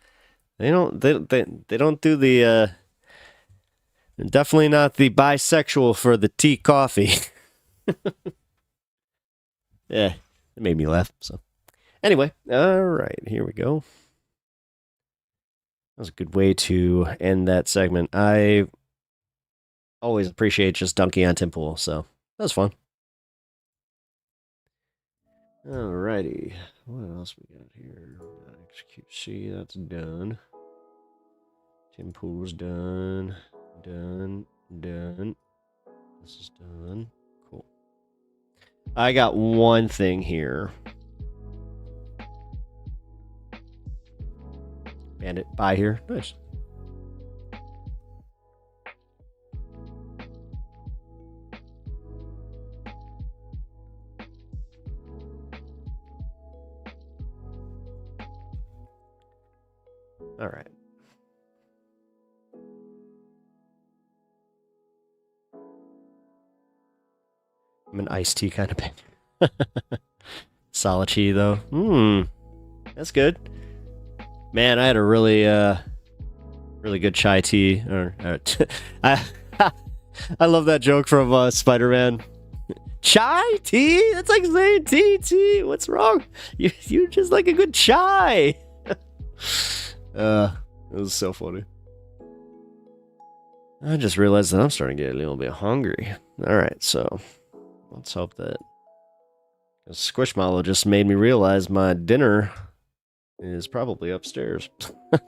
They don't do the they're definitely not the bisexual for the tea coffee. Yeah, it made me laugh. So anyway, all right, here we go. That was a good way to end that segment. I always appreciate just dunking on Tim Pool, so that was fun. Alrighty, what else we got here? XQC, that's done. Tim Pool's done. Done. This is done. Cool. I got one thing here. Bandit by here. Nice. All right. I'm an iced tea kind of bitch. Solid tea though. That's good. Man, I had a really good chai tea. I love that joke from Spider-Man. Chai tea? That's like saying tea. What's wrong? You just like a good chai. It was so funny. I just realized that I'm starting to get a little bit hungry. All right, so let's hope that Squishmallow just made me realize my dinner is probably upstairs.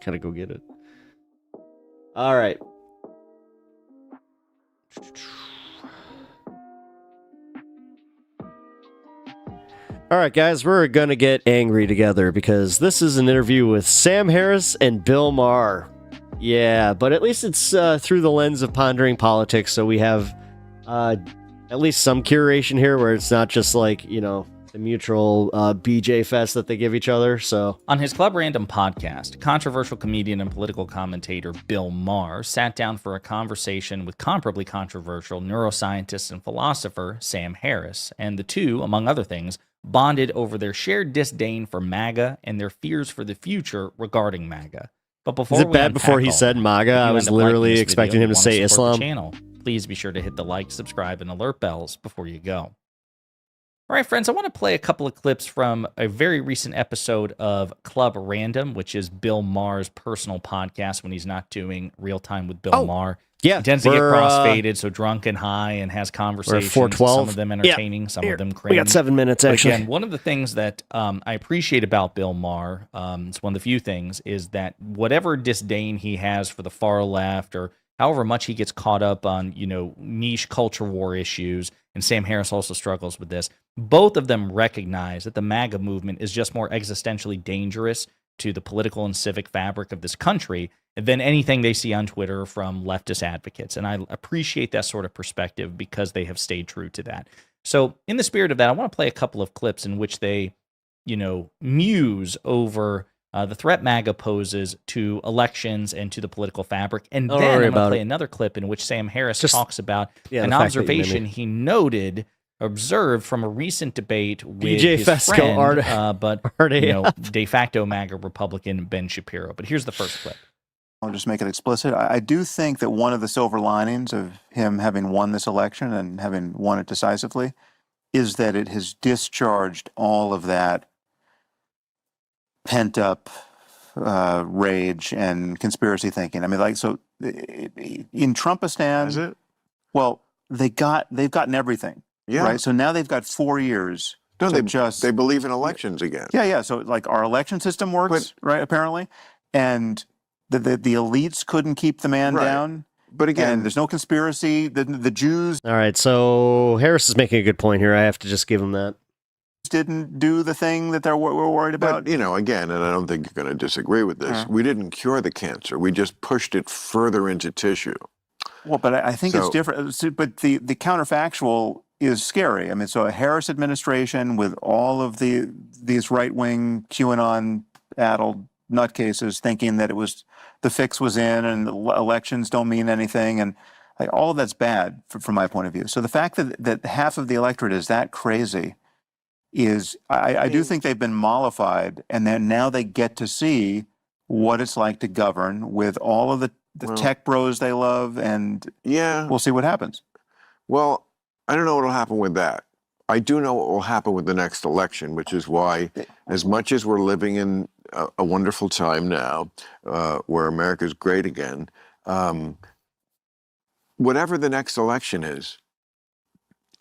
Gotta go get it. All right. All right, guys, we're going to get angry together because this is an interview with Sam Harris and Bill Maher. Yeah, but at least it's through the lens of pondering politics, so we have at least some curation here where it's not just like, the mutual BJ fest that they give each other. So on his Club Random podcast, controversial comedian and political commentator Bill Maher sat down for a conversation with comparably controversial neuroscientist and philosopher Sam Harris, and the two, among other things, bonded over their shared disdain for MAGA and their fears for the future regarding MAGA. But before is it bad before he said MAGA? I was literally expecting him to say Islam. Please be sure to hit the like, subscribe, and alert bells before you go. All right, friends, I want to play a couple of clips from a very recent episode of Club Random, which is Bill Maher's personal podcast when he's not doing Real Time with Bill Maher. Yeah, he tends to get crossfaded, so drunk and high, and has conversations. 412. Some of them entertaining, some of them cringe. We got 7 minutes, actually. But again, one of the things that I appreciate about Bill Maher, it's one of the few things, is that whatever disdain he has for the far left, or however much he gets caught up on, niche culture war issues, and Sam Harris also struggles with this, both of them recognize that the MAGA movement is just more existentially dangerous to the political and civic fabric of this country than anything they see on Twitter from leftist advocates. And I appreciate that sort of perspective because they have stayed true to that. So in the spirit of that, I want to play a couple of clips in which they, muse over the threat MAGA poses to elections and to the political fabric. And then I'm going to play another clip in which Sam Harris talks about an observation he observed from a recent debate with BJ his Fesco, friend, but de facto MAGA Republican Ben Shapiro. But here's the first clip. I'll just make it explicit. I do think that one of the silver linings of him having won this election and having won it decisively is that it has discharged all of that pent-up rage and conspiracy thinking. I mean, in Trumpistan, is it? Well, they've gotten everything. Yeah. Right. So now they've got 4 years. No, they believe in elections again. Yeah. So our election system works, right? Apparently, and the elites couldn't keep the man down. But again, there's no conspiracy. The Jews. All right. So Harris is making a good point here. I have to just give him that. Didn't do the thing that we're worried about. But, again, and I don't think you're going to disagree with this, we didn't cure the cancer. We just pushed it further into tissue. Well, but I think it's different. But the counterfactual is scary. I mean, so a Harris administration with all of these right-wing QAnon-addled nutcases thinking that the fix was in and elections don't mean anything, and all of that's bad from my point of view. So the fact that half of the electorate is that crazy is, I do think they've been mollified, and then now they get to see what it's like to govern with all of the tech bros they love, and we'll see what happens. Well, I don't know what will happen with that. I do know what will happen with the next election, which is why, as much as we're living in a wonderful time now, where America's great again, whatever the next election is,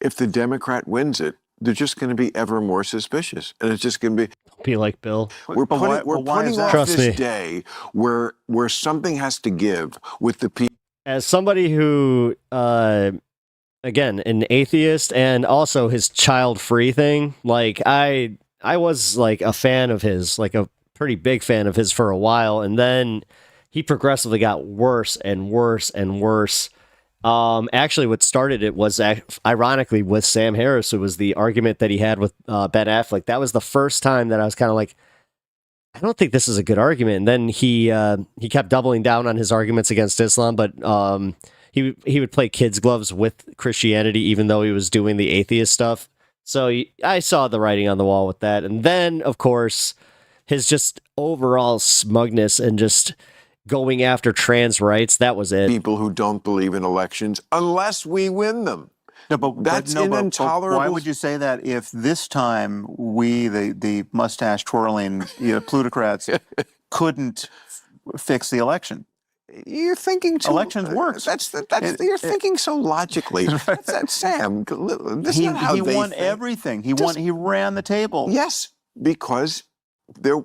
if the Democrat wins it, they're just going to be ever more suspicious, and it's just going to be like Bill. We're putting off this day where something has to give with the people. As somebody who, again, an atheist, and also his child-free thing, I was a fan of his, a pretty big fan of his for a while, and then he progressively got worse and worse and worse. Actually, what started it was ironically with Sam Harris. It was the argument that he had with Ben Affleck. That was the first time that I was kind of like, I don't think this is a good argument. And then he kept doubling down on his arguments against Islam, but he would play kids' gloves with Christianity, even though he was doing the atheist stuff. So I saw the writing on the wall with that. And then, of course, his just overall smugness and just going after trans rights, that was it. People who don't believe in elections unless we win them. No, but intolerable. Why would you say that if this time we, the mustache twirling plutocrats, couldn't fix the election? You're thinking too. Elections works. You're thinking so logically. That's Sam. This is not how he they won think. everything. He ran the table. Yes, because there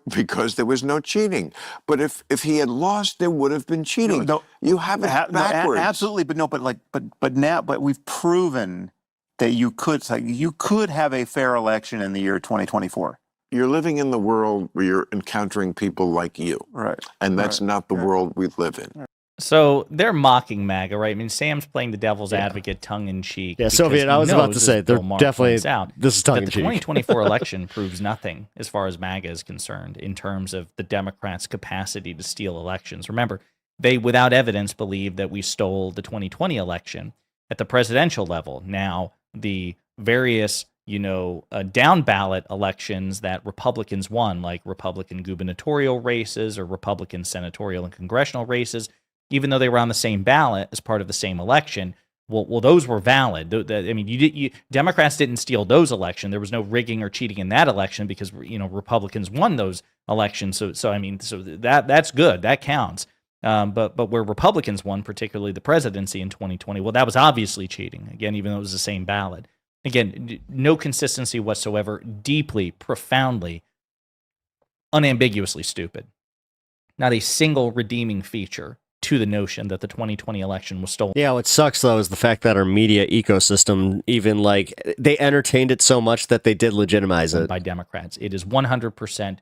was no cheating. But if he had lost, there would have been cheating. No, you have it backwards. Absolutely, but we've proven that you could have a fair election in the year 2024. You're living in the world where you're encountering people like you. Right. And that's not the world we live in. So they're mocking MAGA, right? I mean, Sam's playing the devil's advocate, tongue in cheek. Yeah, Soviet. I was about to say they're definitely. This is tongue in The cheek. 2024 election proves nothing as far as MAGA is concerned in terms of the Democrats' capacity to steal elections. Remember, they, without evidence, believe that we stole the 2020 election at the presidential level. Now, the various, down ballot elections that Republicans won, like Republican gubernatorial races or Republican senatorial and congressional races, even though they were on the same ballot as part of the same election, well, those were valid. I mean, Democrats didn't steal those elections. There was no rigging or cheating in that election because Republicans won those elections. So that's good. That counts. But where Republicans won, particularly the presidency in 2020, well, that was obviously cheating. Again, even though it was the same ballot. Again, no consistency whatsoever. Deeply, profoundly, unambiguously stupid. Not a single redeeming feature to the notion that the 2020 election was stolen. Yeah, what sucks though is the fact that our media ecosystem even they entertained it so much that they did legitimize it by Democrats. It is 100%.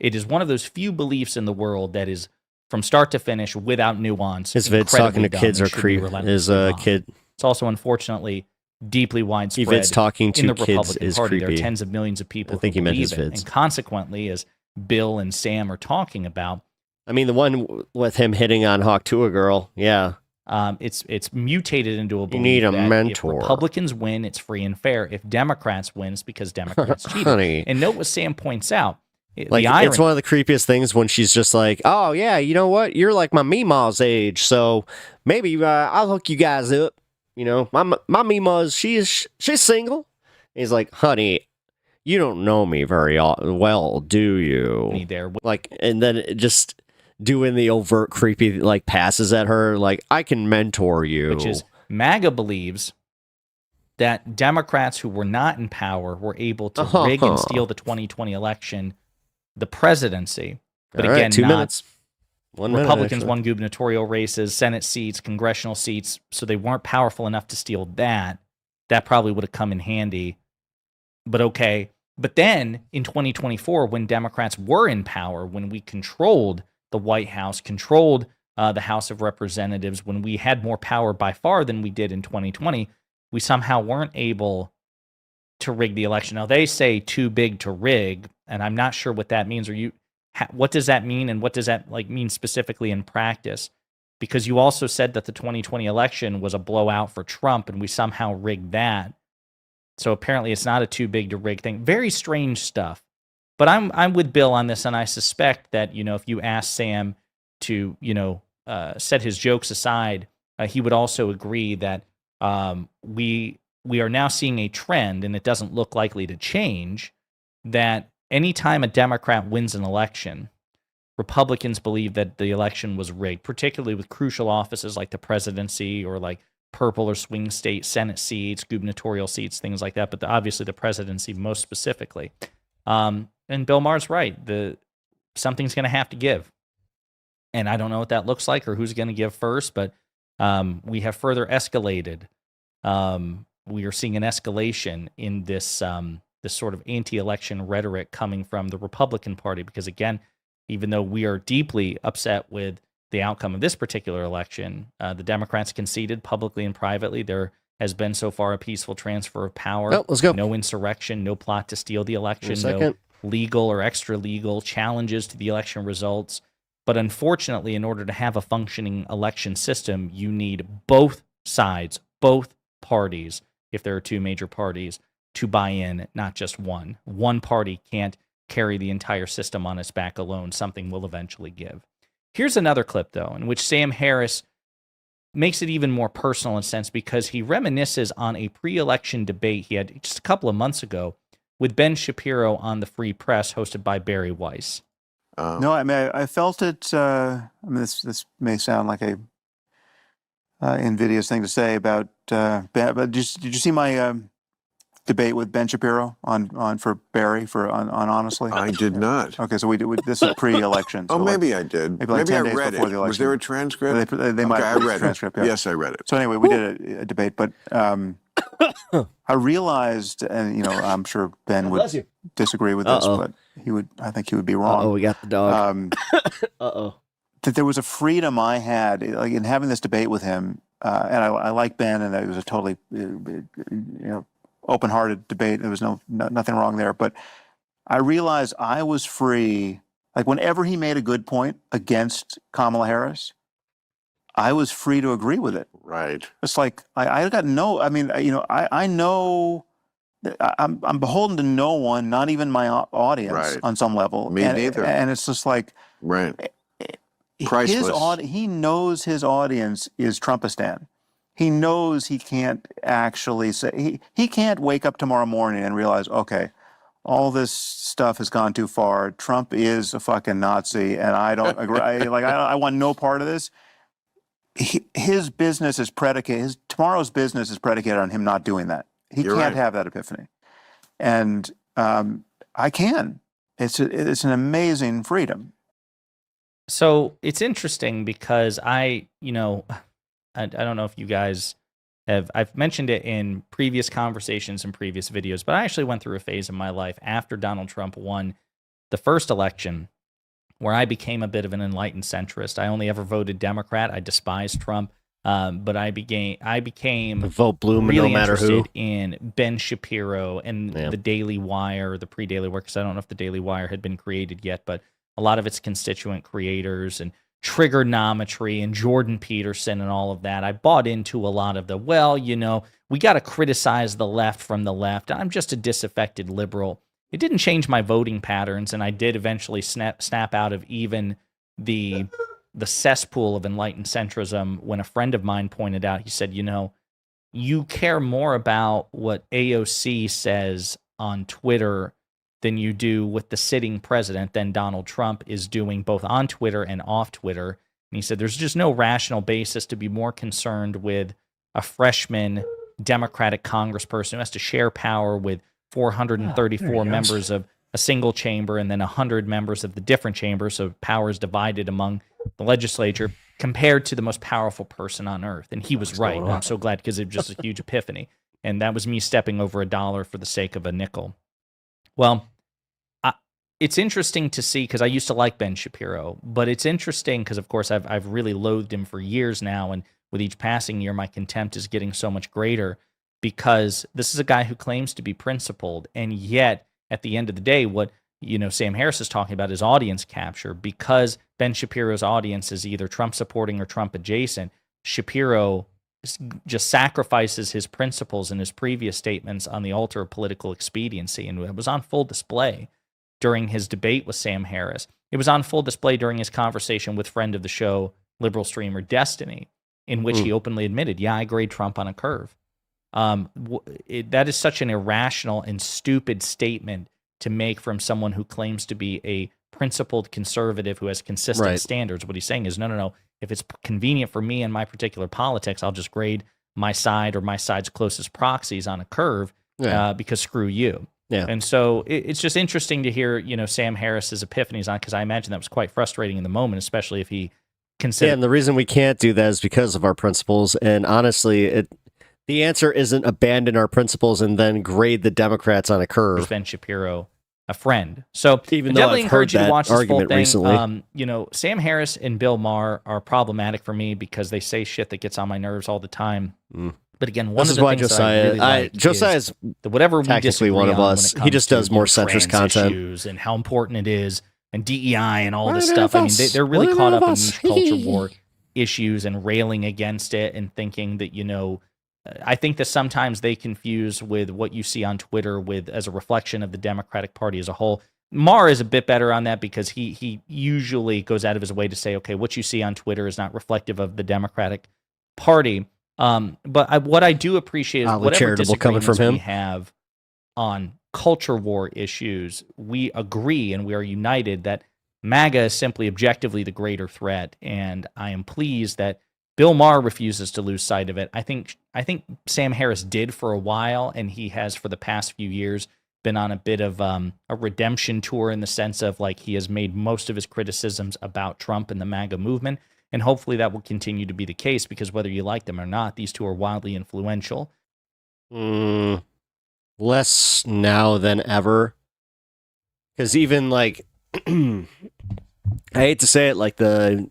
It is one of those few beliefs in the world that is from start to finish without nuance. His vids talking to kids are creep. His kid. It's also unfortunately deeply widespread. Vids talking to in the kids Republican is Party. creepy. There are tens of millions of people. I think who he meant believe his it. vids. And consequently, as Bill and Sam are talking about, I mean, the one with him hitting on Hawk Tuah girl, yeah. It's mutated into a belief need a that mentor. if Republicans win, it's free and fair. If Democrats win, it's because Democrats cheated. Honey. And note what Sam points out. The Like, irony. it's one of the creepiest things when she's just like, oh, yeah, you know what? You're like my Meemaw's age, so maybe I'll hook you guys up. My Meemaw's, she's single. And he's like, honey, you don't know me very well, do you? There. And then just doing the overt creepy passes at her, like, I can mentor you. Which is MAGA believes that Democrats who were not in power were able to rig and steal the 2020 election, the presidency. But All right, again, 2 not minutes. 1 minute, Republicans actually. won gubernatorial races, Senate seats, congressional seats, so they weren't powerful enough to steal that. That probably would have come in handy. But okay. But then in 2024, when Democrats were in power, when we controlled the White House, controlled the House of Representatives, when we had more power by far than we did in 2020, we somehow weren't able to rig the election. Now, they say too big to rig, and I'm not sure what that means. What does that mean, and what does that mean specifically in practice? Because you also said that the 2020 election was a blowout for Trump, and we somehow rigged that. So apparently it's not a too big to rig thing. Very strange stuff. But I'm with Bill on this, and I suspect that, if you ask Sam to, set his jokes aside, he would also agree that we are now seeing a trend, and it doesn't look likely to change, that anytime a Democrat wins an election, Republicans believe that the election was rigged, particularly with crucial offices like the presidency or like purple or swing state Senate seats, gubernatorial seats, things like that. But obviously the presidency most specifically. And Bill Maher's right. Something's going to have to give. And I don't know what that looks like or who's going to give first, but we have further escalated. We are seeing an escalation in this this sort of anti-election rhetoric coming from the Republican Party, because again, even though we are deeply upset with the outcome of this particular election, the Democrats conceded publicly and privately there has been so far a peaceful transfer of power. Oh, let's go. No insurrection, no plot to steal the election, no second. legal or extra legal challenges to the election results. But unfortunately, in order to have a functioning election system, you need both sides, both parties, if there are two major parties, to buy in, not just one. One party can't carry the entire system on its back alone. Something will eventually give. Here's another clip, though, in which Sam Harris makes it even more personal in a sense, because he reminisces on a pre-election debate he had just a couple of months ago with Ben Shapiro on the Free Press, hosted by Barry Weiss. No, I mean, I felt it. This may sound like a invidious thing to say about Ben, but did you see my debate with Ben Shapiro on for Barry on Honestly? I did not. Okay, so this is pre-election. Oh, So maybe I did. maybe like 10 I days read before it. the election. Was there a transcript? They might Okay, I have read a transcript. it. Yeah. Yes, I read it. So anyway, we did a debate, but I realized, and I'm sure Ben would disagree with this, but I think he would be wrong. Oh, we got the dog. That there was a freedom I had, like in having this debate with him, and I like Ben, and it was a totally, open-hearted debate. There was nothing wrong there, but I realized I was free. Like whenever he made a good point against Kamala Harris, I was free to agree with it. Right. It's like I got no. I mean, I know that I'm beholden to no one, not even my audience, on some level. Me neither. And it's just like Priceless. He knows his audience is Trumpistan. He knows he can't actually say he can't wake up tomorrow morning and realize, okay, all this stuff has gone too far. Trump is a fucking Nazi, and I don't agree. I want no part of this. His business is predicated. Tomorrow's business is predicated on him not doing that. He can't have that epiphany, and I can. It's an amazing freedom. So it's interesting because I don't know if you guys I've mentioned it in previous conversations and previous videos, but I actually went through a phase in my life after Donald Trump won the first election where I became a bit of an enlightened centrist. I only ever voted Democrat. I despised Trump, but I became vote blue really no matter interested who. in Ben Shapiro and the Daily Wire, the pre-Daily Wire, because I don't know if the Daily Wire had been created yet, but a lot of its constituent creators and trigonometry and Jordan Peterson and all of that. I bought into a lot of we got to criticize the left from the left. I'm just a disaffected liberal. It didn't change my voting patterns, and I did eventually snap out of even the cesspool of enlightened centrism when a friend of mine pointed out, he said, you care more about what AOC says on Twitter than you do with the sitting president than Donald Trump is doing both on Twitter and off Twitter. And he said there's just no rational basis to be more concerned with a freshman Democratic congressperson who has to share power with 434 members of a single chamber and then 100 members of the different chambers, so power is divided among the legislature, compared to the most powerful person on earth. And he was right. I'm so glad, because it was just a huge epiphany. And that was me stepping over $1 for the sake of a nickel. Well, it's interesting to see, because I used to like Ben Shapiro, but it's interesting because, of course, I've really loathed him for years now, and with each passing year, my contempt is getting so much greater, because this is a guy who claims to be principled, and yet, at the end of the day, what Sam Harris is talking about is audience capture. Because Ben Shapiro's audience is either Trump supporting or Trump adjacent, Shapiro just sacrifices his principles and his previous statements on the altar of political expediency, and it was on full display during his debate with Sam Harris. It was on full display during his conversation with friend of the show, liberal streamer Destiny, in which he openly admitted, I grade Trump on a curve. That is such an irrational and stupid statement to make from someone who claims to be a principled conservative who has consistent standards. What he's saying is, no. If it's convenient for me and my particular politics, I'll just grade my side or my side's closest proxies on a curve because screw you. Yeah. And so it's just interesting to hear, Sam Harris's epiphanies on, because I imagine that was quite frustrating in the moment, especially if he considered. Yeah, and the reason we can't do that is because of our principles. And honestly, the answer isn't abandon our principles and then grade the Democrats on a curve. Ben Shapiro, a friend. So even I though definitely I've encourage heard you to that watch this full argument thing. recently. Sam Harris and Bill Maher are problematic for me because they say shit that gets on my nerves all the time. But again, one of the things that I really like Josiah's is that whatever we technically disagree one of on us. when it He just comes does to, more centrist trans content. issues and how important it is, and DEI and all this One stuff. of I mean, us. they're really One caught of up in us. niche culture war issues and railing against it and thinking that, I think that sometimes they confuse with what you see on Twitter with as a reflection of the Democratic Party as a whole. Maher is a bit better on that because he usually goes out of his way to say, okay, what you see on Twitter is not reflective of the Democratic Party. But what I do appreciate is whatever disagreements we have on culture war issues, we agree and we are united that MAGA is simply objectively the greater threat. And I am pleased that Bill Maher refuses to lose sight of it. I think Sam Harris did for a while, and he has for the past few years been on a bit of a redemption tour in the sense of he has made most of his criticisms about Trump and the MAGA movement. And hopefully that will continue to be the case because whether you like them or not, these two are wildly influential. Less now than ever. Because even like, I hate to say it, like the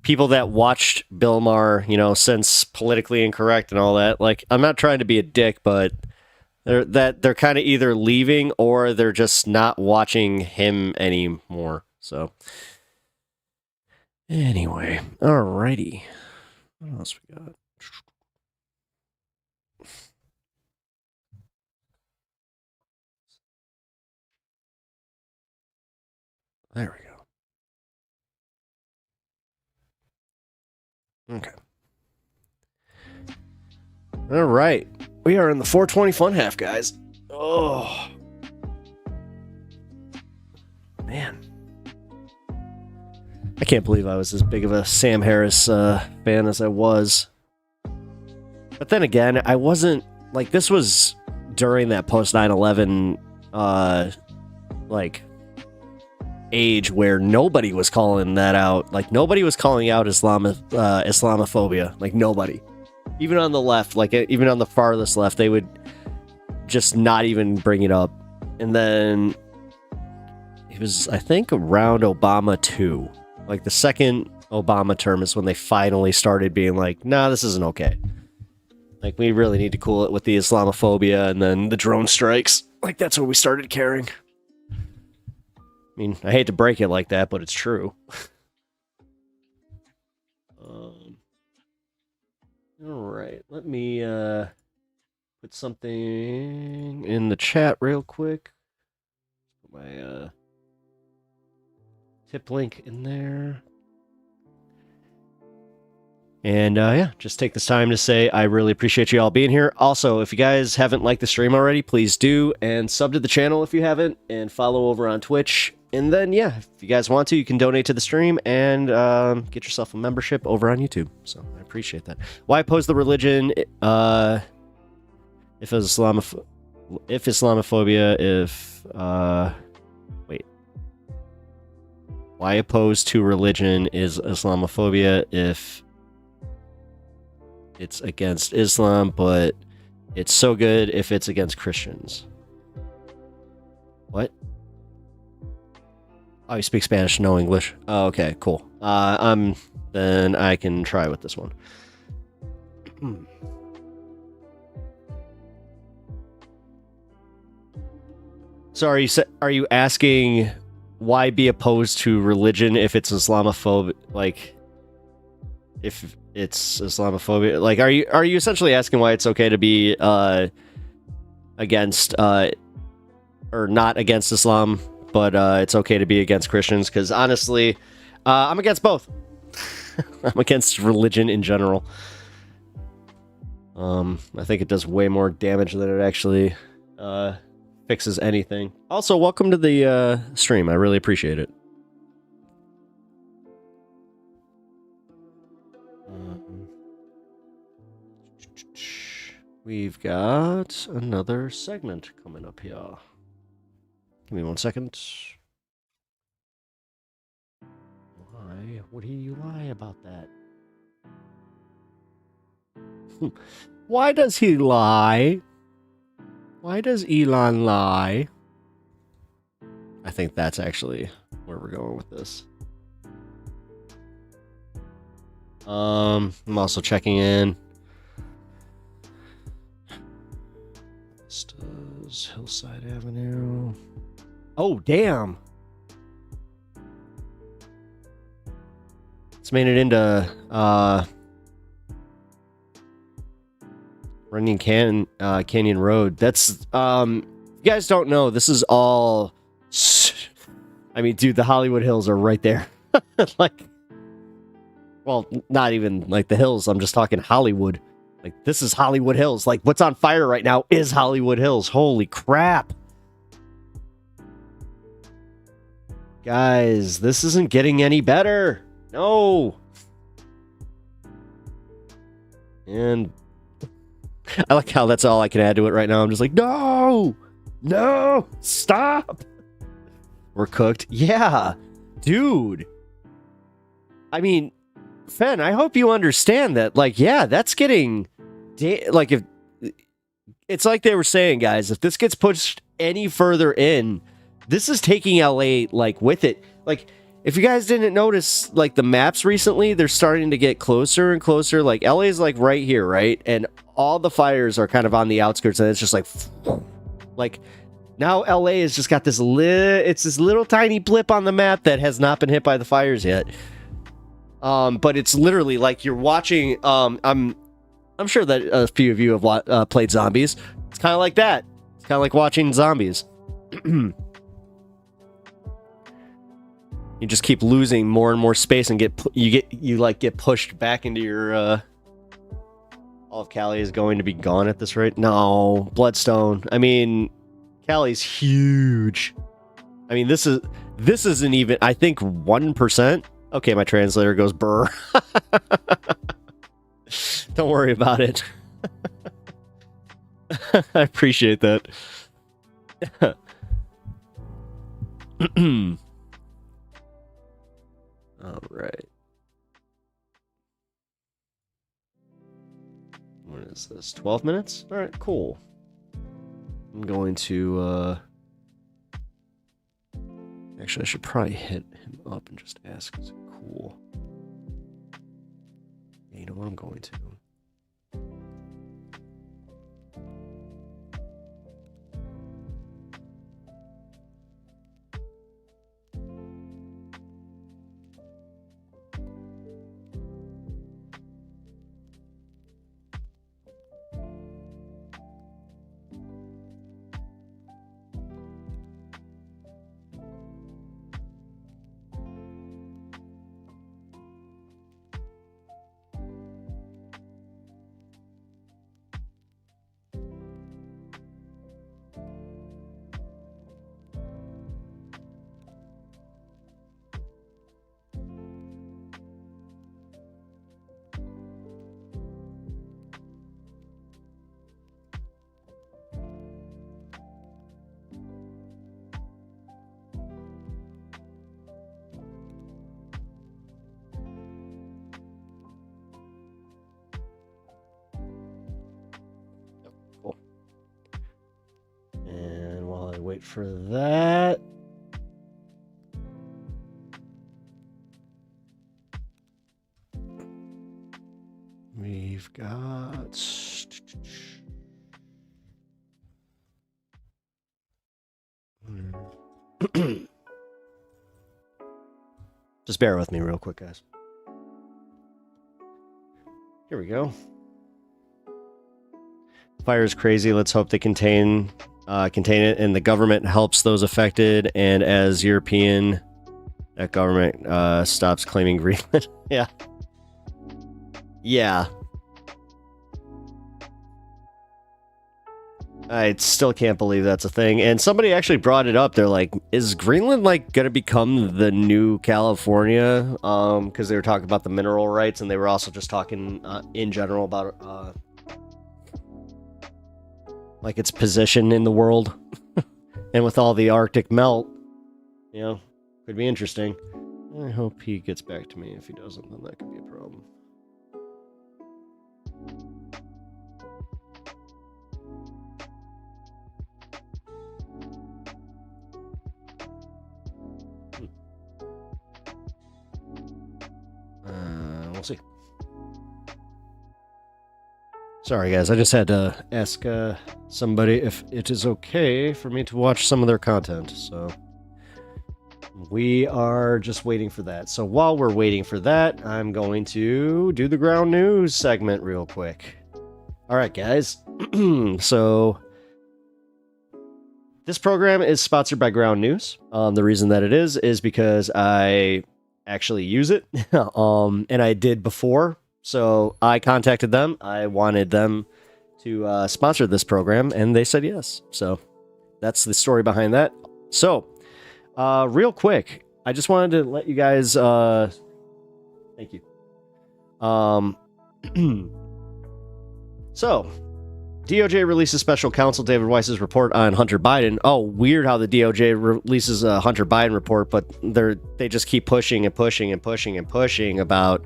people that watched Bill Maher, since Politically Incorrect and all that, like, I'm not trying to be a dick, but they're kind of either leaving or they're just not watching him anymore. So, anyway, alrighty. What else we got? There we go. Okay. All right. We are in the 420 fun half, guys. Oh. Man. I can't believe I was as big of a Sam Harris fan as I was. But then again, I wasn't, like, this was during that post 9/11 like age where nobody was calling that out. Like, nobody was calling out Islamophobia. Like, nobody. Even on the left, like, even on the farthest left, they would just not even bring it up. And then it was, I think, around Obama 2. Like, the second Obama term is when they finally started being like, nah, this isn't okay. Like, we really need to cool it with the Islamophobia and then the drone strikes. Like, that's what we started caring. I mean, I hate to break it like that, but it's true. All right, let me put something in the chat real quick. Put my tip link in there. And yeah, just take this time to say I really appreciate you all being here. Also, if you guys haven't liked the stream already, please do, and sub to the channel if you haven't, and follow over on Twitch. And then, yeah, if you guys want to, you can donate to the stream and get yourself a membership over on YouTube. So I appreciate that. Why oppose the religion if Islamophobia, wait. Why oppose to religion is Islamophobia if it's against Islam, but it's so good if it's against Christians? What? Oh, you speak Spanish, no English. Oh, okay, cool. Then I can try with this one. So are you asking why be opposed to religion if it's Islamophobic? Like, if it's Islamophobia, like, are you essentially asking why it's okay to be against or not against Islam, but it's okay to be against Christians? Because honestly, I'm against both. I'm against religion in general. I think it does way more damage than it actually fixes anything. Also, welcome to the stream. I really appreciate it. We've got another segment coming up here. Give me 1 second. Why would he lie about that? Why does he lie? Why does Elon lie? I think that's actually where we're going with this. I'm also checking in. Vistas, Hillside Avenue. Oh, damn. It's made it into Running Canyon Road. That's you guys don't know, this is all, I mean, dude, the Hollywood Hills are right there. Like, well, not even like the hills, I'm just talking Hollywood. Like, this is Hollywood Hills. Like, what's on fire right now is Hollywood Hills. Holy crap. Guys, this isn't getting any better. No. And I like how that's all I can add to it right now. I'm just like, no, stop. We're cooked. Yeah, dude. I mean, Fen, I hope you understand that. Like, yeah, that's getting, like, if it's like they were saying, guys, if this gets pushed any further in, this is taking LA like with it. Like, if you guys didn't notice, like the maps recently, they're starting to get closer and closer. Like LA is like right here, right? And all the fires are kind of on the outskirts, and it's just like now LA has just got this it's this little tiny blip on the map that has not been hit by the fires yet. But it's literally like you're watching. I'm sure that a few of you have played zombies. It's kind of like that. It's kind of like watching zombies. You just keep losing more and more space, and get pushed back into your. All of Cali is going to be gone at this rate. No, Bloodstone. I mean, Cali's huge. I mean, this isn't even. I think 1%. Okay, my translator goes burr. Don't worry about it. I appreciate that. All right. What is this? 12 minutes? All right, cool. I'm going to actually, I should probably hit him up and just ask, is it cool? Yeah, you know what? I'm going to. Wait for that. We've got just bear with me real quick, guys. Here we go. Fire is crazy. Let's hope they contain it, and the government helps those affected. And as European, that government stops claiming Greenland. Yeah. I still can't believe that's a thing. And somebody actually brought it up. They're like, is Greenland like gonna become the new California? Because they were talking about the mineral rights, and they were also just talking in general about like its position in the world. And with all the Arctic melt, you know, could be interesting. I hope he gets back to me. If he doesn't, then that could be a problem. We'll see. Sorry, guys. I just had to ask somebody if it is okay for me to watch some of their content. So we are just waiting for that. So while we're waiting for that, I'm going to do the ground news segment real quick. All right, guys. So this program is sponsored by Ground News. The reason that it is because I actually use it, and I did before. So I contacted them. I wanted them to sponsor this program, and they said yes. So that's the story behind that. So real quick, I just wanted to let you guys thank you. So DOJ releases special counsel David Weiss's report on Hunter Biden. Oh, weird how the DOJ releases a Hunter Biden report, but they just keep pushing and pushing and pushing and pushing about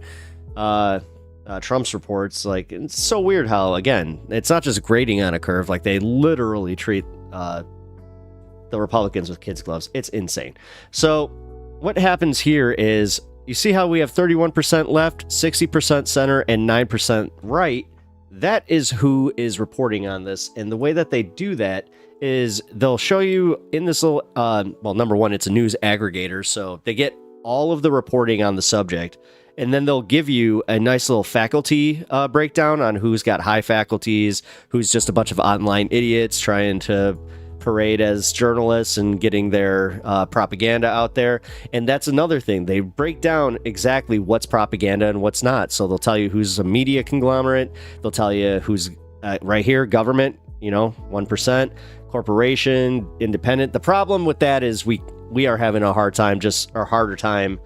Trump's reports, like, it's so weird how, again, it's not just grading on a curve. Like, they literally treat the Republicans with kids' gloves. It's insane. So what happens here is, you see how we have 31% left, 60% center, and 9% right. That is who is reporting on this. And the way that they do that is they'll show you in this little, well, number one, it's a news aggregator. So they get all of the reporting on the subject. And then they'll give you a nice little faculty breakdown on who's got high faculties, who's just a bunch of online idiots trying to parade as journalists and getting their propaganda out there. And that's another thing. They break down exactly what's propaganda and what's not. So they'll tell you who's a media conglomerate. They'll tell you who's right here, government, 1%, corporation, independent. The problem with that is we are having a harder time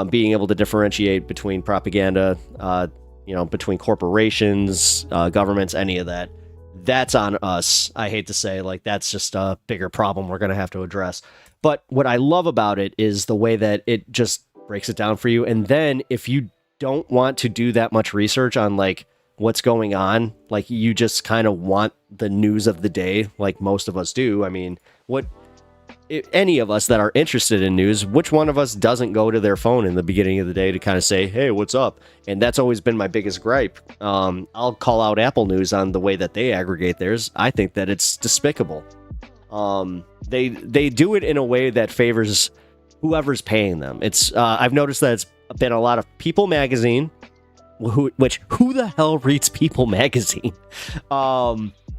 being able to differentiate between propaganda, between corporations, governments, any of that. That's on us. I hate to say, like, that's just a bigger problem we're going to have to address. But what I love about it is the way that it just breaks it down for you. And then if you don't want to do that much research on, like, what's going on, like, you just kind of want the news of the day, like most of us do. I mean, any of us that are interested in news, which one of us doesn't go to their phone in the beginning of the day to kind of say, hey, what's up? And that's always been my biggest gripe. I'll call out Apple News on the way that they aggregate theirs. I think that it's despicable. They do it in a way that favors whoever's paying them. It's I've noticed that it's been a lot of People Magazine, who the hell reads People Magazine?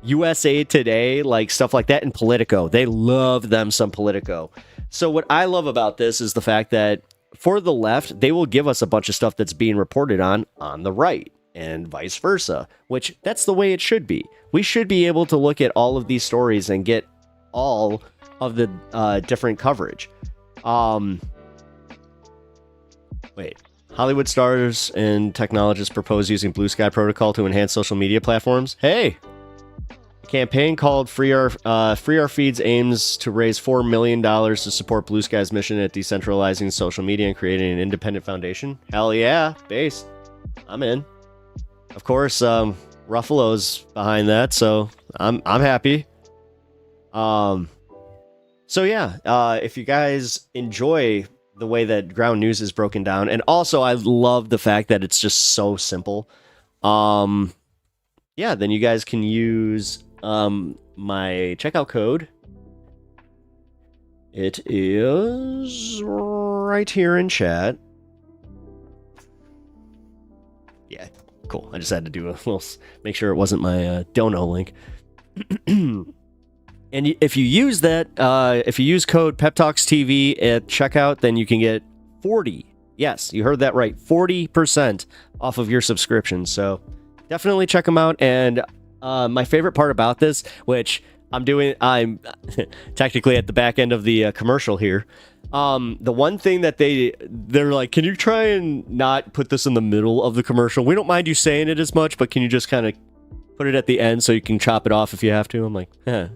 USA Today, like stuff like that, and Politico. They love them some Politico. So what I love about this is the fact that for the left, they will give us a bunch of stuff that's being reported on the right, and vice versa, which that's the way it should be. We should be able to look at all of these stories and get all of the different coverage. Wait. Hollywood stars and technologists propose using Blue Sky Protocol to enhance social media platforms. Hey! A campaign called Free Our Feeds aims to raise $4 million to support Blue Sky's mission at decentralizing social media and creating an independent foundation. Hell yeah, based. I'm in. Of course, Ruffalo's behind that, so I'm happy. So yeah, if you guys enjoy the way that Ground News is broken down, and also I love the fact that it's just so simple. Yeah, then you guys can use my checkout code. It is right here in chat. Yeah, cool. I just had to do a little, make sure it wasn't my dono link. And if you use that, if you use code PepTalksTV at checkout, then you can get 40. Yes, you heard that right. 40% off of your subscription. So definitely check them out. And my favorite part about this, which I'm technically at the back end of the commercial here. The one thing that they're like, can you try and not put this in the middle of the commercial? We don't mind you saying it as much, but can you just kind of put it at the end so you can chop it off if you have to? I'm like, yeah,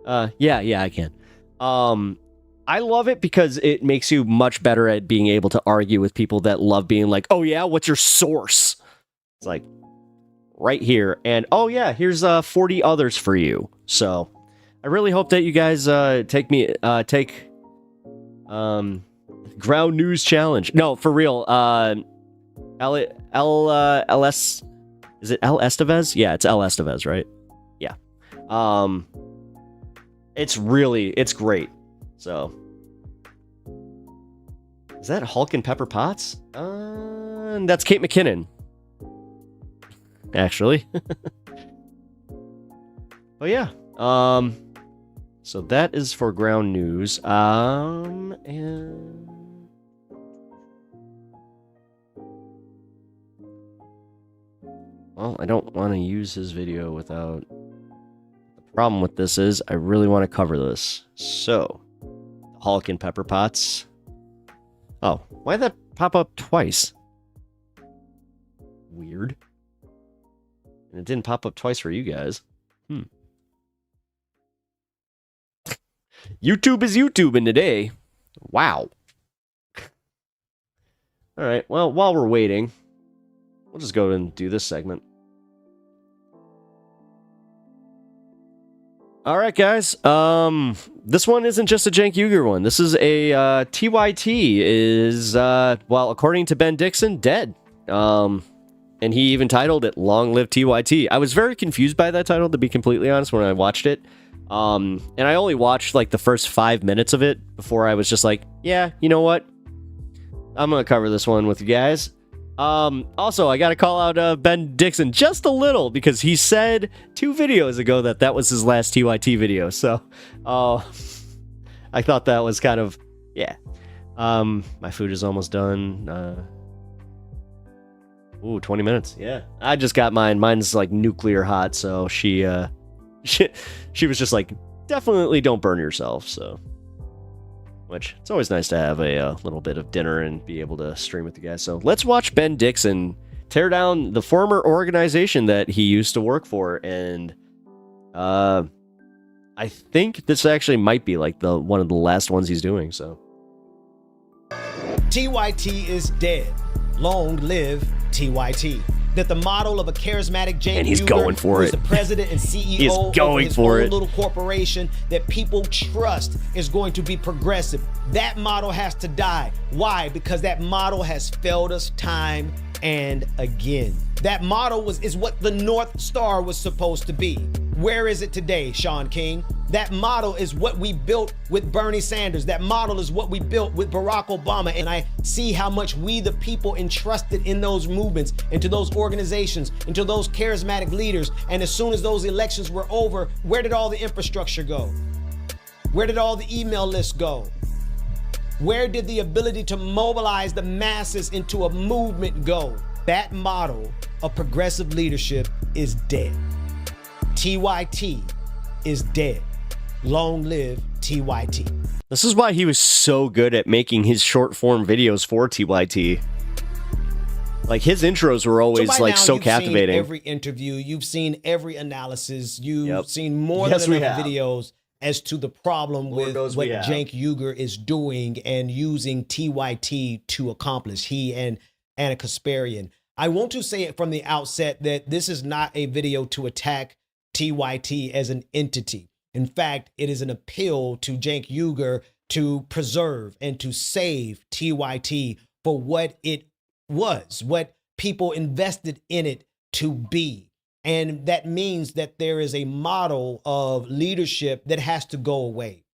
I can. I love it because it makes you much better at being able to argue with people that love being like, oh yeah, what's your source? It's like right here. And oh yeah, here's 40 others for you. So I really hope that you guys take Ground News Challenge. No, for real. LS, is it El Estevez? Yeah, it's El Estevez, right? Yeah. It's great. So is that Hulk and Pepper Potts? That's Kate McKinnon. Actually. But yeah. So that is for Ground News. And well, I don't want to use his video without. The problem with this is I really want to cover this. So, Hulk and Pepper Potts. Oh, why did that pop up twice? Weird. And it didn't pop up twice for you guys. YouTube is YouTubing today. Wow. All right. Well, while we're waiting, we'll just go and do this segment. All right, guys. This one isn't just a Cenk Uygur one. This is a TYT is well, according to Ben Dixon, dead. And he even titled it "Long Live TYT." I was very confused by that title, to be completely honest, when I watched it. And I only watched like the first 5 minutes of it before I was just like, yeah, you know what? I'm gonna cover this one with you guys. Also, I gotta call out Ben Dixon just a little because he said 2 videos ago that was his last TYT video. So, I thought that was kind of, yeah. My food is almost done. Ooh, 20 minutes. Yeah, I just got mine. Mine's like nuclear hot, so she was just like, definitely don't burn yourself. So, which it's always nice to have a little bit of dinner and be able to stream with you guys. So let's watch Ben Dixon tear down the former organization that he used to work for, and I think this actually might be like one of the last ones he's doing. So TYT is dead. Long live TYT. That the model of a charismatic Cenk and he's Uygur, going for who is it. the president and CEO He's of going his for own it. little corporation that people trust is going to be progressive. That model has to die. Why? Because that model has failed us time and again. That model is what the North Star was supposed to be. Where is it today, Sean King? That model is what we built with Bernie Sanders. That model is what we built with Barack Obama. And I see how much we, the people, entrusted in those movements, into those organizations, into those charismatic leaders. And as soon as those elections were over, where did all the infrastructure go? Where did all the email lists go? Where did the ability to mobilize the masses into a movement go? That model of progressive leadership is dead. TYT is dead. Long live TYT. this is why he was so good at making his short form videos for TYT. Like his intros were always like so captivating. You've seen every interview, you've seen every analysis, you've seen more Yes, than we enough have. videos as to the problem with those what we have. Cenk Uygur is doing and using TYT to accomplish. He and Anna Kasparian. I want to say it from the outset that this is not a video to attack TYT as an entity. In fact, it is an appeal to Cenk Uygur to preserve and to save TYT for what it was, what people invested in it to be. And that means that there is a model of leadership that has to go away.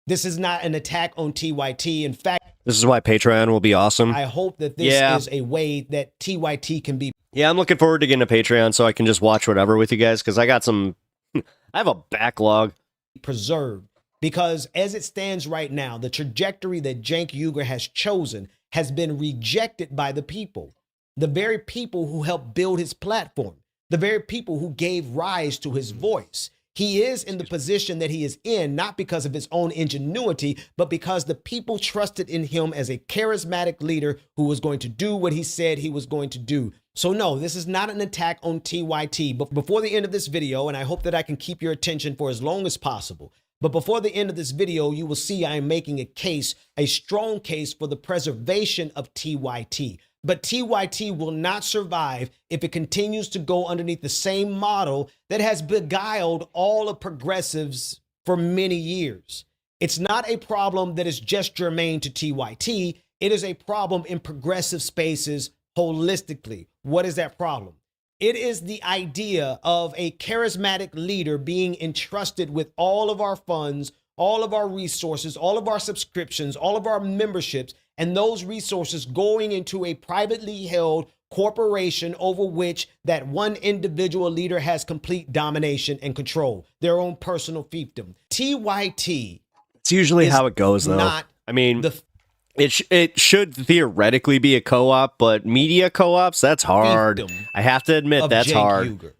This is not an attack on TYT. In fact, This is why Patreon will be awesome. I hope that this is a way that TYT can be. Yeah, I'm looking forward to getting a Patreon so I can just watch whatever with you guys, because I got some, I have a backlog. Preserved. Because as it stands right now, the trajectory that Cenk Uygur has chosen has been rejected by the people. The very people who helped build his platform. The very people who gave rise to his voice. He is in the position that he is in, not because of his own ingenuity, but because the people trusted in him as a charismatic leader who was going to do what he said he was going to do. So no, this is not an attack on TYT. But before the end of this video, and I hope that I can keep your attention for as long as possible, but before the end of this video, you will see I am making a case, a strong case for the preservation of TYT. But TYT will not survive if it continues to go underneath the same model that has beguiled all of progressives for many years. It's not a problem that is just germane to TYT. It is a problem in progressive spaces holistically. What is that problem? It is the idea of a charismatic leader being entrusted with all of our funds, all of our resources, all of our subscriptions, all of our memberships, and those resources going into a privately held corporation over which that one individual leader has complete domination and control, their own personal fiefdom. TYT. It's usually how it goes, though. I mean, it should theoretically be a co-op, but media co-ops, that's hard. I have to admit, that's Cenk hard. Uygur.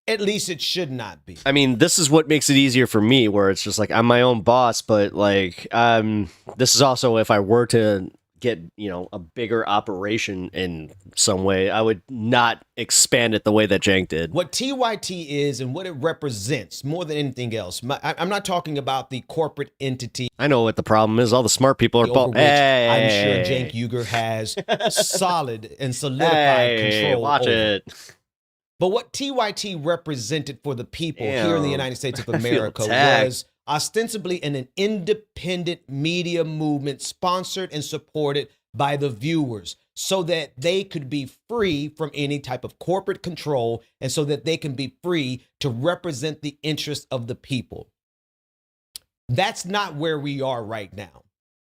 At least it should not be. I mean, this is what makes it easier for me, where it's just like I'm my own boss, but like this is also if I were to get, a bigger operation in some way. I would not expand it the way that Jank did. What TYT is and what it represents more than anything else. I'm not talking about the corporate entity. I know what the problem is. All the smart people are over which I'm sure Hey. Cenk Uygur has solid and solidified control watch over. it. But what TYT represented for the people here in the Damn. United States of I feel America attacked. was ostensibly an independent media movement sponsored and supported by the viewers so that they could be free from any type of corporate control and so that they can be free to represent the interests of the people. That's not where we are right now.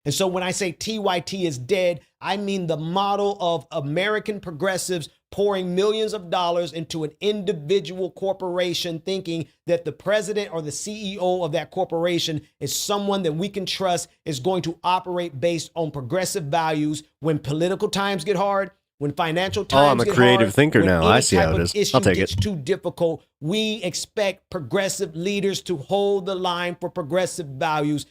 And so when I say TYT is dead, I mean the model of American progressives pouring millions of dollars into an individual corporation, thinking that the president or the CEO of that corporation is someone that we can trust is going to operate based on progressive values when political times get hard, when financial times I'm a get creative hard, thinker when now. any I see type how it of is. issue I'll take gets it. too difficult, we expect progressive leaders to hold the line for progressive values.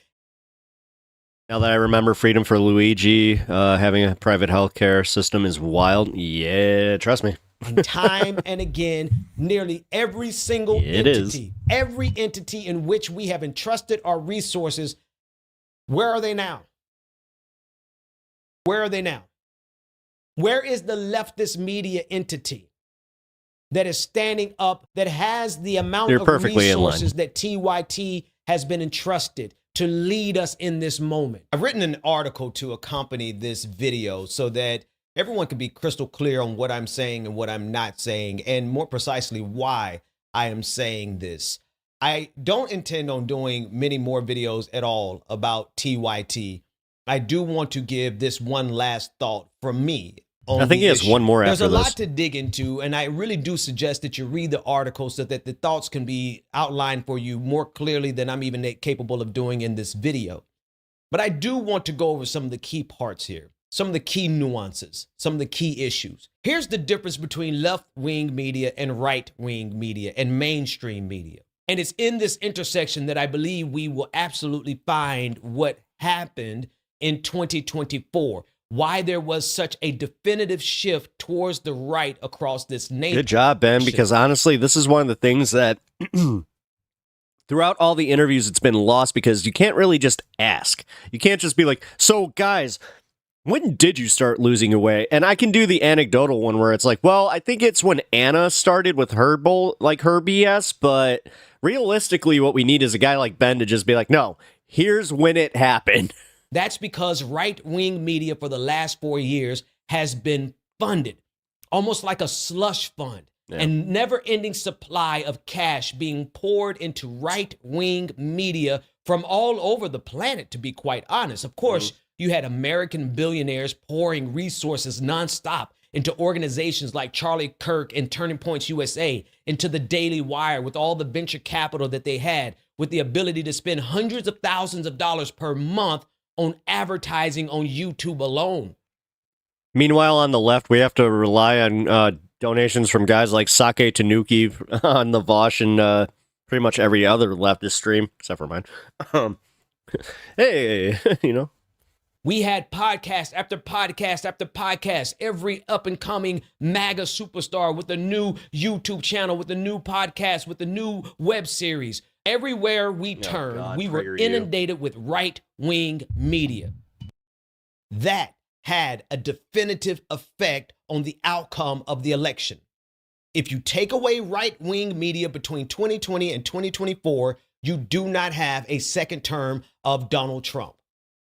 Now that I remember, freedom for Luigi, having a private healthcare system is wild. Yeah, trust me. And time and again, nearly every single It is. entity, every entity in which we have entrusted our resources, where are they now? Where are they now? Where is the leftist media entity that is standing up, that has the amount You're of perfectly in line. resources that TYT has been entrusted to lead us in this moment? I've written an article to accompany this video so that everyone can be crystal clear on what I'm saying and what I'm not saying, and more precisely, why I am saying this. I don't intend on doing many more videos at all about TYT. I do want to give this one last thought from me. I think he has one more There's after a lot this. to dig into, and I really do suggest that you read the article so that the thoughts can be outlined for you more clearly than I'm even capable of doing in this video. But I do want to go over some of the key parts here, some of the key nuances, some of the key issues. Here's the difference between left-wing media and right-wing media and mainstream media. And it's in this intersection that I believe we will absolutely find what happened in 2024. Why there was such a definitive shift towards the right across this nation. Good job, Ben, because honestly, this is one of the things that throughout all the interviews, it's been lost because you can't really just ask. You can't just be like, so guys, when did you start losing your way? And I can do the anecdotal one where it's like, well, I think it's when Anna started with her her BS, but realistically, what we need is a guy like Ben to just be like, no, here's when it happened. That's because right-wing media for the last 4 years has been funded, almost like a slush fund, and never-ending supply of cash being poured into right-wing media from all over the planet, to be quite honest. Of course, you had American billionaires pouring resources nonstop into organizations like Charlie Kirk and Turning Points USA, into the Daily Wire with all the venture capital that they had, with the ability to spend hundreds of thousands of dollars per month on advertising on YouTube alone. Meanwhile, on the left, we have to rely on donations from guys like Sake Tanuki on the Vosh and pretty much every other leftist stream, except for mine. Hey, We had podcast after podcast after podcast, every up-and-coming MAGA superstar with a new YouTube channel, with a new podcast, with a new web series. Everywhere we turned, we were inundated with right-wing media. That had a definitive effect on the outcome of the election. If you take away right-wing media between 2020 and 2024, you do not have a second term of Donald Trump.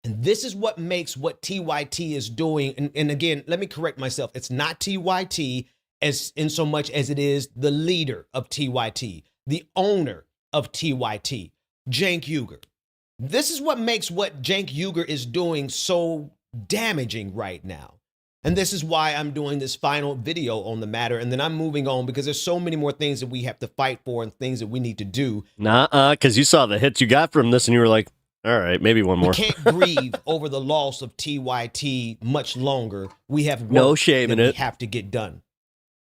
And this is what makes what TYT is doing. And again, let me correct myself. It's not TYT as in so much as it is the leader of TYT, the owner of TYT, Cenk Uygur. This is what makes what Cenk Uygur is doing so damaging right now. And this is why I'm doing this final video on the matter. And then I'm moving on because there's so many more things that we have to fight for and things that we need to do. because you saw the hits you got from this and you were like, all right, maybe one more. We can't grieve over the loss of TYT much longer. We have work No shame that in we it. have to get done.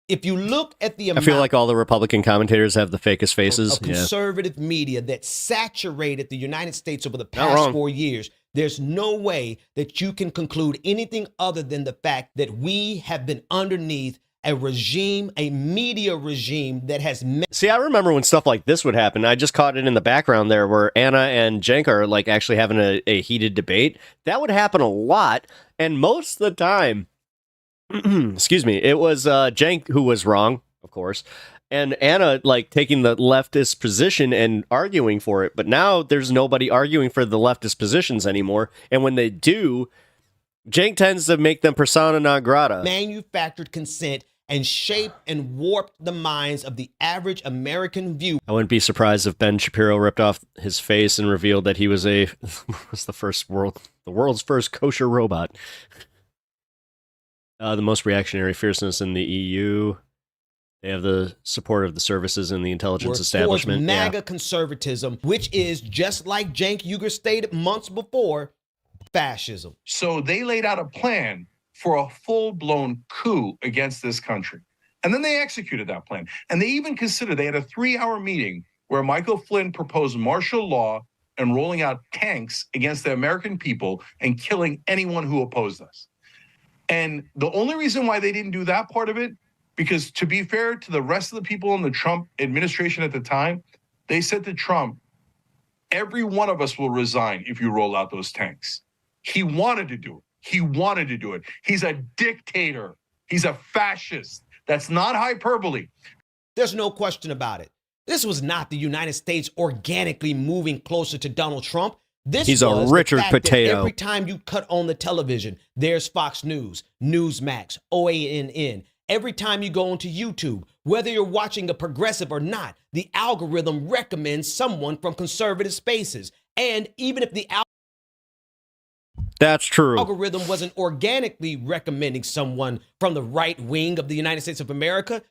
If you look at the I amount feel like all the Republican commentators have the fakest faces. of conservative media that saturated the United States over the Not past wrong. 4 years, there's no way that you can conclude anything other than the fact that we have been underneath a regime, a media regime that has... See, I remember when stuff like this would happen. I just caught it in the background there where Anna and Cenk are like actually having a heated debate. That would happen a lot. And most of the time, excuse me, it was Cenk who was wrong, of course. And Anna like taking the leftist position and arguing for it. But now there's nobody arguing for the leftist positions anymore. And when they do, Cenk tends to make them persona non grata. Manufactured consent and shaped and warped the minds of the average American viewer. I wouldn't be surprised if Ben Shapiro ripped off his face and revealed that he was the world's first kosher robot. The most reactionary fierceness in the EU. They have the support of the services and the intelligence establishment. MAGA conservatism, which is, just like Cenk Uygur stated months before, fascism. So they laid out a plan for a full-blown coup against this country. And then they executed that plan. And they even considered, they had a 3-hour meeting where Michael Flynn proposed martial law and rolling out tanks against the American people and killing anyone who opposed us. And the only reason why they didn't do that part of it, because to be fair to the rest of the people in the Trump administration at the time, they said to Trump, every one of us will resign if you roll out those tanks. He wanted to do it. He wanted to do it. He's a dictator. He's a fascist. That's not hyperbole. There's no question about it. This was not the United States organically moving closer to Donald Trump. He's a Richard potato. Every time you cut on the television, there's Fox News, Newsmax, OANN. Every time you go onto YouTube, whether you're watching a progressive or not, the algorithm recommends someone from conservative spaces. And even if the That's true. algorithm wasn't organically recommending someone from the right wing of the United States of America,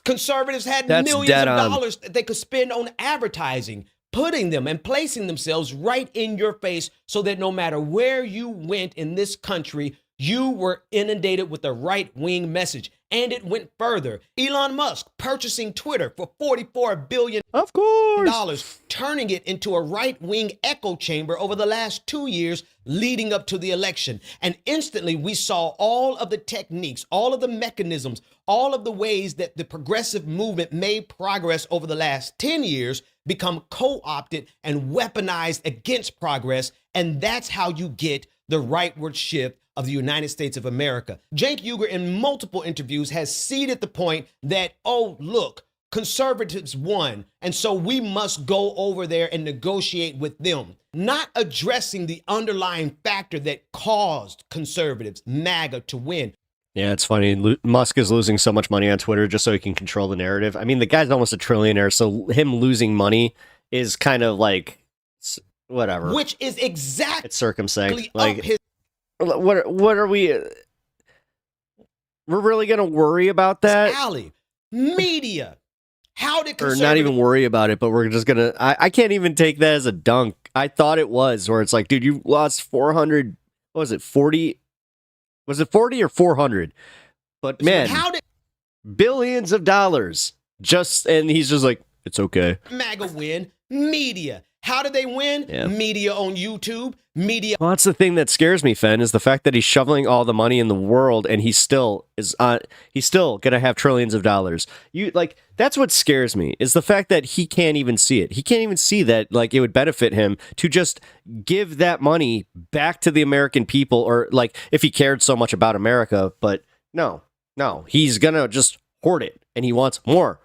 conservatives had millions of dollars that they could spend on advertising, putting them and placing themselves right in your face so that no matter where you went in this country, you were inundated with a right-wing message. And it went further. Elon Musk purchasing Twitter for $44 billion. Of course. Turning it into a right-wing echo chamber over the last 2 years leading up to the election. And instantly we saw all of the techniques, all of the mechanisms, all of the ways that the progressive movement made progress over the last 10 years become co-opted and weaponized against progress. And that's how you get the rightward shift of the United States of America. Cenk Uygur in multiple interviews has ceded the point that, oh, look, conservatives won, and so we must go over there and negotiate with them, not addressing the underlying factor that caused conservatives, MAGA, to win. Yeah, it's funny. Musk is losing so much money on Twitter just so he can control the narrative. I mean, the guy's almost a trillionaire, so him losing money is kind of like, whatever. Which is exactly it's circumcised. Like, his what are we? We're really gonna worry about that? alley. Media. How did Or not even worry about it, but we're just gonna. I can't even take that as a dunk. I thought it was, where it's like, dude, you lost 400. What was it? 40? Was it 40 or 400? But man, how did billions of dollars and he's just like, it's okay. MAGA win? Media. How did they win? Yeah. Media on YouTube. Media. Well, that's the thing that scares me, Fen, is the fact that he's shoveling all the money in the world and he's still gonna have trillions of dollars. That's what scares me, is the fact that he can't even see it. He can't even see that like it would benefit him to just give that money back to the American people, or like if he cared so much about America, but no, he's gonna just hoard it and he wants more.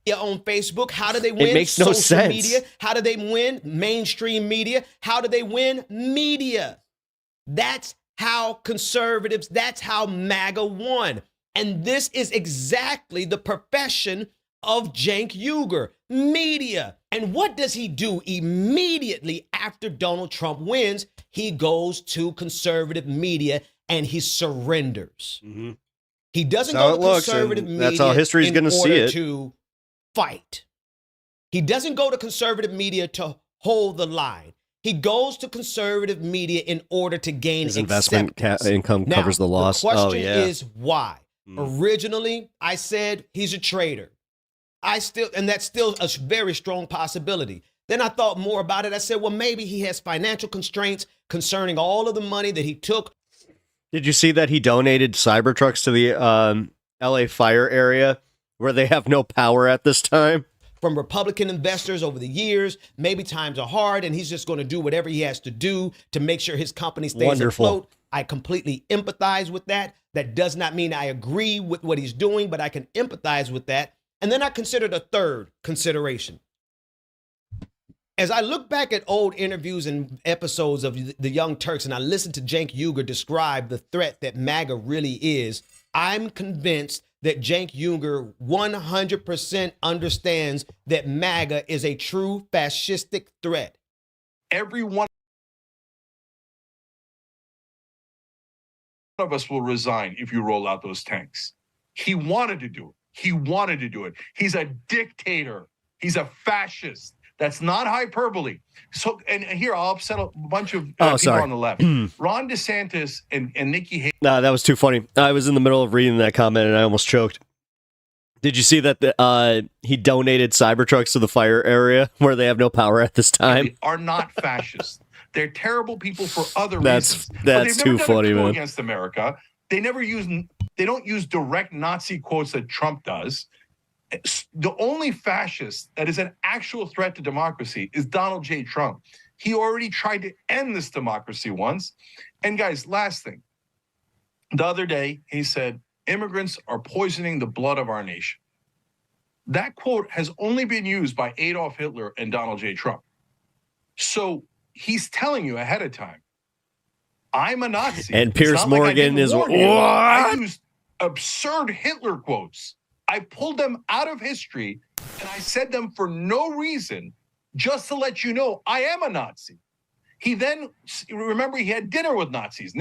On Facebook, how do they win? It makes no Social sense. Media, how do they win? Mainstream media, how do they win? Media. That's how conservatives, that's how MAGA won. And this is exactly the profession of Cenk Uygur, media. And what does he do immediately after Donald Trump wins? He goes to conservative media and he surrenders. Mm-hmm. He doesn't that's go to conservative media. That's how history's going to see it. To fight. He doesn't go to conservative media to hold the line. He goes to conservative media in order to gain his investment income now, covers the loss. The question yeah. is why. Originally, I said he's a traitor. And that's still a very strong possibility. Then I thought more about it. I said, well, maybe he has financial constraints concerning all of the money that he took. Did you see that he donated Cybertrucks to the LA fire area where they have no power at this time? From Republican investors over the years, maybe times are hard and he's just going to do whatever he has to do to make sure his company stays afloat. I completely empathize with that. That does not mean I agree with what he's doing, but I can empathize with that. And then I considered a third consideration. As I look back at old interviews and episodes of the Young Turks and I listen to Cenk Uygur describe the threat that MAGA really is, I'm convinced that Cenk Uygur 100% understands that MAGA is a true fascistic threat. Every one of us will resign if you roll out those tanks. He wanted to do it. He wanted to do it. He's a dictator. He's a fascist. That's not hyperbole. So, and here I'll upset a bunch of people on the left. Ron DeSantis and Nikki Haley. Nah, that was too funny. I was in the middle of reading that comment and I almost choked. Did you see that he donated Cybertrucks to the fire area where they have no power at this time? They are not fascists. They're terrible people for other reasons. That's too funny, man. Against America, they don't use direct Nazi quotes that Trump does. The only fascist that is an actual threat to democracy is Donald J. Trump. He already tried to end this democracy once. And guys, last thing. The other day, he said, immigrants are poisoning the blood of our nation. That quote has only been used by Adolf Hitler and Donald J. Trump. So he's telling you ahead of time, I'm a Nazi. And Piers Morgan is what? I used absurd Hitler quotes. I pulled them out of history and I said them for no reason, just to let you know I am a Nazi. He then, remember, he had dinner with Nazis.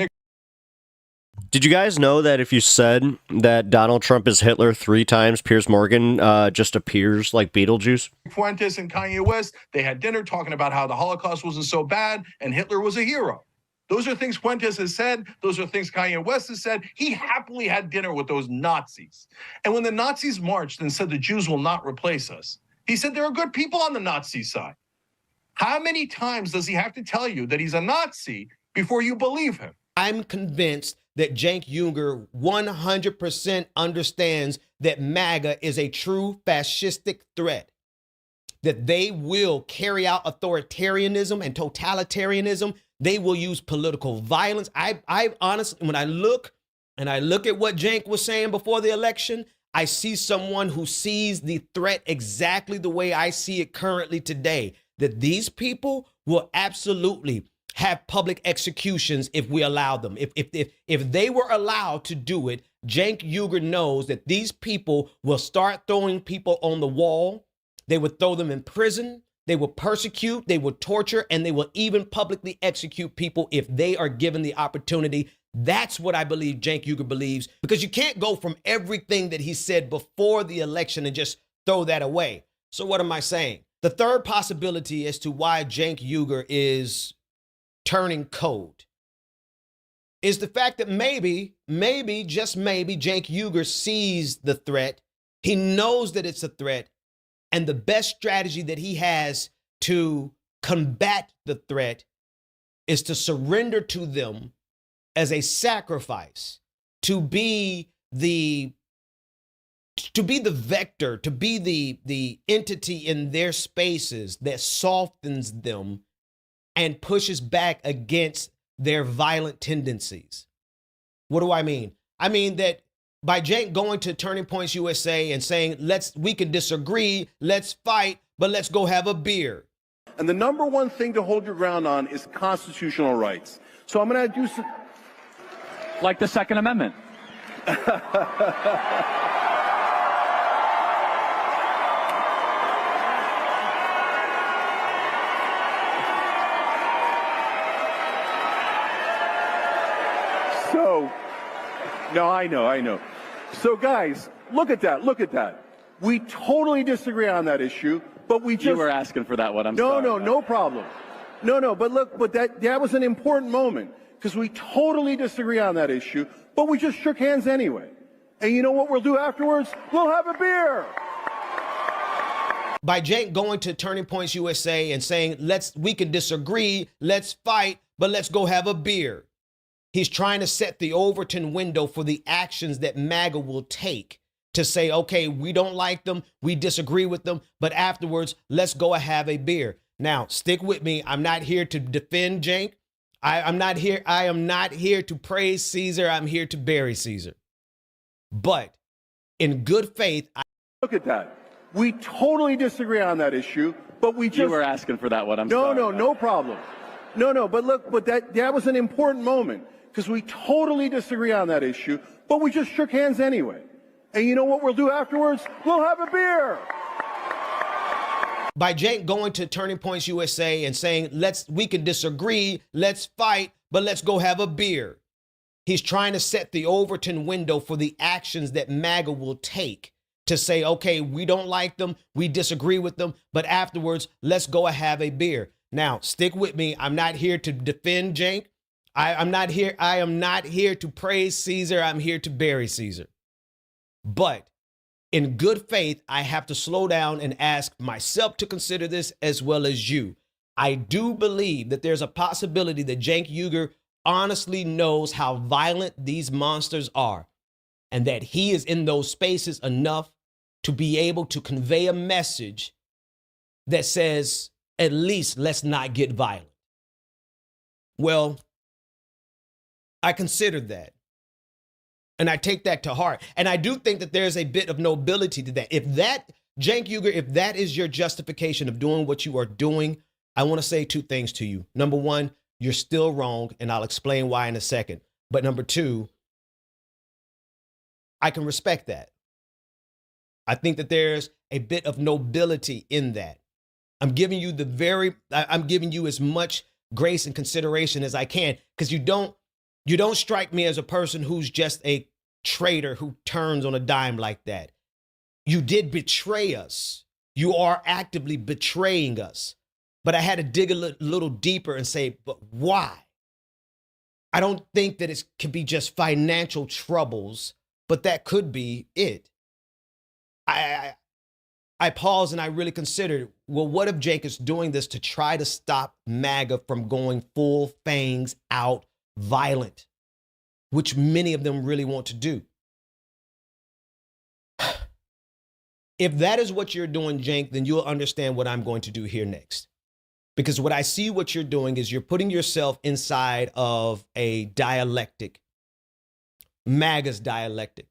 Did you guys know that if you said that Donald Trump is Hitler 3 times, Piers Morgan just appears like Beetlejuice? Fuentes and Kanye West, they had dinner talking about how the Holocaust wasn't so bad and Hitler was a hero. Those are things Fuentes has said. Those are things Kanye West has said. He happily had dinner with those Nazis. And when the Nazis marched and said the Jews will not replace us, he said there are good people on the Nazi side. How many times does he have to tell you that he's a Nazi before you believe him? I'm convinced that Cenk Uygur 100% understands that MAGA is a true fascistic threat, that they will carry out authoritarianism and totalitarianism. They will use political violence. I honestly, when I look at what Cenk was saying before the election, I see someone who sees the threat exactly the way I see it currently today, that these people will absolutely have public executions if we allow them. If they were allowed to do it, Cenk Uygur knows that these people will start throwing people on the wall. They would throw them in prison. They will persecute, they will torture, and they will even publicly execute people if they are given the opportunity. That's what I believe Cenk Uygur believes, because you can't go from everything that he said before the election and just throw that away. So what am I saying? The third possibility as to why Cenk Uygur is turning cold is the fact that maybe, just maybe, Cenk Uygur sees the threat. He knows that it's a threat. And the best strategy that he has to combat the threat is to surrender to them as a sacrifice, to be the vector, to be the entity in their spaces that softens them and pushes back against their violent tendencies. What do I mean? I mean that by Cenk going to Turning Points USA and saying, we can disagree, let's fight, but let's go have a beer. And the number one thing to hold your ground on is constitutional rights. So I'm going to do some... Like the Second Amendment. So, no, I know. So guys, look at that. We totally disagree on that issue, but we just... You were asking for that one, I'm sorry. No problem. No, but look, but that was an important moment, because we totally disagree on that issue, but we just shook hands anyway. And you know what we'll do afterwards? We'll have a beer. By Cenk going to Turning Points USA and saying, we can disagree, let's fight, but let's go have a beer. He's trying to set the Overton window for the actions that MAGA will take to say, okay, we don't like them, we disagree with them, but afterwards, let's go have a beer. Now, stick with me. I'm not here to defend Cenk. I am not here to praise Caesar. I'm here to bury Caesar. But in good faith, look at that. We totally disagree on that issue, but we just... You were asking for that one. I'm sorry. No problem. No, but look, but that was an important moment because we totally disagree on that issue, but we just shook hands anyway. And you know what we'll do afterwards? We'll have a beer. By Cenk going to Turning Points USA and saying, we can disagree, let's fight, but let's go have a beer. He's trying to set the Overton window for the actions that MAGA will take to say, okay, we don't like them, we disagree with them, but afterwards, let's go have a beer. Now, stick with me. I'm not here to defend Cenk. I am not here to praise Caesar. I'm here to bury Caesar. But in good faith, I have to slow down and ask myself to consider this as well as you. I do believe that there's a possibility that Cenk Uygur honestly knows how violent these monsters are and that he is in those spaces enough to be able to convey a message that says, at least let's not get violent. Well, I considered that. And I take that to heart. And I do think that there's a bit of nobility to that. Cenk Uygur, if that is your justification of doing what you are doing, I want to say two things to you. Number one, you're still wrong, and I'll explain why in a second. But number two, I can respect that. I think that there's a bit of nobility in that. I'm giving you as much grace and consideration as I can, because you don't strike me as a person who's just a traitor who turns on a dime like that. You did betray us. You are actively betraying us. But I had to dig a little deeper and say, but why? I don't think that it can be just financial troubles, but that could be it. I paused and I really considered, well, what if Cenk is doing this to try to stop MAGA from going full fangs out violent, which many of them really want to do? If that is what you're doing, Cenk, then you'll understand what I'm going to do here next. Because what I see what you're doing is you're putting yourself inside of a dialectic, MAGA's dialectic.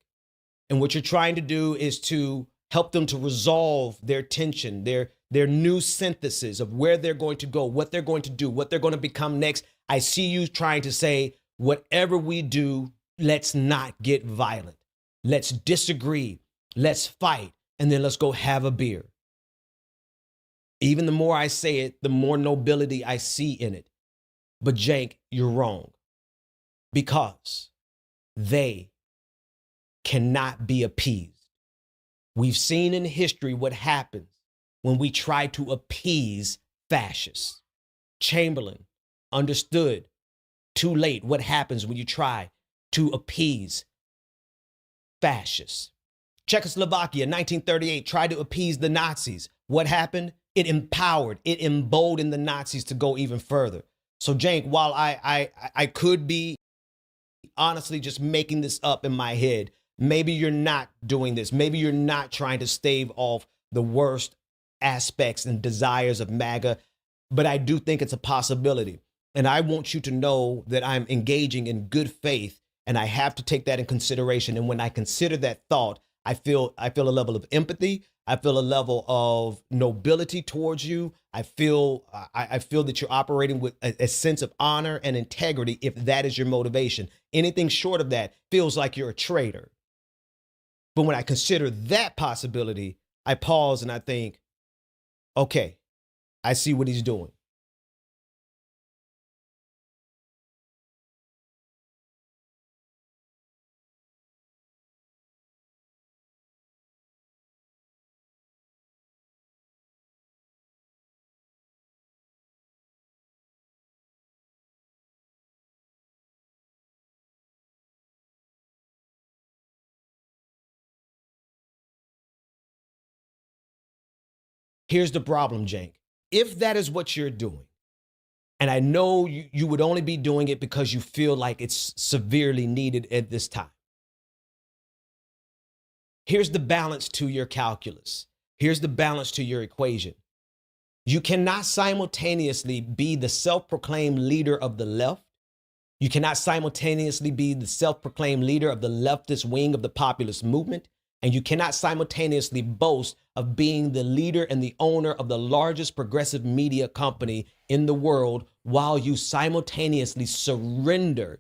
And what you're trying to do is to help them to resolve their tension, their new synthesis of where they're going to go, what they're going to do, what they're going to become next. I see you trying to say, whatever we do, let's not get violent. Let's disagree. Let's fight. And then let's go have a beer. Even the more I say it, the more nobility I see in it. But Cenk, you're wrong. Because they cannot be appeased. We've seen in history what happens when we try to appease fascists. Chamberlain understood too late what happens when you try to appease fascists. Czechoslovakia, 1938, tried to appease the Nazis. What happened? It emboldened the Nazis to go even further. So Cenk, while I could be honestly just making this up in my head, maybe you're not doing this. Maybe you're not trying to stave off the worst aspects and desires of MAGA, but I do think it's a possibility. And I want you to know that I'm engaging in good faith, and I have to take that in consideration. And when I consider that thought, I feel a level of empathy. I feel a level of nobility towards you. I feel that you're operating with a sense of honor and integrity if that is your motivation. Anything short of that feels like you're a traitor. But when I consider that possibility, I pause and I think, okay, I see what he's doing. Here's the problem, Jank. If that is what you're doing, and I know you would only be doing it because you feel like it's severely needed at this time. Here's the balance to your calculus. Here's the balance to your equation. You cannot simultaneously be the self-proclaimed leader of the left. You cannot simultaneously be the self-proclaimed leader of the leftist wing of the populist movement. And you cannot simultaneously boast of being the leader and the owner of the largest progressive media company in the world while you simultaneously surrender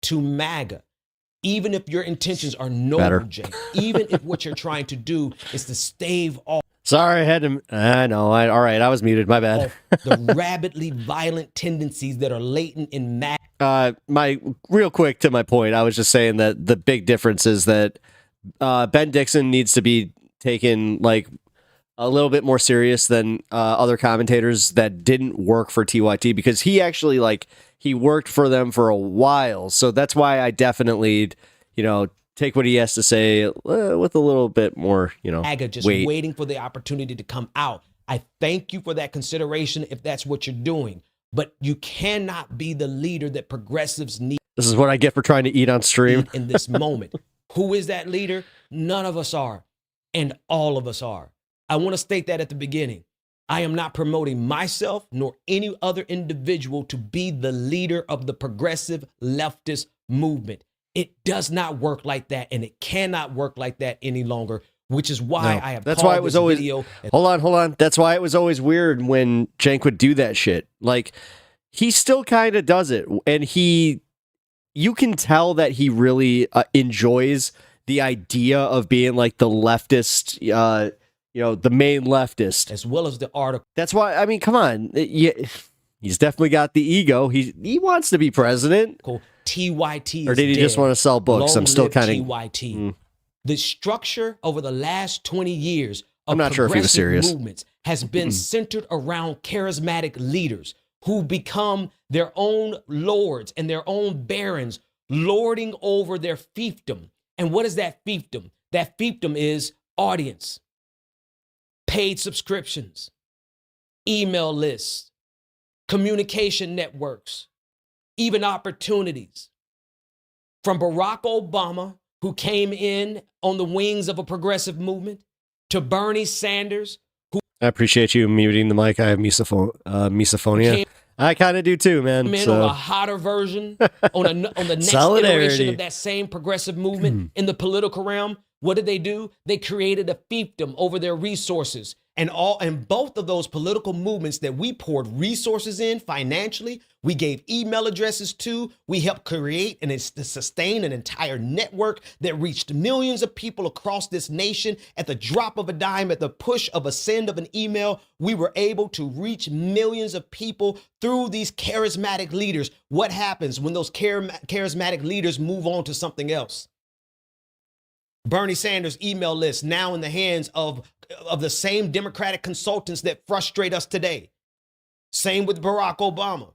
to MAGA. Even if your intentions are noble, Jake, even if what you're trying to do is to stave off. Sorry, I had to. I know. All right, I was muted. My bad. The rabidly violent tendencies that are latent in MAGA. Real quick to my point, I was just saying that the big difference is that Ben Dixon needs to be taken like a little bit more serious than other commentators that didn't work for TYT, because he actually he worked for them for a while. So that's why I definitely, take what he has to say with a little bit more, MAGA just weight. waiting for the opportunity to come out. I thank you for that consideration if that's what you're doing, but you cannot be the leader that progressives need. This is what I get for trying to eat on stream in this moment. Who is that leader? None of us are, and all of us are. I want to state that at the beginning. I am not promoting myself nor any other individual to be the leader of the progressive leftist movement. It does not work like that, and it cannot work like that any longer, which is why I have That's called why it was this always video. Hold on. That's why it was always weird when Cenk would do that shit. Like, he still kind of does it, and you can tell that he really enjoys the idea of being like the leftist, the main leftist, as well as the article. That's why, I mean, come on. He's definitely got the ego. He wants to be president. Cool. TYT Or did he is just dead. want to sell books? Long I'm still live kind of TYT. The structure over the last 20 years of I'm not sure if he was progressive serious. movements has been centered around charismatic leaders who become their own lords and their own barons, lording over their fiefdom. And what is that fiefdom? That fiefdom is audience, paid subscriptions, email lists, communication networks, even opportunities. From Barack Obama, who came in on the wings of a progressive movement, to Bernie Sanders, who I appreciate you muting the mic. I have misophonia. I kind of do too, man. came in on a hotter version, on the next iteration of that same progressive movement in the political realm. What did they do? They created a fiefdom over their resources. And both of those political movements that we poured resources in financially, we gave email addresses to, we helped create and sustain an entire network that reached millions of people across this nation at the drop of a dime, at the push of a send of an email. We were able to reach millions of people through these charismatic leaders. What happens when those charismatic leaders move on to something else? Bernie Sanders' email list now in the hands of the same Democratic consultants that frustrate us today. Same with Barack Obama.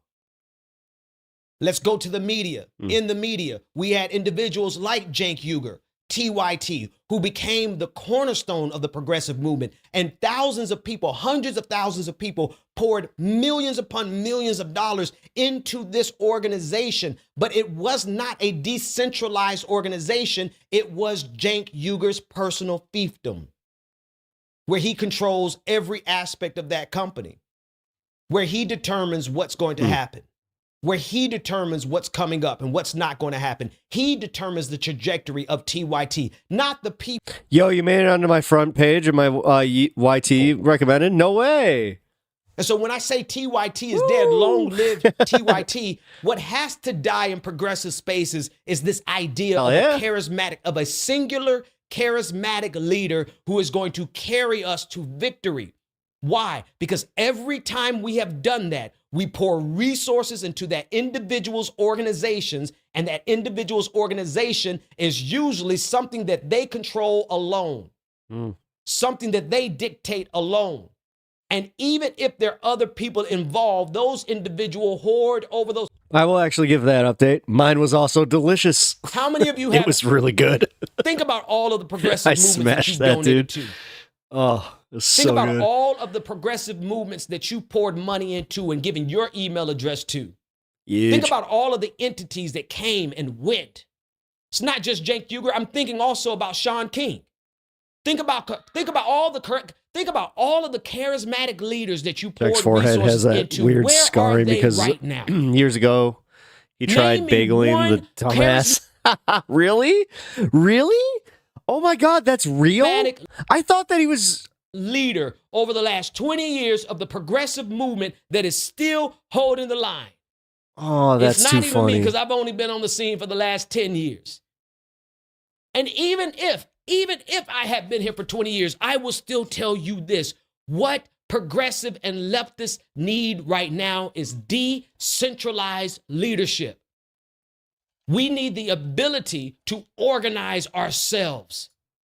Let's go to the media. In the media, we had individuals like Cenk Uygur, TYT, who became the cornerstone of the progressive movement. And thousands of people, hundreds of thousands of people poured millions upon millions of dollars into this organization. But it was not a decentralized organization. It was Cenk Uygur's personal fiefdom, where he controls every aspect of that company, where he determines what's going to happen, where he determines what's coming up and what's not going to happen. He determines the trajectory of TYT, not the people. Yo, you made it onto my front page of my YT recommended? No way. And so when I say TYT is dead, long live TYT, what has to die in progressive spaces is this idea of a singular charismatic leader who is going to carry us to victory. Why? Because every time we have done that, we pour resources into that individual's organizations, and that individual's organization is usually something that they control alone, something that they dictate alone. And even if there are other people involved, those individuals hoard over those. I will actually give that update. Mine was also delicious. How many of you have? It was really good. Think about all of the progressive I movements smashed you've that, donated dude. to. Oh, Think about all of the progressive movements that you poured money into and given your email address to. Huge. Think about all of the entities that came and went. It's not just Cenk Uygur. I'm thinking also about Sean King. Think about all of the charismatic leaders that you poured Jack's forehead resources has that into. weird Where scarring are they because right now? years ago he tried bageling the dumbass. Really? Really? Oh my God, that's real? I thought that he was leader over the last 20 years of the progressive movement that is still holding the line. Oh, that's it's not too even funny. me because I've only been on the scene for the last 10 years. And even if I had been here for 20 years, I will still tell you this. What progressive and leftists need right now is decentralized leadership. We need the ability to organize ourselves,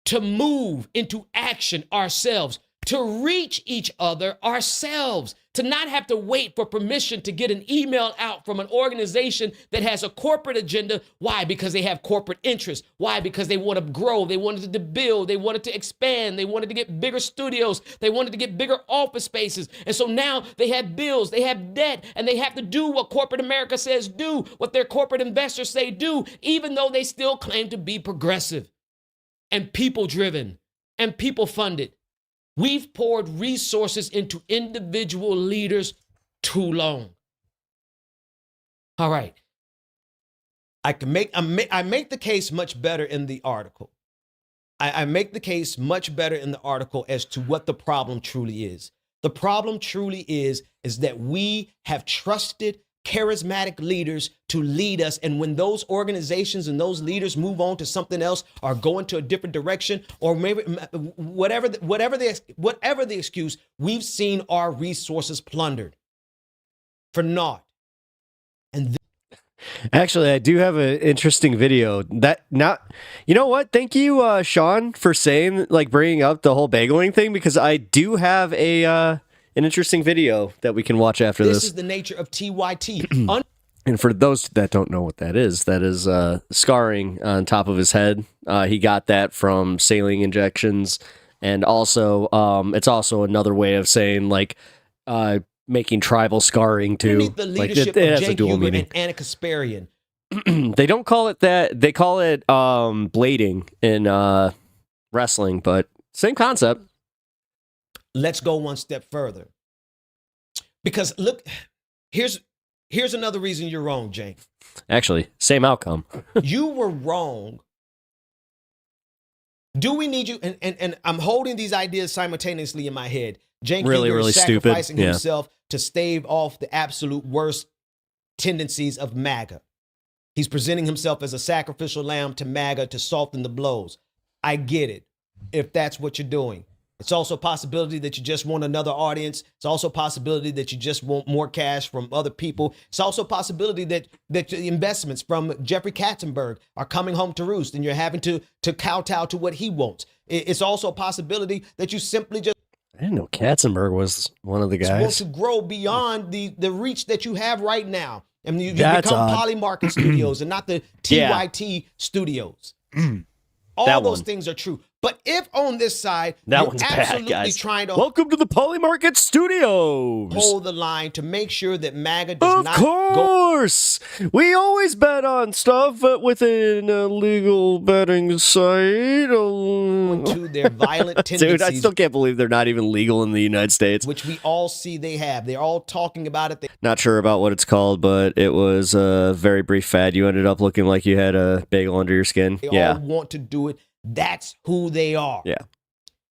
to move into action ourselves, to reach each other ourselves, to not have to wait for permission to get an email out from an organization that has a corporate agenda. Why? Because they have corporate interests. Why? Because they want to grow. They wanted to build. They wanted to expand. They wanted to get bigger studios. They wanted to get bigger office spaces. And so now they have bills, they have debt, and they have to do what corporate America says do, what their corporate investors say do, even though they still claim to be progressive and people-driven and people-funded. We've poured resources into individual leaders too long. All right. I make the case much better in the article. I make the case much better in the article as to what the problem truly is. The problem truly is that we have trusted charismatic leaders to lead us. And when those organizations and those leaders move on to something else or go into a different direction, or maybe whatever the excuse, we've seen our resources plundered for naught. And actually, I do have an interesting video that you know what? Thank you, Sean, for saying, bringing up the whole bageling thing, because I do have an interesting video that we can watch after this. This is the nature of TYT. And for those that don't know what that is scarring on top of his head. He got that from saline injections. And also, it's also another way of saying, making tribal scarring too. Underneath the leadership of Cenk Uygur and Anna Kasparian. They don't call it that. They call it blading in wrestling, but same concept. Let's go one step further. Because look, here's another reason you're wrong, Cenk. Actually, same outcome. You were wrong. Do we need you? And I'm holding these ideas simultaneously in my head. Cenk Uygur is sacrificing himself to stave off the absolute worst tendencies of MAGA. He's presenting himself as a sacrificial lamb to MAGA to soften the blows. I get it, if that's what you're doing. It's also a possibility that you just want another audience. It's also a possibility that you just want more cash from other people. It's also a possibility that the investments from Jeffrey Katzenberg are coming home to roost and you're having to kowtow to what he wants. It's also a possibility that you simply just I didn't know Katzenberg was one of the guys. Want to grow beyond the reach that you have right now. I mean, you become Poly Market Studios and not the TYT Studios. All those things are true. But if on this side, you're absolutely trying to welcome to the Poly Market Studios, hold the line to make sure that MAGA does not go. Of course, we always bet on stuff, but within a legal betting site. To their violent tendencies. Dude, I still can't believe they're not even legal in the United States. Which we all see they have. They're all talking about it. Not sure about what it's called, but it was a very brief fad. You ended up looking like you had a bagel under your skin. They all want to do it. That's who they are. Yeah.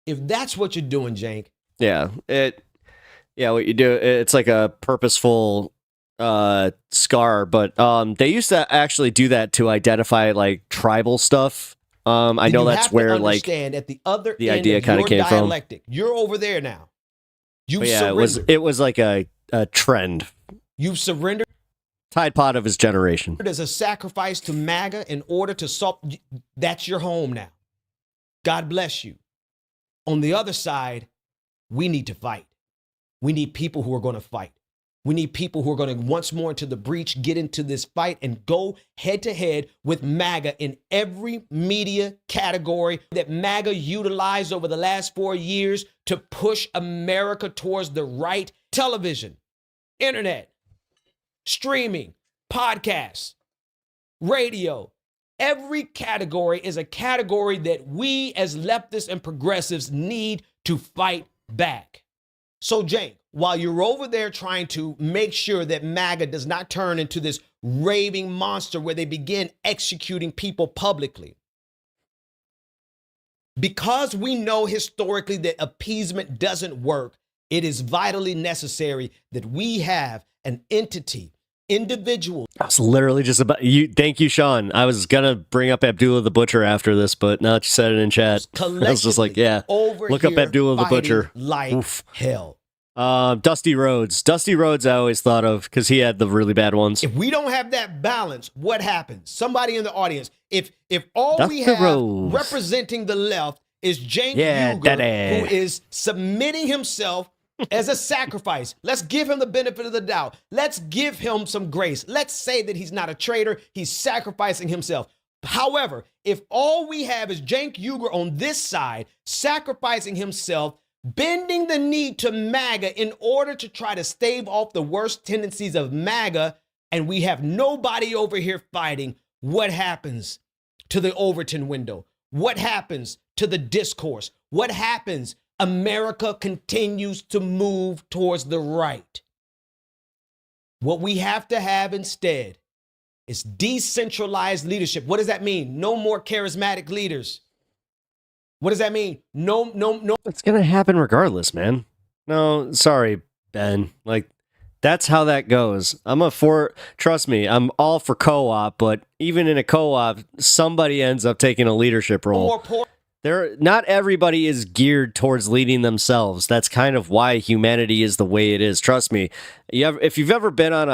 If that's what you're doing, Cenk. Yeah. What you do, it's like a purposeful scar, but they used to actually do that to identify tribal stuff. I know that's where understand at the other the end idea kind of came dialectic. You're over there now. It was like a trend. You've surrendered. Tide Pod of his generation. As a sacrifice to MAGA in order to solve. That's your home now. God bless you. On the other side, we need to fight. We need people who are going to fight. We need people who are going to once more into the breach, get into this fight and go head to head with MAGA in every media category that MAGA utilized over the last 4 years to push America towards the right. Television, internet, streaming, podcasts, radio. Every category is a category that we as leftists and progressives need to fight back. So, Jane, while you're over there trying to make sure that MAGA does not turn into this raving monster where they begin executing people publicly, because we know historically that appeasement doesn't work, it is vitally necessary that we have an entity, individual. I was literally just about you. Thank you, Sean. I was gonna bring up Abdullah the Butcher after this, but now that you said it in chat, I was just like, yeah, look up Abdullah the Butcher. Like Oof. hell. Dusty Rhodes. Dusty Rhodes I always thought of because he had the really bad ones. If we don't have that balance, what happens? Somebody in the audience, if all Dusty we have Rhodes. representing the left is Cenk Yeah, Uygur, daddy. who is submitting himself as a sacrifice. Let's give him the benefit of the doubt. Let's give him some grace. Let's say that he's not a traitor. He's sacrificing himself. However, if all we have is Cenk Uygur on this side sacrificing himself, bending the knee to MAGA in order to try to stave off the worst tendencies of MAGA, and we have nobody over here fighting, what happens to the Overton window? What happens to the discourse? What happens? America continues to move towards the right. What we have to have instead is decentralized leadership. What does that mean? No more charismatic leaders. What does that mean? No. It's gonna happen regardless, man. No, sorry, Ben. Like, that's how that goes. Trust me, I'm all for co-op, but even in a co-op, somebody ends up taking a leadership role. Not everybody is geared towards leading themselves. That's kind of why humanity is the way it is. Trust me. If you've ever been on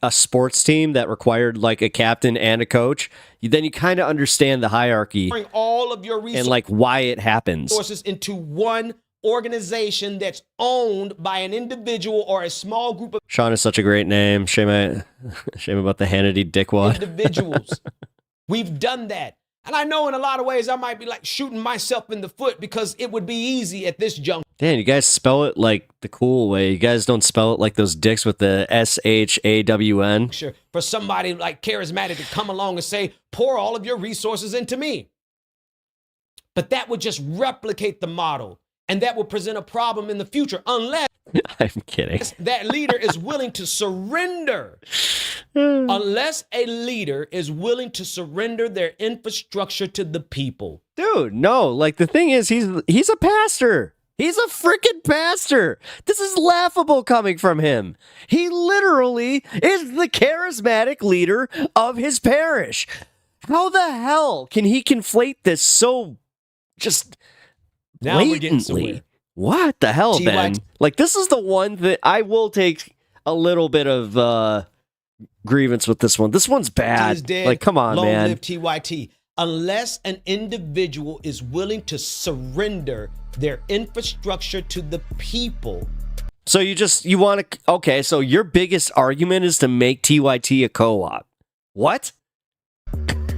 a sports team that required like a captain and a coach, then you kind of understand the hierarchy Bring all of your and like why it happens. resources into one organization that's owned by an individual or a small group of Sean is such a great name. Shame about the Hannity dickwad. individuals. We've done that. And I know in a lot of ways I might be like shooting myself in the foot because it would be easy at this juncture. Dan, you guys spell it like the cool way. You guys don't spell it like those dicks with the SHAWN. For somebody like charismatic to come along and say, pour all of your resources into me. But that would just replicate the model. And that would present a problem in the future unless I'm kidding. that leader is willing to surrender. Unless a leader is willing to surrender their infrastructure to the people. Dude, no. Like, the thing is, he's a pastor. He's a freaking pastor. This is laughable coming from him. He literally is the charismatic leader of his parish. How the hell can he conflate this so just Now we're getting blatantly? somewhere. What the hell, TYT. Ben? Like, this is the one that I will take a little bit of grievance with this one. This one's bad. Is dead. Like, come on, Long man. live TYT. Unless an individual is willing to surrender their infrastructure to the people. So you want to, okay, so your biggest argument is to make TYT a co-op. What?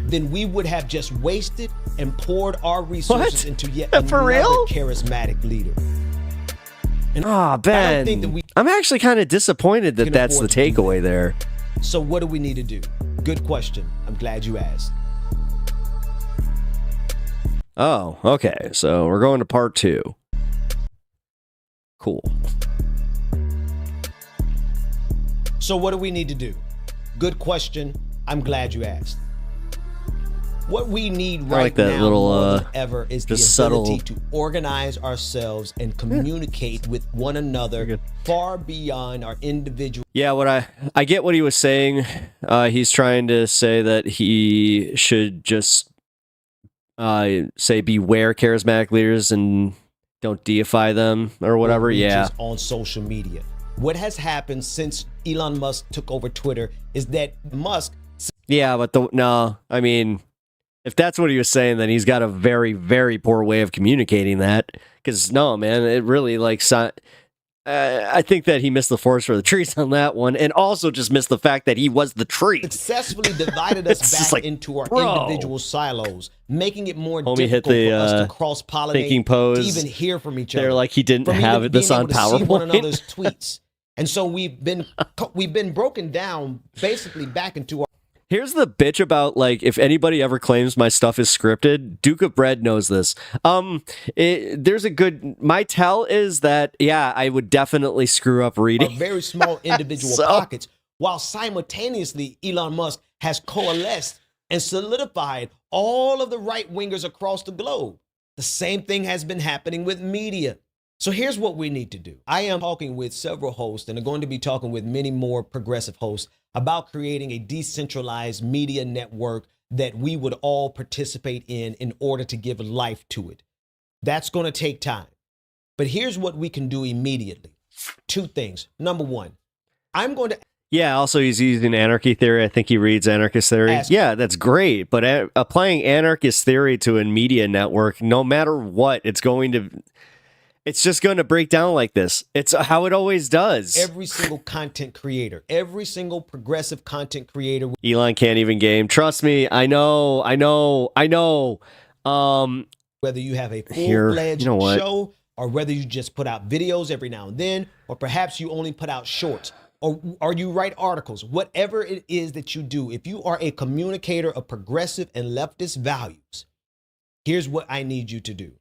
Then we would have just wasted and poured our resources into yet For another real? charismatic leader. And Ben, I don't think that we I'm actually kind of disappointed that can that's the afford to do takeaway there. So what do we need to do? Good question. I'm glad you asked. Oh, okay. So we're going to part 2. Cool. So what do we need to do? Good question. I'm glad you asked. What we need I right like that now little, more than ever is the just ability subtle- to organize ourselves and communicate with one another far beyond our individual. Yeah, I get what he was saying. He's trying to say that he should just say beware charismatic leaders and don't deify them or whatever. reaches Yeah. On social media. What has happened since Elon Musk took over Twitter is that Musk. Yeah, but I mean, if that's what he was saying, then he's got a very, very poor way of communicating that. Because no, man, it really like, I think that he missed the forest for the trees on that one, and also just missed the fact that he was the tree. Successfully divided us It's just back like, into our bro. individual silos, making it more Homie hit difficult the for us to cross-pollinate, thinking pose. to even hear from each other. They're like he didn't From have even this being on able to see one PowerPoint. another's tweets. And so we've been broken down basically back into our. Here's the bitch about, like, if anybody ever claims my stuff is scripted, Duke of Bread knows this. There's a good, my tell is that, yeah, I would definitely screw up reading. Our very small individual So- pockets, while simultaneously Elon Musk has coalesced and solidified all of the right-wingers across the globe. The same thing has been happening with media. So here's what we need to do. I am talking with several hosts and are going to be talking with many more progressive hosts about creating a decentralized media network that we would all participate in order to give life to it. That's going to take time. But here's what we can do immediately. Two things. Number one, I'm going to Yeah, also he's using anarchy theory. I think he reads anarchist theory. Yeah, that's great. But applying anarchist theory to a media network, no matter what, it's just going to break down like this. It's how it always does. every single content creator, every single progressive content creator. Elon can't even game. Trust me, I know. Whether you have a Here, full-fledged you know what? show or whether you just put out videos every now and then, or perhaps you only put out shorts, or you write articles, whatever it is that you do, if you are a communicator of progressive and leftist values, here's what I need you to do.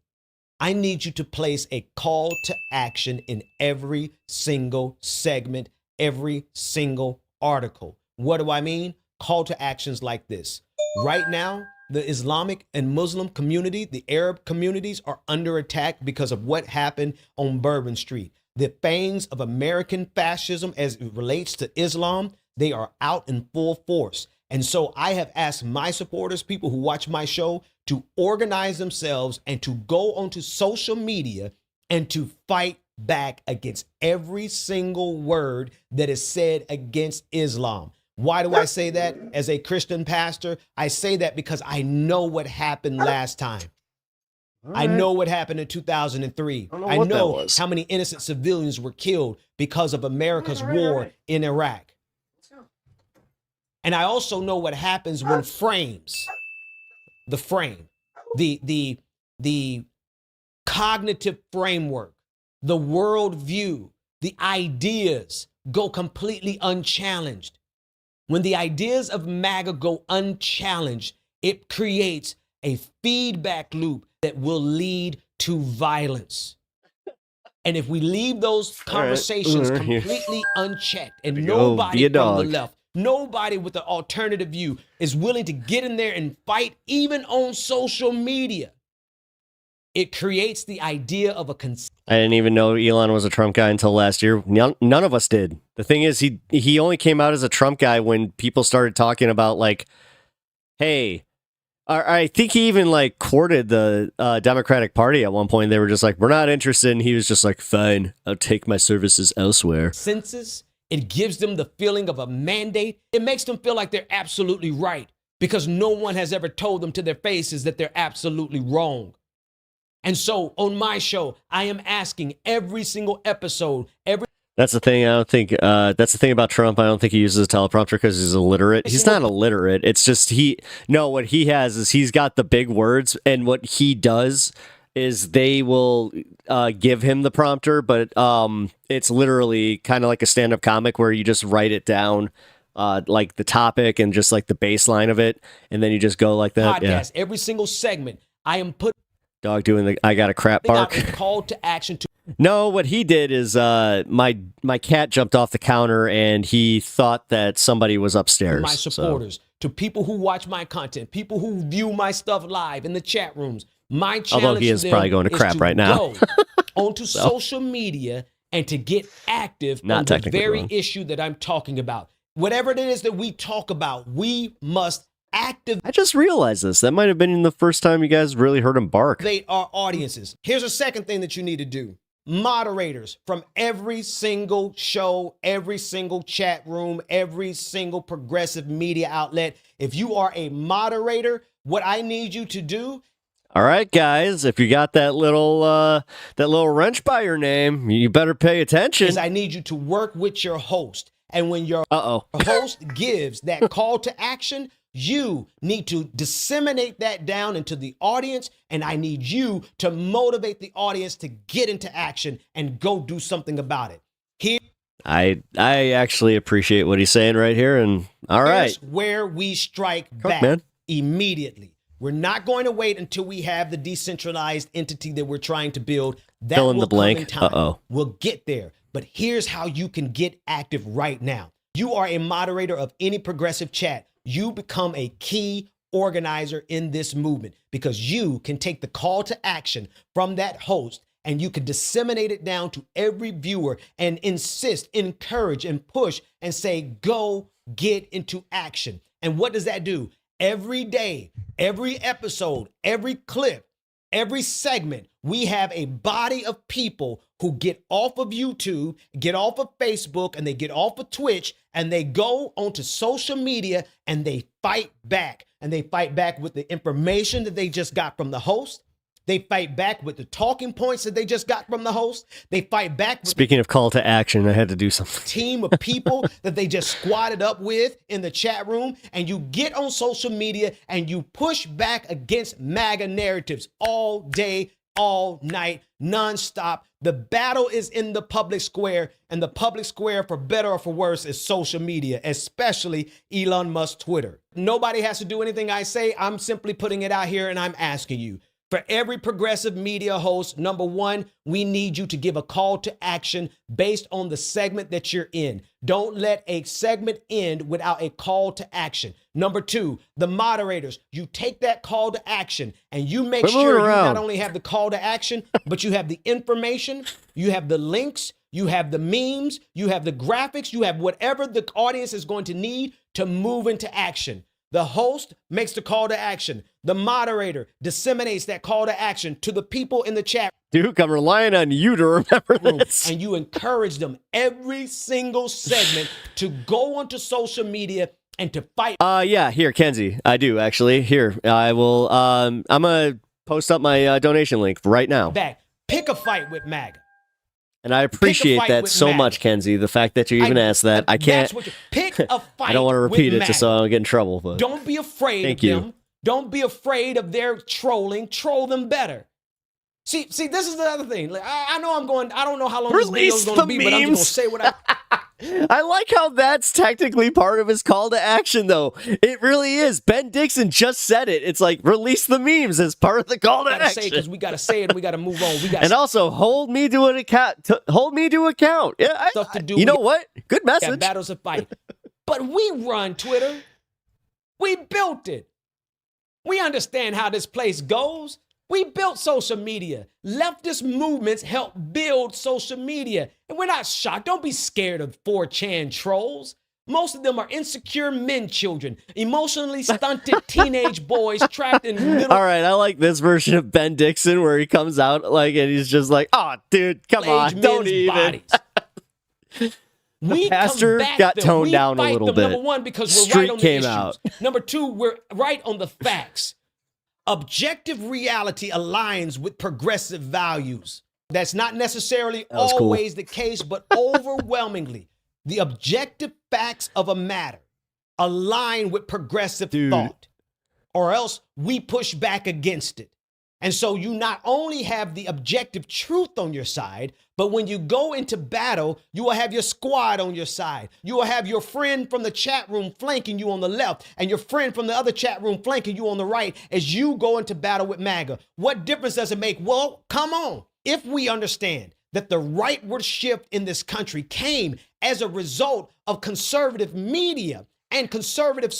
I need you to place a call to action in every single segment, every single article. What do I mean? Call to actions like this. Right now, the Islamic and Muslim community, the Arab communities are under attack because of what happened on Bourbon Street. The fangs of American fascism as it relates to Islam, they are out in full force. And so I have asked my supporters, people who watch my show, to organize themselves and to go onto social media and to fight back against every single word that is said against Islam. Why do I say that as a Christian pastor? I say that because I know what happened last time. I know what happened in 2003. I what that know was. how many innocent civilians were killed because of America's war in Iraq. And I also know what happens when the cognitive framework, the worldview, the ideas go completely unchallenged. When the ideas of MAGA go unchallenged, it creates a feedback loop that will lead to violence. And if we leave those conversations completely unchecked and nobody from the left, nobody with an alternative view is willing to get in there and fight, even on social media, it creates the idea of a I didn't even know Elon was a Trump guy until last year. None of us did. The thing is, he only came out as a Trump guy when people started talking about, like, hey, I think he even, like, courted the Democratic Party at one point. They were just like, we're not interested. And he was just like, fine, I'll take my services elsewhere. census. It gives them the feeling of a mandate. It makes them feel like they're absolutely right because no one has ever told them to their faces that they're absolutely wrong. And so on my show, I am asking every single episode, That's the thing. I don't think that's the thing about Trump. I don't think he uses a teleprompter because he's illiterate. He's not illiterate. It's just what he has is he's got the big words, and what he does is they will give him the prompter, but it's literally kind of like a stand-up comic where you just write it down, like the topic and just like the baseline of it, and then you just go like that. podcast, every single segment, I am putting Dog doing the I got a crap bark. out a call to action to No, what he did is my cat jumped off the counter and he thought that somebody was upstairs. my supporters, to people who watch my content, people who view my stuff live in the chat rooms. My challenge Although he is to them probably going to is crap right now. go onto social media and to get active Not on the technically very wrong. issue that I'm talking about. Whatever it is that we talk about, we must I just realized this. That might have been the first time you guys really heard him bark. activate our audiences. Here's a second thing that you need to do. Moderators from every single show, every single chat room, every single progressive media outlet. If you are a moderator, what I need you to do. All right, guys, if you got that little wrench by your name, you better pay attention. Is I need you to work with your host. And when your host gives that call to action, you need to disseminate that down into the audience. And I need you to motivate the audience to get into action and go do something about it. Here, I actually appreciate what he's saying right here. And all right, here's where we strike back man. Immediately. We're not going to wait until we have the decentralized entity that we're trying to build. That Fill in will the blank. come in time. We'll get there. But here's how you can get active right now. You are a moderator of any progressive chat. You become a key organizer in this movement because you can take the call to action from that host and you can disseminate it down to every viewer and insist, encourage, and push and say, go get into action. And what does that do? Every day, every episode, every clip, every segment, we have a body of people who get off of YouTube, get off of Facebook, and they get off of Twitch, and they go onto social media and they fight back. And they fight back with the information that they just got from the host. They fight back with the talking points that they just got from the host. They fight back with Speaking of call to action, I had to do something. team of people that they just squatted up with in the chat room, and you get on social media and you push back against MAGA narratives all day, all night, nonstop. The battle is in the public square, and the public square, for better or for worse, is social media, especially Elon Musk Twitter. Nobody has to do anything I say. I'm simply putting it out here, and I'm asking you. For every progressive media host, number one, we need you to give a call to action based on the segment that you're in. Don't let a segment end without a call to action. Number two, the moderators, you take that call to action and you make sure you not only have the call to action, but you have the information, you have the links, you have the memes, you have the graphics, you have whatever the audience is going to need to move into action. The host makes the call to action. The moderator disseminates that call to action to the people in the chat. Duke, I'm relying on you to remember this. And you encourage them every single segment to go onto social media and to fight. Yeah, here, Kenzie. I do, actually. Here, I will, I'm going to post up my donation link right now. Back. Pick a fight with MAGA. And I appreciate that so much, Kenzie. The fact that you even asked that. I can't. Pick a fight. I don't want to repeat it just so I don't get in trouble. But don't be afraid Thank of you. them. Don't be afraid of their trolling. Troll them better. See, this is the other thing. Like, I know I'm going. I don't know how long this video is going to be, but I'm just going to say what I. I like how that's technically part of his call to action, though. It really is. Ben Dixon just said it. It's like, release the memes as part of the call to action. Because we got to say it. We got to move on. We got and also hold me to an account. Hold me to account. Yeah, stuff to do. You know what? Good message. Got battles to fight. But we run Twitter. We built it. We understand how this place goes. We built social media. Leftist movements help build social media. And we're not shocked. Don't be scared of 4chan trolls. Most of them are insecure men children, emotionally stunted teenage boys trapped in middle. All right, I like this version of Ben Dixon where he comes out like and he's just like, "Oh, dude, come on, don't even." We pastor got toned down a little bit. Number one, because we're Street right on the came issues. out. Number two, we're right on the facts. Objective reality aligns with progressive values. That's not necessarily always the case, but overwhelmingly, the objective facts of a matter align with progressive thought, or else we push back against it. And so you not only have the objective truth on your side, but when you go into battle, you will have your squad on your side. You will have your friend from the chat room flanking you on the left and your friend from the other chat room flanking you on the right as you go into battle with MAGA. What difference does it make? Well, come on. If we understand that the rightward shift in this country came as a result of conservative media and conservative...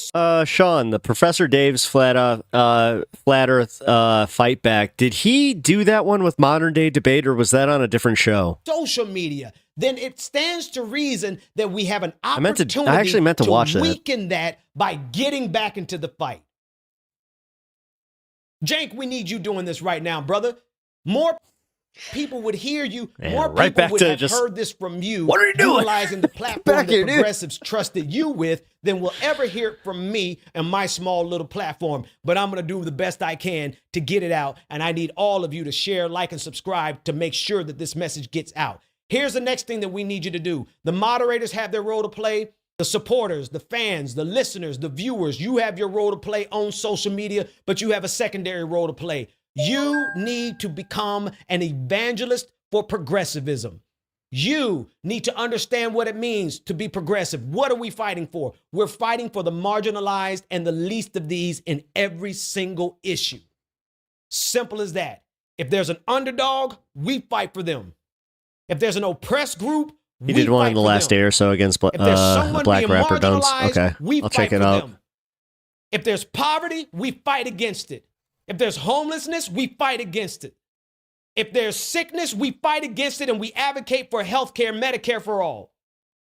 Sean, the Professor Dave's Flat Earth Fight Back, did he do that one with Modern Day Debate, or was that on a different show? Social media, then it stands to reason that we have an I opportunity actually meant to watch that. weaken that by getting back into the fight. Jank, we need you doing this right now, brother. More... people would hear you. Man, More right people back would to have just, heard this from you. "What are you doing?" Utilizing the platform back that here, dude. progressives trusted you with than will ever hear it from me and my small little platform. But I'm going to do the best I can to get it out. And I need all of you to share, like, and subscribe to make sure that this message gets out. Here's the next thing that we need you to do. The moderators have their role to play. The supporters, the fans, the listeners, the viewers, you have your role to play on social media, but you have a secondary role to play. You need to become an evangelist for progressivism. You need to understand what it means to be progressive. What are we fighting for? We're fighting for the marginalized and the least of these in every single issue. Simple as that. If there's an underdog, we fight for them. If there's an oppressed group, He did one in the last day or so against a black rapper. Don't. Okay, I'll check it out. If there's poverty, we fight against it. If there's homelessness, we fight against it. If there's sickness, we fight against it and we advocate for health care, Medicare for all.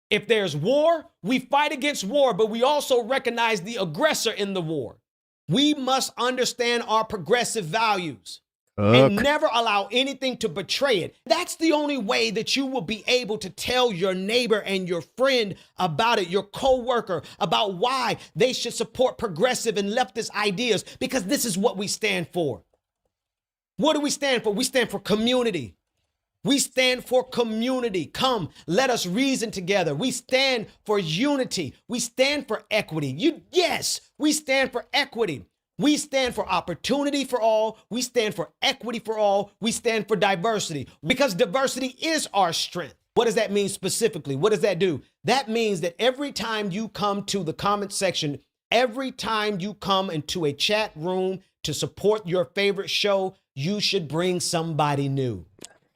If there's war, we fight against war, but we also recognize the aggressor in the war. We must understand our progressive values. And never allow anything to betray it. That's the only way that you will be able to tell your neighbor and your friend about it, your coworker, about why they should support progressive and leftist ideas, because this is what we stand for. What do we stand for? We stand for community. We stand for community. Come, let us reason together. We stand for unity. We stand for equity. Yes, we stand for equity. We stand for opportunity for all. We stand for equity for all. We stand for diversity, because diversity is our strength. What does that mean specifically? What does that do? That means that every time you come to the comment section, every time you come into a chat room to support your favorite show, you should bring somebody new.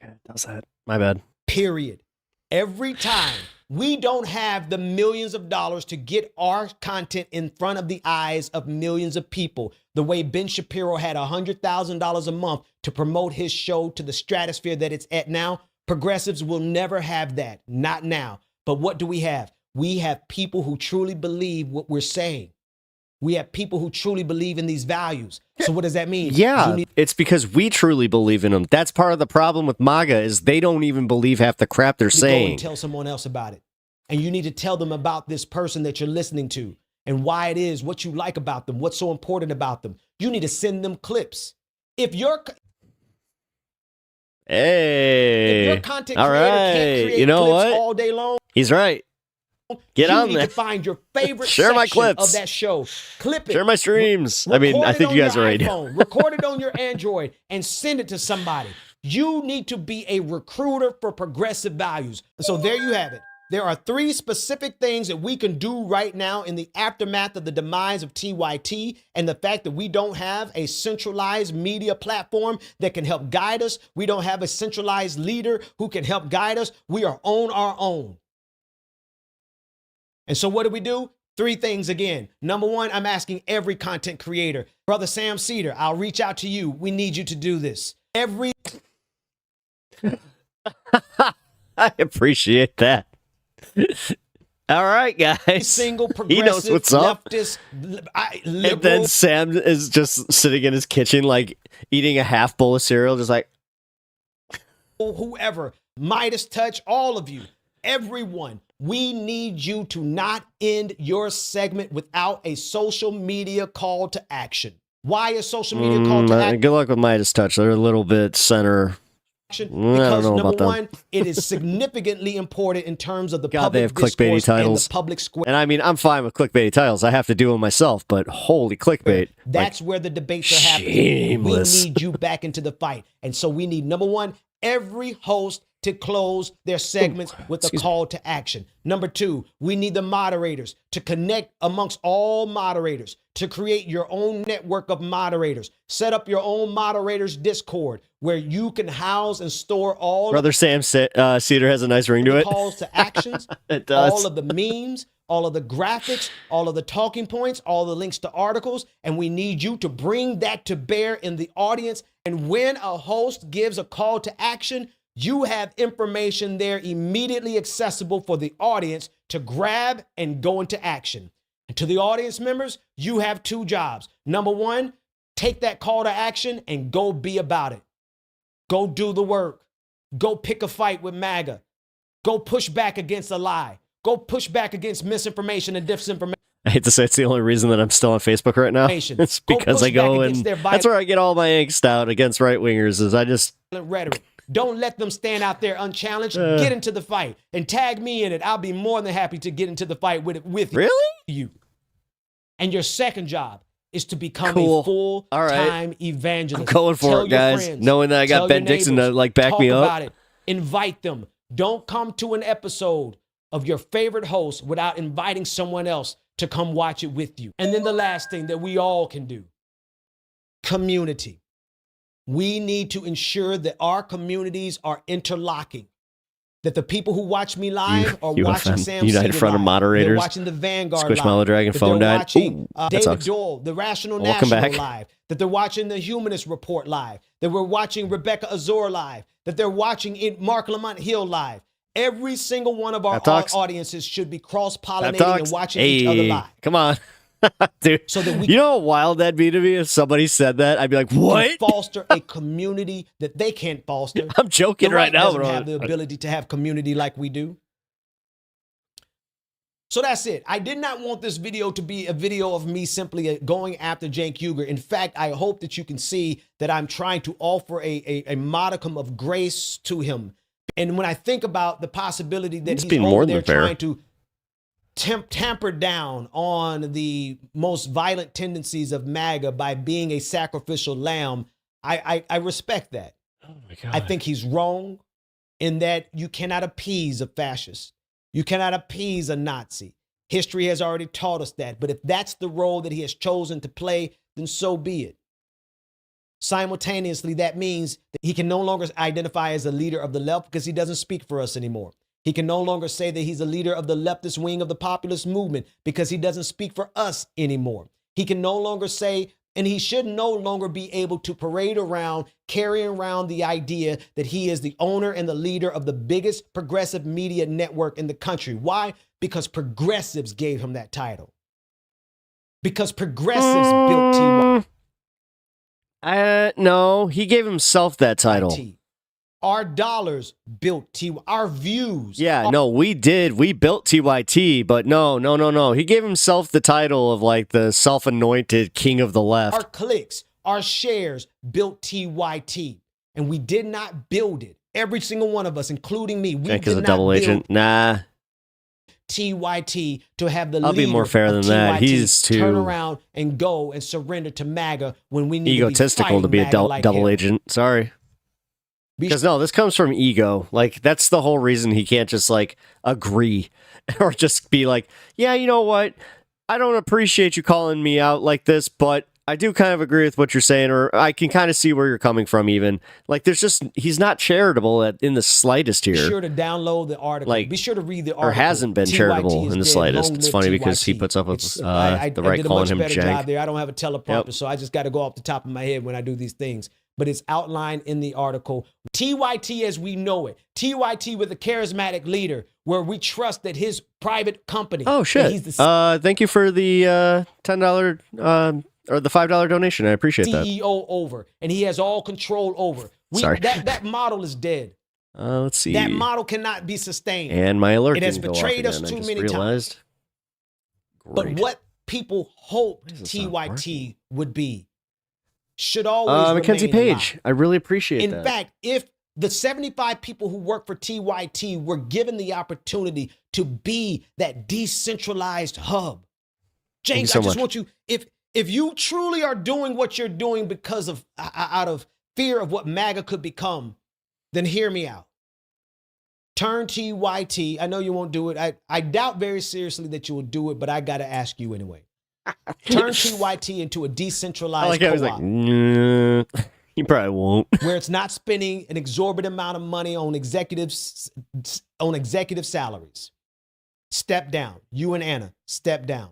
Okay, does that. My bad. Period. Every time. We don't have the millions of dollars to get our content in front of the eyes of millions of people. The way Ben Shapiro had $100,000 a month to promote his show to the stratosphere that it's at now, progressives will never have that. Not now. But what do we have? We have people who truly believe what we're saying. We have people who truly believe in these values. So what does that mean? Yeah, it's because we truly believe in them. That's part of the problem with MAGA is they don't even believe half the crap they're saying. Go and tell someone else about it. And you need to tell them about this person that you're listening to and why it is, what you like about them, what's so important about them. You need to send them clips. If your content creator can't create clips all day long, he's right. Get on there. You need to find your favorite Share my section clips of that show. Clip it. Share my streams. I mean, I think you guys already do. Record it on your Android and send it to somebody. You need to be a recruiter for progressive values. So there you have it. There are 3 specific things that we can do right now in the aftermath of the demise of TYT and the fact that we don't have a centralized media platform that can help guide us. We don't have a centralized leader who can help guide us. We are on our own. And so what do? 3 things again. Number 1, I'm asking every content creator. Brother Sam Cedar, I'll reach out to you. We need you to do this. I appreciate that. All right, guys. Single he knows what's up. Leftist, and then Sam is just sitting in his kitchen, like eating a half bowl of cereal, just like whoever, Midas touch, all of you, everyone. We need you to not end your segment without a social media call to action. Why is social media call to action? Good luck with Midas touch. They're a little bit center. Because number 1, it is significantly important in terms of the public they have clickbaity titles. And the public square. And I mean, I'm fine with clickbaity titles. I have to do them myself, but holy clickbait. That's where the debates are happening. Shameless. We need you back into the fight. And so we need, number 1, every host to close their segments with a call to action. Number 2, we need the moderators to connect amongst all moderators, to create your own network of moderators. Set up your own moderators Discord where you can house and store all Brother Sam Cedar has a nice ring to it. Calls to actions, it does. All of the memes, all of the graphics, all of the talking points, all the links to articles, and we need you to bring that to bear in the audience. And when a host gives a call to action, you have information there immediately accessible for the audience to grab and go into action. And to the audience members, you have 2 jobs. Number 1, take that call to action and go be about it. Go do the work. Go pick a fight with MAGA. Go push back against a lie. Go push back against misinformation and disinformation. I hate to say it's the only reason that I'm still on Facebook right now. It's because I go and that's where I get all my angst out against right wingers. Is I just rhetoric. Don't let them stand out there unchallenged. Get into the fight and tag me in it. I'll be more than happy to get into the fight with you. And your second job is to become a full-time evangelist. I'm going for it, guys. Knowing that I got Ben Dixon to like back me up. About it. Invite them. Don't come to an episode of your favorite host without inviting someone else to come watch it with you. And then the last thing that we all can do, community. We need to ensure that our communities are interlocking. That the people who watch me live are watching Sam United Front of Moderators. They're watching the Vanguard Squishmallow live. Dragon that phone they're died. watching David sucks. Doyle, the Rational Welcome National back. live. That they're watching the Humanist Report live. That we're watching Rebecca Azor live. That they're watching Mark Lamont Hill live. Every single one of our audiences should be cross-pollinating and watching each other live. Come on. Dude, so that we you know how wild that'd be to me if somebody said that? I'd be like, what? Foster a community that they can't foster. I'm joking right now. Doesn't have the ability to have community like we do. So that's it. I did not want this video to be a video of me simply going after Cenk Uygur. In fact, I hope that you can see that I'm trying to offer a modicum of grace to him. And when I think about the possibility that he's over there trying to tamper down on the most violent tendencies of MAGA by being a sacrificial lamb, I respect that. Oh my God. I think he's wrong in that you cannot appease a fascist. You cannot appease a Nazi. History has already taught us that. But if that's the role that he has chosen to play, then so be it. Simultaneously, that means that he can no longer identify as a leader of the left because he doesn't speak for us anymore. He can no longer say that he's a leader of the leftist wing of the populist movement because he doesn't speak for us anymore. He can no longer say, and he should no longer be able to parade around, carrying around the idea that he is the owner and the leader of the biggest progressive media network in the country. Why? Because progressives gave him that title. Because progressives built TYT. No, he gave himself that title. Our dollars built TYT. Our views. Yeah, no, we did. We built TYT, but no. He gave himself the title of like the self-anointed king of the left. Our clicks, our shares built TYT, and we did not build it. Every single one of us, including me, we Cenk did is a not double build agent. Nah. TYT to have the I'll be more fair than that. He's too turn around and go and surrender to MAGA when we need egotistical to be a double agent. Sorry. Because no, this comes from ego. Like, that's the whole reason he can't just like agree or just be like, yeah, you know what? I don't appreciate you calling me out like this, but I do kind of agree with what you're saying, or I can kind of see where you're coming from even. Like, there's just, he's not charitable in the slightest here. Be sure to download the article. Like, be sure to read the article. Or hasn't been charitable in the slightest. It's funny because he puts up with the right calling him jank. Job there. I don't have a teleprompter, so I just got to go off the top of my head when I do these things. But it's outlined in the article. TYT as we know it. TYT with a charismatic leader where we trust that his private company. Oh, shit. He's the thank you for the $10 or the $5 donation. I appreciate that. CEO over. And he has all control over. Sorry. That model is dead. Let's see. That model cannot be sustained. And my alert It has didn't go betrayed off us again. too I many just realized. times. But what people hoped TYT would be should always Mackenzie remain Page. alive. I really appreciate that. In fact, if the 75 people who work for TYT were given the opportunity to be that decentralized hub, James, I just want you, if you truly are doing what you're doing because of out of fear of what MAGA could become, then hear me out. Turn TYT. I know you won't do it. I doubt very seriously that you will do it, but I got to ask you anyway. Turn TYT into a decentralized co-op. I was like, nah, he probably won't. Where it's not spending an exorbitant amount of money on executive salaries. Step down. You and Anna, step down.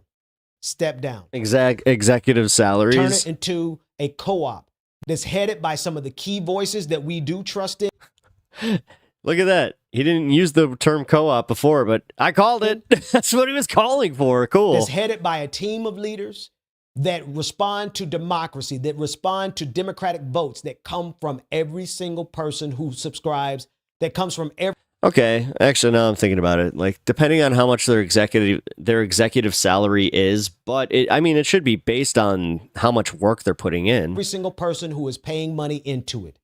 Step down. Executive salaries. Turn it into a co-op that's headed by some of the key voices that we do trust in. Look at that. He didn't use the term co-op before, but I called it. That's what he was calling for. Cool. That's headed by a team of leaders that respond to democracy, that respond to democratic votes that come from every single person who subscribes, that comes from every. Okay, actually, now I'm thinking about it. Like, depending on how much their executive salary is, but it should be based on how much work they're putting in. Every single person who is paying money into it.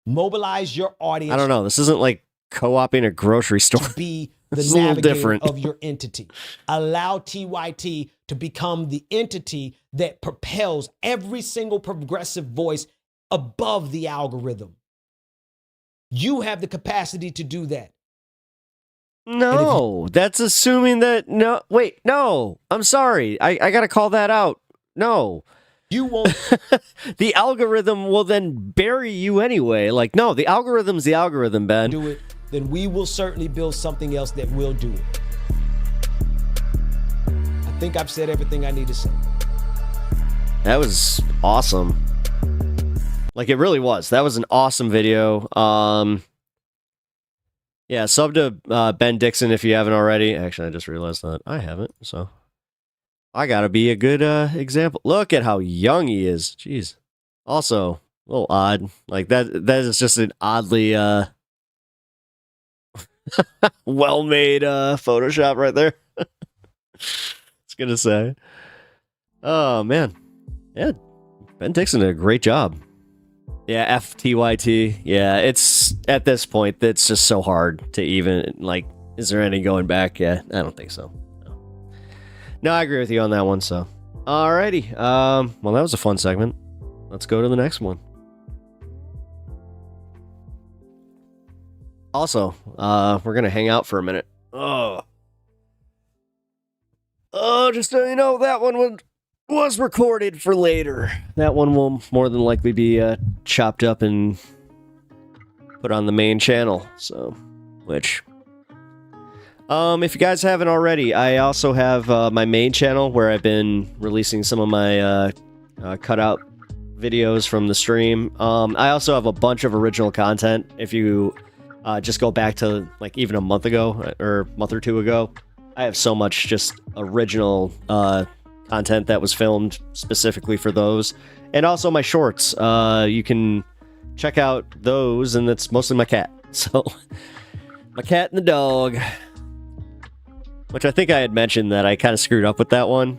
Mobilize your audience. I don't know. This isn't like co-oping a grocery store. To be It's the a little navigator different. of your entity. Allow TYT to become the entity that propels every single progressive voice above the algorithm. You have the capacity to do that. No, that's assuming that. No, wait, no. I'm sorry. I got to call that out. No. You won't. The algorithm will then bury you anyway. Like, no, the algorithm's the algorithm, Ben. Do it, then we will certainly build something else that will do it. I think I've said everything I need to say. That was awesome. Like, it really was. That was an awesome video. Yeah, sub to Ben Dixon if you haven't already. Actually, I just realized that I haven't, so I gotta be a good example. Look at how young he is. Jeez. Also, a little odd. Like, that is just an oddly well-made Photoshop right there. I was gonna say. Oh, man. Yeah, Ben Dixon did a great job. Yeah, FTYT. Yeah, it's at this point, it's just so hard to even, like, is there any going back? Yeah, I don't think so. No, I agree with you on that one, so. Alrighty. Well, that was a fun segment. Let's go to the next one. Also, we're going to hang out for a minute. Oh, just so you know, that one was recorded for later. That one will more than likely be chopped up and put on the main channel. So, which, if you guys haven't already, I also have my main channel where I've been releasing some of my cutout videos from the stream. I also have a bunch of original content. If you just go back to like even a month ago or a month or two ago, I have so much just original content that was filmed specifically for those, and also my shorts. You can check out those, and it's mostly my cat. So my cat and the dog, which I think I had mentioned that I kind of screwed up with that one,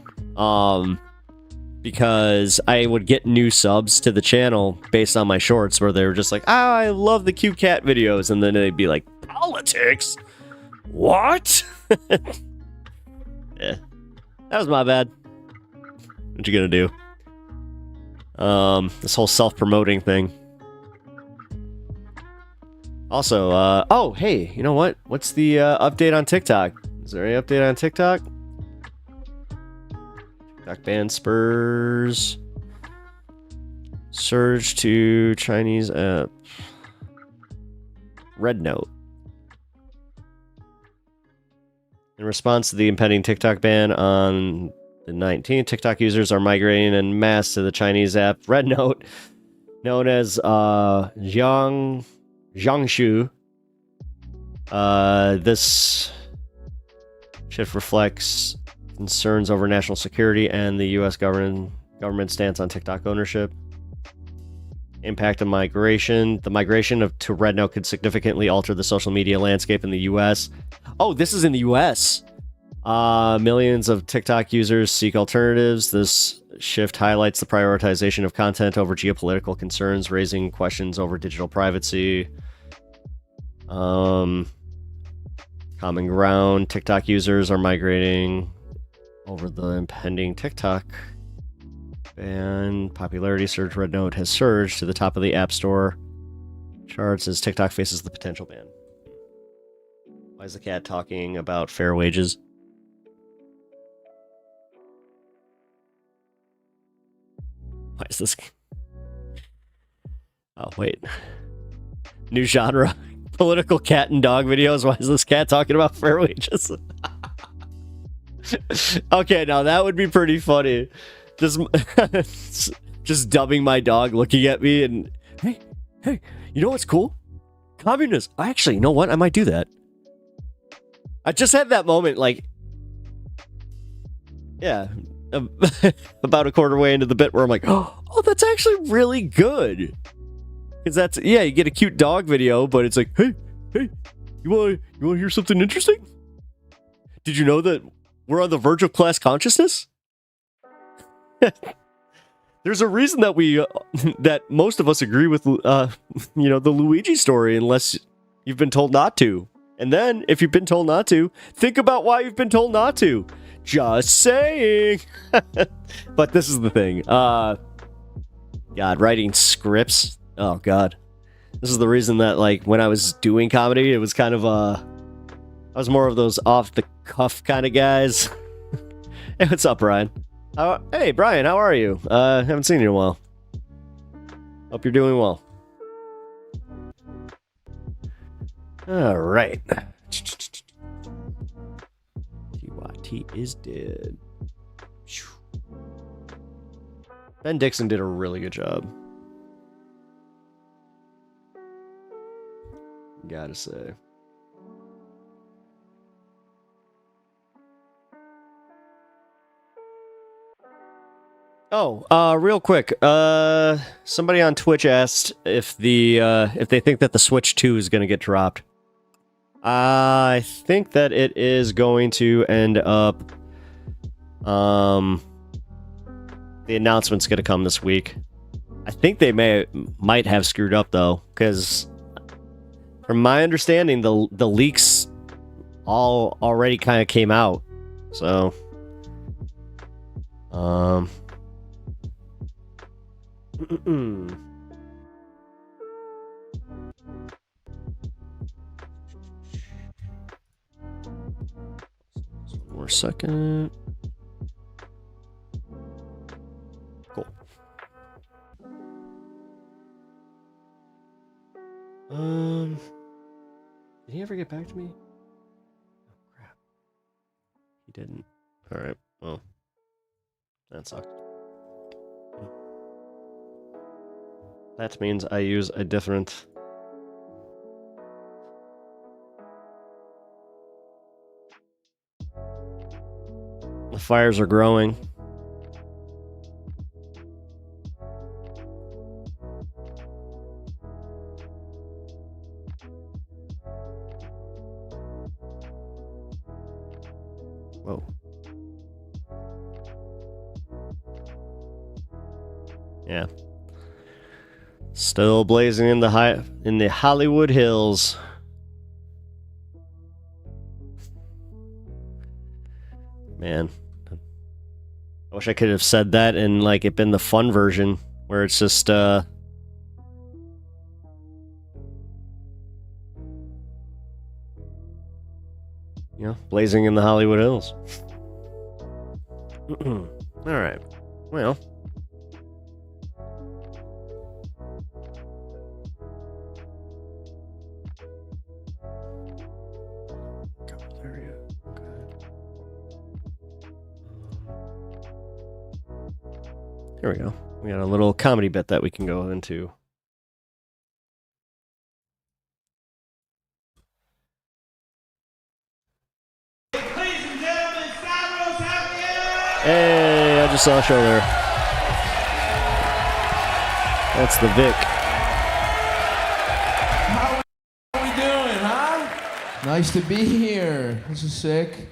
because I would get new subs to the channel based on my shorts where they were just like, I love the cute cat videos, and then they'd be like, politics? What? Yeah, that was my bad. What you gonna do? This whole self-promoting thing. Also, oh, hey, you know what? What's the update on TikTok? Is there any update on TikTok? TikTok ban spurs. Surge to Chinese app. Red Note. In response to the impending TikTok ban on the 19th, TikTok users are migrating en masse to the Chinese app Red Note, known as Jiangshu. This shift reflects concerns over national security and the U.S. government stance on TikTok ownership. Impact of migration. The migration to Red Note could significantly alter the social media landscape in the U.S. Oh, this is in the U.S. Millions of TikTok users seek alternatives. This shift highlights the prioritization of content over geopolitical concerns, raising questions over digital privacy. Common ground. TikTok users are migrating over the impending TikTok ban. Popularity surge. Red Note has surged to the top of the App Store charts as TikTok faces the potential ban. Why is the cat talking about fair wages? Why is this? Oh, wait. New genre. Political cat and dog videos. Why is this cat talking about fair wages? Okay, now that would be pretty funny. Just dubbing my dog looking at me and, hey, you know what's cool? Communism. Actually, you know what? I might do that. I just had that moment, like, yeah, about a quarter way into the bit where I'm like, oh, that's actually really good. Because that's, yeah, you get a cute dog video, but it's like, hey, you want to hear something interesting? Did you know that we're on the verge of class consciousness? There's a reason that that most of us agree with, the Luigi story, unless you've been told not to. And then, if you've been told not to, think about why you've been told not to. Just saying. But this is the thing. God, writing scripts. Oh, God. This is the reason that, like, when I was doing comedy, it was kind of, I was more of those off-the-cuff kind of guys. Hey, what's up, Brian? Hey, Brian, how are you? Haven't seen you in a while. Hope you're doing well. All right. TYT is dead. Ben Dixon did a really good job. Gotta say. Oh, real quick. Somebody on Twitch asked if they think that the Switch 2 is going to get dropped. I think that it is going to end up. The announcement's going to come this week. I think they might have screwed up though, because from my understanding, the leaks all already kind of came out. So, one more second. Cool. Did he ever get back to me? Oh, crap. He didn't. Alright, well. That sucked. That means I use a different... The fires are growing. Whoa. Yeah. Still blazing in the Hollywood Hills. Man. I wish I could have said that and like it been the fun version where it's just blazing in the Hollywood Hills. All right. Well, here we go. We got a little comedy bit that we can go into. Hey, I just saw a show there. That's the Vic. How are we doing, huh? Nice to be here. This is sick.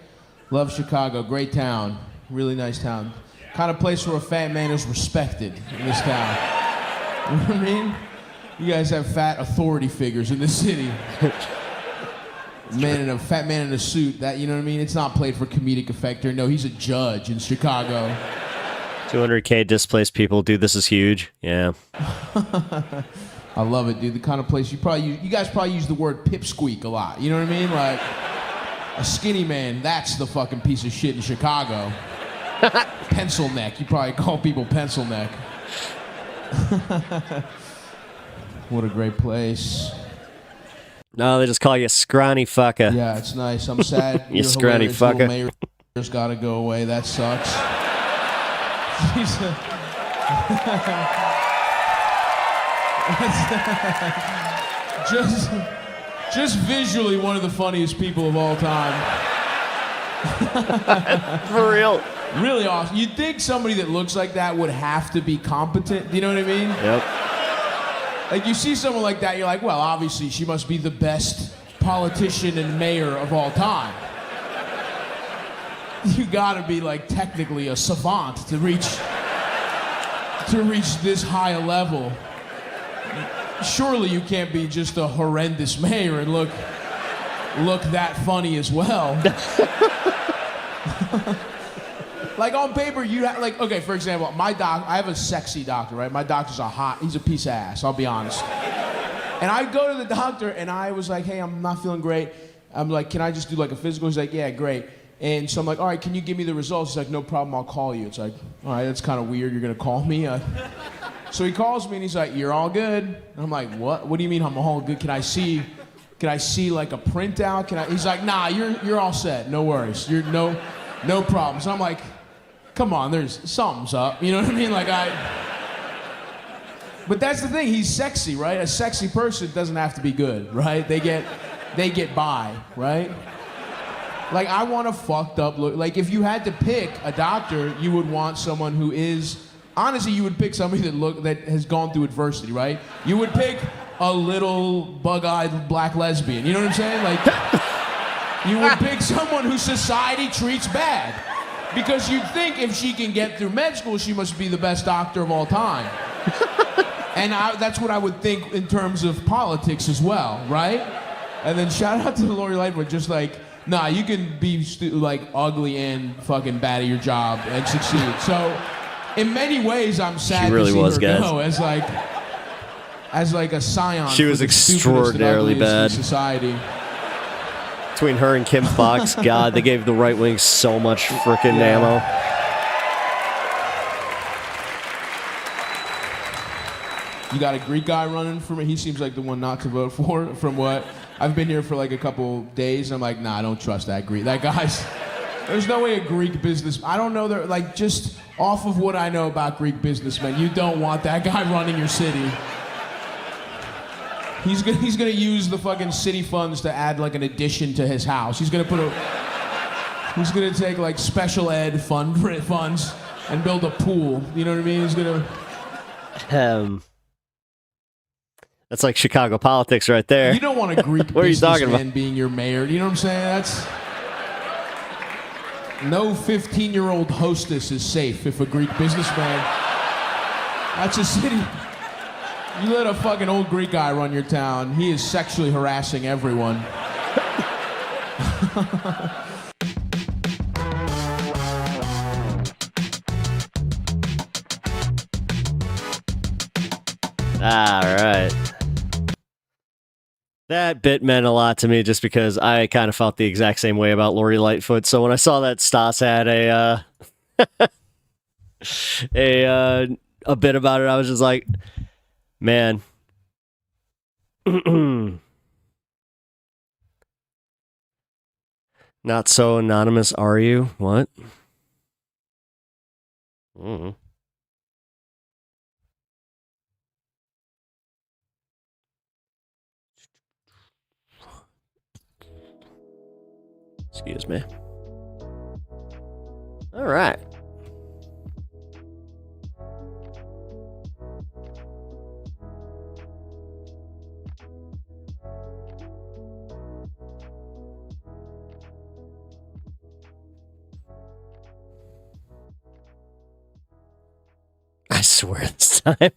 Love Chicago. Great town. Really nice town. Kind of place where a fat man is respected in this town. You know what I mean? You guys have fat authority figures in this city. Fat man in a suit, that, you know what I mean? It's not played for comedic effect. No, he's a judge in Chicago. 200K displaced people, dude. This is huge. Yeah. I love it, dude. The kind of place you guys probably use the word pipsqueak a lot. You know what I mean? Like a skinny man. That's the fucking piece of shit in Chicago. Pencil neck. You probably call people pencil neck. What a great place. No, they just call you scrawny fucker. Yeah, it's nice. I'm sad. You scrawny fucker. Mayor's got to go away. That sucks. just visually one of the funniest people of all time. For real. Really awesome. You'd think somebody that looks like that would have to be competent. Do you know what I mean? Yep. Like you see someone like that, you're like, well, obviously she must be the best politician and mayor of all time. You gotta be like technically a savant to reach this high a level. Surely you can't be just a horrendous mayor and look that funny as well. Like on paper, you have, like, okay, for example, I have a sexy doctor, right? My doctor's he's a piece of ass, I'll be honest. And I go to the doctor and I was like, hey, I'm not feeling great. I'm like, can I just do like a physical? He's like, yeah, great. And so I'm like, all right, can you give me the results? He's like, no problem, I'll call you. It's like, all right, that's kind of weird, you're gonna call me? So he calls me and he's like, you're all good. And I'm like, what? What do you mean I'm all good? Can I see like a printout? He's like, nah, you're all set, no worries. You're no problem. So I'm like, come on, something's up. You know what I mean? But that's the thing, he's sexy, right? A sexy person doesn't have to be good, right? They get by, right? Like, I want a fucked up look. Like, if you had to pick a doctor, you would want someone who is, honestly, you would pick somebody that has gone through adversity, right? You would pick a little bug-eyed black lesbian, you know what I'm saying? Like, you would pick someone who society treats bad. Because you'd think if she can get through med school, she must be the best doctor of all time. And that's what I would think in terms of politics as well, right? And then shout out to Lori Lightfoot, just like, nah, you can be like ugly and fucking bad at your job and succeed. So, in many ways, I'm sad She really to see was, her guys. go as like a scion. She was for the stupidest and extraordinarily ugliest in bad. society. Between her and Kim Fox, God, they gave the right wing so much freaking ammo. You got a Greek guy running for me. He seems like the one not to vote for. From what I've been here for like a couple days, and I'm like, nah, I don't trust that Greek. That guy's. There's no way a Greek business. I don't know. They're like, just off of what I know about Greek businessmen, you don't want that guy running your city. He's gonna use the fucking city funds to add like an addition to his house. He's gonna take like special ed funds and build a pool. You know what I mean? He's gonna. That's like Chicago politics right there. You don't want a Greek What are you talking businessman about? being your mayor. You know what I'm saying? That's no 15-year-old hostess is safe if a Greek businessman. That's a city. You let a fucking old Greek guy run your town, he is sexually harassing everyone. All right. That bit meant a lot to me just because I kind of felt the exact same way about Lori Lightfoot. So when I saw that Stas had a bit about it, I was just like, man. Not so anonymous, are you? What? Excuse me. All right. I swear this time.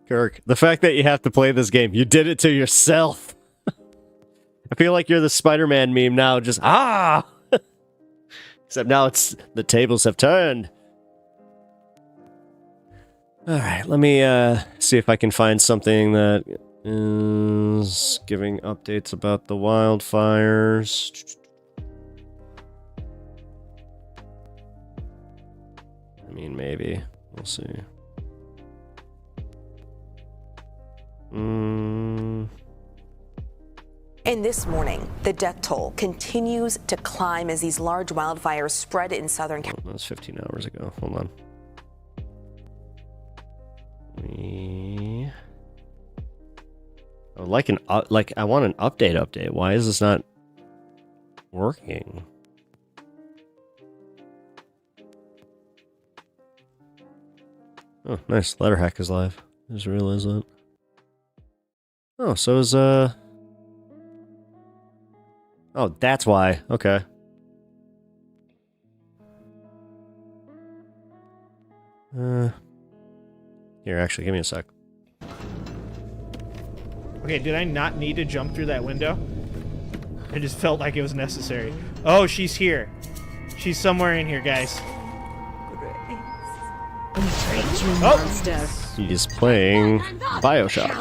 Kirk, the fact that you have to play this game, you did it to yourself. I feel like you're the Spider-Man meme now, just except now it's the tables have turned. All right, let me see if I can find something that is giving updates about the wildfires. I mean, maybe. We'll see. And this morning, the death toll continues to climb as these large wildfires spread in Southern California. That was 15 hours ago. Hold on. like I want an update. Why is this not working? Oh, nice. Letter hack is live. I just realized that. Oh, so is Oh, that's why. Okay. Here, actually, give me a sec. Okay, did I not need to jump through that window? I just felt like it was necessary. Oh, she's here. She's somewhere in here, guys. Oh! He's playing Bioshock.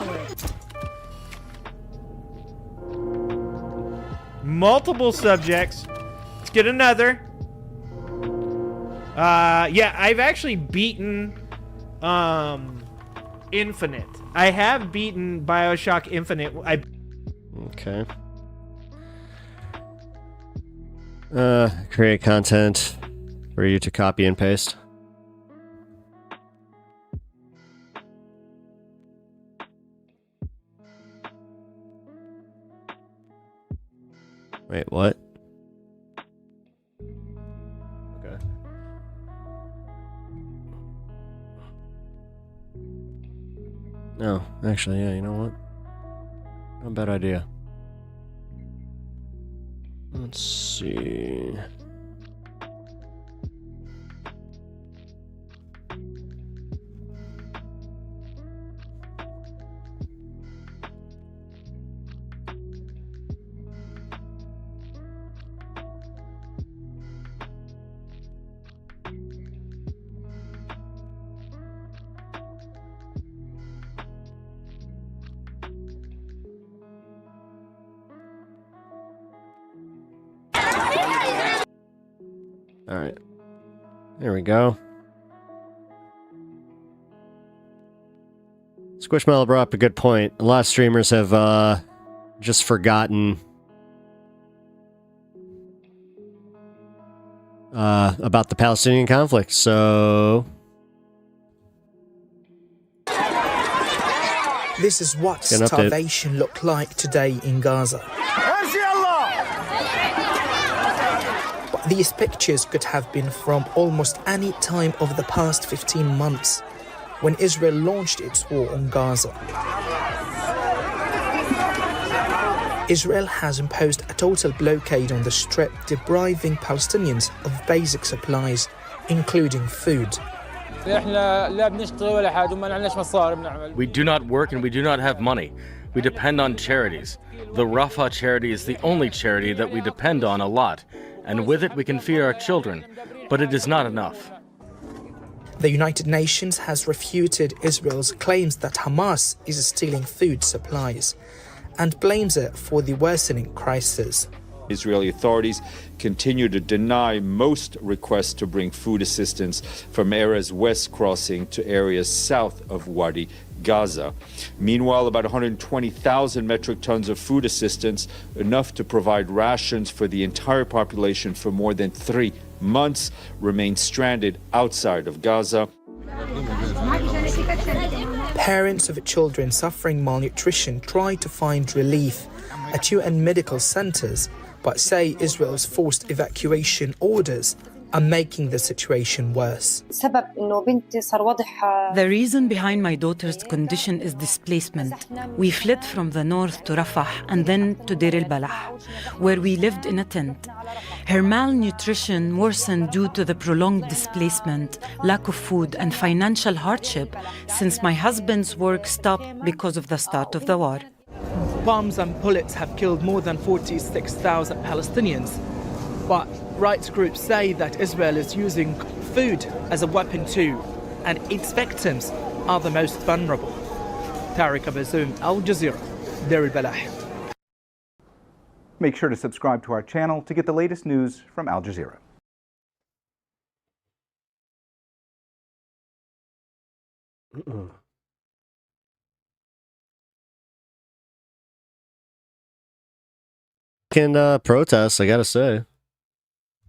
Multiple subjects. Let's get another. Yeah, I've actually beaten Infinite. I have beaten Bioshock Infinite. Okay. Create content for you to copy and paste. Wait, what? Okay. No, actually, yeah, you know what? Not a bad idea. Let's see. Alright. There we go. Squishmallow brought up a good point. A lot of streamers have just forgotten about the Palestinian conflict, so... This is what starvation looked like today in Gaza. But these pictures could have been from almost any time of the past 15 months, when Israel launched its war on Gaza. Israel has imposed a total blockade on the Strip, depriving Palestinians of basic supplies, including food. We do not work and we do not have money. We depend on charities. The Rafah charity is the only charity that we depend on a lot, and with it we can feed our children, but it is not enough. The United Nations has refuted Israel's claims that Hamas is stealing food supplies and blames it for the worsening crisis. Israeli authorities continue to deny most requests to bring food assistance from Erez West crossing to areas south of Wadi Gaza. Meanwhile, about 120,000 metric tons of food assistance, enough to provide rations for the entire population for more than 3 months, remain stranded outside of Gaza. Parents of children suffering malnutrition try to find relief at UN medical centers, but say Israel's forced evacuation orders are making the situation worse. The reason behind my daughter's condition is displacement. We fled from the north to Rafah and then to Deir al-Balah, where we lived in a tent. Her malnutrition worsened due to the prolonged displacement, lack of food, and financial hardship since my husband's work stopped because of the start of the war. Bombs and bullets have killed more than 46,000 Palestinians. But rights groups say that Israel is using food as a weapon too, and its victims are the most vulnerable. Tariq Abazoum, Al Jazeera, Deir al-Balah. Make sure to subscribe to our channel to get the latest news from Al Jazeera. Can protest, I gotta say.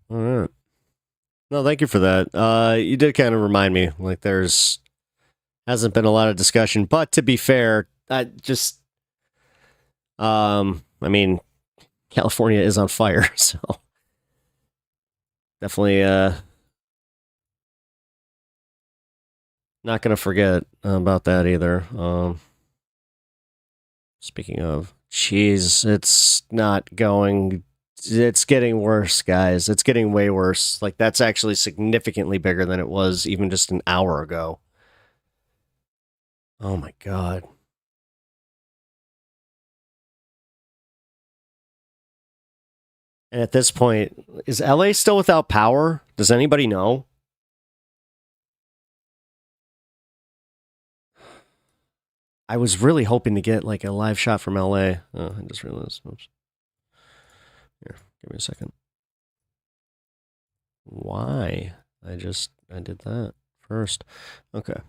All right. No, thank you for that. You did kind of remind me, like hasn't been a lot of discussion, but to be fair, I mean, California is on fire, so definitely not going to forget about that either. Speaking of, jeez, it's not going. It's getting worse, guys. It's getting way worse. Like, that's actually significantly bigger than it was even just an hour ago. Oh my God. And at this point, is LA still without power? Does anybody know? I was really hoping to get like a live shot from LA. Oh, I just realized. Oops. Here, give me a second. Why? I did that first. Okay.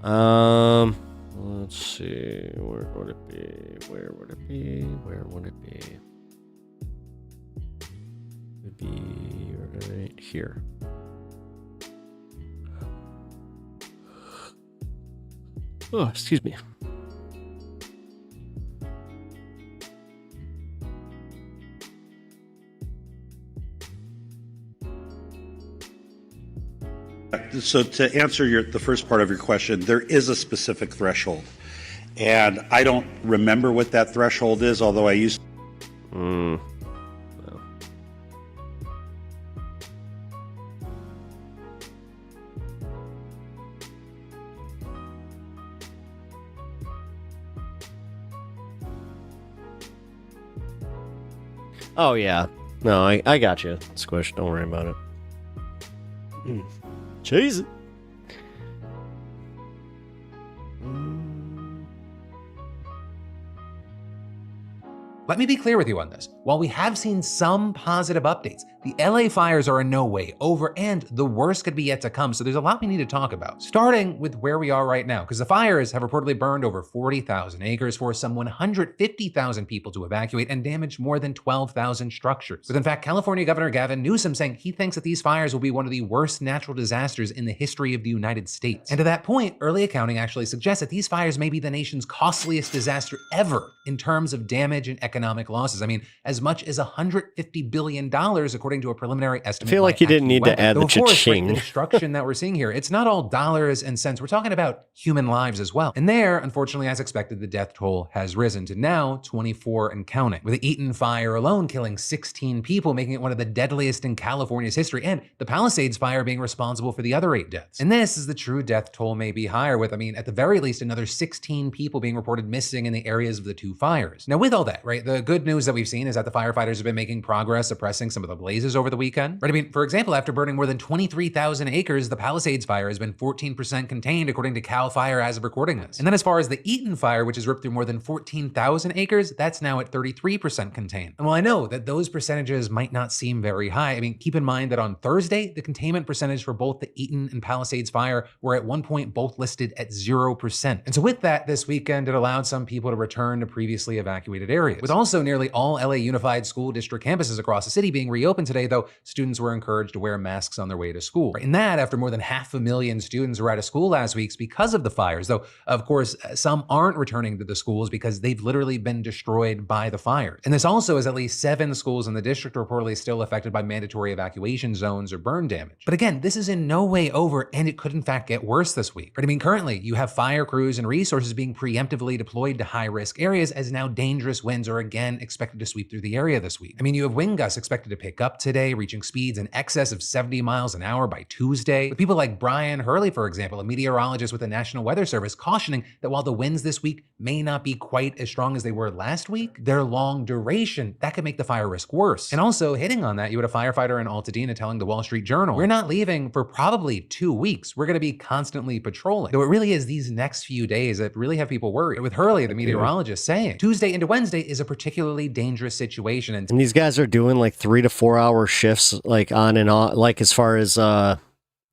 Let's see. Where would it be? Where would it be? Where would it be? It would be right here. Oh, excuse me. So to answer the first part of your question, there is a specific threshold. And I don't remember what that threshold is, although I used Oh, yeah. No, I got you, Squish. Don't worry about it. Chase it. Let me be clear with you on this. While we have seen some positive updates, the LA fires are in no way over and the worst could be yet to come, so there's a lot we need to talk about. Starting with where we are right now, because the fires have reportedly burned over 40,000 acres, forced some 150,000 people to evacuate, and damaged more than 12,000 structures. With in fact, California Governor Gavin Newsom saying he thinks that these fires will be one of the worst natural disasters in the history of the United States. And to that point, early accounting actually suggests that these fires may be the nation's costliest disaster ever in terms of damage and economic losses. I mean, as much as $150 billion, according to a preliminary estimate. I feel like you didn't need to add the cha-ching. The destruction that we're seeing here, it's not all dollars and cents. We're talking about human lives as well. And there, unfortunately, as expected, the death toll has risen to now 24 and counting. With the Eaton fire alone killing 16 people, making it one of the deadliest in California's history, and the Palisades fire being responsible for the other 8 deaths. And this is the true death toll may be higher with, I mean, at the very least, another 16 people being reported missing in the areas of the 2 fires. Now, with all that, right, the good news that we've seen is that the firefighters have been making progress suppressing some of the blazes over the weekend. Right? I mean, for example, after burning more than 23,000 acres, the Palisades fire has been 14% contained, according to CAL FIRE as of recording this. And then as far as the Eaton fire, which has ripped through more than 14,000 acres, that's now at 33% contained. And while I know that those percentages might not seem very high, I mean, keep in mind that on Thursday, the containment percentage for both the Eaton and Palisades fire were at one point both listed at 0%. And so with that, this weekend, it allowed some people to return to previously evacuated areas. With also nearly all LA Unified School District campuses across the city being reopened today, though, students were encouraged to wear masks on their way to school. And that after more than 500,000 students were out of school last week because of the fires, though, of course, some aren't returning to the schools because they've literally been destroyed by the fires. And this also is at least 7 schools in the district reportedly still affected by mandatory evacuation zones or burn damage. But again, this is in no way over, and it could in fact get worse this week. Right? I mean, currently, you have fire crews and resources being preemptively deployed to high-risk areas as now dangerous winds are again expected to sweep through the area this week. I mean, you have wind gusts expected to pick up today, reaching speeds in excess of 70 miles an hour by Tuesday. With people like Brian Hurley, for example, a meteorologist with the National Weather Service, cautioning that while the winds this week may not be quite as strong as they were last week, their long duration, that could make the fire risk worse. And also hitting on that, you had a firefighter in Altadena telling the Wall Street Journal, "We're not leaving for probably 2 weeks. We're going to be constantly patrolling." Though it really is these next few days that really have people worried. With Hurley, the meteorologist, saying Tuesday into Wednesday is a particularly dangerous situation. And these guys are doing like 3 to 4 hour shifts, like on and on, like as far as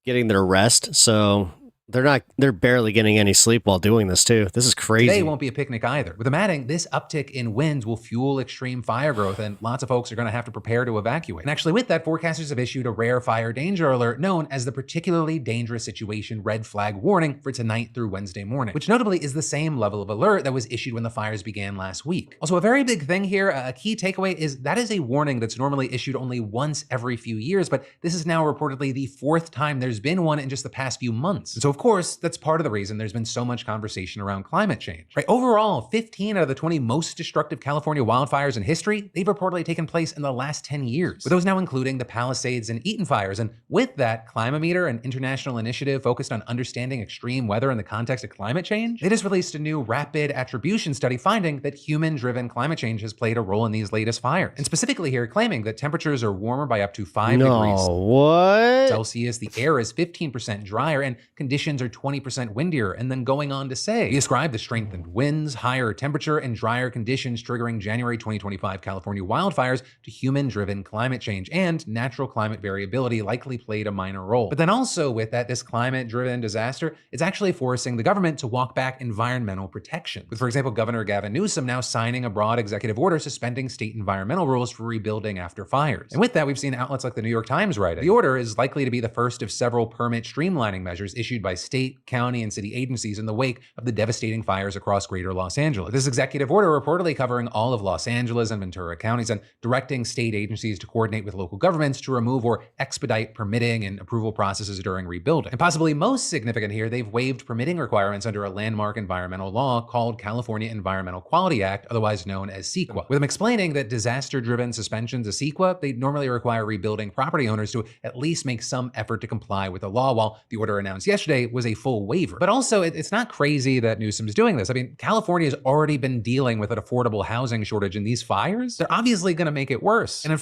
getting their rest. So They're barely getting any sleep while doing this too. This is crazy. Today won't be a picnic either. With them adding, this uptick in winds will fuel extreme fire growth, and lots of folks are going to have to prepare to evacuate. And actually with that, forecasters have issued a rare fire danger alert known as the particularly dangerous situation red flag warning for tonight through Wednesday morning, which notably is the same level of alert that was issued when the fires began last week. Also, a very big thing here, a key takeaway is that is a warning that's normally issued only once every few years, but this is now reportedly the 4th time there's been one in just the past few months. And so of course, that's part of the reason there's been so much conversation around climate change. Right? Overall, 15 out of the 20 most destructive California wildfires in history, they've reportedly taken place in the last 10 years, with those now including the Palisades and Eaton fires. And with that, Climameter, an international initiative focused on understanding extreme weather in the context of climate change, they just released a new rapid attribution study finding that human-driven climate change has played a role in these latest fires. And specifically here, claiming that temperatures are warmer by up to 5 degrees Celsius, the air is 15% drier, and conditions are 20% windier, and then going on to say, he described the strengthened winds, higher temperature, and drier conditions triggering January 2025 California wildfires to human-driven climate change, and natural climate variability likely played a minor role. But then also with that, this climate-driven disaster, it's actually forcing the government to walk back environmental protection. With, for example, Governor Gavin Newsom now signing a broad executive order suspending state environmental rules for rebuilding after fires. And with that, we've seen outlets like the New York Times write it. The order is likely to be the first of several permit streamlining measures issued by state, county, and city agencies in the wake of the devastating fires across greater Los Angeles. This executive order reportedly covering all of Los Angeles and Ventura counties and directing state agencies to coordinate with local governments to remove or expedite permitting and approval processes during rebuilding. And possibly most significant here, they've waived permitting requirements under a landmark environmental law called California Environmental Quality Act, otherwise known as CEQA. With them explaining that disaster-driven suspensions of CEQA, they normally require rebuilding property owners to at least make some effort to comply with the law, while the order announced yesterday was a full waiver. But also, it's not crazy that Newsom's doing this. I mean, California has already been dealing with an affordable housing shortage, and these fires, they're obviously going to make it worse. And in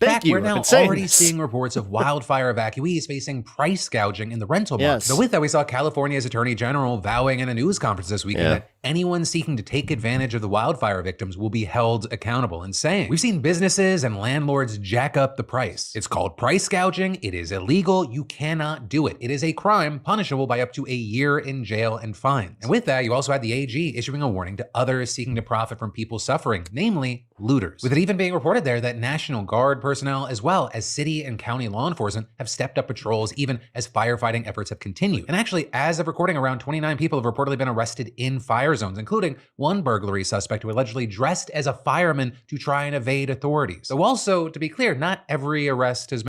fact, we're now already seeing reports of wildfire evacuees facing price gouging in the rental market. So with that, we saw California's Attorney General vowing in a news conference this weekend that anyone seeking to take advantage of the wildfire victims will be held accountable, and saying, we've seen businesses and landlords jack up the price. It's called price gouging. It is illegal. You cannot do it. It is a crime punishable by up to a year in jail and fines. And with that, you also had the AG issuing a warning to others seeking to profit from people suffering, namely looters. With it even being reported there that National Guard personnel as well as city and county law enforcement have stepped up patrols even as firefighting efforts have continued. And actually, as of recording, around 29 people have reportedly been arrested in fire zones, including one burglary suspect who allegedly dressed as a fireman to try and evade authorities. So also, to be clear, not every arrest has been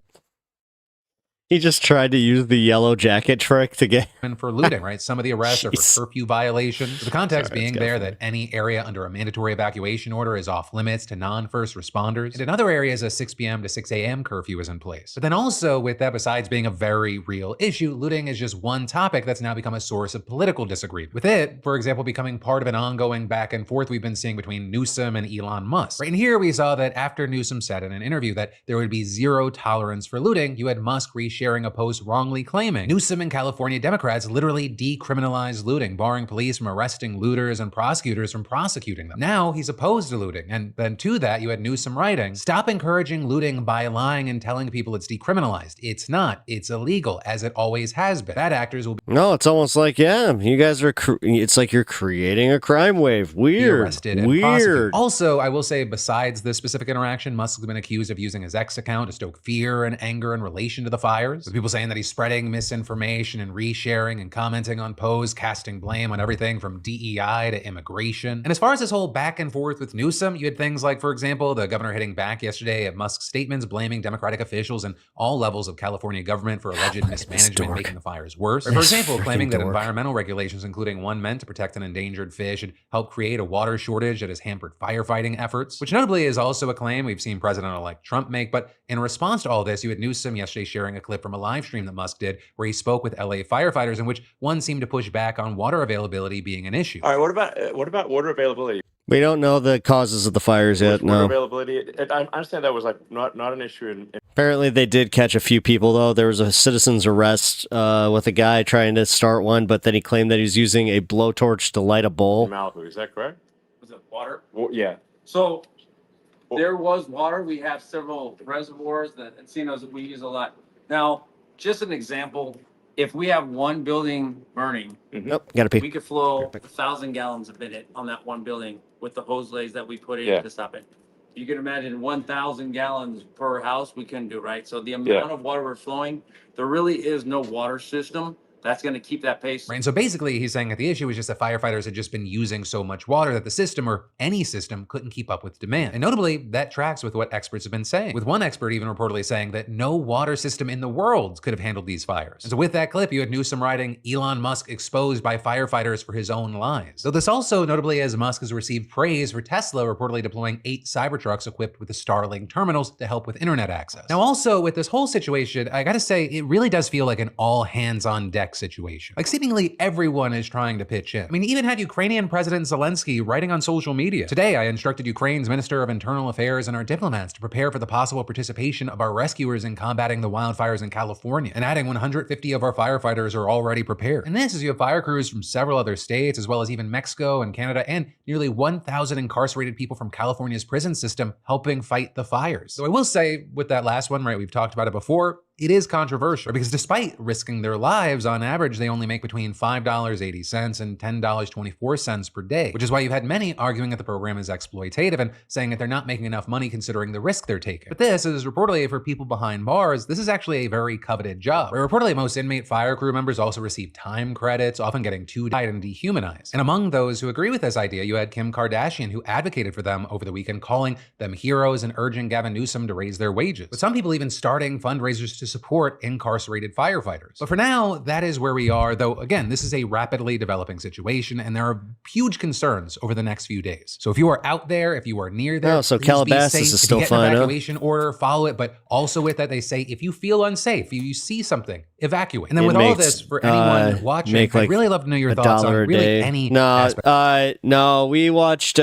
He just tried to use the yellow jacket trick to get for looting, right? Some of the arrests are for curfew violations. The context being there that any area under a mandatory evacuation order is off limits to non-first responders. And in other areas, a 6 p.m. to 6 a.m. curfew is in place. But then also with that, besides being a very real issue, looting is just one topic that's now become a source of political disagreement. With it, for example, becoming part of an ongoing back and forth we've been seeing between Newsom and Elon Musk. Right, and here we saw that after Newsom said in an interview that there would be zero tolerance for looting, you had Musk sharing a post wrongly claiming Newsom and California Democrats literally decriminalized looting, barring police from arresting looters and prosecutors from prosecuting them. Now he's opposed to looting. And then to that, you had Newsom writing, stop encouraging looting by lying and telling people it's decriminalized. It's not. It's illegal, as it always has been. Bad actors will be No, it's almost like, you guys are, it's like you're creating a crime wave. Weird. Arrested and prosecuted. Also, I will say, besides this specific interaction, Musk has been accused of using his X account to stoke fear and anger in relation to the fires, with people saying that he's spreading misinformation and resharing and commenting on posts, casting blame on everything from DEI to immigration. And as far as this whole back and forth with Newsom, you had things like, for example, the governor hitting back yesterday at Musk's statements, blaming Democratic officials and all levels of California government for alleged mismanagement, making the fires worse. Or, for example, claiming that environmental regulations, including one meant to protect an endangered fish, had helped create a water shortage that has hampered firefighting efforts, which notably is also a claim we've seen President-elect Trump make. But in response to all this, you had Newsom yesterday sharing a clip from a live stream that Musk did, where he spoke with LA firefighters, in which one seemed to push back on water availability being an issue. All right, what about water availability? We don't know the causes of the fires yet. Water No. availability. I understand that was like not an issue in Apparently, they did catch a few people, though. There was a citizen's arrest with a guy trying to start one, but then he claimed that he was using a blowtorch to light a bowl. Malibu. Is that correct? Was it water? Well, yeah. So there was water. We have several reservoirs that encinos that we use a lot. Now, just an example, if we have one building burning, Nope, gotta pee. we could flow 1,000 gallons a minute on that one building with the hose lays that we put in Yeah. to stop it. You can imagine 1,000 gallons per house we couldn't do, right? So the amount Yeah. of water we're flowing, there really is no water system that's going to keep that pace. Right, and so basically, he's saying that the issue is just that firefighters had just been using so much water that the system, or any system, couldn't keep up with demand. And notably, that tracks with what experts have been saying, with one expert even reportedly saying that no water system in the world could have handled these fires. And so with that clip, you had Newsom writing, Elon Musk exposed by firefighters for his own lies. Though this also notably as Musk has received praise for Tesla reportedly deploying 8 Cybertrucks equipped with the Starlink terminals to help with internet access. Now also, with this whole situation, I gotta say, it really does feel like an all hands on deck situation. Like seemingly everyone is trying to pitch in. I mean, even had Ukrainian President Zelensky writing on social media. Today, I instructed Ukraine's Minister of Internal Affairs and our diplomats to prepare for the possible participation of our rescuers in combating the wildfires in California, and adding 150 of our firefighters are already prepared. And this is you have fire crews from several other states, as well as even Mexico and Canada, and nearly 1,000 incarcerated people from California's prison system helping fight the fires. So I will say, with that last one, right, we've talked about it before, it is controversial because despite risking their lives, on average, they only make between $5.80 and $10.24 per day, which is why you've had many arguing that the program is exploitative and saying that they're not making enough money considering the risk they're taking. But this is reportedly for people behind bars, this is actually a very coveted job. Where reportedly most inmate fire crew members also receive time credits, often getting two-died and dehumanized. And among those who agree with this idea, you had Kim Kardashian, who advocated for them over the weekend, calling them heroes and urging Gavin Newsom to raise their wages. With some people even starting fundraisers to support incarcerated firefighters. But for now, that is where we are, though again, this is a rapidly developing situation and there are huge concerns over the next few days. So if you are out there, if you are near there, so please Calabasas be safe. is still if you get an fine, huh? evacuation order, follow it, but also with that they say if you feel unsafe, if you see something, evacuate. And then with all this, for anyone watching, I'd really love to know your thoughts on really any aspect. No, we watched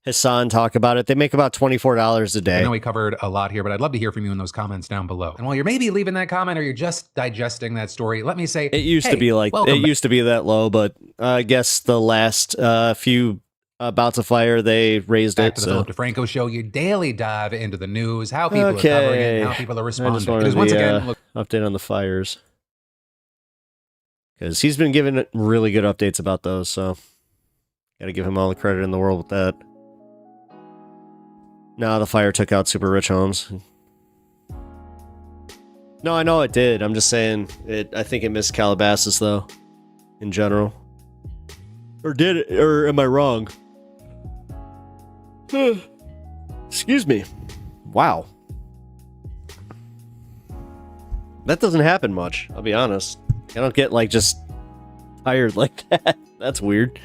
HASAN talk about it. They make about $24 a day. I know we covered a lot here, but I'd love to hear from you in those comments down below. And while you're maybe leaving that comment or you're just digesting that story, let me say it used to be like used to be that low, but I guess the last few bouts of fire they raised back it. To the Philip DeFranco show, your daily dive into the news, how people are covering it, and how people are responding. I just wanted once again, update on the fires because he's been giving really good updates about those. So got to give him all the credit in the world with that. No, the fire took out super rich homes. No, I know it did. I'm just saying it. I think it missed Calabasas though, in general. Or did it? Or am I wrong? Excuse me. Wow. That doesn't happen much. I'll be honest. I don't get like just tired like that. That's weird.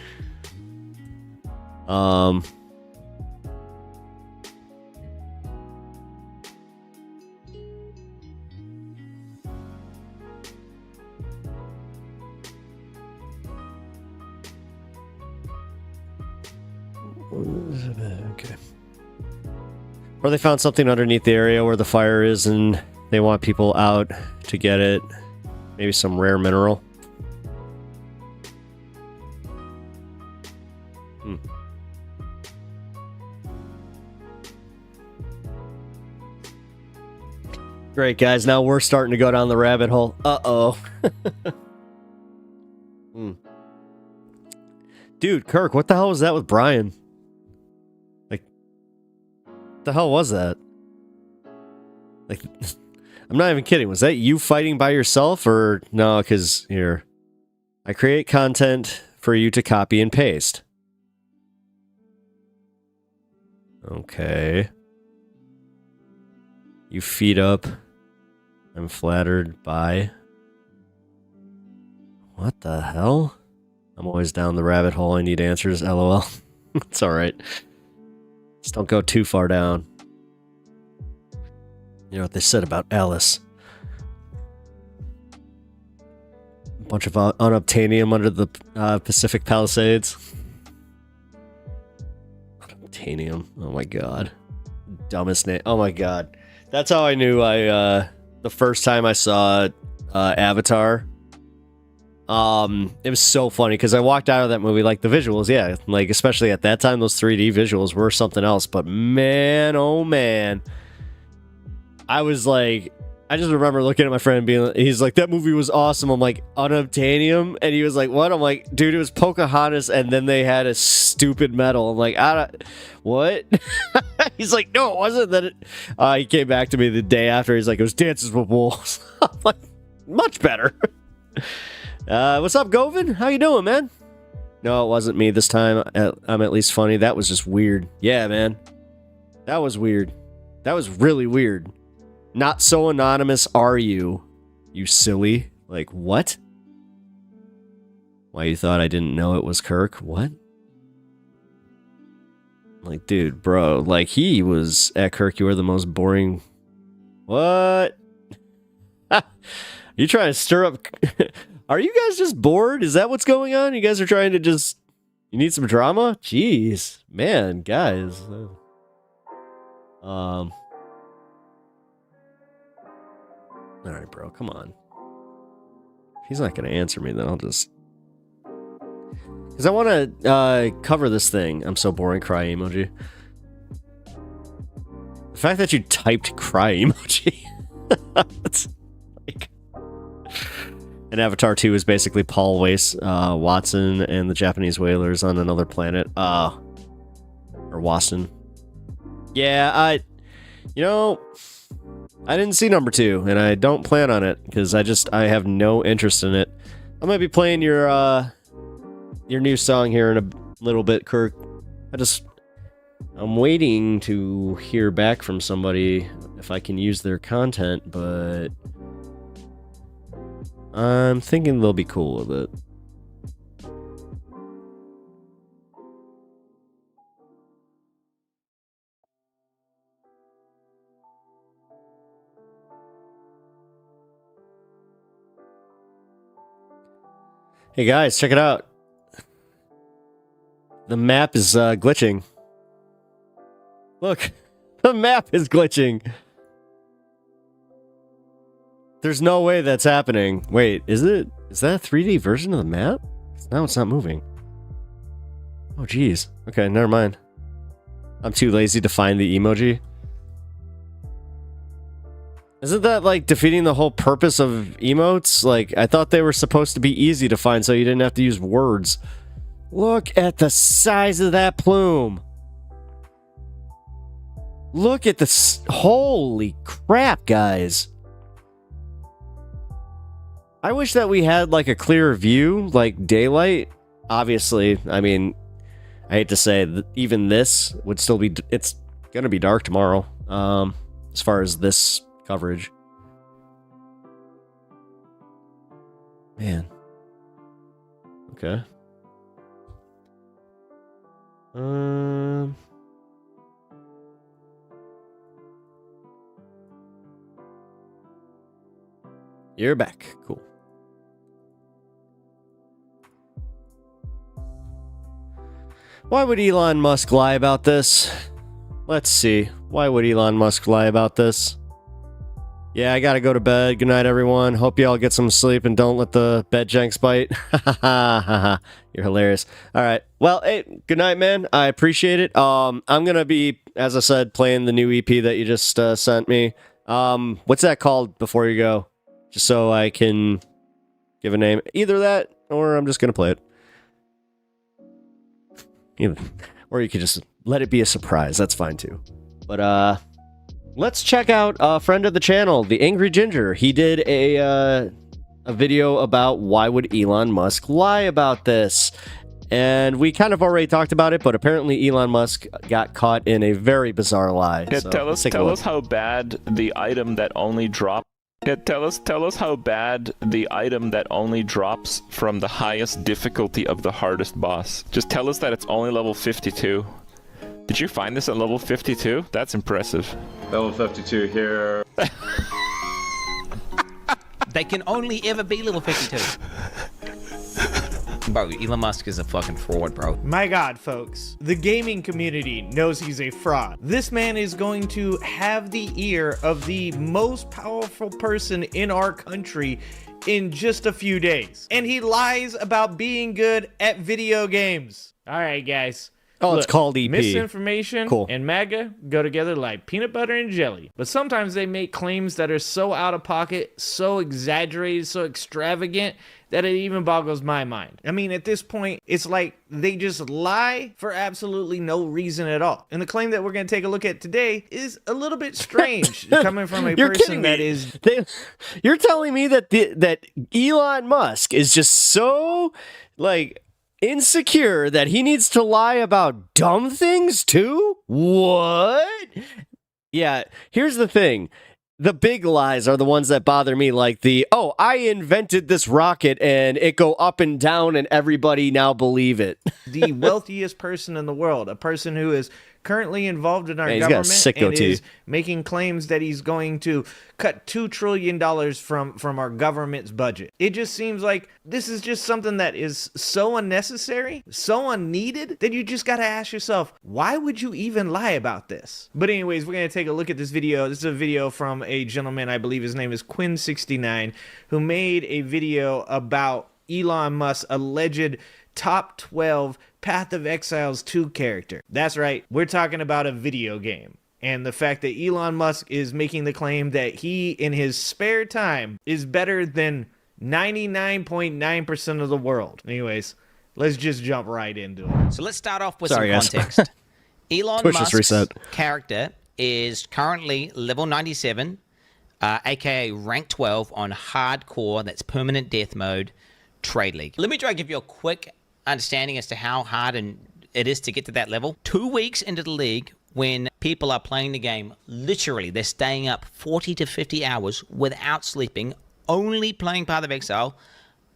Okay. Or they found something underneath the area where the fire is and they want people out to get it. Maybe some rare mineral. Great, guys. Now we're starting to go down the rabbit hole. Uh-oh. Dude, Kirk, what the hell was that with Brian? Like, what the hell was that? Like, I'm not even kidding. Was that you fighting by yourself or no? Because here, I create content for you to copy and paste. Okay. You feed up. I'm flattered by. What the hell? I'm always down the rabbit hole. I need answers. LOL. It's alright. Just don't go too far down. You know what they said about Alice. A bunch of unobtainium under the Pacific Palisades. Unobtainium. Oh my god. Dumbest name. Oh my god. That's how I knew the first time I saw Avatar. It was so funny because I walked out of that movie, like the visuals, yeah, like especially at that time, those 3D visuals were something else. But man, oh man, I was like, I just remember looking at my friend and being, he's like, that movie was awesome. I'm like, unobtainium? And he was like, what? I'm like, dude, it was Pocahontas, and then they had a stupid medal. I'm like, what? He's like, no, it wasn't. That he came back to me the day after. He's like, it was Dances with Wolves. I'm like, much better. What's up, Govin? How you doing, man? No, it wasn't me this time. I'm at least funny. That was just weird. Yeah, man. That was weird. That was really weird. Not so anonymous are you, you silly. Like, what? Why, you thought I didn't know it was Kirk? What? Like, dude, bro, like, he was at Kirk. You were the most boring. What? You trying to stir up? Are you guys just bored? Is that what's going on? You guys are trying to just, you need some drama? Jeez, man, guys. All right, bro, come on. If he's not going to answer me, then I'll just... Because I want to cover this thing. I'm so boring, cry emoji. The fact that you typed cry emoji. It's like... And Avatar 2 is basically Paul Watson and the Japanese whalers on another planet. Or Watson. Yeah, you know... I didn't see number 2, and I don't plan on it, because I have no interest in it. I might be playing your new song here in a little bit, Kirk. I'm waiting to hear back from somebody if I can use their content, but I'm thinking they'll be cool with it. Hey guys, check it out. The map is glitching. Look, the map is glitching. There's no way that's happening. Wait, is that a 3D version of the map? Now it's not moving. Oh geez. Okay, never mind. I'm too lazy to find the emoji. Isn't that like defeating the whole purpose of emotes? Like, I thought they were supposed to be easy to find so you didn't have to use words. Look at the size of that plume. Look at this. Holy crap, guys. I wish that we had like a clearer view, like daylight. Obviously, I mean, I hate to say that even this would still be, it's gonna be dark tomorrow. As far as this coverage. Man. Okay. You're back. Cool. Why would Elon Musk lie about this? Let's see. Why would Elon Musk lie about this? Yeah, I gotta go to bed. Good night, everyone. Hope you all get some sleep and don't let the bed janks bite. You're hilarious. All right. Well, hey, good night, man. I appreciate it. I'm gonna be, as I said, playing the new EP that you just sent me. What's that called before you go? Just so I can give a name. Either that, or I'm just gonna play it. Or you could just let it be a surprise. That's fine too. But let's check out a friend of the channel, the Angry Ginger. He did a video about why would Elon Musk lie about this. And we kind of already talked about it, but apparently Elon Musk got caught in a very bizarre lie. Yeah, So tell let's us take a look. how bad the item that only drops. Yeah, tell us how bad the item that only drops from the highest difficulty of the hardest boss. Just tell us that it's only level 52. Did you find this at level 52? That's impressive. Level 52 here. They can only ever be level 52. Bro, Elon Musk is a fucking fraud, bro. My God, folks. The gaming community knows he's a fraud. This man is going to have the ear of the most powerful person in our country in just a few days. And he lies about being good at video games. All right, guys. Oh, it's called EP. Misinformation Cool. and MAGA go together like peanut butter and jelly. But sometimes they make claims that are so out of pocket, so exaggerated, so extravagant that it even boggles my mind. I mean, at this point, it's like they just lie for absolutely no reason at all. And the claim that we're going to take a look at today is a little bit strange coming from a person that is... You're telling me that that Elon Musk is just so, like, insecure that he needs to lie about dumb things too? What? Yeah, here's the thing. The big lies are the ones that bother me, like I invented this rocket and it go up and down and everybody now believe it. The wealthiest person in the world, a person who is currently involved in our Yeah, he's got a government sick and goatee. is making claims that he's going to cut $2 trillion from our government's budget. It just seems like this is just something that is so unnecessary, so unneeded, that you just got to ask yourself, why would you even lie about this? But anyways, we're going to take a look at this video. This is a video from a gentleman, I believe his name is Quinn69, who made a video about Elon Musk's alleged top 12 Path of Exiles 2 character. That's right, we're talking about a video game. And the fact that Elon Musk is making the claim that he, in his spare time, is better than 99.9% of the world. Anyways, let's just jump right into it. So let's start off with Sorry, some context. Elon Twitch just Musk's reset. character is currently level 97, aka rank 12 on hardcore, that's permanent death mode, trade league. Let me try to give you a quick understanding as to how hard it is to get to that level. 2 weeks into the league, when people are playing the game, literally they're staying up 40 to 50 hours without sleeping, only playing Path of Exile,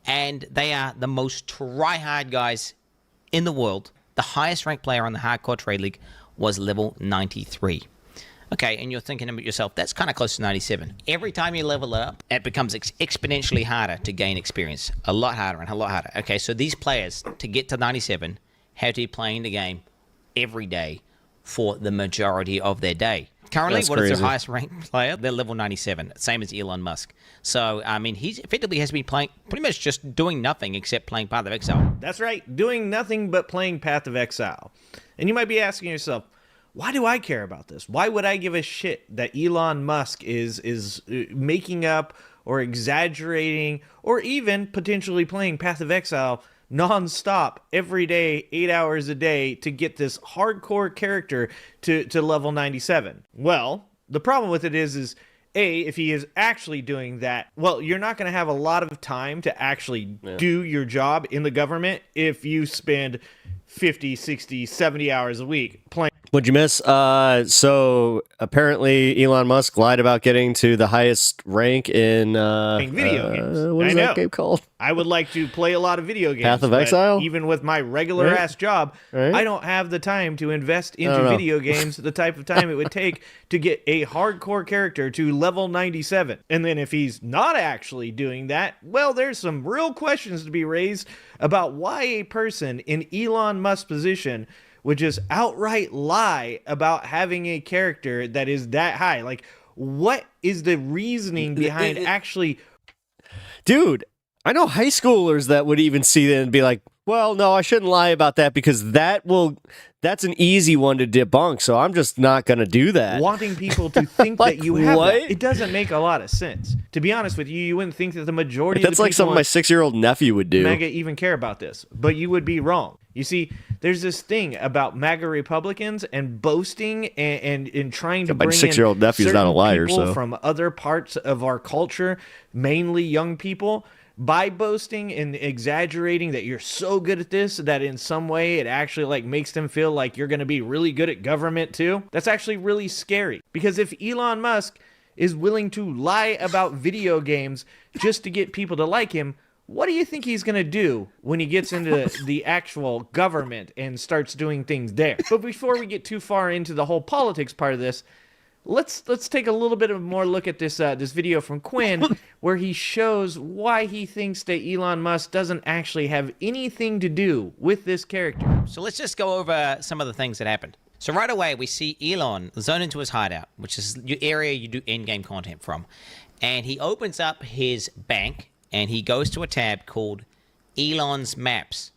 and they are the most try-hard guys in the world. The highest ranked player on the hardcore trade league was level 93. Okay, and you're thinking about yourself, that's kind of close to 97. Every time you level it up, it becomes exponentially harder to gain experience. A lot harder and a lot harder. Okay, so these players, to get to 97, have to be playing the game every day for the majority of their day. Currently, That's what is crazy. their highest ranked player? They're level 97, same as Elon Musk. So, I mean, he effectively has been playing, pretty much just doing nothing except playing Path of Exile. That's right, doing nothing but playing Path of Exile. And you might be asking yourself, why do I care about this? Why would I give a shit that Elon Musk is making up or exaggerating or even potentially playing Path of Exile non-stop every day, 8 hours a day to get this hardcore character to level 97? Well, the problem with it is if he is actually doing that, well, you're not going to have a lot of time to actually do your job in the government if you spend 50, 60, 70 hours a week playing. What'd you miss? So apparently Elon Musk lied about getting to the highest rank in video games. What is I that know. game called? I would like to play a lot of video games. Path of but Exile? Even with my regular Right. ass job, Right. I don't have the time to invest into don't know. video games the type of time it would take to get a hardcore character to level 97. And then if he's not actually doing that, well, there's some real questions to be raised about why a person in Elon Musk's position would just outright lie about having a character that is that high. Like, what is the reasoning behind actually... Dude, I know high schoolers that would even see that and be like, well, no, I shouldn't lie about that because that's an easy one to debunk, so I'm just not going to do that. Wanting people to think Like, that you have what? that. It doesn't make a lot of sense. To be honest with you, you wouldn't think that the majority That's of the like people something my 6-year-old nephew would do. MAGA even care about this, but you would be wrong. You see, there's this thing about MAGA Republicans and boasting and trying to My bring 6-year-old in nephew's not a certain liar, people so. from other parts of our culture, mainly young people, by boasting and exaggerating that you're so good at this that in some way it actually like makes them feel like you're going to be really good at government too. That's actually really scary, because if Elon Musk is willing to lie about video games just to get people to like him, what do you think he's going to do when he gets into the actual government and starts doing things there? But before we get too far into the whole politics part of this, let's take a little bit of more look at this this video from Quinn where he shows why he thinks that Elon Musk doesn't actually have anything to do with this character. So let's just go over some of the things that happened. So right away, we see Elon zone into his hideout, which is your area you do in-game content from. And he opens up his bank, and he goes to a tab called Elon's Maps,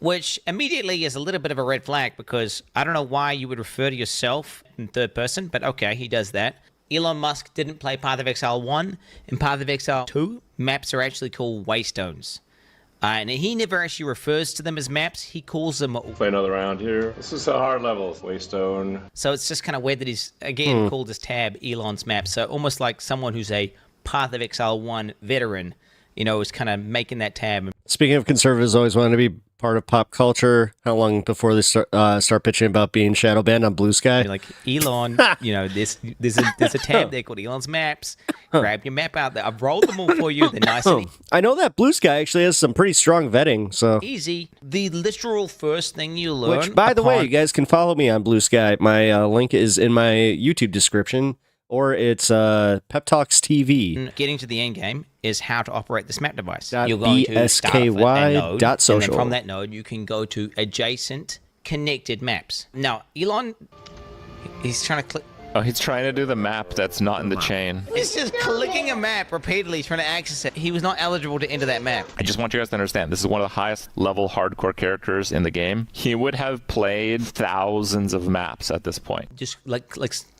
which immediately is a little bit of a red flag because I don't know why you would refer to yourself in third person, but okay, he does that. Elon Musk didn't play Path of Exile 1. In Path of Exile 2, maps are actually called waystones. And he never actually refers to them as maps. He calls them... Play another round here. This is a hard level. Waystone. So it's just kind of weird that he's, again, called his tab Elon's map. So almost like someone who's a Path of Exile 1 veteran, you know, is kind of making that tab. Speaking of conservatives always wanting to be part of pop culture, how long before they start pitching about being shadow banned on Blue Sky? Like, Elon, you know, there's a tab there called Elon's Maps. Grab your map out there. I've rolled them all for you. They're nice and I know that Blue Sky actually has some pretty strong vetting, so... easy. The literal first thing you learn... Which, by the way, you guys can follow me on Blue Sky. My link is in my YouTube description, or it's Pep Talks TV. Getting to the end game is how to operate this map device. You're going to start with a node, and .social. then from that node, you can go to adjacent connected maps. Now, Elon, he's trying to click... Oh, he's trying to do the map that's not in the chain. He's just clicking a map repeatedly, trying to access it. He was not eligible to enter that map. I just want you guys to understand, this is one of the highest level hardcore characters in the game. He would have played thousands of maps at this point. Just like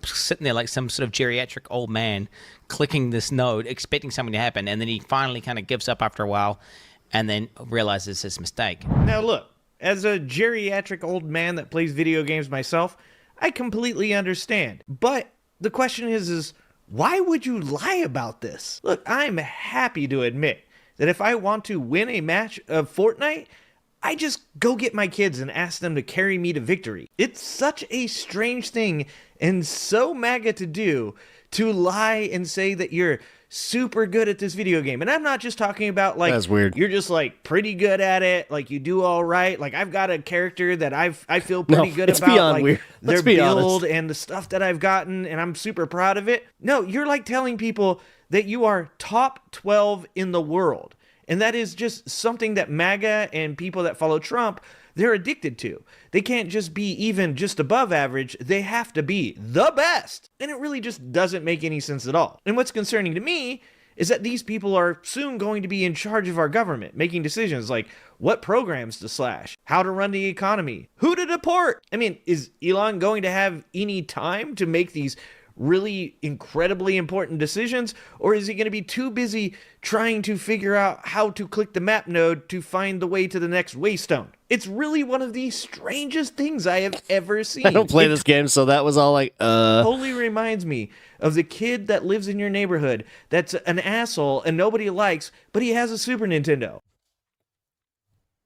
sitting there like some sort of geriatric old man clicking this node, expecting something to happen, and then he finally kind of gives up after a while and then realizes his mistake. Now look, as a geriatric old man that plays video games myself, I completely understand. But the question is why would you lie about this? Look, I'm happy to admit that if I want to win a match of Fortnite, I just go get my kids and ask them to carry me to victory. It's such a strange thing and so MAGA to do, to lie and say that you're super good at this video game. And I'm not just talking about like, that's weird. You're just like pretty good at it, like you do all right. Like I've got a character that I feel pretty good it's about, beyond like weird. their Let's be build honest. and the stuff that I've gotten, and I'm super proud of it. No, you're like telling people that you are top 12 in the world. And that is just something that MAGA and people that follow Trump, they're addicted to. They can't just be even just above average. They have to be the best. And it really just doesn't make any sense at all. And what's concerning to me is that these people are soon going to be in charge of our government, making decisions like what programs to slash, how to run the economy, who to deport. I mean, is Elon going to have any time to make these really incredibly important decisions, or is he going to be too busy trying to figure out how to click the map node to find the way to the next waystone? It's really one of the strangest things I have ever seen. I don't play this game, so that was all like, Totally reminds me of the kid that lives in your neighborhood that's an asshole and nobody likes, but he has a Super Nintendo.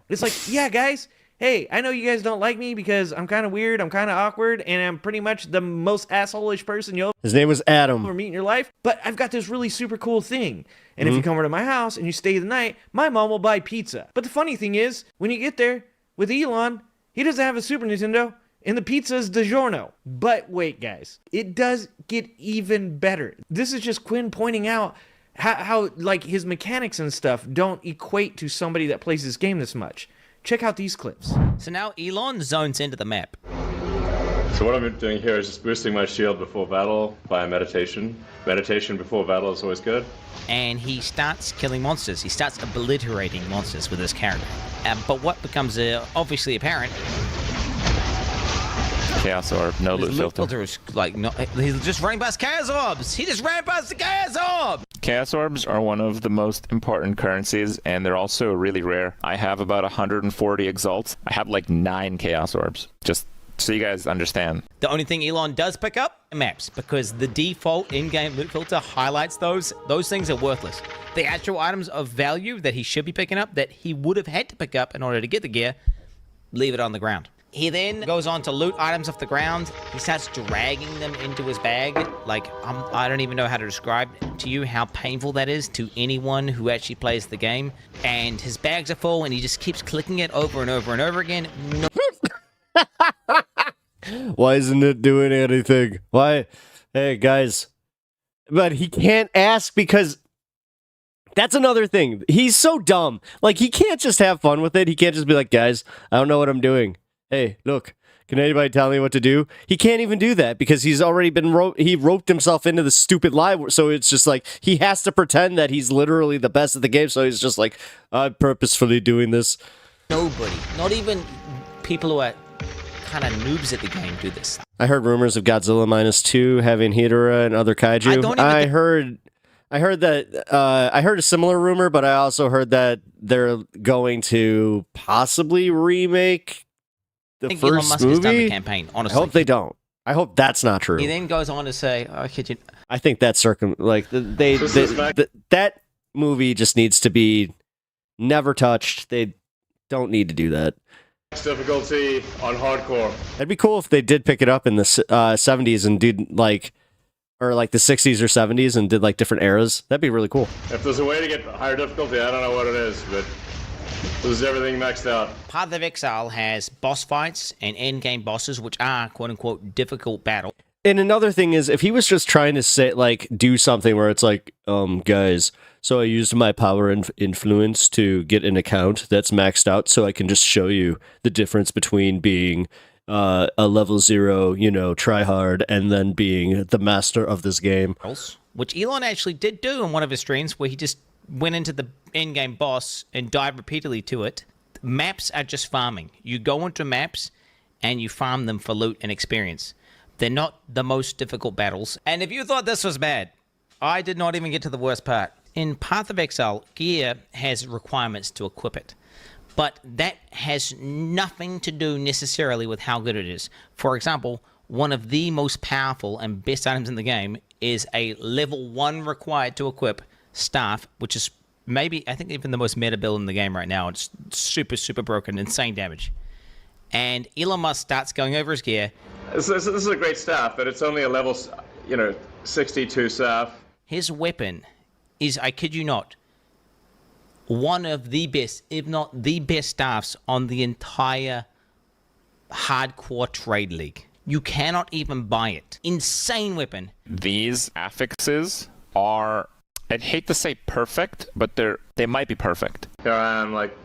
It's like, yeah, guys, hey, I know you guys don't like me because I'm kind of weird, I'm kind of awkward, and I'm pretty much the most asshole-ish person you'll his name was Adam. ever meet in your life, but I've got this really super cool thing. And if you come over to my house and you stay the night, my mom will buy pizza. But the funny thing is, when you get there with Elon, he doesn't have a Super Nintendo, and the pizza is DiGiorno. But wait, guys, it does get even better. This is just Quinn pointing out how like his mechanics and stuff don't equate to somebody that plays this game this much. Check out these clips. So now Elon zones into the map. So what I'm doing here is just boosting my shield before battle by meditation. Meditation before battle is always good. And he starts killing monsters. He starts obliterating monsters with his character. But what becomes obviously apparent... Chaos Orb, no loot filter. Is like, no, he's just running past Chaos Orbs! He just ran past the Chaos Orb! Chaos Orbs are one of the most important currencies, and they're also really rare. I have about 140 Exalts. I have like 9 Chaos Orbs. Just so you guys understand. The only thing Elon does pick up are maps, because the default in-game loot filter highlights those. Those things are worthless. The actual items of value that he should be picking up, that he would have had to pick up in order to get the gear, leave it on the ground. He then goes on to loot items off the ground. He starts dragging them into his bag. Like, I don't even know how to describe to you how painful that is to anyone who actually plays the game. And his bags are full, and he just keeps clicking it over and over and over again. No. Why isn't it doing anything? Why? Hey, guys. But he can't ask because... That's another thing. He's so dumb. Like, he can't just have fun with it. He can't just be like, guys, I don't know what I'm doing. Hey, look, can anybody tell me what to do? He can't even do that because he's already been he roped himself into the stupid lie. So it's just like he has to pretend that he's literally the best at the game. So he's just like, I'm purposefully doing this. Nobody, not even people who are kind of noobs at the game, do this. I heard rumors of Godzilla -2 having Hedorah and other kaiju. I heard a similar rumor, but I also heard that they're going to possibly remake the I think Elon first Musk has done the movie. campaign, I honestly. hope they don't. I hope that's not true. He then goes on to say, "Oh, kid you." I think that's that movie just needs to be never touched. They don't need to do that. Difficulty on hardcore. It'd be cool if they did pick it up in the 70s and did like the 60s or 70s and did like different eras. That'd be really cool. If there's a way to get higher difficulty, I don't know what it is, but this is everything maxed out. Path of Exile has boss fights and end-game bosses, which are quote-unquote difficult battle. And another thing is, if he was just trying to say, like, do something where it's like, guys, so I used my power and influence to get an account that's maxed out so I can just show you the difference between being a level 0, try hard, and then being the master of this game. Which Elon actually did do in one of his streams, where he just went into the end-game boss and died repeatedly to it. Maps are just farming. You go into maps and you farm them for loot and experience. They're not the most difficult battles. And if you thought this was bad, I did not even get to the worst part. In Path of Exile, gear has requirements to equip it. But that has nothing to do necessarily with how good it is. For example, one of the most powerful and best items in the game is a level 1 required to equip staff, which is maybe, I think, even the most meta build in the game right now. It's super, super broken, insane damage. And Elon Musk starts going over his gear. This is a great staff, but it's only a level, 62 staff. His weapon is, I kid you not, one of the best, if not the best staffs on the entire hardcore trade league. You cannot even buy it. Insane weapon. These affixes are, I'd hate to say perfect, but they might be perfect. Here I am, like,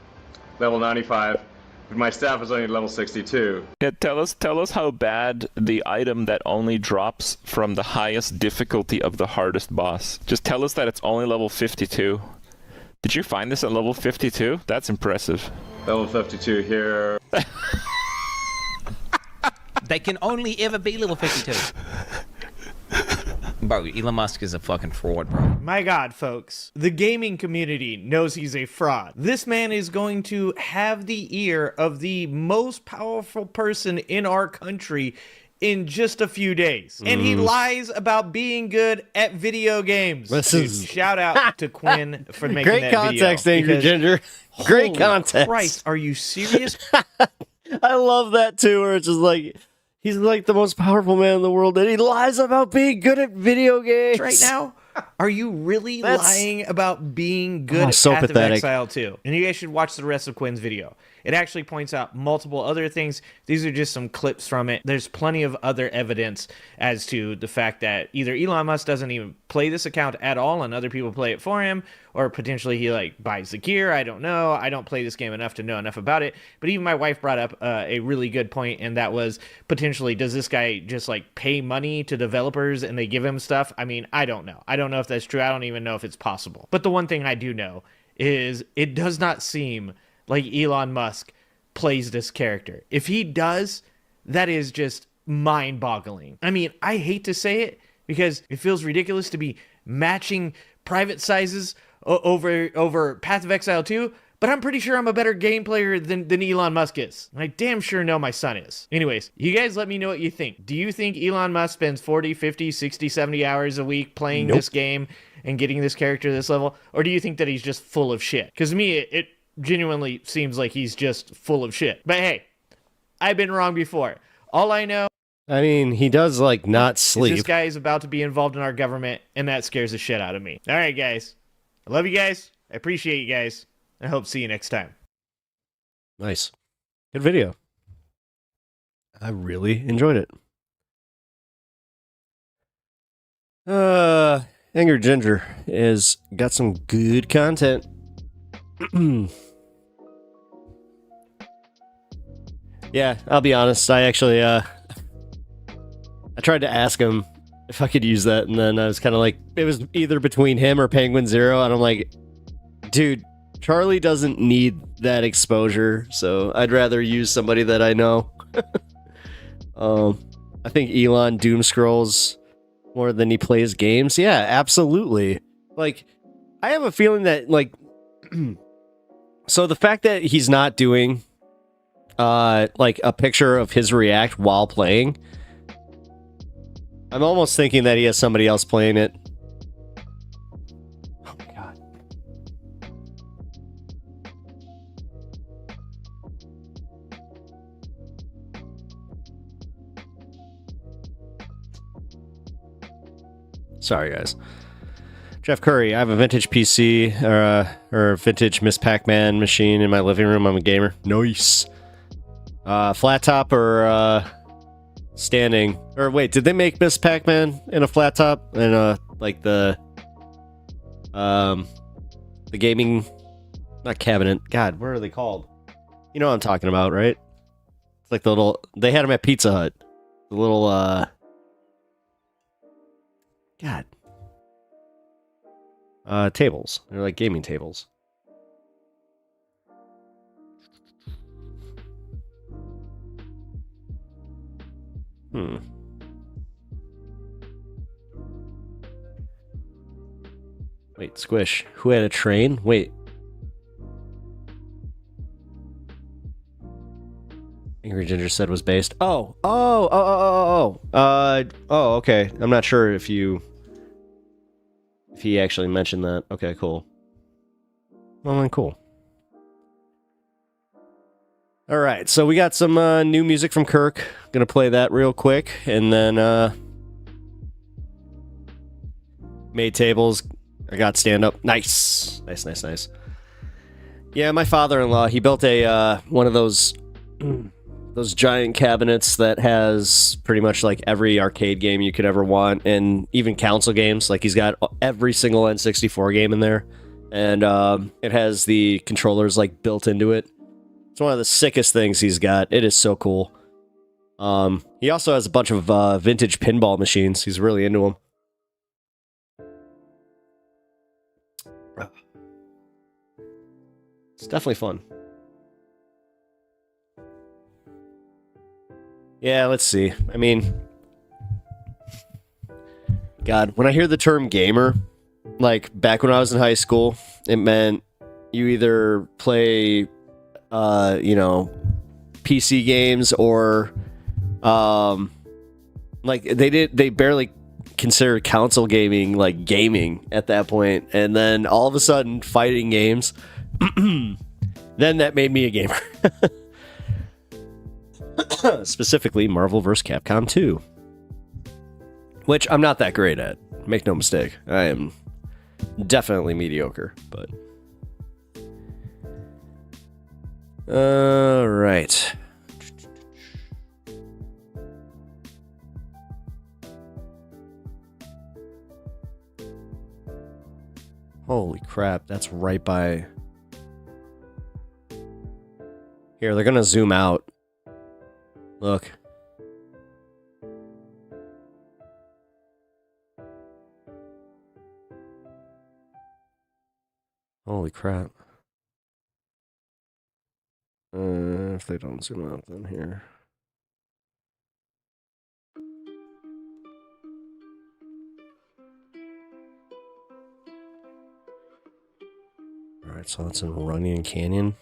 level 95. But my staff is only level 62. Yeah, tell us how bad the item that only drops from the highest difficulty of the hardest boss. Just tell us that it's only level 52. Did you find this at level 52? That's impressive. Level 52 here. They can only ever be level 52. Bro, Elon Musk is a fucking fraud, bro. My God, folks. The gaming community knows he's a fraud. This man is going to have the ear of the most powerful person in our country in just a few days. And he lies about being good at video games. Shout out to Quinn for making Great that context, video. Angry Ginger. Great Holy context. Christ, are you serious? I love that too, where it's just like, he's like the most powerful man in the world, and he lies about being good at video games. Right now? Are you really lying about being good at so Path of pathetic. Exile 2? And you guys should watch the rest of Quinn's video. It actually points out multiple other things. These are just some clips from it. There's plenty of other evidence as to the fact that either Elon Musk doesn't even play this account at all and other people play it for him, or potentially he like buys the gear. I don't know. I don't play this game enough to know enough about it. But even my wife brought up a really good point, and that was potentially, does this guy just like pay money to developers and they give him stuff? I mean, I don't know. I don't know if that's true. I don't even know if it's possible. But the one thing I do know is it does not seem like Elon Musk plays this character. If he does, that is just mind-boggling. I mean, I hate to say it because it feels ridiculous to be matching private sizes over Path of Exile 2, but I'm pretty sure I'm a better game player than Elon Musk is. I damn sure know my son is. Anyways, you guys let me know what you think. Do you think Elon Musk spends 40, 50, 60, 70 hours a week playing this game and getting this character to this level? Or do you think that he's just full of shit? Because to me, it genuinely seems like he's just full of shit. But hey, I've been wrong before. All I know, I mean, he does like not sleep. this guy is about to be involved in our government, and that scares the shit out of me. All right, guys. I love you guys. I appreciate you guys. I hope to see you next time. Nice. Good video. I really enjoyed it. Angry Ginger has got some good content. Yeah, I'll be honest. I actually, I tried to ask him if I could use that, and then I was kind of like, it was either between him or Penguin Zero, and I'm like, dude, Charlie doesn't need that exposure, so I'd rather use somebody that I know. I think Elon doom scrolls more than he plays games. Yeah, absolutely. Like, I have a feeling that, like, so the fact that he's not doing, like, a picture of his react while playing, I'm almost thinking that he has somebody else playing it. Oh my god. Sorry, guys. Jeff Curry, I have a vintage PC or a vintage Miss Pac-Man machine in my living room. I'm a gamer. Nice. Flat top or standing? Or wait, did they make Miss Pac-Man in a flat top and like the gaming, not cabinet? God, what are they called? You know what I'm talking about, right? It's like the little. They had them at Pizza Hut. The little God. Tables. They're like gaming tables. Wait, Squish. Who had a train? Wait. Angry Ginger said was based. Oh, okay. I'm not sure if he actually mentioned that. Okay, cool. Well, then cool. All right, so we got some new music from Kirk. Gonna play that real quick, and then made tables. I got stand up. Nice. Yeah, my father-in-law, he built a one of those giant cabinets that has pretty much like every arcade game you could ever want, and even console games. Like, he's got every single N64 game in there, and it has the controllers like built into it. It's one of the sickest things he's got. It is so cool. He also has a bunch of vintage pinball machines. He's really into them. It's definitely fun. Yeah, let's see. I mean, God, when I hear the term gamer, like back when I was in high school, it meant you either play, PC games or, like they barely considered console gaming like gaming at that point, and then all of a sudden fighting games. Then that made me a gamer. Specifically Marvel vs. Capcom 2, which I'm not that great at. Make no mistake, I am definitely mediocre, but all right. Holy crap, that's right by here. They're gonna zoom out. Look. Holy crap. If they don't zoom out, then here. Alright, so that's in Runyon Canyon.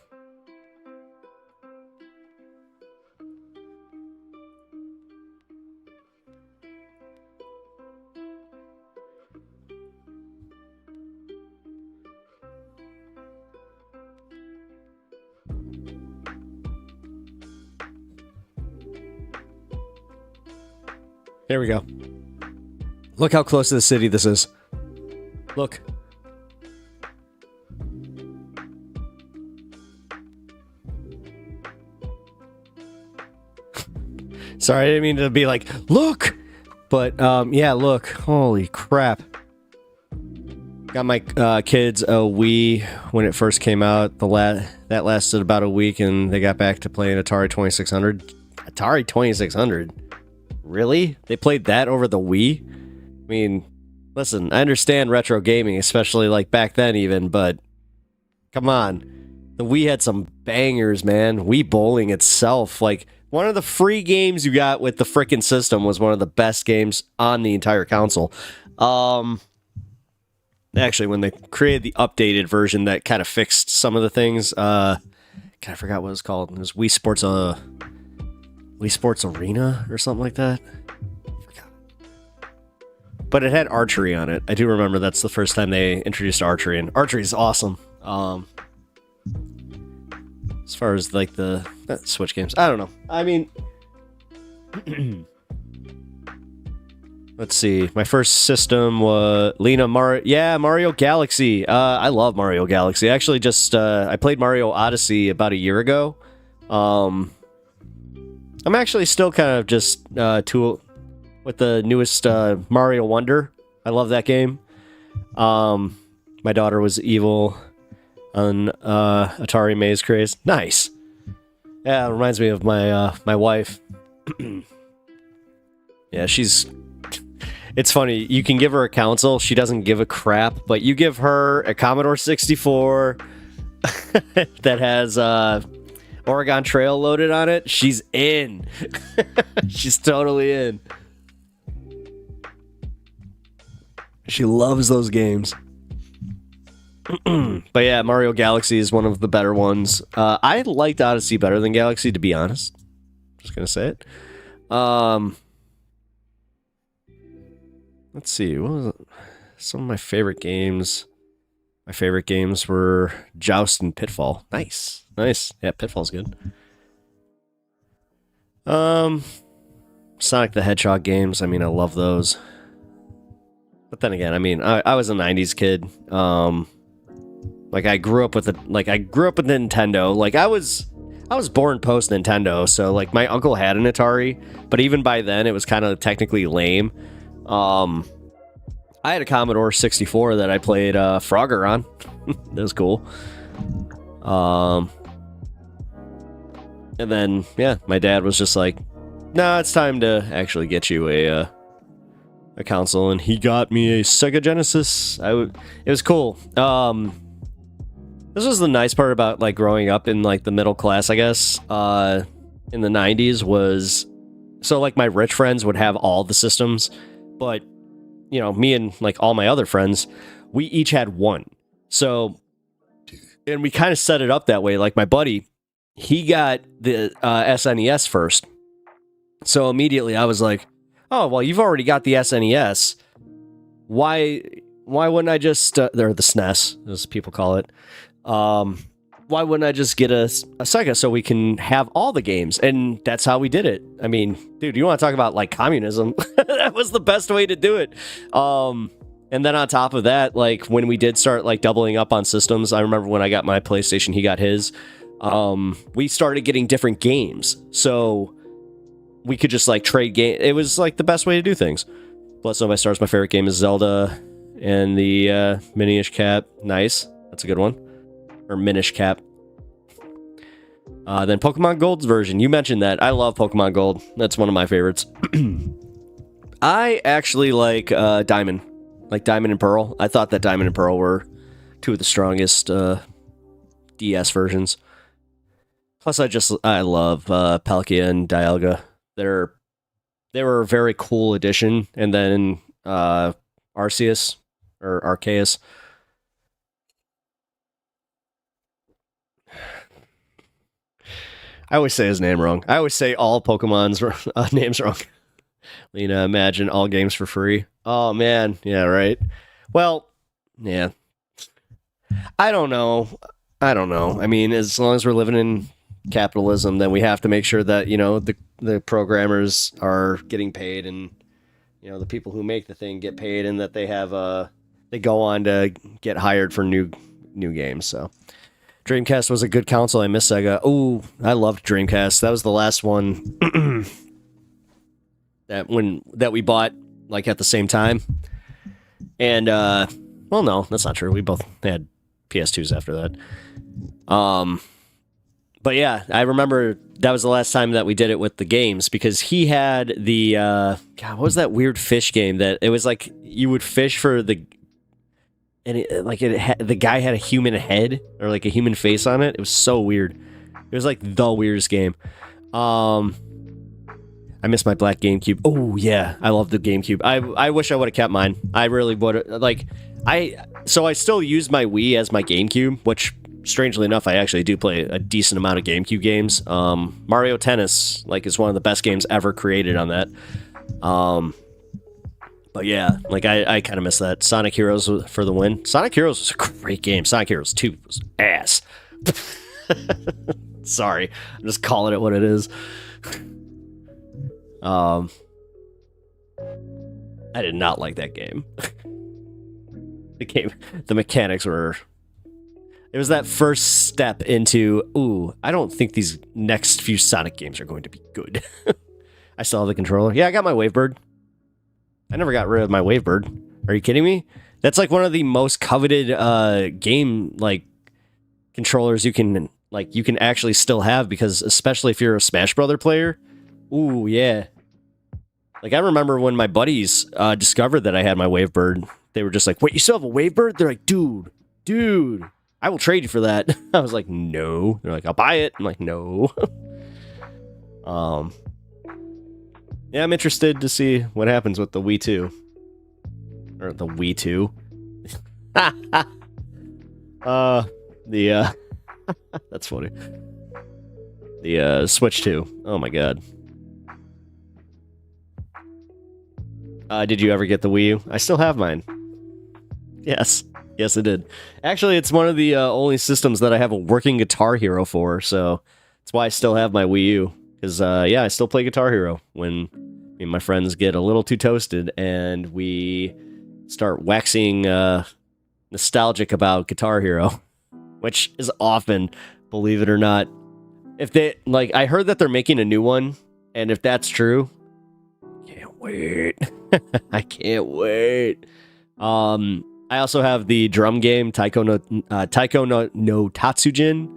There we go. Look how close to the city this is. Look. Sorry, I didn't mean to be like, look! But, yeah, look. Holy crap. Got my kids a Wii when it first came out. That lasted about a week, and they got back to playing Atari 2600. Atari 2600? Really? They played that over the Wii? I mean, listen, I understand retro gaming, especially like back then even, but Come on. The Wii had some bangers, man. Wii Bowling itself, like, one of the free games you got with the frickin' system was one of the best games on the entire console. Actually, when they created the updated version that kind of fixed some of the things, I forgot what it was called. It was Wii Sports Arena or something like that. But it had archery on it. I do remember that's the first time they introduced archery, and archery is awesome. As far as like the Switch games, I don't know. I mean, let's see. My first system was Mario Galaxy. I love Mario Galaxy. Actually, just I played Mario Odyssey about a year ago. I'm actually still kind of just with the newest Mario Wonder. I love that game. My daughter was evil on Atari Maze Craze. Nice. Yeah, it reminds me of my my wife. Yeah, it's funny. You can give her a console. She doesn't give a crap, but you give her a Commodore 64 that has Oregon Trail loaded on it. She's in. She's totally in. She loves those games. But yeah, Mario Galaxy is one of the better ones. I liked Odyssey better than Galaxy, to be honest. Just gonna say it. Let's see. What was it? Some of my favorite games. My favorite games were Joust and Pitfall. Nice. Yeah, Pitfall's good. Sonic the Hedgehog games. I mean, I love those. But then again, I mean, I was a '90s kid. Like I grew up with Nintendo. Like I was born post Nintendo, so like my uncle had an Atari, but even by then it was kind of technically lame. I had a Commodore 64 that I played Frogger on. That was cool. And then yeah, my dad was just like, "Nah, it's time to actually get you a console," and he got me a Sega Genesis. It was cool. This was the nice part about like growing up in like the middle class, I guess, in the 90s was, so like my rich friends would have all the systems, but you know, me and like all my other friends, we each had one. So, and we kind of set it up that way. Like my buddy, he got the SNES first. So immediately I was like, "Oh, well, you've already got the SNES. Why wouldn't I just, or the SNES, as people call it. Why wouldn't I just get a Sega so we can have all the games?" And that's how we did it. I mean, dude, you want to talk about like communism? That was the best way to do it. And then on top of that, like when we did start like doubling up on systems, I remember when I got my PlayStation, he got his. We started getting different games. So we could just like trade game. It was like the best way to do things. Bless Nobody Stars, my favorite game is Zelda and the Minish Cap. Nice. That's a good one. Or Minish Cap. Then Pokemon Gold's version. You mentioned that. I love Pokemon Gold. That's one of my favorites. I actually like Diamond. Like Diamond and Pearl. I thought that Diamond and Pearl were two of the strongest DS versions. Plus, I love Palkia and Dialga. They were a very cool addition. And then Arceus, or Arceus. I always say his name wrong. I always say all Pokemon's names wrong. Lena, imagine all games for free. Oh, man. Yeah, right. Well, yeah. I don't know. I mean, as long as we're living in capitalism, then we have to make sure that, you know, the programmers are getting paid, and, you know, the people who make the thing get paid, and that they have they go on to get hired for new games. So Dreamcast was a good console. I miss Sega. Ooh, I loved Dreamcast. That was the last one that we bought like at the same time. And well, no, that's not true. We both had PS2s after that. But yeah, I remember that was the last time that we did it with the games, because he had the God, what was that weird fish game that it was like you would fish for the and the guy had a human head or like a human face on it. It was so weird. It was like the weirdest game. I miss my black GameCube. Oh yeah, I love the GameCube. I wish I would have kept mine. I really would. Like I still use my Wii as my GameCube, which strangely enough I actually do play a decent amount of GameCube games. Mario Tennis like is one of the best games ever created on that. But yeah, like I kind of miss that. Sonic Heroes for the win. Sonic Heroes was a great game. Sonic Heroes 2 was ass. Sorry, I'm just calling it what it is. I did not like that game. The mechanics were... It was that first step into, ooh, I don't think these next few Sonic games are going to be good. I still have the controller. Yeah, I got my Wavebird. I never got rid of my Wavebird. Are you kidding me? That's like one of the most coveted game like controllers you can actually still have, because especially if you're a Smash Brother player. Ooh, yeah. Like I remember when my buddies discovered that I had my Wavebird, they were just like, "Wait, you still have a Wavebird?" They're like, "Dude, I will trade you for that." I was like, "No." They're like, "I'll buy it." I'm like, "No." Yeah, I'm interested to see what happens with the Wii 2. Or the Wii 2. That's funny. The Switch 2. Oh my god. Did you ever get the Wii U? I still have mine. Yes. Yes, I did. Actually, it's one of the only systems that I have a working Guitar Hero for, so that's why I still have my Wii U. Because, yeah, I still play Guitar Hero when me and my friends get a little too toasted and we start waxing nostalgic about Guitar Hero, which is often, believe it or not. If they, like, I heard that they're making a new one, and if that's true, can't wait. I can't wait. I also have the drum game Taiko no Tatsujin,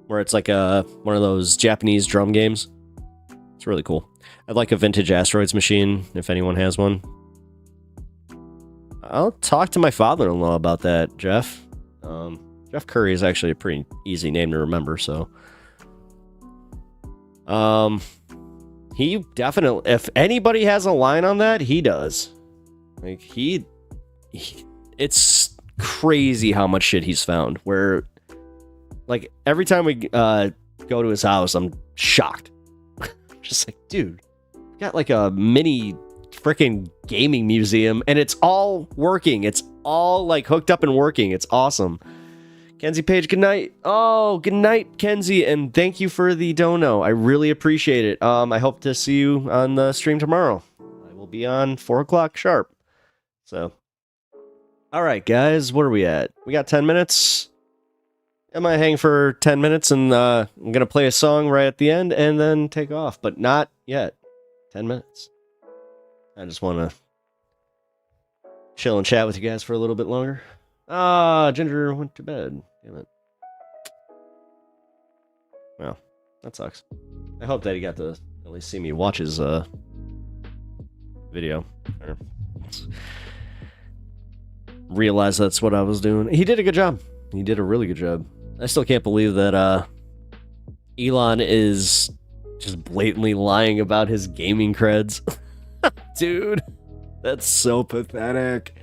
where it's like one of those Japanese drum games. It's really cool. I'd like a vintage Asteroids machine if anyone has one. I'll talk to my father-in-law about that, Jeff. Jeff Curry is actually a pretty easy name to remember, so he definitely, if anybody has a line on that, he does. Like it's crazy how much shit he's found. Where, like, every time we go to his house, I'm shocked. Just like, dude, we got like a mini freaking gaming museum, and it's all working. It's all like hooked up and working. It's awesome. Kenzie Page, good night. Oh, good night, Kenzie, and thank you for the dono. I really appreciate it. I hope to see you on the stream tomorrow. I will be on 4 o'clock sharp. So, all right, guys, what are we at? We got 10 minutes. I might hang for 10 minutes, and I'm going to play a song right at the end and then take off, but not yet. 10 minutes. I just want to chill and chat with you guys for a little bit longer. Ginger went to bed. Damn it. Well, that sucks. I hope that he got to at least see me watch his video. Or realize that's what I was doing. He did a good job. He did a really good job. I still can't believe that Elon is just blatantly lying about his gaming creds. Dude, that's so pathetic.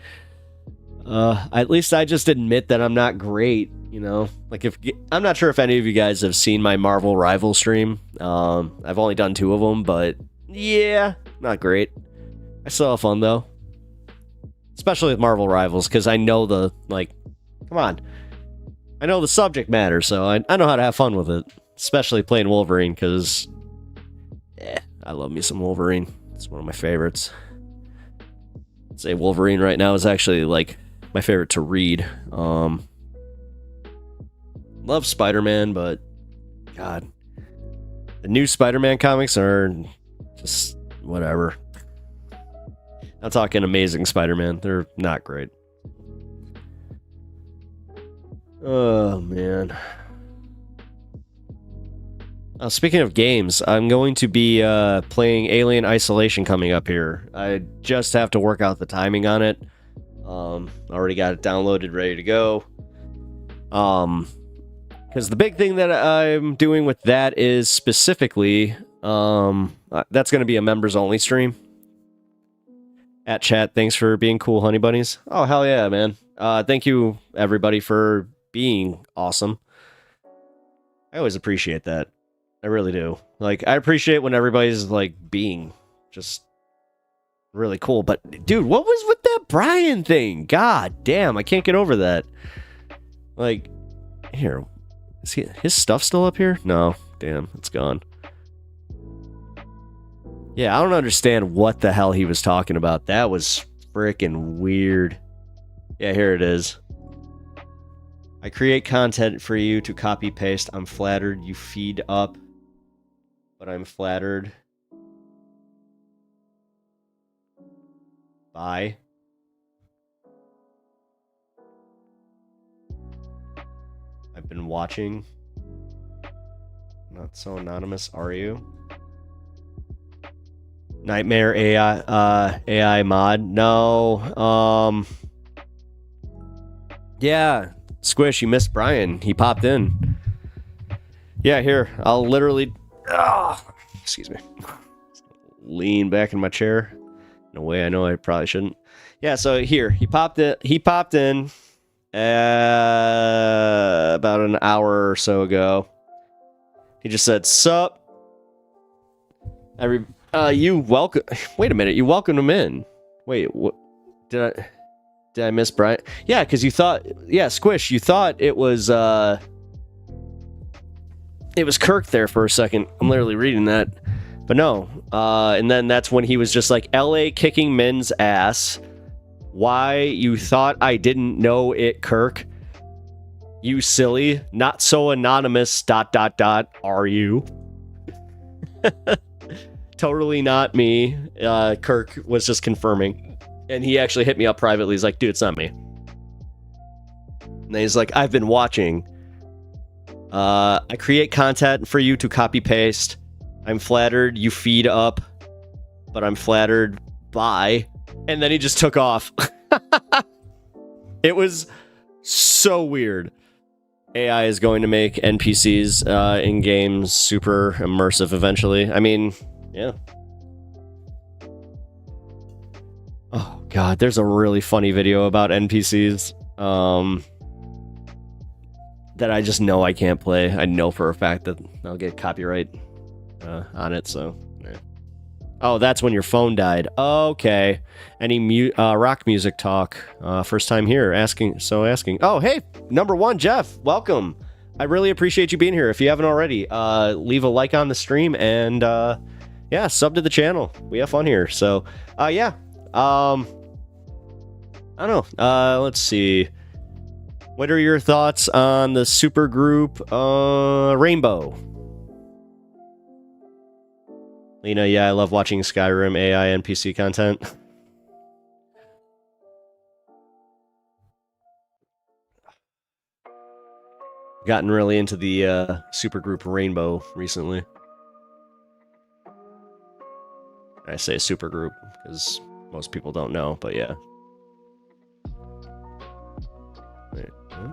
At least I just admit that I'm not great, you know? Like, I'm not sure if any of you guys have seen my Marvel Rival stream. I've only done 2 of them, but yeah, not great. I still have fun, though. Especially with Marvel Rivals, because I know the, like, come on. I know the subject matter, so I know how to have fun with it. Especially playing Wolverine, because, I love me some Wolverine. It's one of my favorites. I'd say Wolverine right now is actually, like, my favorite to read. Love Spider-Man, but God, the new Spider-Man comics are just whatever. I'm talking Amazing Spider-Man. They're not great. Oh, man. Speaking of games, I'm going to be playing Alien Isolation coming up here. I just have to work out the timing on it. Already got it downloaded, ready to go. Because the big thing that I'm doing with that is specifically, that's going to be a members only stream. At chat, thanks for being cool, honey bunnies. Oh, hell yeah, man. Thank you, everybody, for being awesome. I always appreciate that. I really do. Like, I appreciate when everybody's, like, being just really cool. But, dude, what was with that Brian thing? God damn, I can't get over that. Like, here. Is his stuff still up here? No. Damn, it's gone. Yeah, I don't understand what the hell he was talking about. That was freaking weird. Yeah, here it is. I create content for you to copy paste. I'm flattered you feed up, but I'm flattered by. I've been watching. Not so anonymous, are you? Nightmare AI mod. No. Yeah. Squish, you missed Brian. He popped in. Yeah, here. I'll literally excuse me. Lean back in my chair in a way I know I probably shouldn't. Yeah, so here. He popped in about an hour or so ago. He just said, "Sup?" You welcome. Wait a minute. You welcomed him in. Wait, what? Did I miss Brian? Yeah, because you thought. Yeah, Squish. You thought it was. It was Kirk there for a second. I'm literally reading that, but no. And then that's when he was just like, "LA kicking men's ass." Why you thought I didn't know it, Kirk? You silly, not so anonymous. ... Are you? Totally not me. Kirk was just confirming. And he actually hit me up privately. He's like, dude, it's not me. And he's like, I've been watching. I create content for you to copy paste. I'm flattered you feed up, but I'm flattered by. And then he just took off. It was so weird. AI is going to make NPCs in games super immersive eventually. I mean, yeah. Oh god, there's a really funny video about NPCs that I just know I can't play. I know for a fact that I'll get copyright on it, so yeah. Oh, that's when your phone died. Okay. Any rock music talk? First time here. Asking. Oh, hey, number one, Jeff. Welcome. I really appreciate you being here. If you haven't already, leave a like on the stream and yeah, sub to the channel. We have fun here. So yeah. I don't know. Let's see. What are your thoughts on the supergroup Rainbow? Lena, yeah, I love watching Skyrim AI NPC content. Gotten really into the supergroup Rainbow recently. I say supergroup because most people don't know, but yeah. Wait, huh?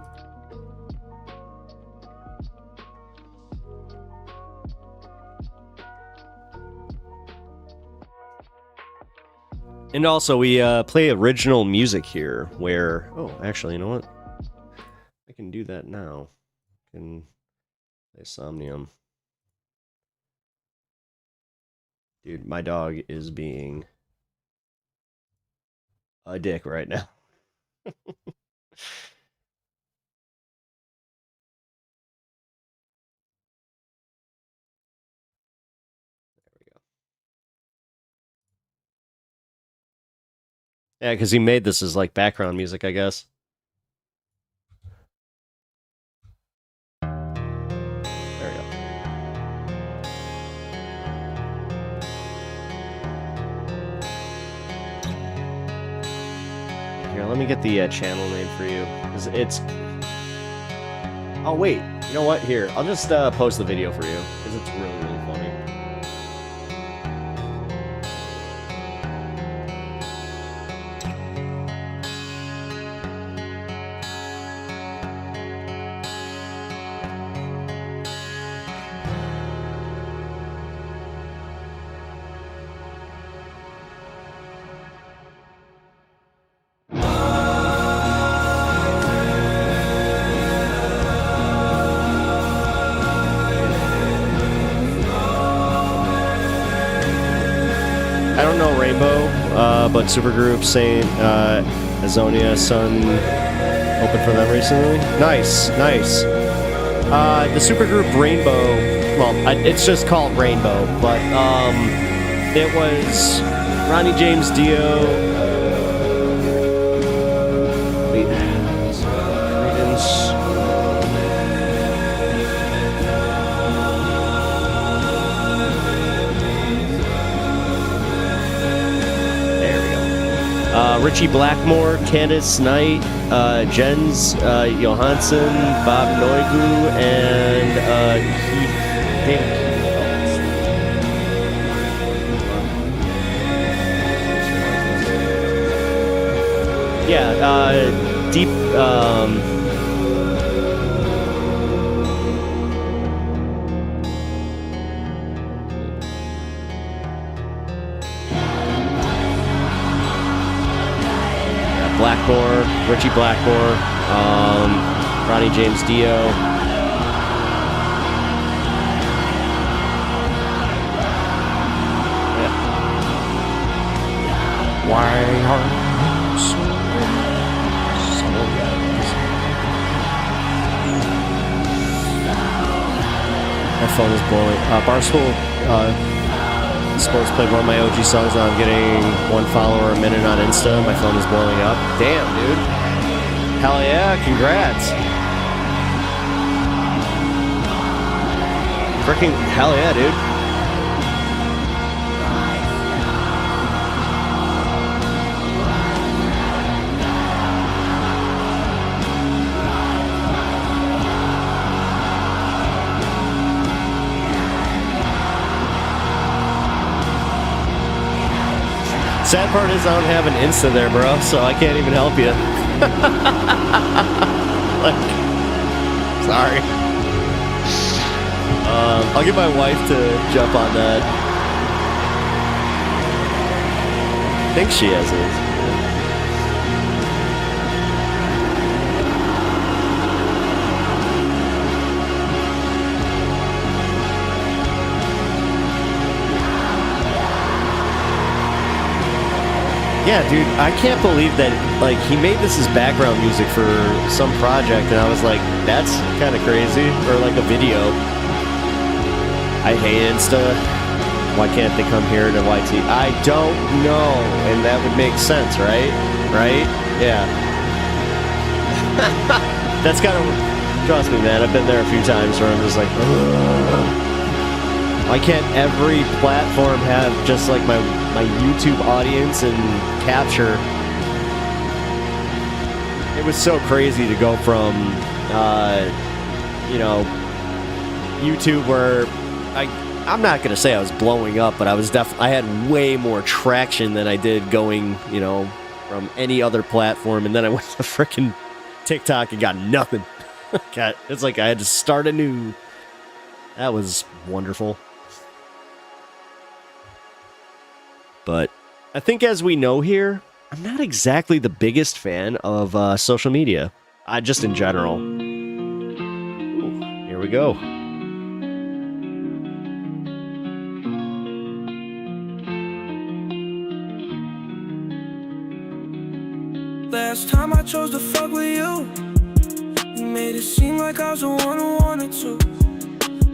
And also, we play original music here, where... Oh, actually, you know what? I can do that now. I can play Somnium. Dude, my dog is being a dick right now. Yeah, because he made this as, like, background music, I guess. There we go. Here, let me get the channel name for you. 'Cause it's... Oh, wait. You know what? Here, I'll just post the video for you. Because it's really, really funny. Supergroup, Saint, Azonia, Sun, opened for them recently. Nice. The supergroup Rainbow, well, it's just called Rainbow, but it was Ronnie James Dio. Richie Blackmore, Candice Knight, Jens Johansson, Bob Noigu, and Keith Deep. Blackmore, Richie Blackmore, Ronnie James Dio. Why are you so My phone is blowing. Barstool Sports played one of my OG songs. Now I'm getting 1 follower a minute on Insta. My phone is blowing up. Damn, dude. Hell yeah, congrats. Freaking hell yeah, dude. Sad part is I don't have an Insta there, bro, so I can't even help you. Like, sorry. I'll get my wife to jump on that. I think she has it. Yeah, dude, I can't believe that, like, he made this as background music for some project, and I was like, that's kind of crazy. Or, like, a video. I hate Insta. Why can't they come here to YT? I don't know, and that would make sense, right? Right? Yeah. That's kind of, trust me, man, I've been there a few times where I'm just like, ugh. Why can't every platform have just, like, my YouTube audience and capture? It was so crazy to go from, you know, YouTube where I'm not going to say I was blowing up, but I had way more traction than I did going, you know, from any other platform. And then I went to frickin' TikTok and got nothing. It's like I had to start anew. That was wonderful. But I think, as we know here, I'm not exactly the biggest fan of social media. Just in general. Ooh, here we go. Last time I chose to fuck with you, you made it seem like I was the one who wanted to.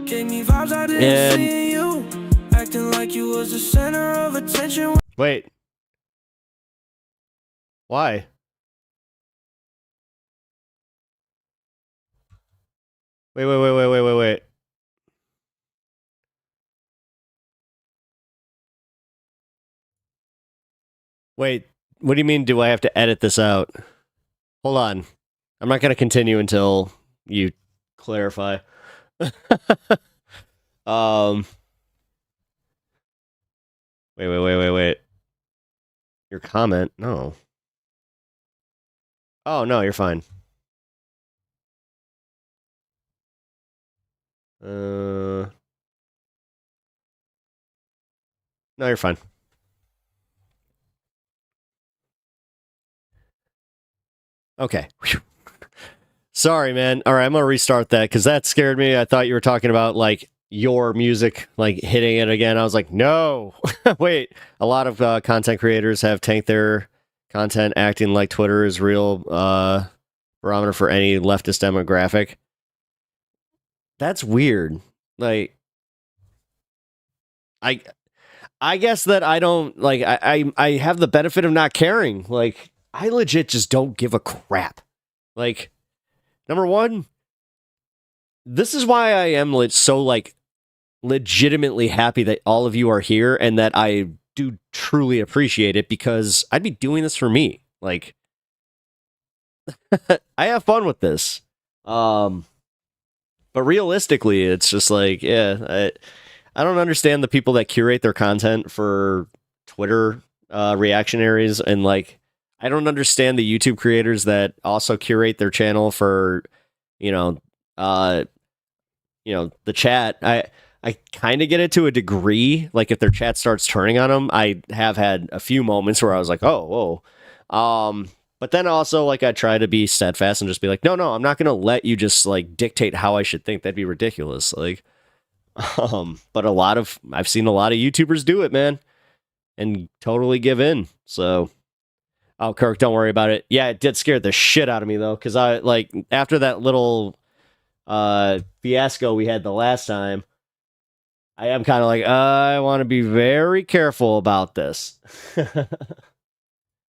Gave me vibes I didn't see in you. Acting like you was the center of attention. Wait. Why? Wait. Wait, what do you mean, do I have to edit this out? Hold on. I'm not going to continue until you clarify. Wait. Your comment? No. Oh, no, you're fine. No, you're fine. Okay. Sorry, man. All right, I'm going to restart that because that scared me. I thought you were talking about, like, your music, like hitting it again. I was like, no, wait. A lot of content creators have tanked their content, acting like Twitter is real barometer for any leftist demographic. That's weird. Like, I guess that I don't like. I have the benefit of not caring. Like, I legit just don't give a crap. Like, number one, this is why I am so like legitimately happy that all of you are here and that I do truly appreciate it, because I'd be doing this for me. Like, I have fun with this. But realistically, it's just like, yeah, I don't understand the people that curate their content for Twitter reactionaries, and like, I don't understand the YouTube creators that also curate their channel for, the chat. I kind of get it to a degree. Like, if their chat starts turning on them, I have had a few moments where I was like, oh, whoa. But then also, like, I try to be steadfast and just be like, no, I'm not going to let you just like dictate how I should think. That'd be ridiculous. Like, but I've seen a lot of YouTubers do it, man, and totally give in. So, oh, Kirk, don't worry about it. Yeah, it did scare the shit out of me though, because I like after that little fiasco we had the last time, I am kind of like, I want to be very careful about this.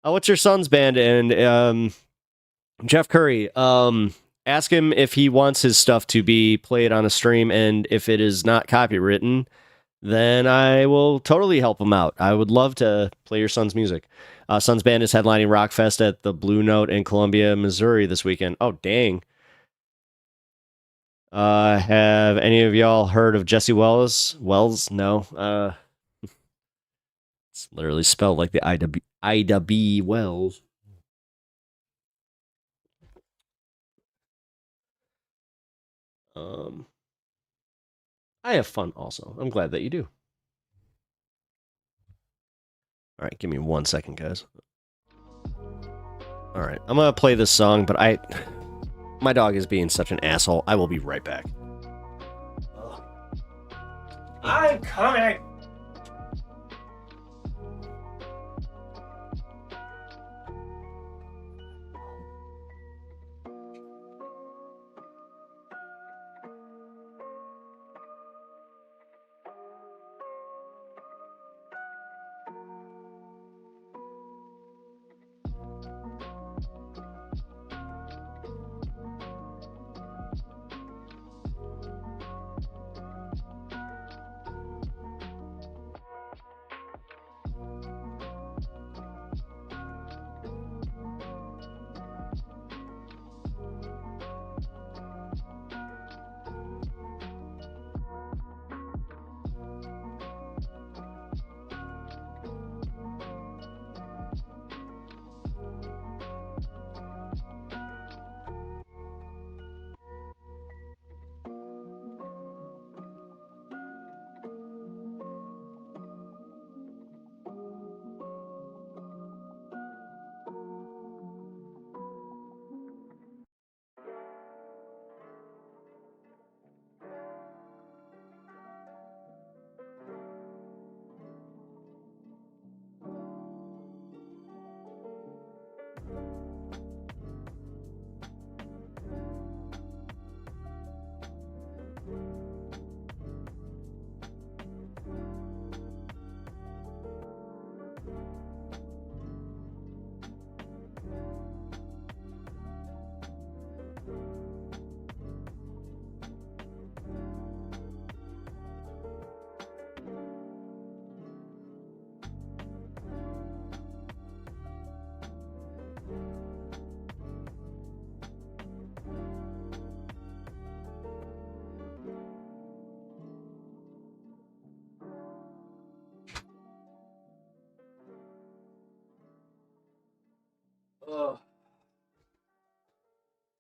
What's your son's band? And Jeff Curry, ask him if he wants his stuff to be played on a stream, and if it is not copywritten, then I will totally help him out. I would love to play your son's music. Son's band is headlining Rockfest at the Blue Note in Columbia, Missouri this weekend. Oh, dang. Have any of y'all heard of Jesse Wells? No. It's literally spelled like the Ida B. Wells. I have fun also. I'm glad that you do. All right, give me 1 second, guys. All right, I'm gonna play this song, but my dog is being such an asshole. I will be right back. I'm coming.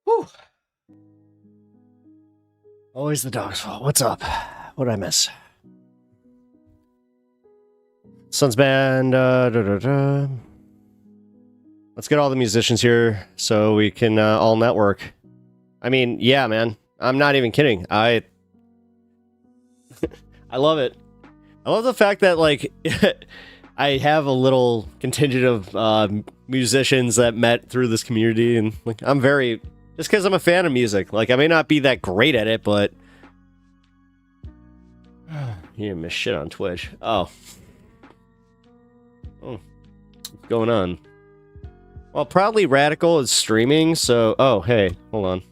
Whew. Always the dog's fault. What's up? What did I miss? Son's band. Let's get all the musicians here so we can all network. I mean, yeah, man. I'm not even kidding. I love it. I love the fact that, like, I have a little contingent of musicians that met through this community, and like I'm very, just because I'm a fan of music. Like, I may not be that great at it, but you didn't miss shit on Twitch. Oh, what's going on? Well, Proudly Radical is streaming, so hey, hold on.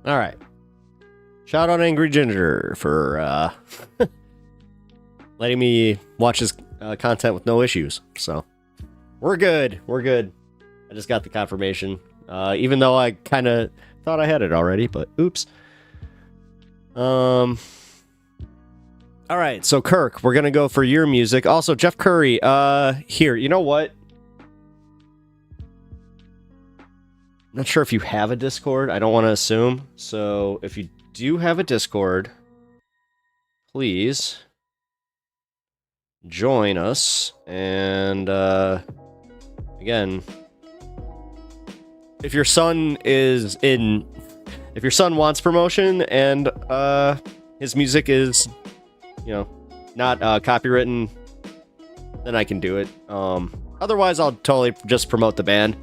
All right. Shout out Angry Ginger for letting me watch his content with no issues. So we're good. We're good. I just got the confirmation. Even though I kind of thought I had it already, but oops. All right. So Kirk, we're going to go for your music. Also, Jeff Curry, here, you know what? Not sure if you have a Discord. I don't want to assume. So if you do have a Discord, please join us. And again, if your son wants promotion and his music is, not copywritten, then I can do it. Otherwise, I'll totally just promote the band.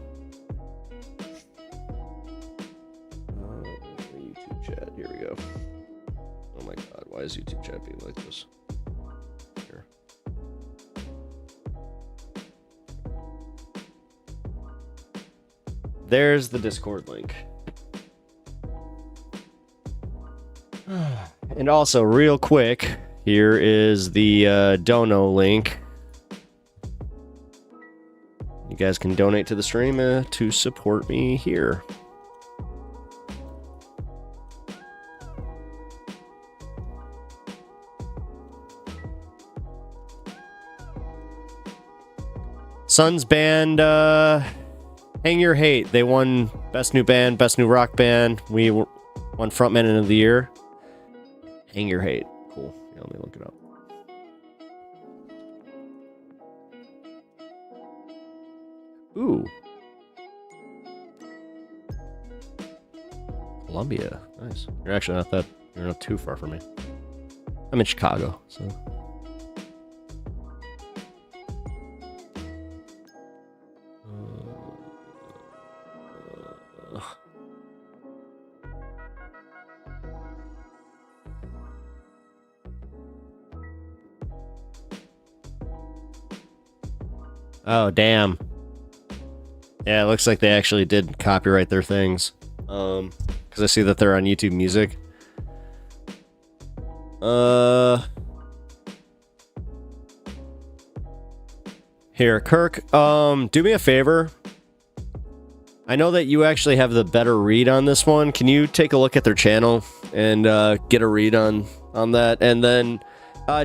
Why is YouTube chat being like this? Here. There's the Discord link. And also, real quick, here is the Dono link. You guys can donate to the stream to support me here. Sun's band, Hang Your Hate. They won Best New Band, Best New Rock Band. We won Frontman of the Year. Hang Your Hate. Cool. Yeah, let me look it up. Ooh. Columbia. Nice. You're not too far from me. I'm in Chicago, so... Oh, damn. Yeah, it looks like they actually did copyright their things. Because I see that they're on YouTube Music. Here, Kirk, do me a favor. I know that you actually have the better read on this one. Can you take a look at their channel and get a read on that? And then,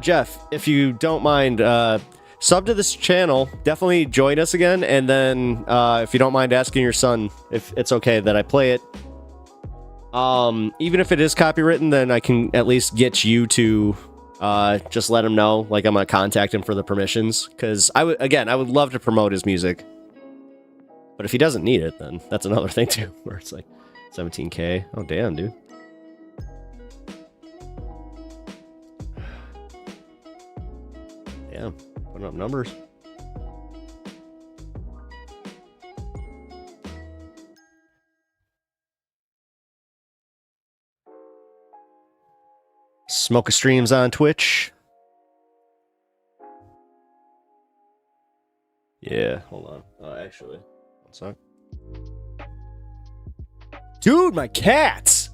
Jeff, if you don't mind... sub to this channel, definitely join us again, and then if you don't mind asking your son if it's okay that I play it. Even if it is copywritten, then I can at least get you to just let him know, like I'm gonna contact him for the permissions, because I would love to promote his music. But if he doesn't need it, then that's another thing too, where it's like 17K. Oh damn, dude. Damn. Putting up numbers. Smoke streams on Twitch. Yeah, hold on. Actually, one sec. Dude, my cats!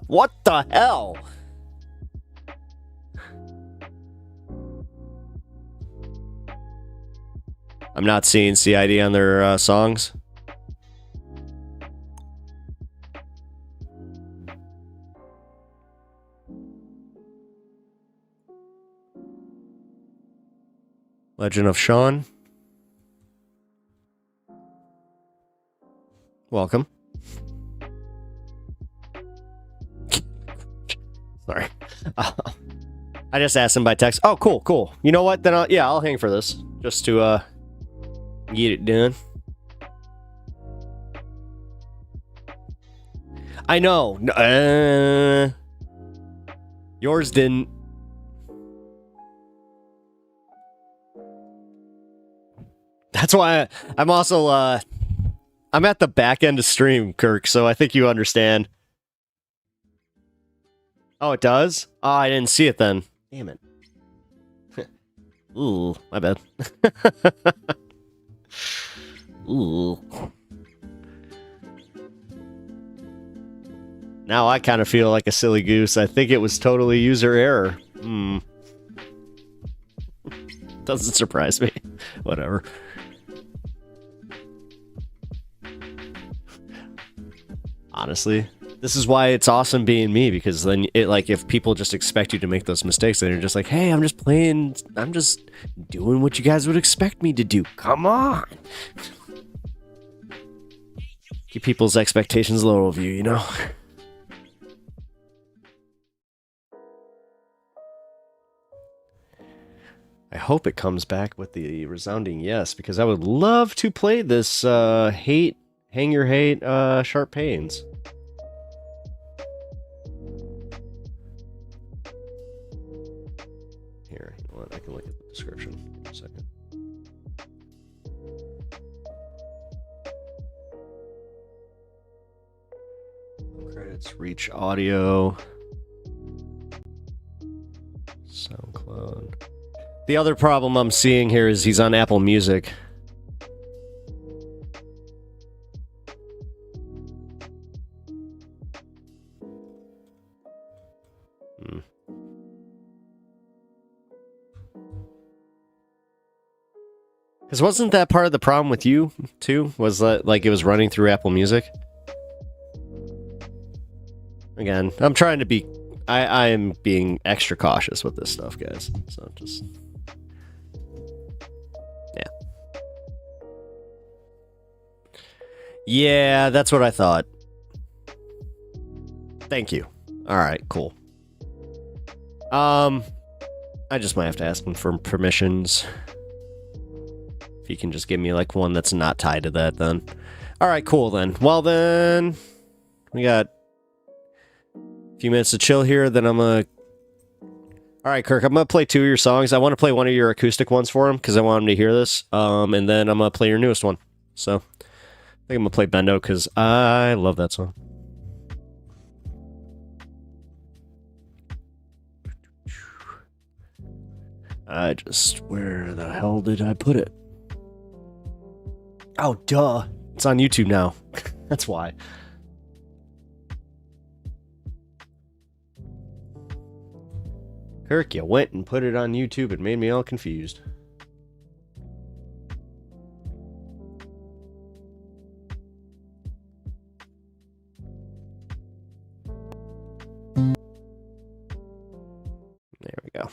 What the hell? I'm not seeing CID on their songs. Legend of Sean. Welcome. Sorry. I just asked him by text. Oh, cool. You know what? Then I'll hang for this. Just to get it done. I know. Yours didn't. That's why I'm also I'm at the back end of stream, Kirk, so I think you understand. Oh, it does? Oh, I didn't see it then. Damn it. Ooh, my bad. Ooh. Now I kind of feel like a silly goose. I think it was totally user error. Doesn't surprise me. Whatever. Honestly, this is why it's awesome being me, because then if people just expect you to make those mistakes, then you're just like, hey, I'm just playing, I'm just doing what you guys would expect me to do. Come on. Keep people's expectations low of you, you know? I hope it comes back with the resounding yes, because I would love to play this Hang Your Hate, Sharp Pains. Here, you know what? I can look at the description for a second. Credits, Reach Audio, SoundCloud. The other problem I'm seeing here is he's on Apple Music. Because wasn't that part of the problem with you, too? Was that, like, it was running through Apple Music? Again, I'm trying to be... I am being extra cautious with this stuff, guys. So, just... Yeah. Yeah, that's what I thought. Thank you. Alright, cool. I just might have to ask him for permissions. If you can just give me, like, one that's not tied to that, then. Alright, cool, then. Well, then... We got... a few minutes to chill here, then I'm gonna... Alright, Kirk, I'm gonna play 2 of your songs. I want to play one of your acoustic ones for him, because I want him to hear this. And then I'm gonna play your newest one. So, I think I'm gonna play Bendo, because I love that song. Where the hell did I put it? Oh, duh. It's on YouTube now. That's why. Kirk, you went and put it on YouTube. It made me all confused. There we go.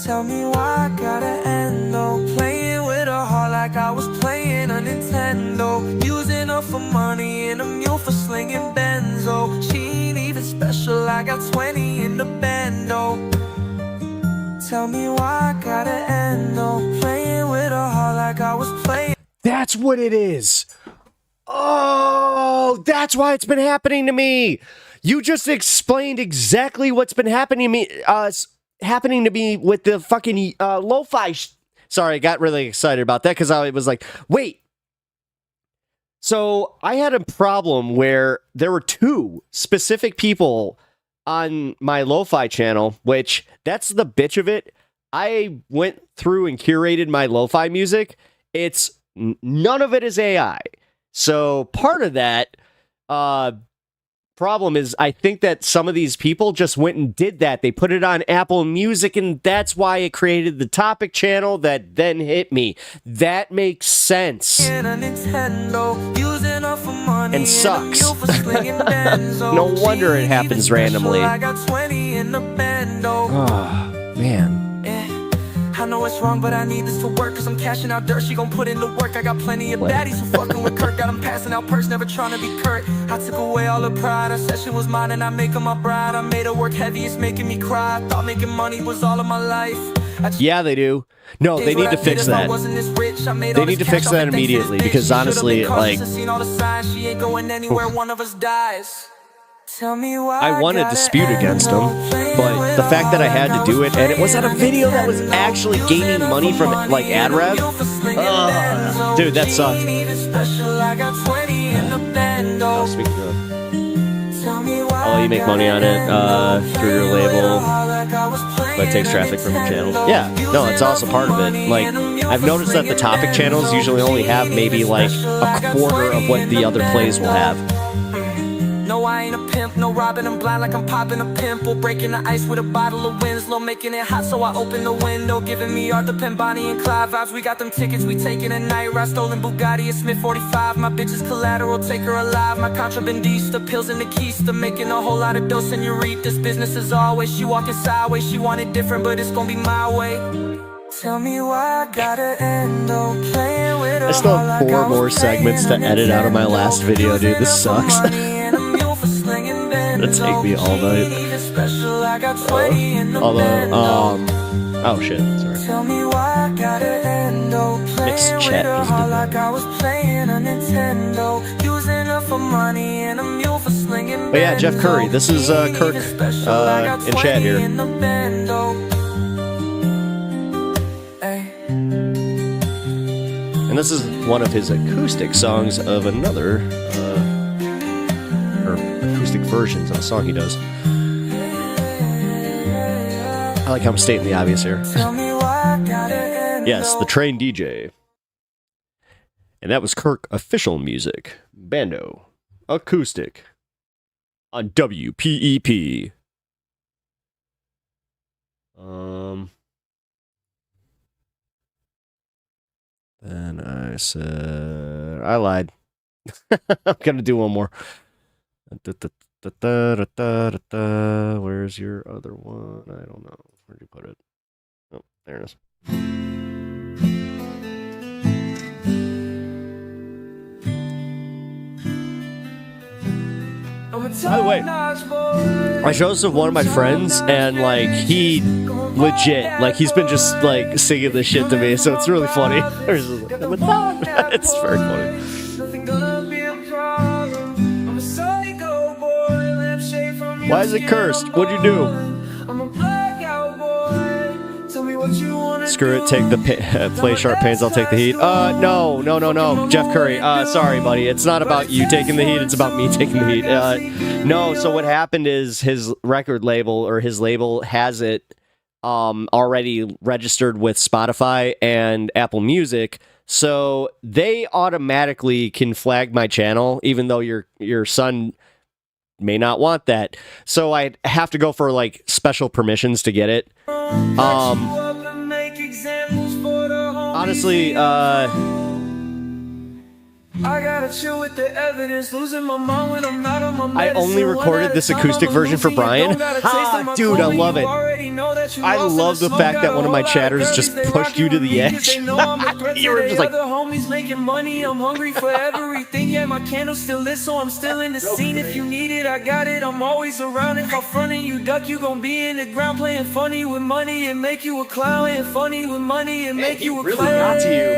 Tell me why I gotta end, though. Playing with her heart like I was playing a Nintendo. Using her for money and a mule for slinging benzo. She ain't even special, I got 20 in the bando. Tell me why I gotta end, though. Playing with her heart like I was playing. That's what it is. Oh, that's why it's been happening to me. You just explained exactly what's been happening to me. Happening to me with the fucking lo-fi. Sorry, I got really excited about that because I was like, wait. So I had a problem where there were 2 specific people on my lo-fi channel, which that's the bitch of it. I went through and curated my lo-fi music. It's none of it is AI. So part of that, for problem is I think that some of these people just went and did that. They put it on Apple Music, and that's why it created the topic channel that then hit me. That makes sense. And sucks. No wonder it happens randomly. Oh, man. I know it's wrong, but I need this to work, cause I'm cashing out dirt, she gon' put in the work. I got plenty of baddies who fucking with Kirk, got them passing out perks, never trying to be Kurt. I took away all the pride, her session was mine and I make her my bride. I made her work heavy, it's making me cry. I thought making money was all of my life. Yeah, they do. No, they need to fix that. They need to fix that immediately, because honestly, like, I won a dispute against them, but the fact that I had to do it, and it was on a video that was actually gaining money from, like, ad rev, dude, that sucked. Oh, speaking of, you make money on it through your label, but it takes traffic from your channel. Yeah, no, it's also part of it. Like, I've noticed that the topic channels usually only have maybe like a quarter of what the other plays will have. No, I ain't a pimp, no robbing, I'm blind like I'm popping a pimple. Breaking the ice with a bottle of Winslow, making it hot so I open the window. Giving me Arthur Penn, Bonnie and Clyde vibes. We got them tickets, we taking a night ride. Stolen Bugatti, a Smith 45. My bitch is collateral, take her alive. My contrabandista, pills in the keister. Making a whole lot of dough, senoritas. Business as always, she walking sideways. She wanted different, but it's gonna be my way. Tell me why I gotta end up playing with her. I still have 4 more segments to edit out of my last video, dude. This sucks. It'll take me all night. Although, oh shit, sorry. Mixed chat just did that. But yeah, Jeff Curry. This is Kirk in chat here. And this is one of his acoustic songs of another, or acoustic versions of a song he does. I like how I'm stating the obvious here. Yes, the Train DJ. And that was Kirk Official Music, Bando, Acoustic, on WPEP. Then I said, I lied. I'm going to do one more. Where's your other one? I don't know. Where'd you put it? Oh, there it is. By the way, I showed this to one of my friends, and like he legit, like he's been just like singing this shit to me, so it's really funny. It's very funny. Why is it cursed? What'd you do? Screw it, take the play sharp pains, I'll take the heat. No. Jeff Curry, sorry, buddy. It's not about you taking the heat, it's about me taking the heat. No, so what happened is his record label, or his label, has it already registered with Spotify and Apple Music, so they automatically can flag my channel, even though your son may not want that. So I have to go for like special permissions to get it. Honestly, I gotta chill with the evidence, losing my mind when I'm not on my medicine. I only recorded this acoustic version for Brian. Dude, I love it. I love the fact that one of my chatters just pushed you to the edge. You were just like, homies making money, I'm hungry for everything. Yeah, my candle's still lit, so I'm still in the scene. If you need it, I got it, I'm always around. If I'm fronting you duck, you gon' be in the ground. Playing funny with money and make you a clown. And funny with money and make you a clown. Really got to you.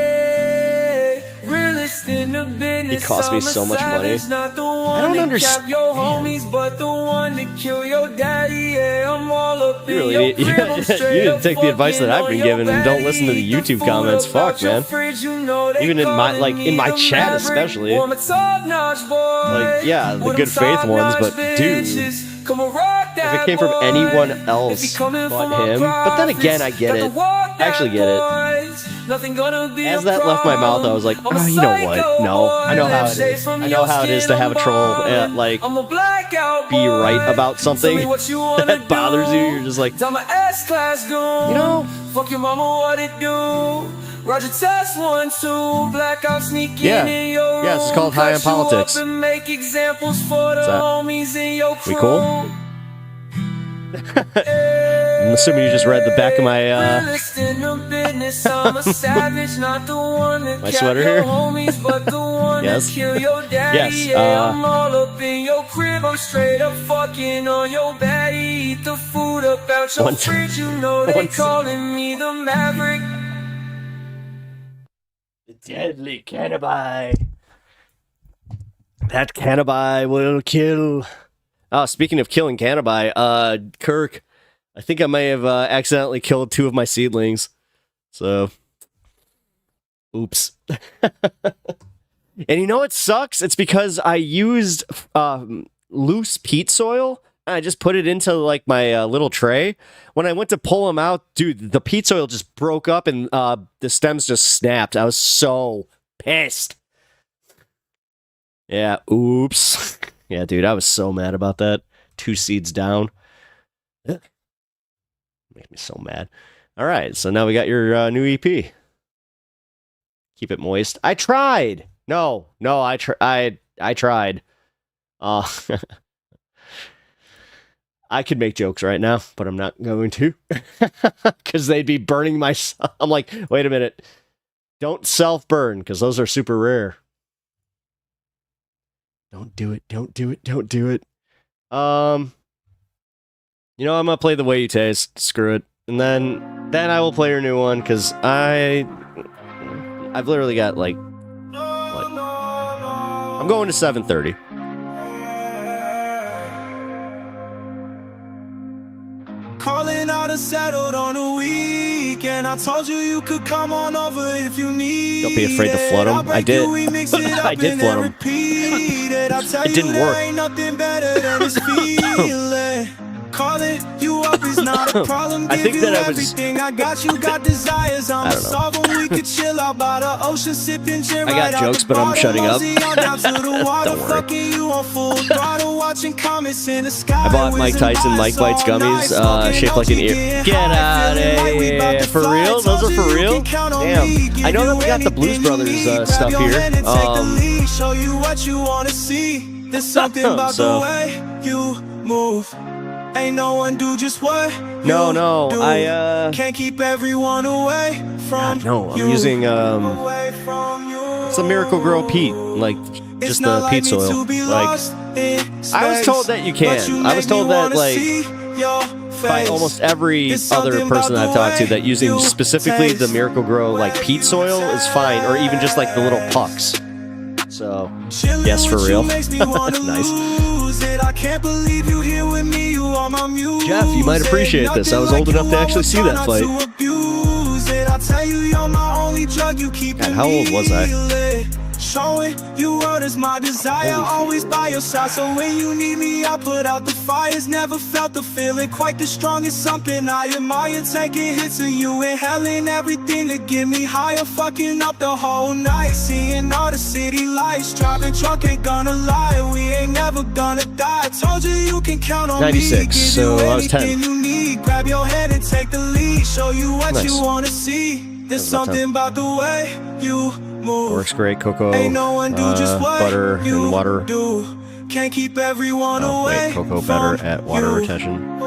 He cost me so much money. I don't understand. You really you didn't take the advice that I've been given, and don't listen to the YouTube comments. Fuck, man. Even in my chat especially. Like, yeah, the good faith ones, but dude, if it came from anyone else but him. But then again, I get it. I actually get it. Nothing gonna be As that left my mouth, I was like, oh, you know what? No, I know how it is. I know how it is to have a troll, like, be right about something that bothers you. You're just like, you know, fuck your mama, what it do? Roger, test 1, 2, blackout sneaking in your room. Yeah, it's called High on Politics. And make examples for the homies in your crew. We cool? I'm assuming you just read the back of my my sweater here. Yes. Yes. I'm all up in your crib. I'm straight up fucking on your bed. Eat the food up out your fridge. You know they calling me the Maverick. The deadly cannibal. That cannibal will kill. Oh, speaking of killing cannibal, Kirk, I think I may have accidentally killed 2 of my seedlings. So, oops. And you know what sucks? It's because I used loose peat soil. And I just put it into like my little tray. When I went to pull them out, dude, the peat soil just broke up and the stems just snapped. I was so pissed. Yeah, oops. Yeah, dude, I was so mad about that. 2 seeds down. Ugh. Made me so mad. All right, so now we got your new EP. Keep it moist. I tried. No, I tried. I could make jokes right now, but I'm not going to. Because they'd be burning my... I'm like, wait a minute. Don't self-burn, because those are super rare. Don't do it. Don't do it. Don't do it. You know, I'm going to play The Way You Taste. Screw it. And then I will play your new one, because I've literally got, like... I'm going to 7:30. Calling out and settled on a weekend. I told you could come on over if you need. Don't be afraid to flood them. I did. I did flood them. It didn't work. Ain't nothing better than this feeling. Calling you up is not a problem. I think that I was. Everything I got, you got desires. I'm solve them. We could chill out by the ocean, sipping gin. I got jokes, but I'm shutting up. Don't worry. I bought Mike Tyson Mike Bites gummies, shaped like an ear. Get out of here! For real? Those are for real? Damn! I know that we got the Blues Brothers stuff here. Show you what you want to see. There's something about the way you move. Ain't no one do just what No, do. I can't keep everyone away from no, I'm using it's a Miracle Grow peat, like just the peat soil. Like I was told that you can. I was told that like by almost every other person I've talked to that using specifically the Miracle Grow like peat soil is fine, or even just like the little pucks. So yes, for real. Nice. I can't believe you here with me. You are my music. Jeff, you might appreciate this. I was old enough to actually see that fight. God, how old was I? Showing you what is my desire. Always by your side, so when you need me, I put out the fires. Never felt the feeling quite the strongest. Something I admire. Taking hits of you, inhaling everything to get me higher. Fucking up the whole night, seeing all the city lights. Driving drunk, ain't gonna lie, we ain't never gonna die. Told you can count on 96, me. so I was 10. You need. Grab your head and take the lead. Show you what you wanna see. There's something about the way you move. Works great. Cocoa, ain't no one do just what butter, and water. Do. Can't keep everyone away. Wait, cocoa better at water retention.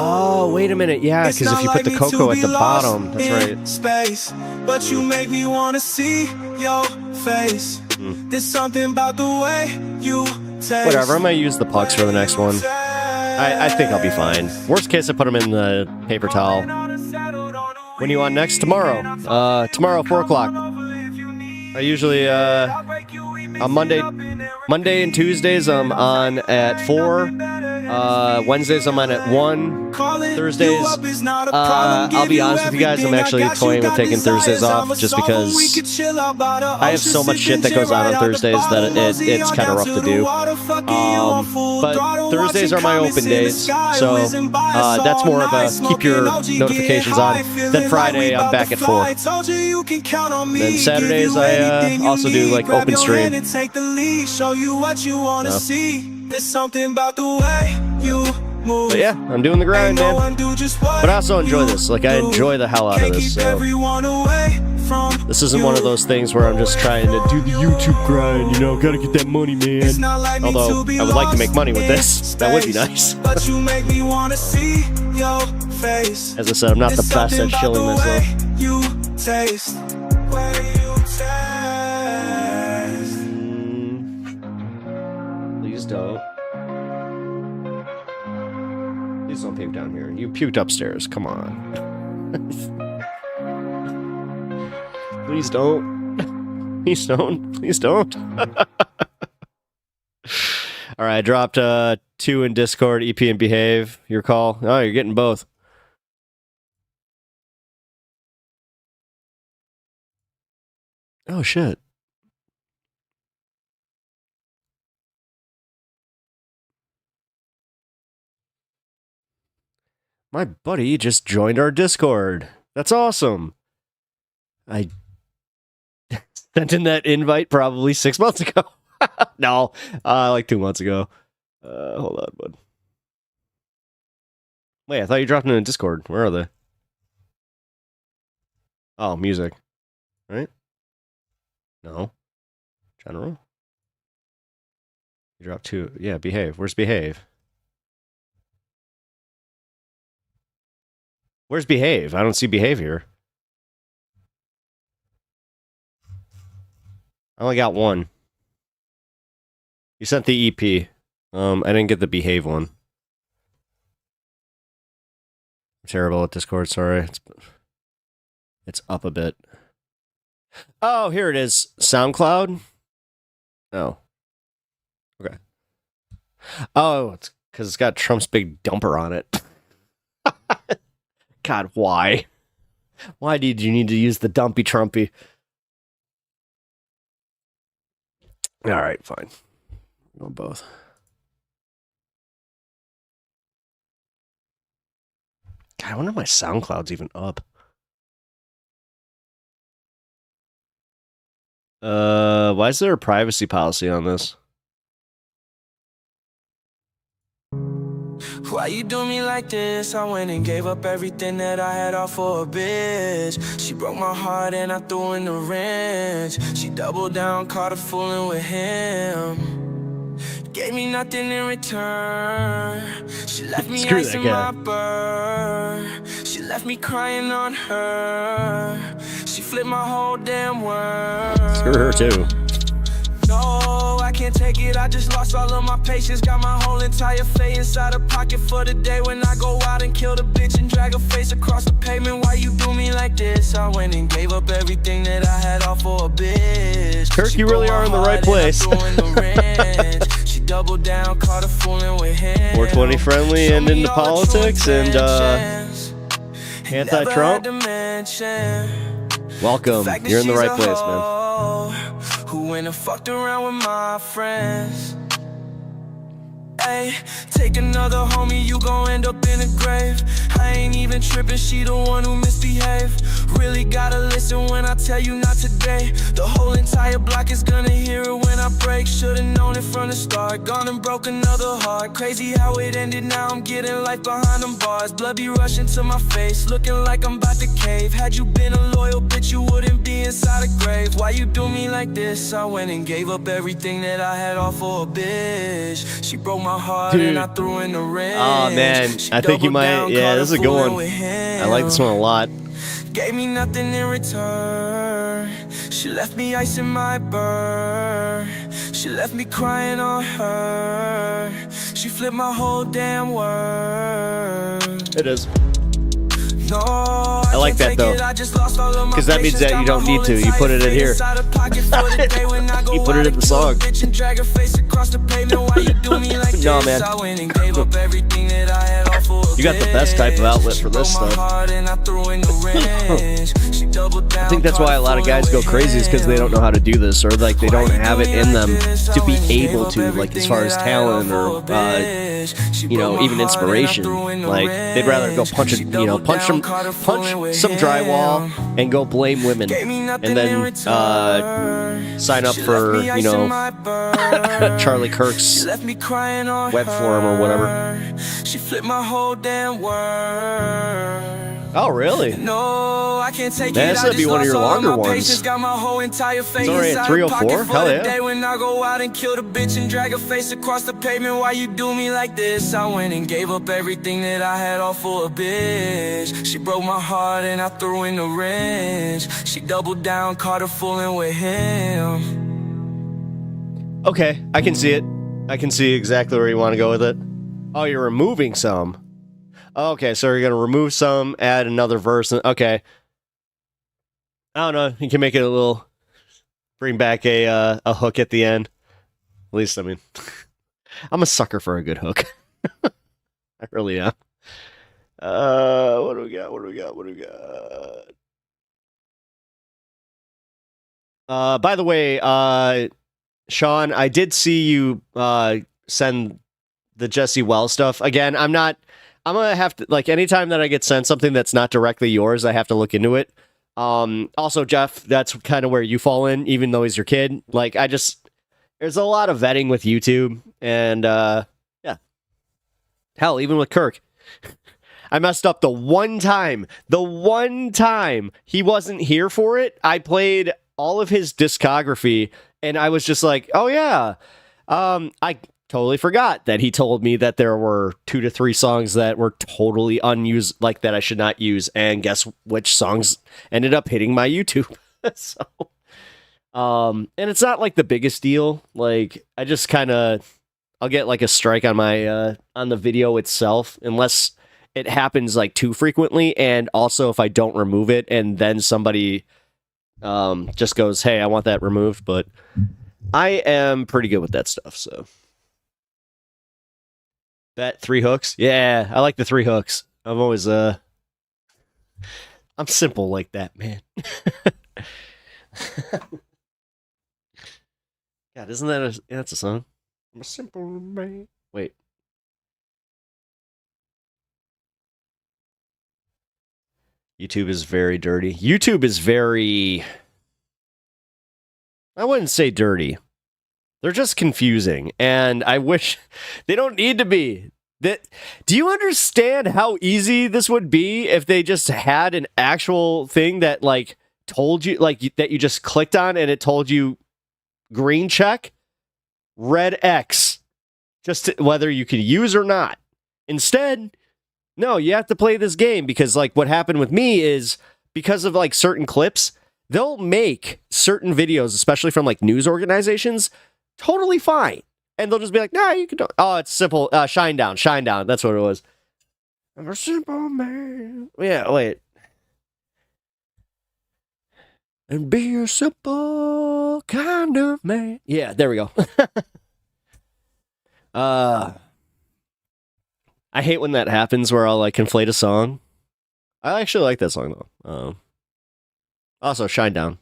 Oh, wait a minute. Yeah, because if you put the cocoa at the bottom, that's right. Space, but you make me wanna see your face. There's something about the way you taste. Whatever. I'm gonna use the pucks for the next one. I think I'll be fine. Worst case, I put them in the paper towel. When you on next? Tomorrow. Tomorrow, 4 o'clock. I usually, on Monday and Tuesdays, I'm on at 4. Wednesdays I'm on at 1. Thursdays, I'll be honest with you guys, I'm actually toying with taking Thursdays off just because I have so much shit that goes on Thursdays that it's kind of rough to do. But Thursdays are my open days, so that's more of a keep your notifications on. Then Friday, I'm back at 4. Then Saturdays, I also do like open stream. There's something about the way you move. But yeah, I'm doing the grind, man. But I also enjoy this. Like, I enjoy the hell out of this. So. This isn't one of those things where I'm just trying to do the YouTube grind, you know, gotta get that money, man. Although, I would like to make money with this. That would be nice. But you make me wanna see your face. As I said, I'm not the best at shilling myself. You taste. Please don't. Please don't puke down here. You puked upstairs. Come on. Please don't. Please don't. Please don't. All right, I dropped 2 in Discord, EP and Behave. Your call. Oh, you're getting both. Oh, shit. My buddy just joined our Discord. That's awesome. I sent in that invite probably 6 months ago. No, like 2 months ago. Hold on, bud. Wait, I thought you dropped them in Discord. Where are they? Oh, music. Right? No. General? You dropped 2. Yeah, Behave. Where's Behave? Where's Behave? I don't see Behave here. I only got 1. You sent the EP. I didn't get the Behave one. I'm terrible at Discord, sorry. It's up a bit. Oh, here it is. SoundCloud? Oh. Okay. Oh, it's because it's got Trump's big dumper on it. God, why? Why did you need to use the dumpy Trumpy? All right, fine. Go both. God, I wonder if my SoundCloud's even up. Why is there a privacy policy on this? Why you do me like this? I went and gave up everything that I had all for a bitch. She broke my heart and I threw in the wrench. She doubled down, caught her fooling with him. Gave me nothing in return. She left me ice in my burn. She left me crying on her. She flipped my whole damn world. Screw her too. No, I can't take it, I just lost all of my patience. Got my whole entire fate inside a pocket for the day when I go out and kill the bitch and drag her face across the pavement. Why you do me like this? I went and gave up everything that I had all for a bitch. Kirk, you really are in the right place. She doubled down, caught her fooling with him. 420 friendly and into politics and anti-Trump. Welcome. You're in the right place, man. Who went and fucked around with my friends. Ay, take another homie, you gon' end up in a grave. I ain't even tripping, she the one who misbehaved. Really gotta listen when I tell you not today. The whole entire block is gonna hear it when I break. Should've known it from the start, gone and broke another heart. Crazy how it ended, now I'm getting life behind them bars. Blood be rushing to my face, looking like I'm about to cave. Had you been a loyal bitch, you wouldn't be inside a grave. Why you do me like this? I went and gave up everything that I had all for a bitch. She broke my heart. Dude. And I threw in the wrench. Oh man, I think you might. Yeah, this is a good one. I like this one a lot. Gave me nothing in return. She left me ice in my burn. She left me crying on her. She flipped my whole damn world. It is. No, I like that though, because that means that you don't need to. You put it in here. You put it in the song. No, man. You got the best type of outlet for this stuff. I think that's why a lot of guys go crazy, is because they don't know how to do this, or like they don't have it in them to be able to, like as far as talent or even inspiration. Like they'd rather go punch some drywall and go blame women, and then sign up for Charlie Kirk's web forum or whatever. She flipped my whole damn world. Oh, really? No, I can't take Man, this would be one of your longer ones. It's already at 304? Hell yeah. When I go out and kill the bitch and drag her face across the pavement, why you do me like this? I went and gave up everything that I had all for a bitch. She broke my heart and I threw in the wrench. She doubled down, caught her fooling with him. Okay, I can see it. I can see exactly where you want to go with it. Oh, you're removing some. Okay, so you're going to remove some, add another verse. Okay. I don't know. You can make it a little... Bring back a hook at the end. At least, I mean... I'm a sucker for a good hook. I really am. What do we got? By the way, Sean, I did see you send the Jesse Wells stuff. Again, I'm going to have to, like, anytime that I get sent something that's not directly yours, I have to look into it. Also, Jeff, that's kind of where you fall in, even though he's your kid. Like, there's a lot of vetting with YouTube, and, yeah. Hell, even with Kirk. I messed up the one time he wasn't here for it. I played all of his discography, and I was just like, oh, yeah. I totally forgot that he told me that there were 2 to 3 songs that were totally unused, like that I should not use. And guess which songs ended up hitting my YouTube? So, and it's not like the biggest deal. Like, I just kind of, I'll get like a strike on my, on the video itself, unless it happens like too frequently. And also if I don't remove it and then somebody, just goes, hey, I want that removed. But I am pretty good with that stuff. So. Bet 3 hooks? Yeah, I like the 3 hooks. I'm always, I'm simple like that, man. God, isn't that that's a song? I'm a simple man. Wait. YouTube is very dirty. YouTube is very... I wouldn't say dirty. They're just confusing, and I wish they don't need to be. Do you understand how easy this would be if they just had an actual thing that like told you, like that you just clicked on and it told you green check, red X, just whether you can use or not. Instead, no, you have to play this game, because like what happened with me is, because of like certain clips, they'll make certain videos, especially from like news organizations, totally fine. And they'll just be like, nah, you can do. Oh, it's simple. Shine down. That's what it was. I'm a simple man. Yeah, wait. And be a simple kind of man. Yeah, there we go. I hate when that happens, where I'll like conflate a song. I actually like that song though. Also, Shine Down.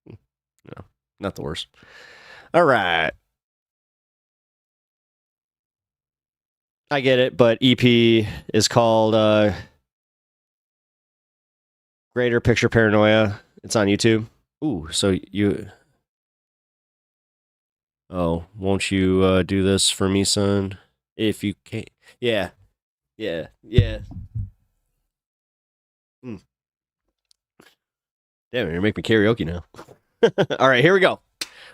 No, not the worst. All right. I get it, but EP is called Greater Picture Paranoia. It's on YouTube. Ooh, so you... Oh, won't you do this for me, son? If you can. Yeah. Yeah. Mm. Damn, you're making me karaoke now. All right, here we go.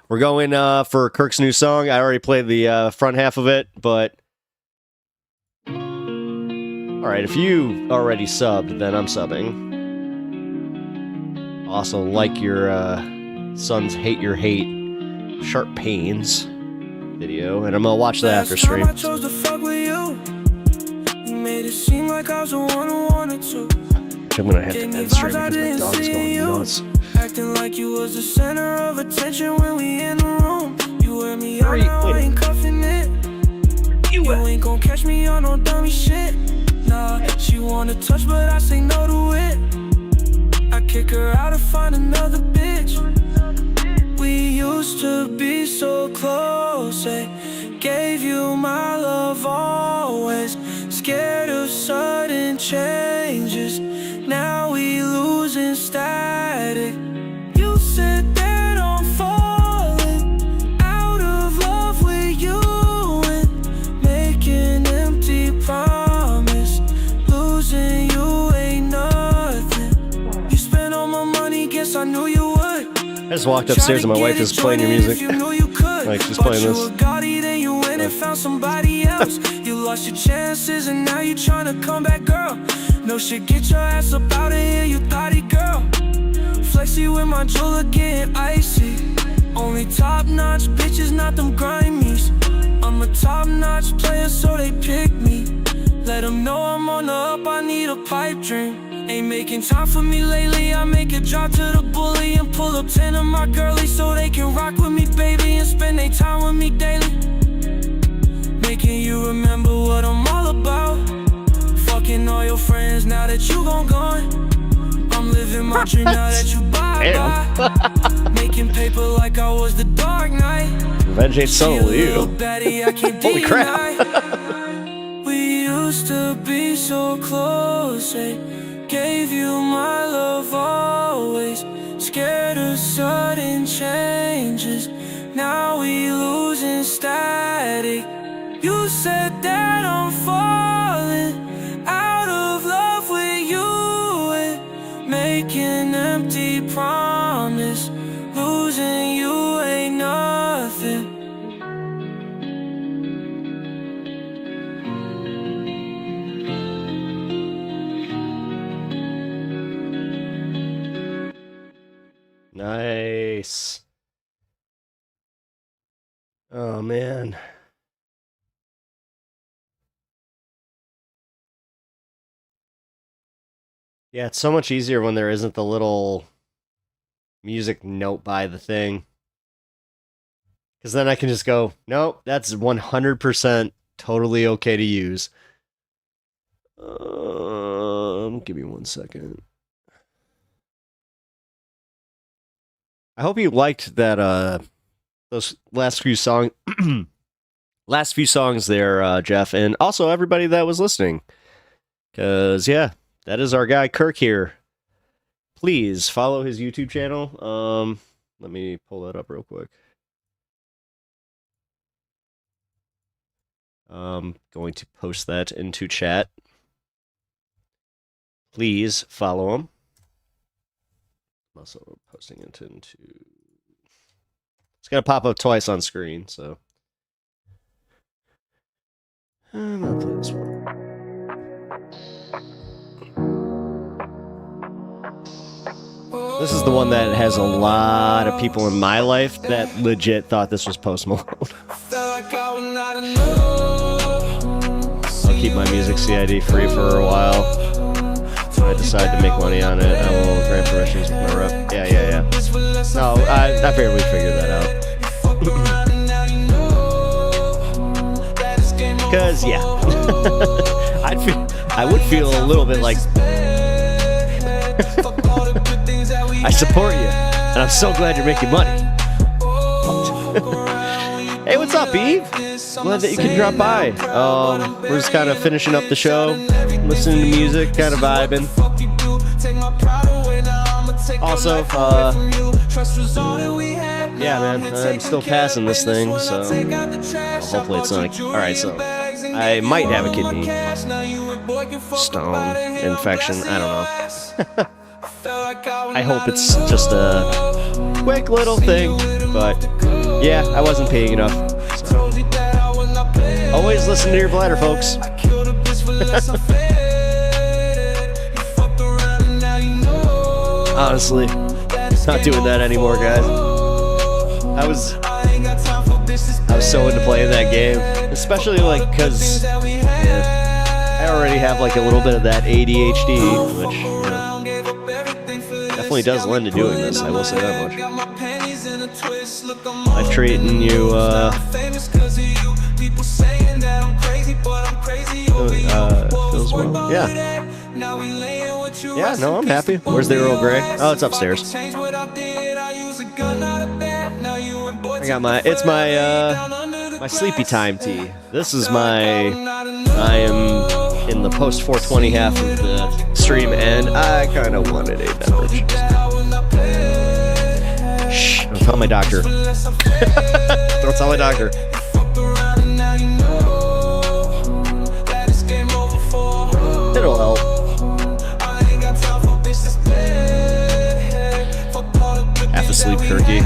We're going for Kirk's new song. I already played the front half of it, but... All right, if you already subbed, then I'm subbing. Also, like your son's Hate Your Hate, Sharp Pains video, and I'm gonna watch that after stream. I chose to fuck with you. You made it seem like I was the one who wanted to. I'm gonna have to end stream because my dog is going nuts. Acting like you was the center of attention when we in the room. You wear me out, now I ain't cuffing it. You ain't gon' catch me on no dummy shit. Nah, she wanna touch, but I say no to it. I kick her out and find another bitch. We used to be so close, eh? Gave you my love always. Scared of sudden changes. Now we losing static. You said that I'm falling out of love with you and making empty promise. Losing you ain't nothing. You spent all my money, guess I knew you would. I just walked upstairs and my wife is playing your music. Like, she's playing this. Then you went and found somebody else. You lost your chances and now you tryna come back, girl. No shit, get your ass up out of here, you thotty girl. Flexy with my jeweler getting icy. Only top-notch bitches, not them grimies. I'm a top-notch player, so they pick me. Let them know I'm on the up, I need a pipe dream. Ain't making time for me lately, I make a drop to the bully and pull up 10 of my girlies so they can rock with me, baby, and spend their time with me daily. Making you remember what I'm all about. Fucking all your friends now that you gone. I'm living my dream now that you bye. Making paper like I was the Dark Knight. Revenge ain't so you. Holy crap. We used to be so close, eh? Gave you my love always. Scared of sudden changes. Now we losing static. You said that I'm falling out of love with you and making empty promise. Losing you ain't nothing. Nice. Oh, man. Yeah, it's so much easier when there isn't the little music note by the thing. Because then I can just go, nope, that's 100% totally okay to use. Give me 1 second. I hope you liked that those last few songs there, Jeff, and also everybody that was listening. Cause yeah, that is our guy Kirk here. Please follow his YouTube channel. Let me pull that up real quick. Going to post that into chat. Please follow him. I'm also posting it into... It's going to pop up twice on screen, so... I'm going to play this one. This is the one that has a lot of people in my life that legit thought this was Post Malone. I'll keep my music CID free for a while. When I decide to make money on it, I will grant permissions with my rep. Yeah. No, I figured we'd figure that out. Because, yeah. I would feel a little bit like... I support you, and I'm so glad you're making money. Hey, what's up, Eve? Glad that you can drop by. We're just kind of finishing up the show, listening to music, kind of vibing. Also, yeah, man, I'm still passing this thing, so hopefully it's not. Alright, so I might have a kidney stone infection. I don't know. I hope it's just a quick little thing, but yeah, I wasn't peeing enough. So. Always listen to your bladder, folks. Honestly, not doing that anymore, guys. I was so into playing that game, especially like because I I already have like a little bit of that ADHD, which definitely does lend to doing this. I will say that much. I'm treating you. Feels well. Yeah. Yeah. No, I'm happy. Where's the Earl Grey? Oh, it's upstairs. I got my. It's my my sleepy time tea. This is my. I am in the post 420 half of the stream, and I kind of wanted a beverage. Shh! Don't tell my doctor. Don't tell my doctor. It'll help. Half asleep turkey.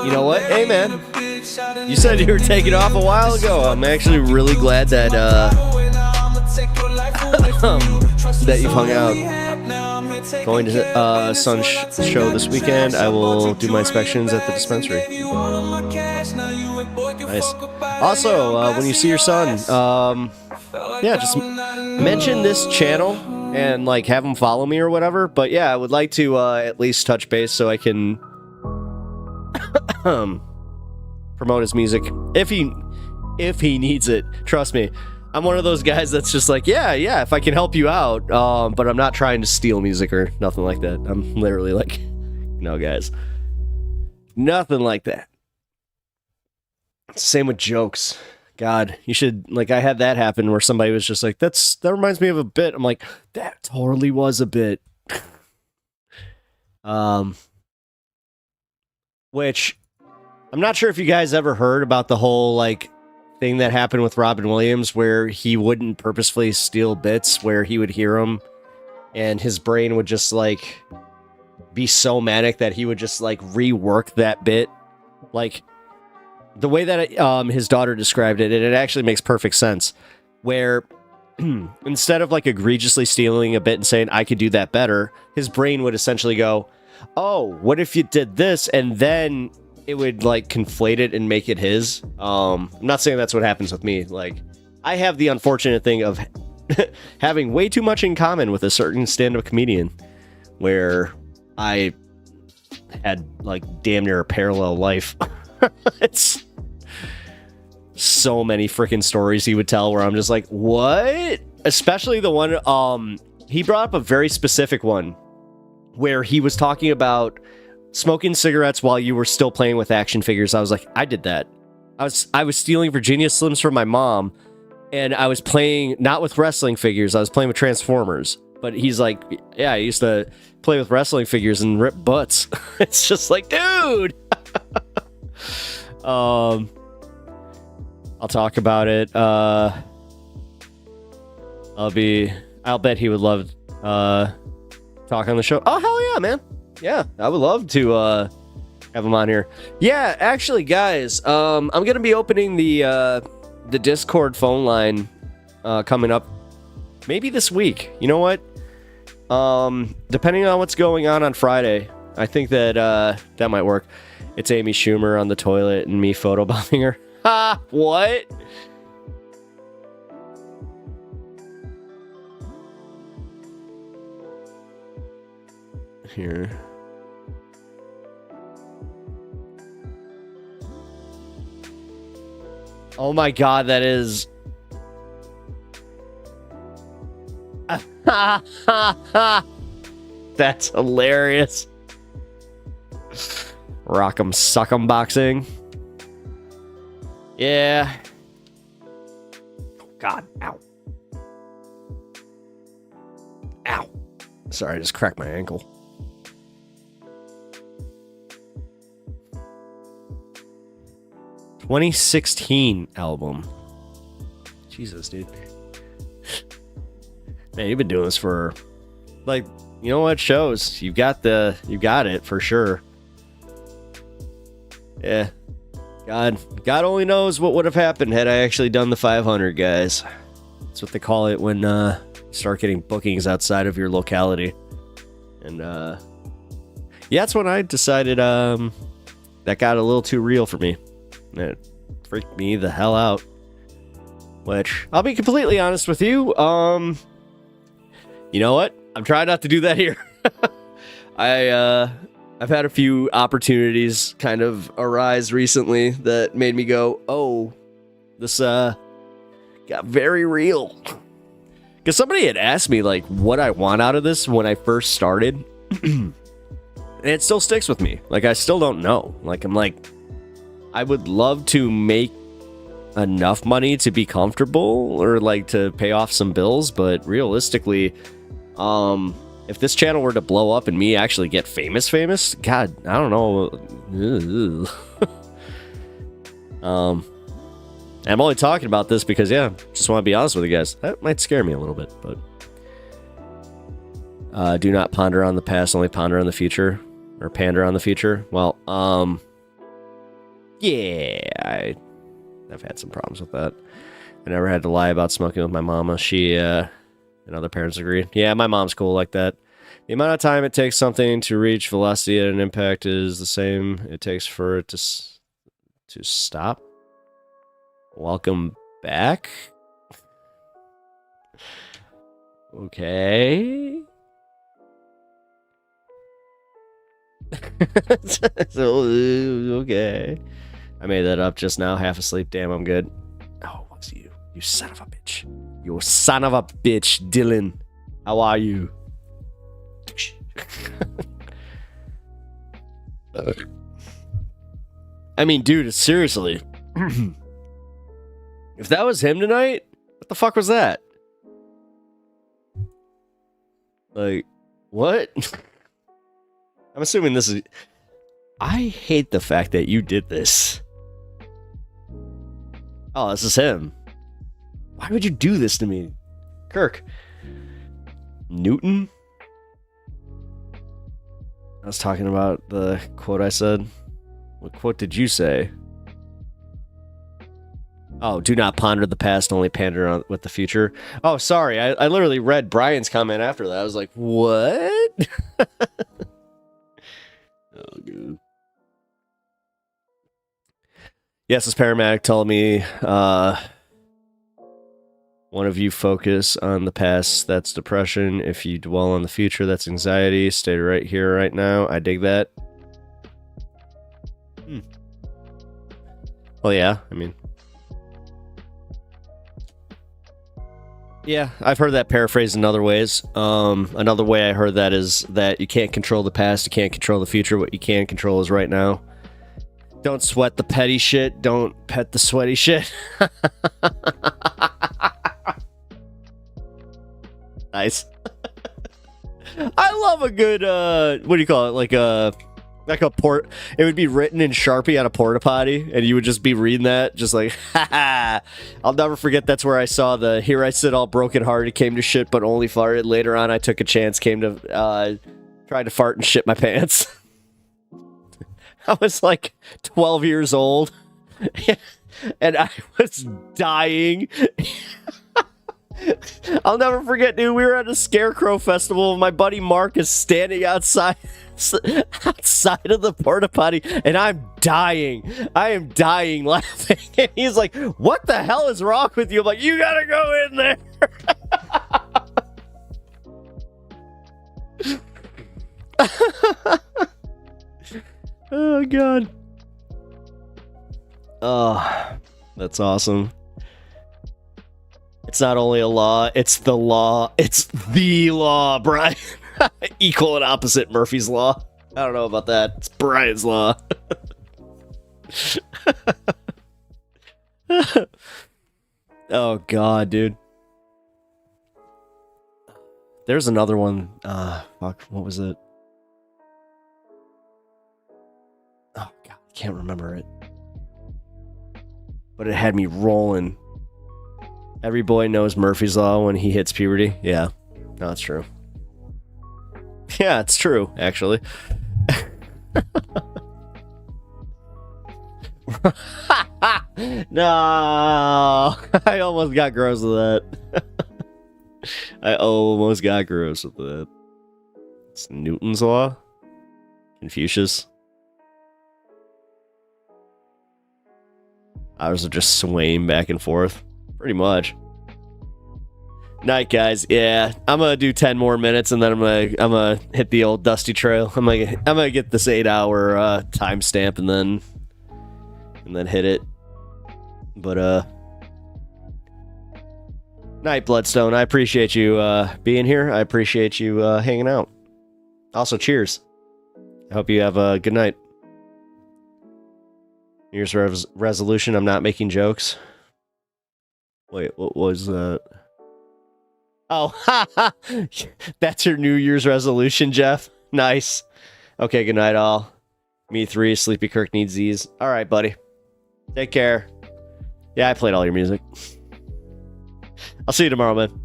You know what? Hey, man. You said you were taking off a while ago. I'm actually really glad that that you've hung out. Going to Sun's show this weekend. I will do my inspections at the dispensary. Nice. Also, when you see your son, yeah, just mention this channel and like have him follow me or whatever. But yeah, I would like to at least touch base so I can promote his music if he needs it. Trust me. I'm one of those guys that's just like, yeah, if I can help you out, but I'm not trying to steal music or nothing like that. I'm literally like, no, guys. Nothing like that. Same with jokes. God, you should, like, I had that happen where somebody was just like, that reminds me of a bit. I'm like, that totally was a bit. Which, I'm not sure if you guys ever heard about the whole, like, thing that happened with Robin Williams where he wouldn't purposefully steal bits, where he would hear them and his brain would just like be so manic that he would just like rework that bit. Like the way that his daughter described it, it actually makes perfect sense, where instead of like egregiously stealing a bit and saying I could do that better, his brain would essentially go, oh, what if you did this? And then it would like conflate it and make it his. I'm not saying that's what happens with me. Like, I have the unfortunate thing of having way too much in common with a certain stand-up comedian, where I had like damn near a parallel life. It's so many freaking stories he would tell where I'm just like, what? Especially the one he brought up a very specific one where he was talking about smoking cigarettes while you were still playing with action figures. I was like, I did that. I was stealing Virginia Slims from my mom, and I was playing not with wrestling figures. I was playing with Transformers. But he's like, yeah, I used to play with wrestling figures and rip butts. It's just like, dude. I'll talk about it. I'll bet he would love talk on the show. Oh, hell yeah, man. Yeah, I would love to have him on here. Yeah, actually, guys, I'm gonna be opening the Discord phone line coming up maybe this week. You know what? Depending on what's going on Friday, I think that that might work. It's Amy Schumer on the toilet and me photobombing her. Ha! What? Here. Oh my god, that is... That's hilarious. Rock'em suck'em boxing. Yeah. Oh god, ow. Ow. Sorry, I just cracked my ankle. '16 album. Jesus, dude. Man, you've been doing this for, like, you know what? Shows you got it for sure. Yeah. God only knows what would have happened had I actually done the 500, guys. That's what they call it when you start getting bookings outside of your locality. And yeah, that's when I decided that got a little too real for me. It freaked me the hell out. Which, I'll be completely honest with you, you know what? I'm trying not to do that here. I've had a few opportunities kind of arise recently that made me go, oh, this got very real. Because somebody had asked me, like, what I want out of this when I first started. And it still sticks with me. Like, I still don't know. Like, I'm like, I would love to make enough money to be comfortable or, like, to pay off some bills. But realistically, if this channel were to blow up and me actually get famous, God, I don't know. I'm only talking about this because, yeah, just want to be honest with you guys. That might scare me a little bit, but do not ponder on the past, only ponder on the future, or pander on the future. Well, yeah, I've had some problems with that. I never had to lie about smoking with my mama. She and other parents agreed. Yeah, my mom's cool like that. The amount of time it takes something to reach velocity at an impact is the same it takes for it to stop. Welcome back. Okay. Okay. I made that up just now, half asleep. Damn, I'm good. Oh, what's you? You son of a bitch. You son of a bitch, Dylan. How are you? I mean, dude, seriously. If that was him tonight, what the fuck was that? Like, what? I'm assuming this is... I hate the fact that you did this. Oh, this is him. Why would you do this to me? Kirk. Newton? I was talking about the quote I said. What quote did you say? Oh, do not ponder the past, only pander on with the future. Oh, sorry. I literally read Brian's comment after that. I was like, what? Oh, good. Yes, this paramedic told me, one of you focus on the past, that's depression. If you dwell on the future, that's anxiety. Stay right here, right now. I dig that. Well, yeah, I mean... Yeah, I've heard that paraphrased in other ways. Another way I heard that is that you can't control the past, you can't control the future. What you can control is right now. Don't sweat the petty shit. Don't pet the sweaty shit. Nice. I love a good, what do you call it? Like a port. It would be written in Sharpie on a porta potty, and you would just be reading that, just like, ha. I'll never forget. That's where I saw the "Here I sit all broken hearted, came to shit, but only farted. Later on, I took a chance, came to tried to fart and shit my pants." I was like 12 years old, and I was dying. I'll never forget, dude. We were at a Scarecrow festival, and my buddy Mark is standing outside of the porta potty, and I'm dying. I am dying laughing. And he's like, "What the hell is wrong with you?" I'm like, "You gotta go in there." Oh, God. Oh, that's awesome. It's not only a law, it's the law. It's the law, Brian. Equal and opposite Murphy's Law. I don't know about that. It's Brian's Law. Oh, God, dude. There's another one. Fuck, what was it? Oh, God, I can't remember it. But it had me rolling. Every boy knows Murphy's Law when he hits puberty. Yeah, no, it's true. Yeah, it's true, actually. No, I almost got gross with that. I almost got gross with that. It's Newton's Law? Confucius? Hours of just swaying back and forth. Pretty much. Night, guys. Yeah, I'm gonna do 10 more minutes, and then I'm gonna hit the old dusty trail. I'm gonna get this 8-hour timestamp, and then hit it. But night, Bloodstone. I appreciate you being here. I appreciate you hanging out. Also, cheers. I hope you have a good night. New Year's resolution. I'm not making jokes. Wait, what was that? Oh, that's your New Year's resolution, Jeff. Nice. Okay, good night, all. Me 3, Sleepy Kirk needs these. All right, buddy. Take care. Yeah, I played all your music. I'll see you tomorrow, man.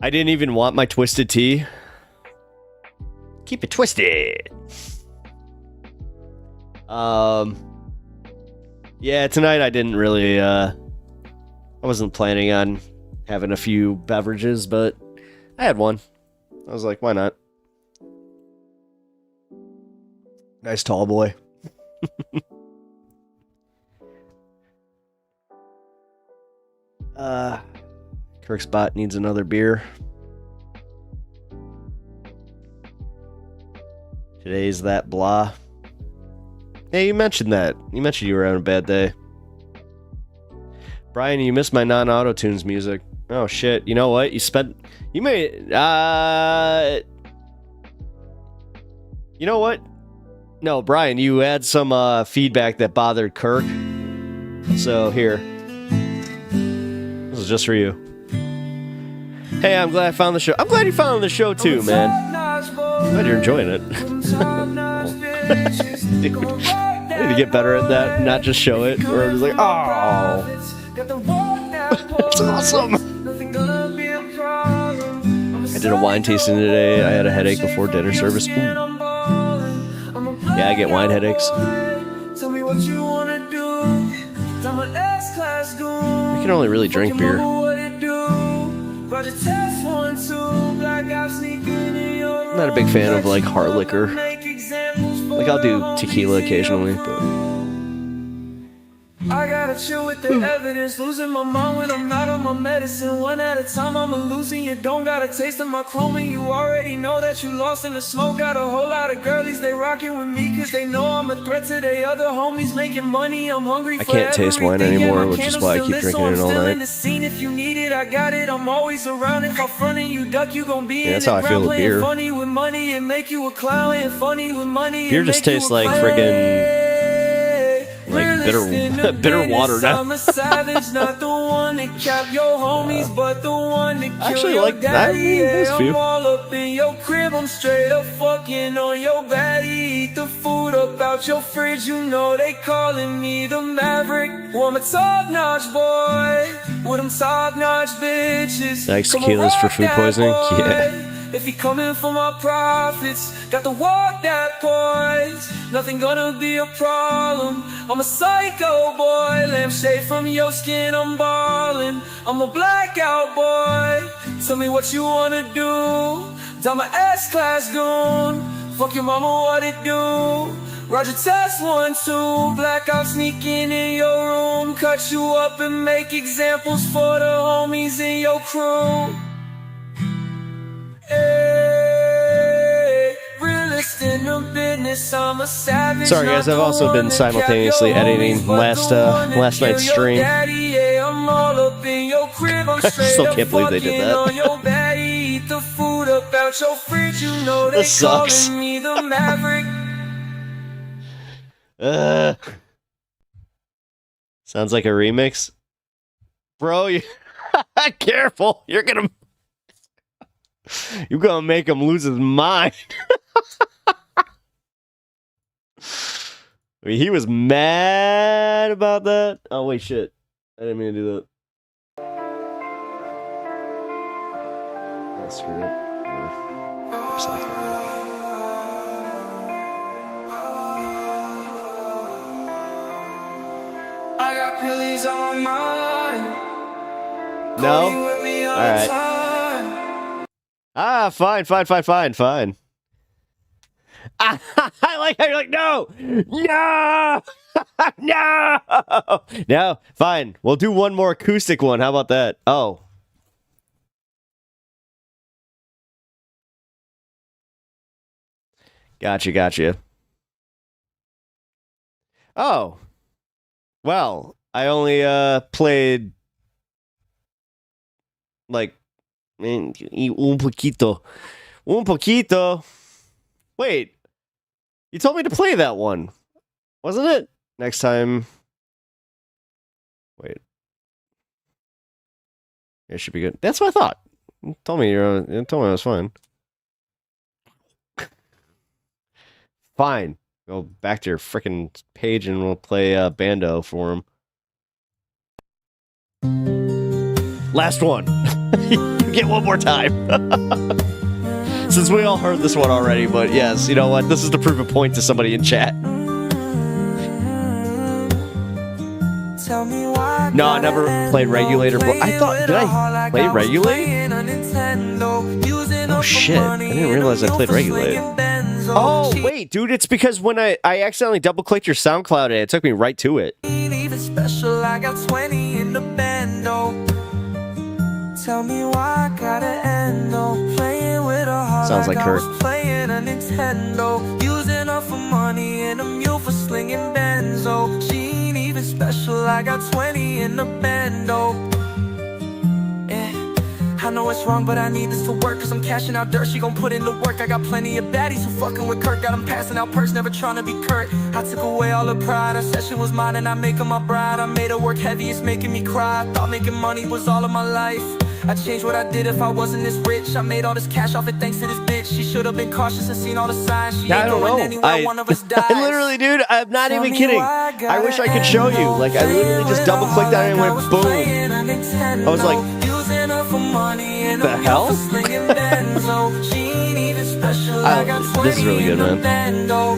I didn't even want my twisted tea. Keep it twisted. Yeah, tonight I didn't really, I wasn't planning on having a few beverages, but I had one. I was like, why not? Nice tall boy. Kirk's bot needs another beer. Today's that blah. Hey, you mentioned that. You mentioned you were having a bad day. Brian, you missed my non-auto-tunes music. Oh, shit. You know what? You may... You know what? No, Brian, you had some feedback that bothered Kirk. So, here. This is just for you. Hey, I'm glad I found the show. I'm glad you found the show, too, man. Glad you're enjoying it. Dude, I need to get better at that. Not just show it. Or I'm just like, oh. It's awesome. I did a wine tasting today. I had a headache before dinner service. Ooh. Yeah, I get wine headaches. I can only really drink beer. I'm not a big fan of like hard liquor. Like I'll do tequila occasionally, but I gotta chill with the evidence, losing my mind when I'm not on my medicine. One at a time, I'm losing. You don't got a taste of my chrome, and you already know that you lost in the smoke. Got a whole lot of girlies, they rocking with me, cause they know I'm a threat to they other homies making money. I'm hungry for I can't taste wine anymore, which is why I keep drinking it all night. If you need it, I got it. I'm always around. If I front and you duck, you gon' be in that's how I feel with beer. Funny with money and make you a clown, and funny with money. Beer just tastes like friggin' like bitter water now. I'm a savage, not the one that cap your homies, but the one that kill actually your like that. daddy. Yeah, Few. I'm all up in your crib, I'm straight up fucking on your baddie. Eat the food up out your fridge, you know they calling me the Maverick. Well, I'm a top-notch boy with them top-notch bitches. Like tequilas for food poisoning? Yeah. If you coming for my profits, got to walk that poise. Nothing gonna be a problem. I'm a psycho boy, lampshade from your skin, I'm ballin'. I'm a blackout boy. Tell me what you wanna do. Down my S-class goon. Fuck your mama, what it do? Roger, test 1, 2. Blackout sneaking in your room. Cut you up and make examples for the homies in your crew. Sorry guys, I've also been simultaneously editing last night's stream. I still can't believe they did that. This sucks. Sounds like a remix. Bro, you careful. You're gonna make him lose his mind. I mean, he was mad about that. Oh, wait, shit. I didn't mean to do that. Oh, screw it. I got pillies on my mind. No? Alright. Ah, fine. I like how you're like, no, no, fine. We'll do one more acoustic one. How about that? Oh. Gotcha. Oh. Well, I only played like un poquito. Wait. You told me to play that one. Wasn't it? Next time. Wait. It should be good. That's what I thought. You told me it was fine. Fine. Go back to your freaking page and we'll play Bando for him. Last one. You get one more time. Since we all heard this one already, but yes, you know what? This is to prove a point to somebody in chat. No, I never played Regulator. I thought, did I play Regulate? Oh shit, I didn't realize I played Regulate. Oh, wait, dude, it's because when I accidentally double-clicked your SoundCloud and it took me right to it. Tell me why I gotta end though. Playing with a heart. Sounds like her. Playing a Nintendo. Using her for money and a mule for slinging benzo. She ain't even special. I got 20 in the bando. I know it's wrong, but I need this to work. Cause I'm cashing out dirt, she gon' put in the work. I got plenty of baddies who fucking with Kurt. Got them passing out perks, never trying to be Kurt. I took away all the pride, I said she was mine and I make her my bride. I made her work heavy, it's making me cry. Thought making money was all of my life. I changed what I did if I wasn't this rich. I made all this cash off it thanks to this bitch. She should have been cautious and seen all the signs. She ain't going anywhere, one of us dies. I literally, dude, I'm not even kidding. I wish I could show you. Like, I literally just double-clicked on it and went boom. I was like, the hell? This is really good, man. Tell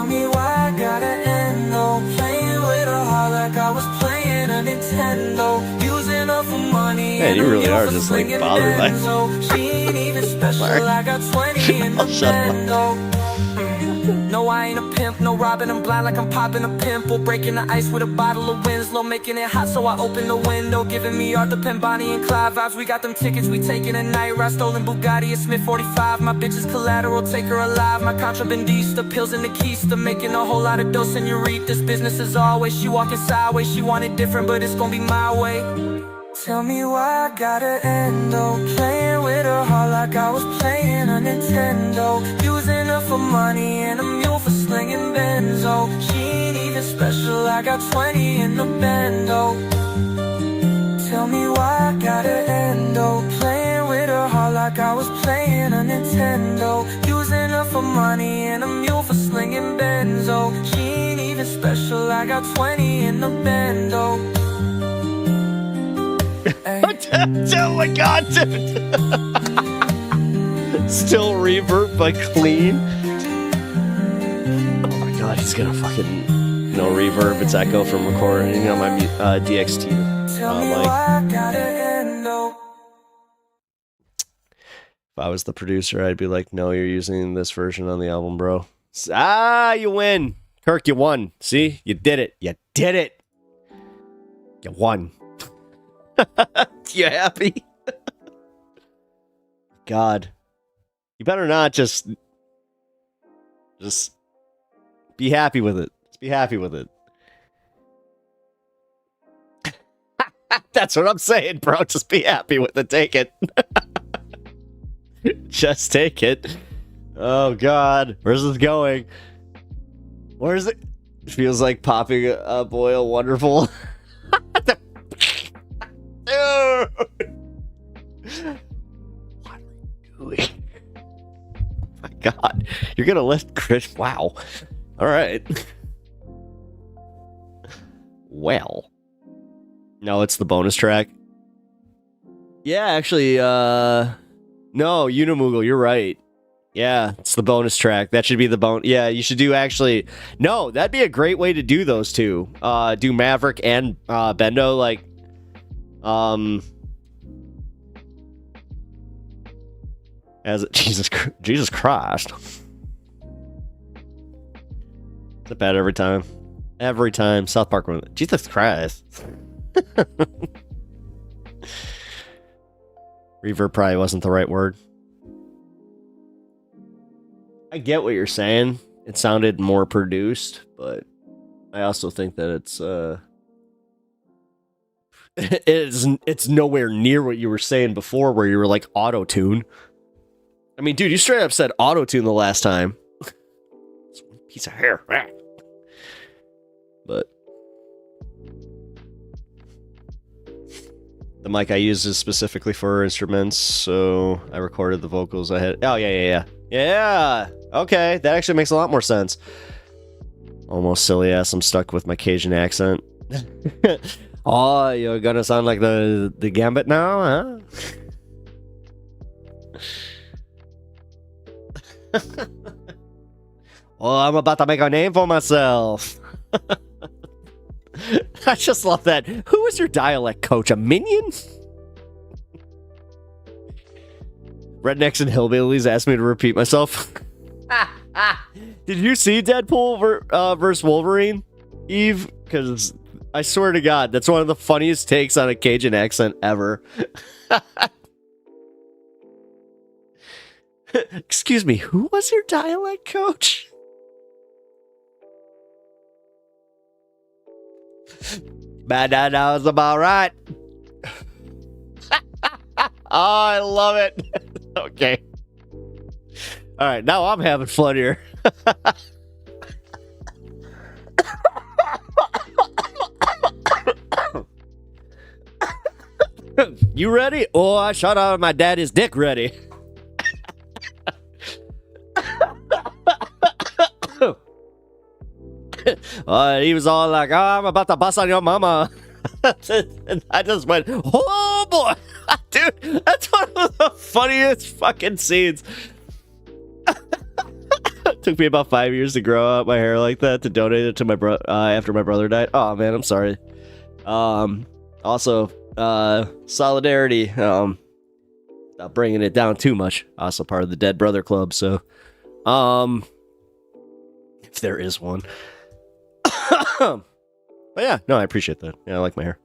me why I gotta end though. Playing with her heart like I was playing a Nintendo. Using her for money. Man, you really are just like bothered by it. She ain't even special. I got 20 in the bando. No, I ain't a pimp, no robbing, I'm blind like I'm popping a pimple. Breaking the ice with a bottle of Winslow, making it hot so I open the window. Giving me Arthur Penn, Bonnie and Clyde vibes. We got them tickets, we taking a night ride. Stolen Bugatti, a Smith 45. My bitch is collateral, take her alive. My contrabandista, pills in the keister. Making a whole lot of dough, senoritas. Business as always, she walking sideways. She wanted different, but it's gonna be my way. Tell me why I gotta end though. Playing with her heart like I was playing a Nintendo. Using her for money and a mule for slinging benzo. She ain't even special, I got 20 in the bando. Tell me why I gotta end though. Playing with her heart like I was playing a Nintendo. Using her for money and a mule for slinging benzo. She ain't even special, I got 20 in the bando. Oh my god, dude. Still reverb but clean. Oh my god, he's gonna fucking no reverb. It's echo from recording on my DXT mic. If I was the producer, I'd be like, no, you're using this version on the album, bro. You win. Kirk, you won. See? You did it. You did it. You won. You happy? God. You better not just be happy with it. Just be happy with it. That's what I'm saying, bro. Just be happy with it. Take it. Just take it. Oh, God. Where's this going? Where's it? It feels like popping a boil wonderful. Dude. What are you doing? My God. You're going to let Chris. Wow. All right. Well. No, it's the bonus track. Yeah, actually, no, Unimoogle, you're right. Yeah, it's the bonus track. That should be the Yeah, you should do actually. No, that'd be a great way to do those two. Do Maverick and Bendo, like, As Jesus Christ. It's bad every time. Every time. South Park. Jesus Christ. Reverb probably wasn't the right word. I get what you're saying. It sounded more produced, but I also think that it's nowhere near what you were saying before, where you were like auto-tune. I mean, dude, you straight up said auto-tune the last time. It's one piece of hair. But the mic I used is specifically for instruments, so I recorded the vocals I had. Oh, yeah. Yeah! Okay, that actually makes a lot more sense. Almost silly ass, I'm stuck with my Cajun accent. Oh, you're gonna sound like the Gambit now, huh? Oh, I'm about to make a name for myself. I just love that. Who was your dialect coach? A minion? Rednecks and hillbillies asked me to repeat myself. Did you see Deadpool versus Wolverine, Eve? Because I swear to God, that's one of the funniest takes on a Cajun accent ever. Excuse me, who was your dialect coach? Bad that was about right. Oh, I love it. Okay. All right, now I'm having fun here. You ready? Oh, I shot out of my daddy's dick ready. He was all like, oh, I'm about to bust on your mama. And I just went, oh boy. Dude, that's one of the funniest fucking scenes. It took me about 5 years to grow out my hair like that, to donate it to my after my brother died. Oh man, I'm sorry. Also, solidarity. Not bringing it down too much. Also part of the Dead Brother Club, so if there is one. But yeah, no, I appreciate that. Yeah, I like my hair.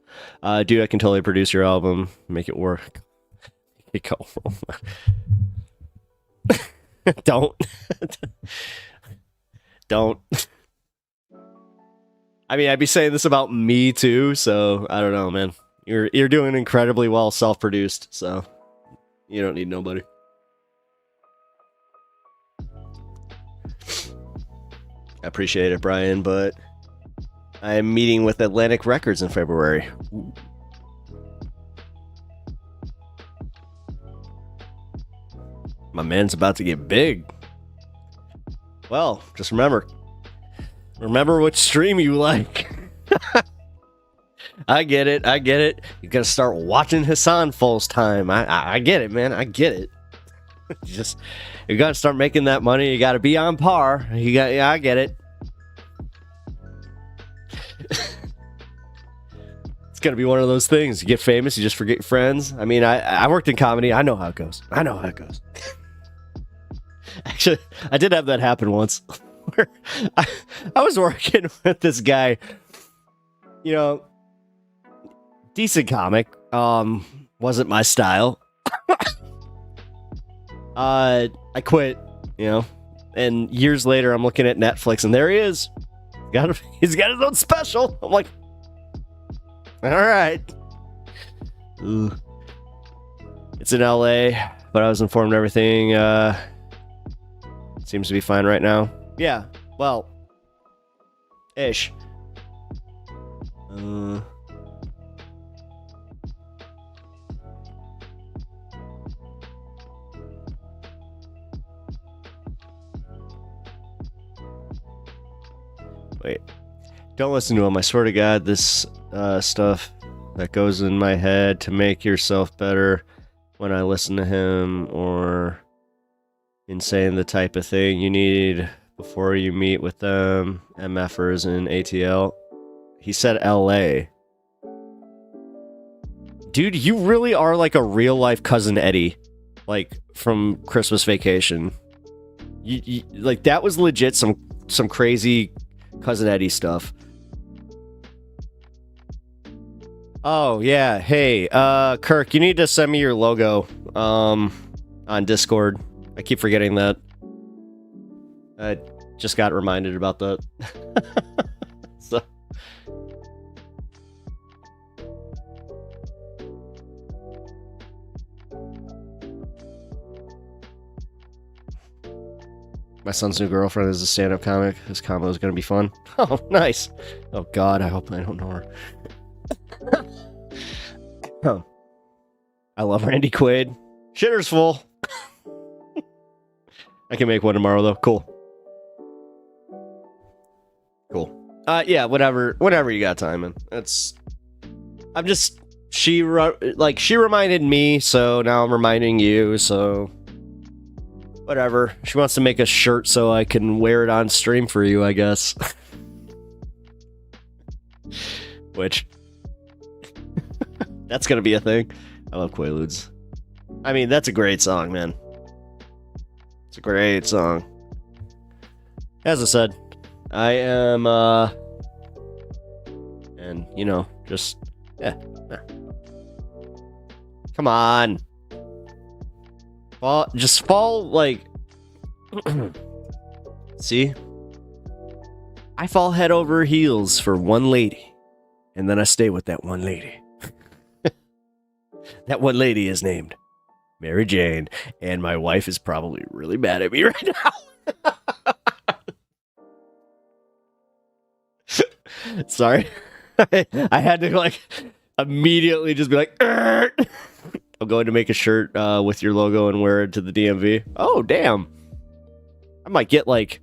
Dude, I can totally produce your album, make it work. Go. Don't. Don't. I mean, I'd be saying this about me too, so I don't know, man. You're doing incredibly well self-produced, so you don't need nobody. I appreciate it, Brian, but I am meeting with Atlantic Records in February. Ooh. My man's about to get big. Well, just remember which stream you like. I get it. You gotta start watching HASAN full time. I get it, man. I get it. You gotta start making that money. You gotta be on par. I get it. It's gonna be one of those things. You get famous, you just forget your friends. I mean, I worked in comedy. I know how it goes. Actually, I did have that happen once. Where I was working with this guy, you know, decent comic. Wasn't my style. I quit, you know, and years later I'm looking at Netflix and there he is. He's got his own special. I'm like, all right. Ooh. It's in LA, but I was informed everything seems to be fine right now. Yeah, well, ish. Wait, don't listen to him. I swear to God, this stuff that goes in my head to make yourself better when I listen to him, or in saying the type of thing you need before you meet with them. MFers in ATL. He said LA. Dude, you really are like a real life Cousin Eddie. like from Christmas Vacation. Like that was legit some crazy Cousin Eddie stuff. Oh yeah, hey, Kirk, you need to send me your logo on Discord. I keep forgetting that. I just got reminded about that. So. My son's new girlfriend is a stand-up comic. This combo is gonna be fun. Oh, nice. Oh God, I hope I don't know her. I love Randy Quaid. Shitter's full. I can make one tomorrow though. Cool. Yeah, whenever you got time, man. She reminded me, so now I'm reminding you, so whatever. She wants to make a shirt so I can wear it on stream for you, I guess. Which that's gonna be a thing. I love Quaaludes. I mean, that's a great song, man. It's a great song. As I said, I am, and, you know, just, yeah. Come on. Fall, like, see? I fall head over heels for one lady, and then I stay with that one lady. That one lady is named Mary Jane, and my wife is probably really mad at me right now. Sorry. I had to, like, immediately just be like, I'm going to make a shirt with your logo and wear it to the DMV. Oh, damn. I might get, like,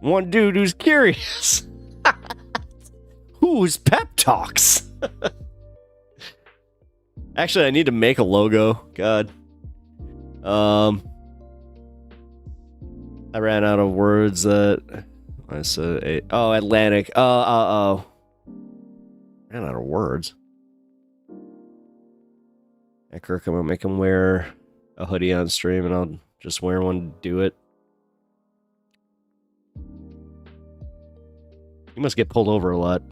one dude who's curious. Who's Pep Talks? Actually, I need to make a logo. God. I ran out of words that... I said... Atlantic. Ran out of words. Yeah, Kirk, I'm gonna make him wear a hoodie on stream, and I'll just wear one to do it. You must get pulled over a lot.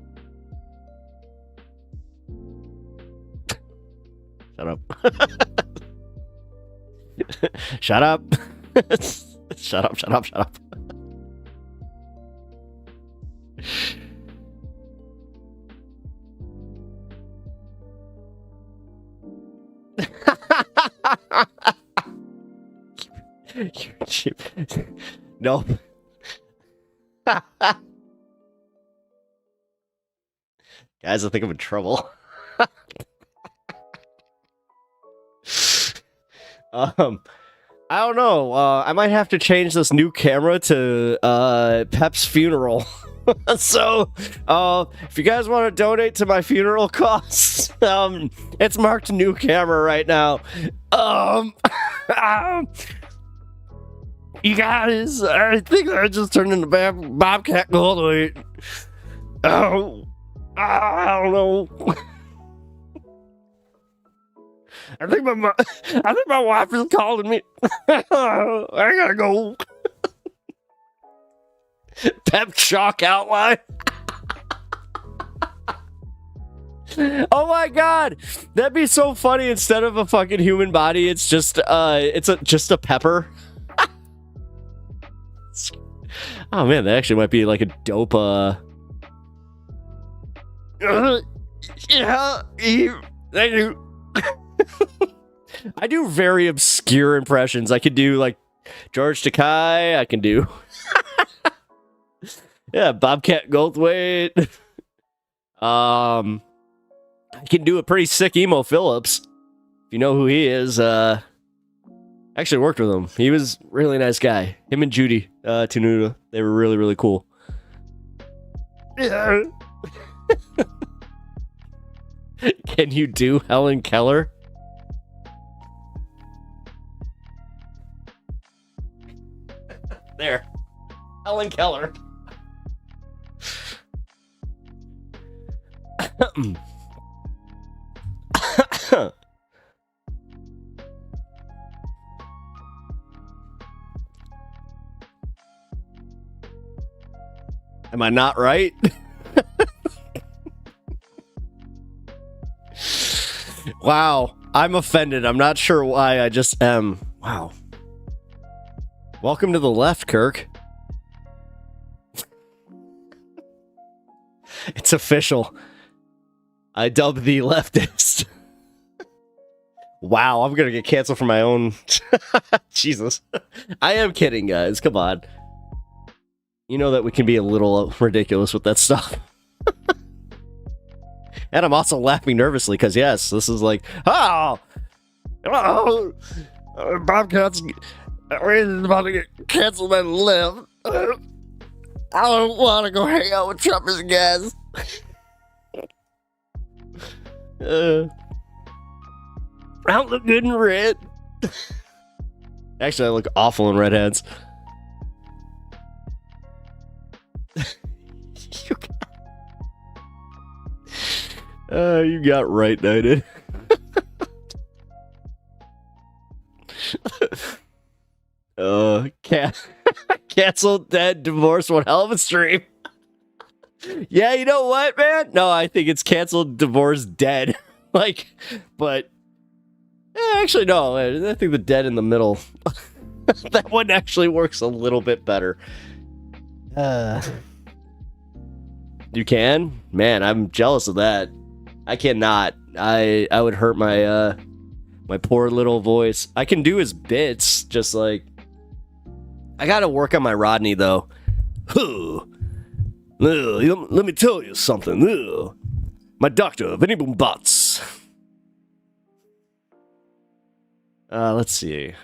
Shut up. Shut up. Shut up, shut up, shut up. You're cheap. Nope. Guys, I think I'm in trouble. I don't know. I might have to change this new camera to Pep's funeral. So, if you guys want to donate to my funeral costs, it's marked new camera right now. You guys, I think I just turned into Bobcat Goldthwait. Oh, I don't know. I think my wife is calling me. I gotta go. Pep Shock outline. Oh my god, that'd be so funny. Instead of a fucking human body, it's just just a pepper. Oh man, that actually might be like a dope. Yeah, thank you. I do very obscure impressions. I could do like George Takei. I can do yeah, Bobcat Goldthwait. I can do a pretty sick Emo Phillips. If you know who he is, actually worked with him. He was a really nice guy. Him and Judy Tenuta, they were really, really cool. Yeah. Can you do Helen Keller? There. Helen Keller. Am I not right? Wow. I'm offended. I'm not sure why. I just am. Wow. Welcome to the left, Kirk. It's official. I dub the leftist. Wow, I'm gonna get canceled for my own... Jesus. I am kidding, guys. Come on. You know that we can be a little ridiculous with that stuff. And I'm also laughing nervously, because yes, this is like, Bobcat's about to get canceled and live. I don't want to go hang out with Trumpers, guys. I don't look good in red. Actually, I look awful in red heads. You got right, Knighted. Canceled, dead, divorced, one hell of a stream. Yeah, you know what, man? No, I think it's canceled, divorced, dead. Like, but... actually, no. I think the dead in the middle. That one actually works a little bit better. You can? Man, I'm jealous of that. I cannot. I would hurt my my poor little voice. I can do his bits, just like... I gotta work on my Rodney, though. Let me tell you something. My doctor, Vinny Boom Bots. Let's see.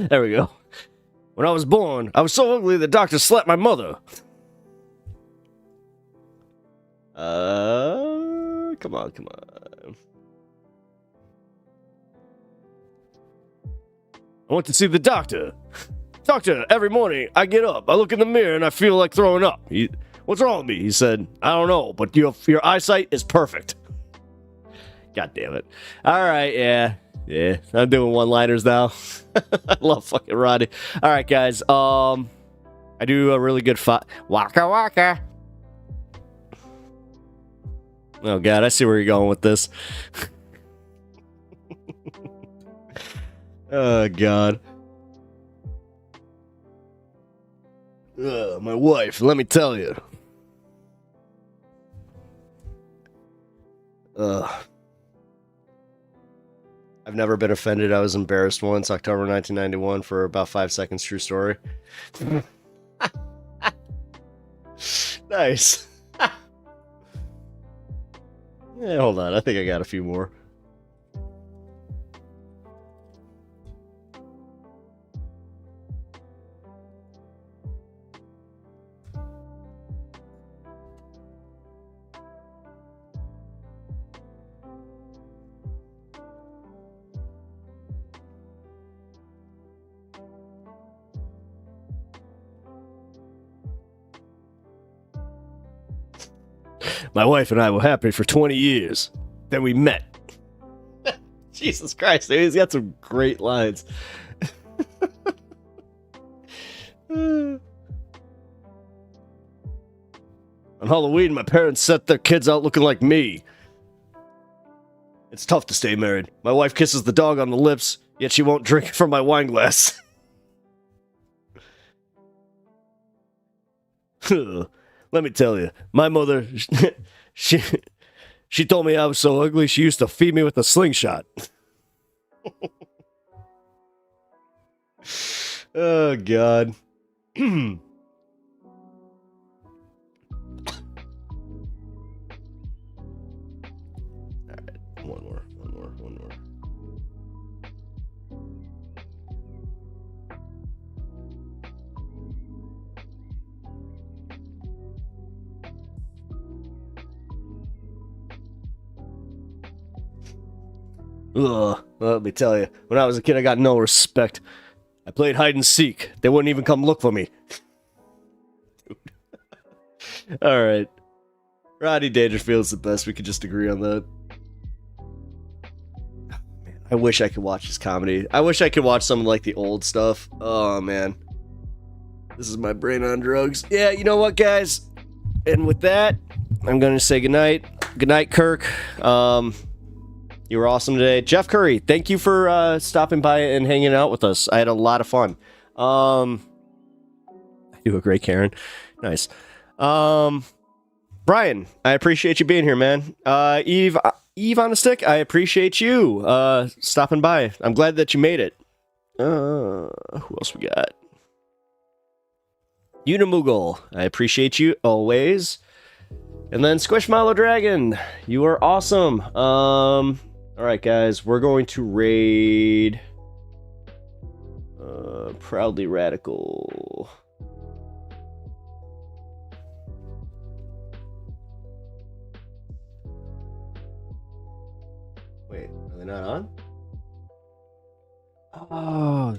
There we go. When I was born, I was so ugly the doctor slapped my mother. Come on. I went to see the doctor. Doctor, every morning I get up, I look in the mirror, and I feel like throwing up. What's wrong with me? He said, I don't know, but your eyesight is perfect. God damn it. All right, yeah, I'm doing one-liners now. I love fucking Roddy. All right, guys. I do a really good Waka waka. Oh god, I see where you're going with this. Oh god. My wife, let me tell you. I've never been offended. I was embarrassed once, October 1991, for about 5 seconds. True story. Nice. Yeah, hold on. I think I got a few more. My wife and I were happy for 20 years. Then we met. Jesus Christ, dude, he's got some great lines. On Halloween, my parents set their kids out looking like me. It's tough to stay married. My wife kisses the dog on the lips, yet she won't drink from my wine glass. Let me tell you, my mother, she told me I was so ugly, she used to feed me with a slingshot. Oh, God. All right, one more. Ugh, let me tell you, when I was a kid, I got no respect. I played hide and seek. They wouldn't even come look for me. All right. Rodney Dangerfield's the best. We could just agree on that. Man, I wish I could watch his comedy. I wish I could watch some of like the old stuff. Oh man. This is my brain on drugs. Yeah, you know what, guys? And with that, I'm going to say goodnight. Good night, Kirk. You were awesome today. Jeff Curry, thank you for stopping by and hanging out with us. I had a lot of fun. I do a great Karen. Nice. Brian, I appreciate you being here, man. Eve on a stick, I appreciate you stopping by. I'm glad that you made it. Who else we got? Unimoogle, I appreciate you always. And then Squishmallow Dragon, you are awesome. Alright guys, we're going to raid Proudly Radical. Wait, are they not on? Oh,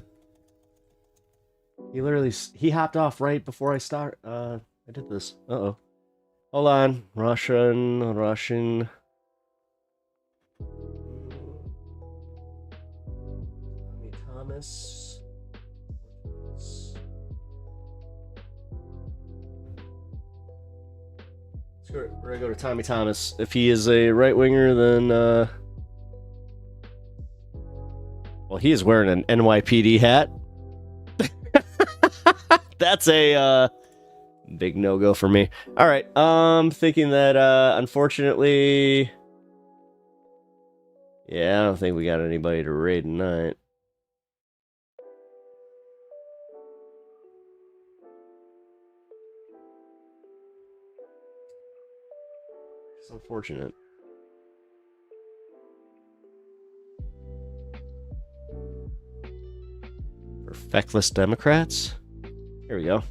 he hopped off right before I did this. Uh-oh. Hold on. Russian. Thomas. We're gonna go to Tommy Thomas. If he is a right winger, then well, he is wearing an NYPD hat. That's a big no-go for me. All right, thinking that unfortunately, yeah, I don't think we got anybody to raid tonight. It's unfortunate. For feckless Democrats? Here we go.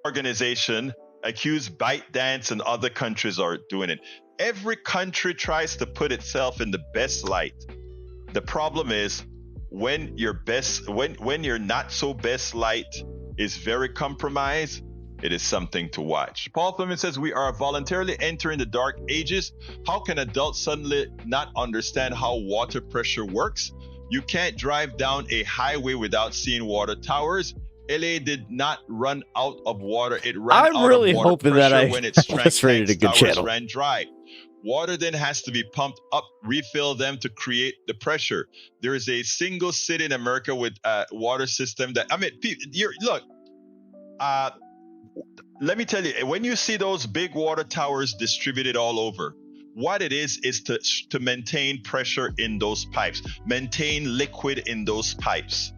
Organization accused ByteDance and other countries are doing it. Every country tries to put itself in the best light. The problem is when your best, when your not so best light is very compromised, it is something to watch. Paul Fleming says we are voluntarily entering the dark ages. How can adults suddenly not understand how water pressure works? You can't drive down a highway without seeing water towers. LA did not run out of water. It ran out really of water hoping pressure that when its was rated a good towers channel. ran dry. Water then has to be pumped up, refill them to create the pressure. There is a single city in America with a water system that, I mean, look, let me tell you, when you see those big water towers distributed all over, what it is to maintain pressure in those pipes, maintain liquid in those pipes.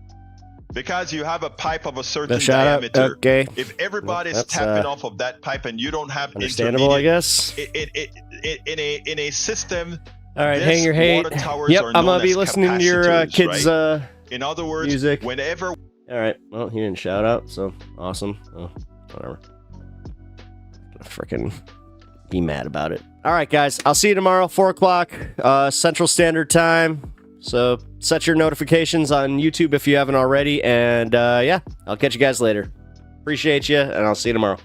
Because you have a pipe of a certain diameter. Okay. If everybody's Well, tapping off of that pipe and you don't have understandable, I guess. In a system. All right, hang your hate. Yep, I'm gonna be listening to your kids' right? In other words, music. Whenever. All right. Well, he didn't shout out, so awesome. Oh, whatever. Freaking be mad about it. All right, guys. I'll see you tomorrow, 4 o'clock Central Standard Time. So set your notifications on YouTube if you haven't already. And yeah, I'll catch you guys later. Appreciate you, and I'll see you tomorrow.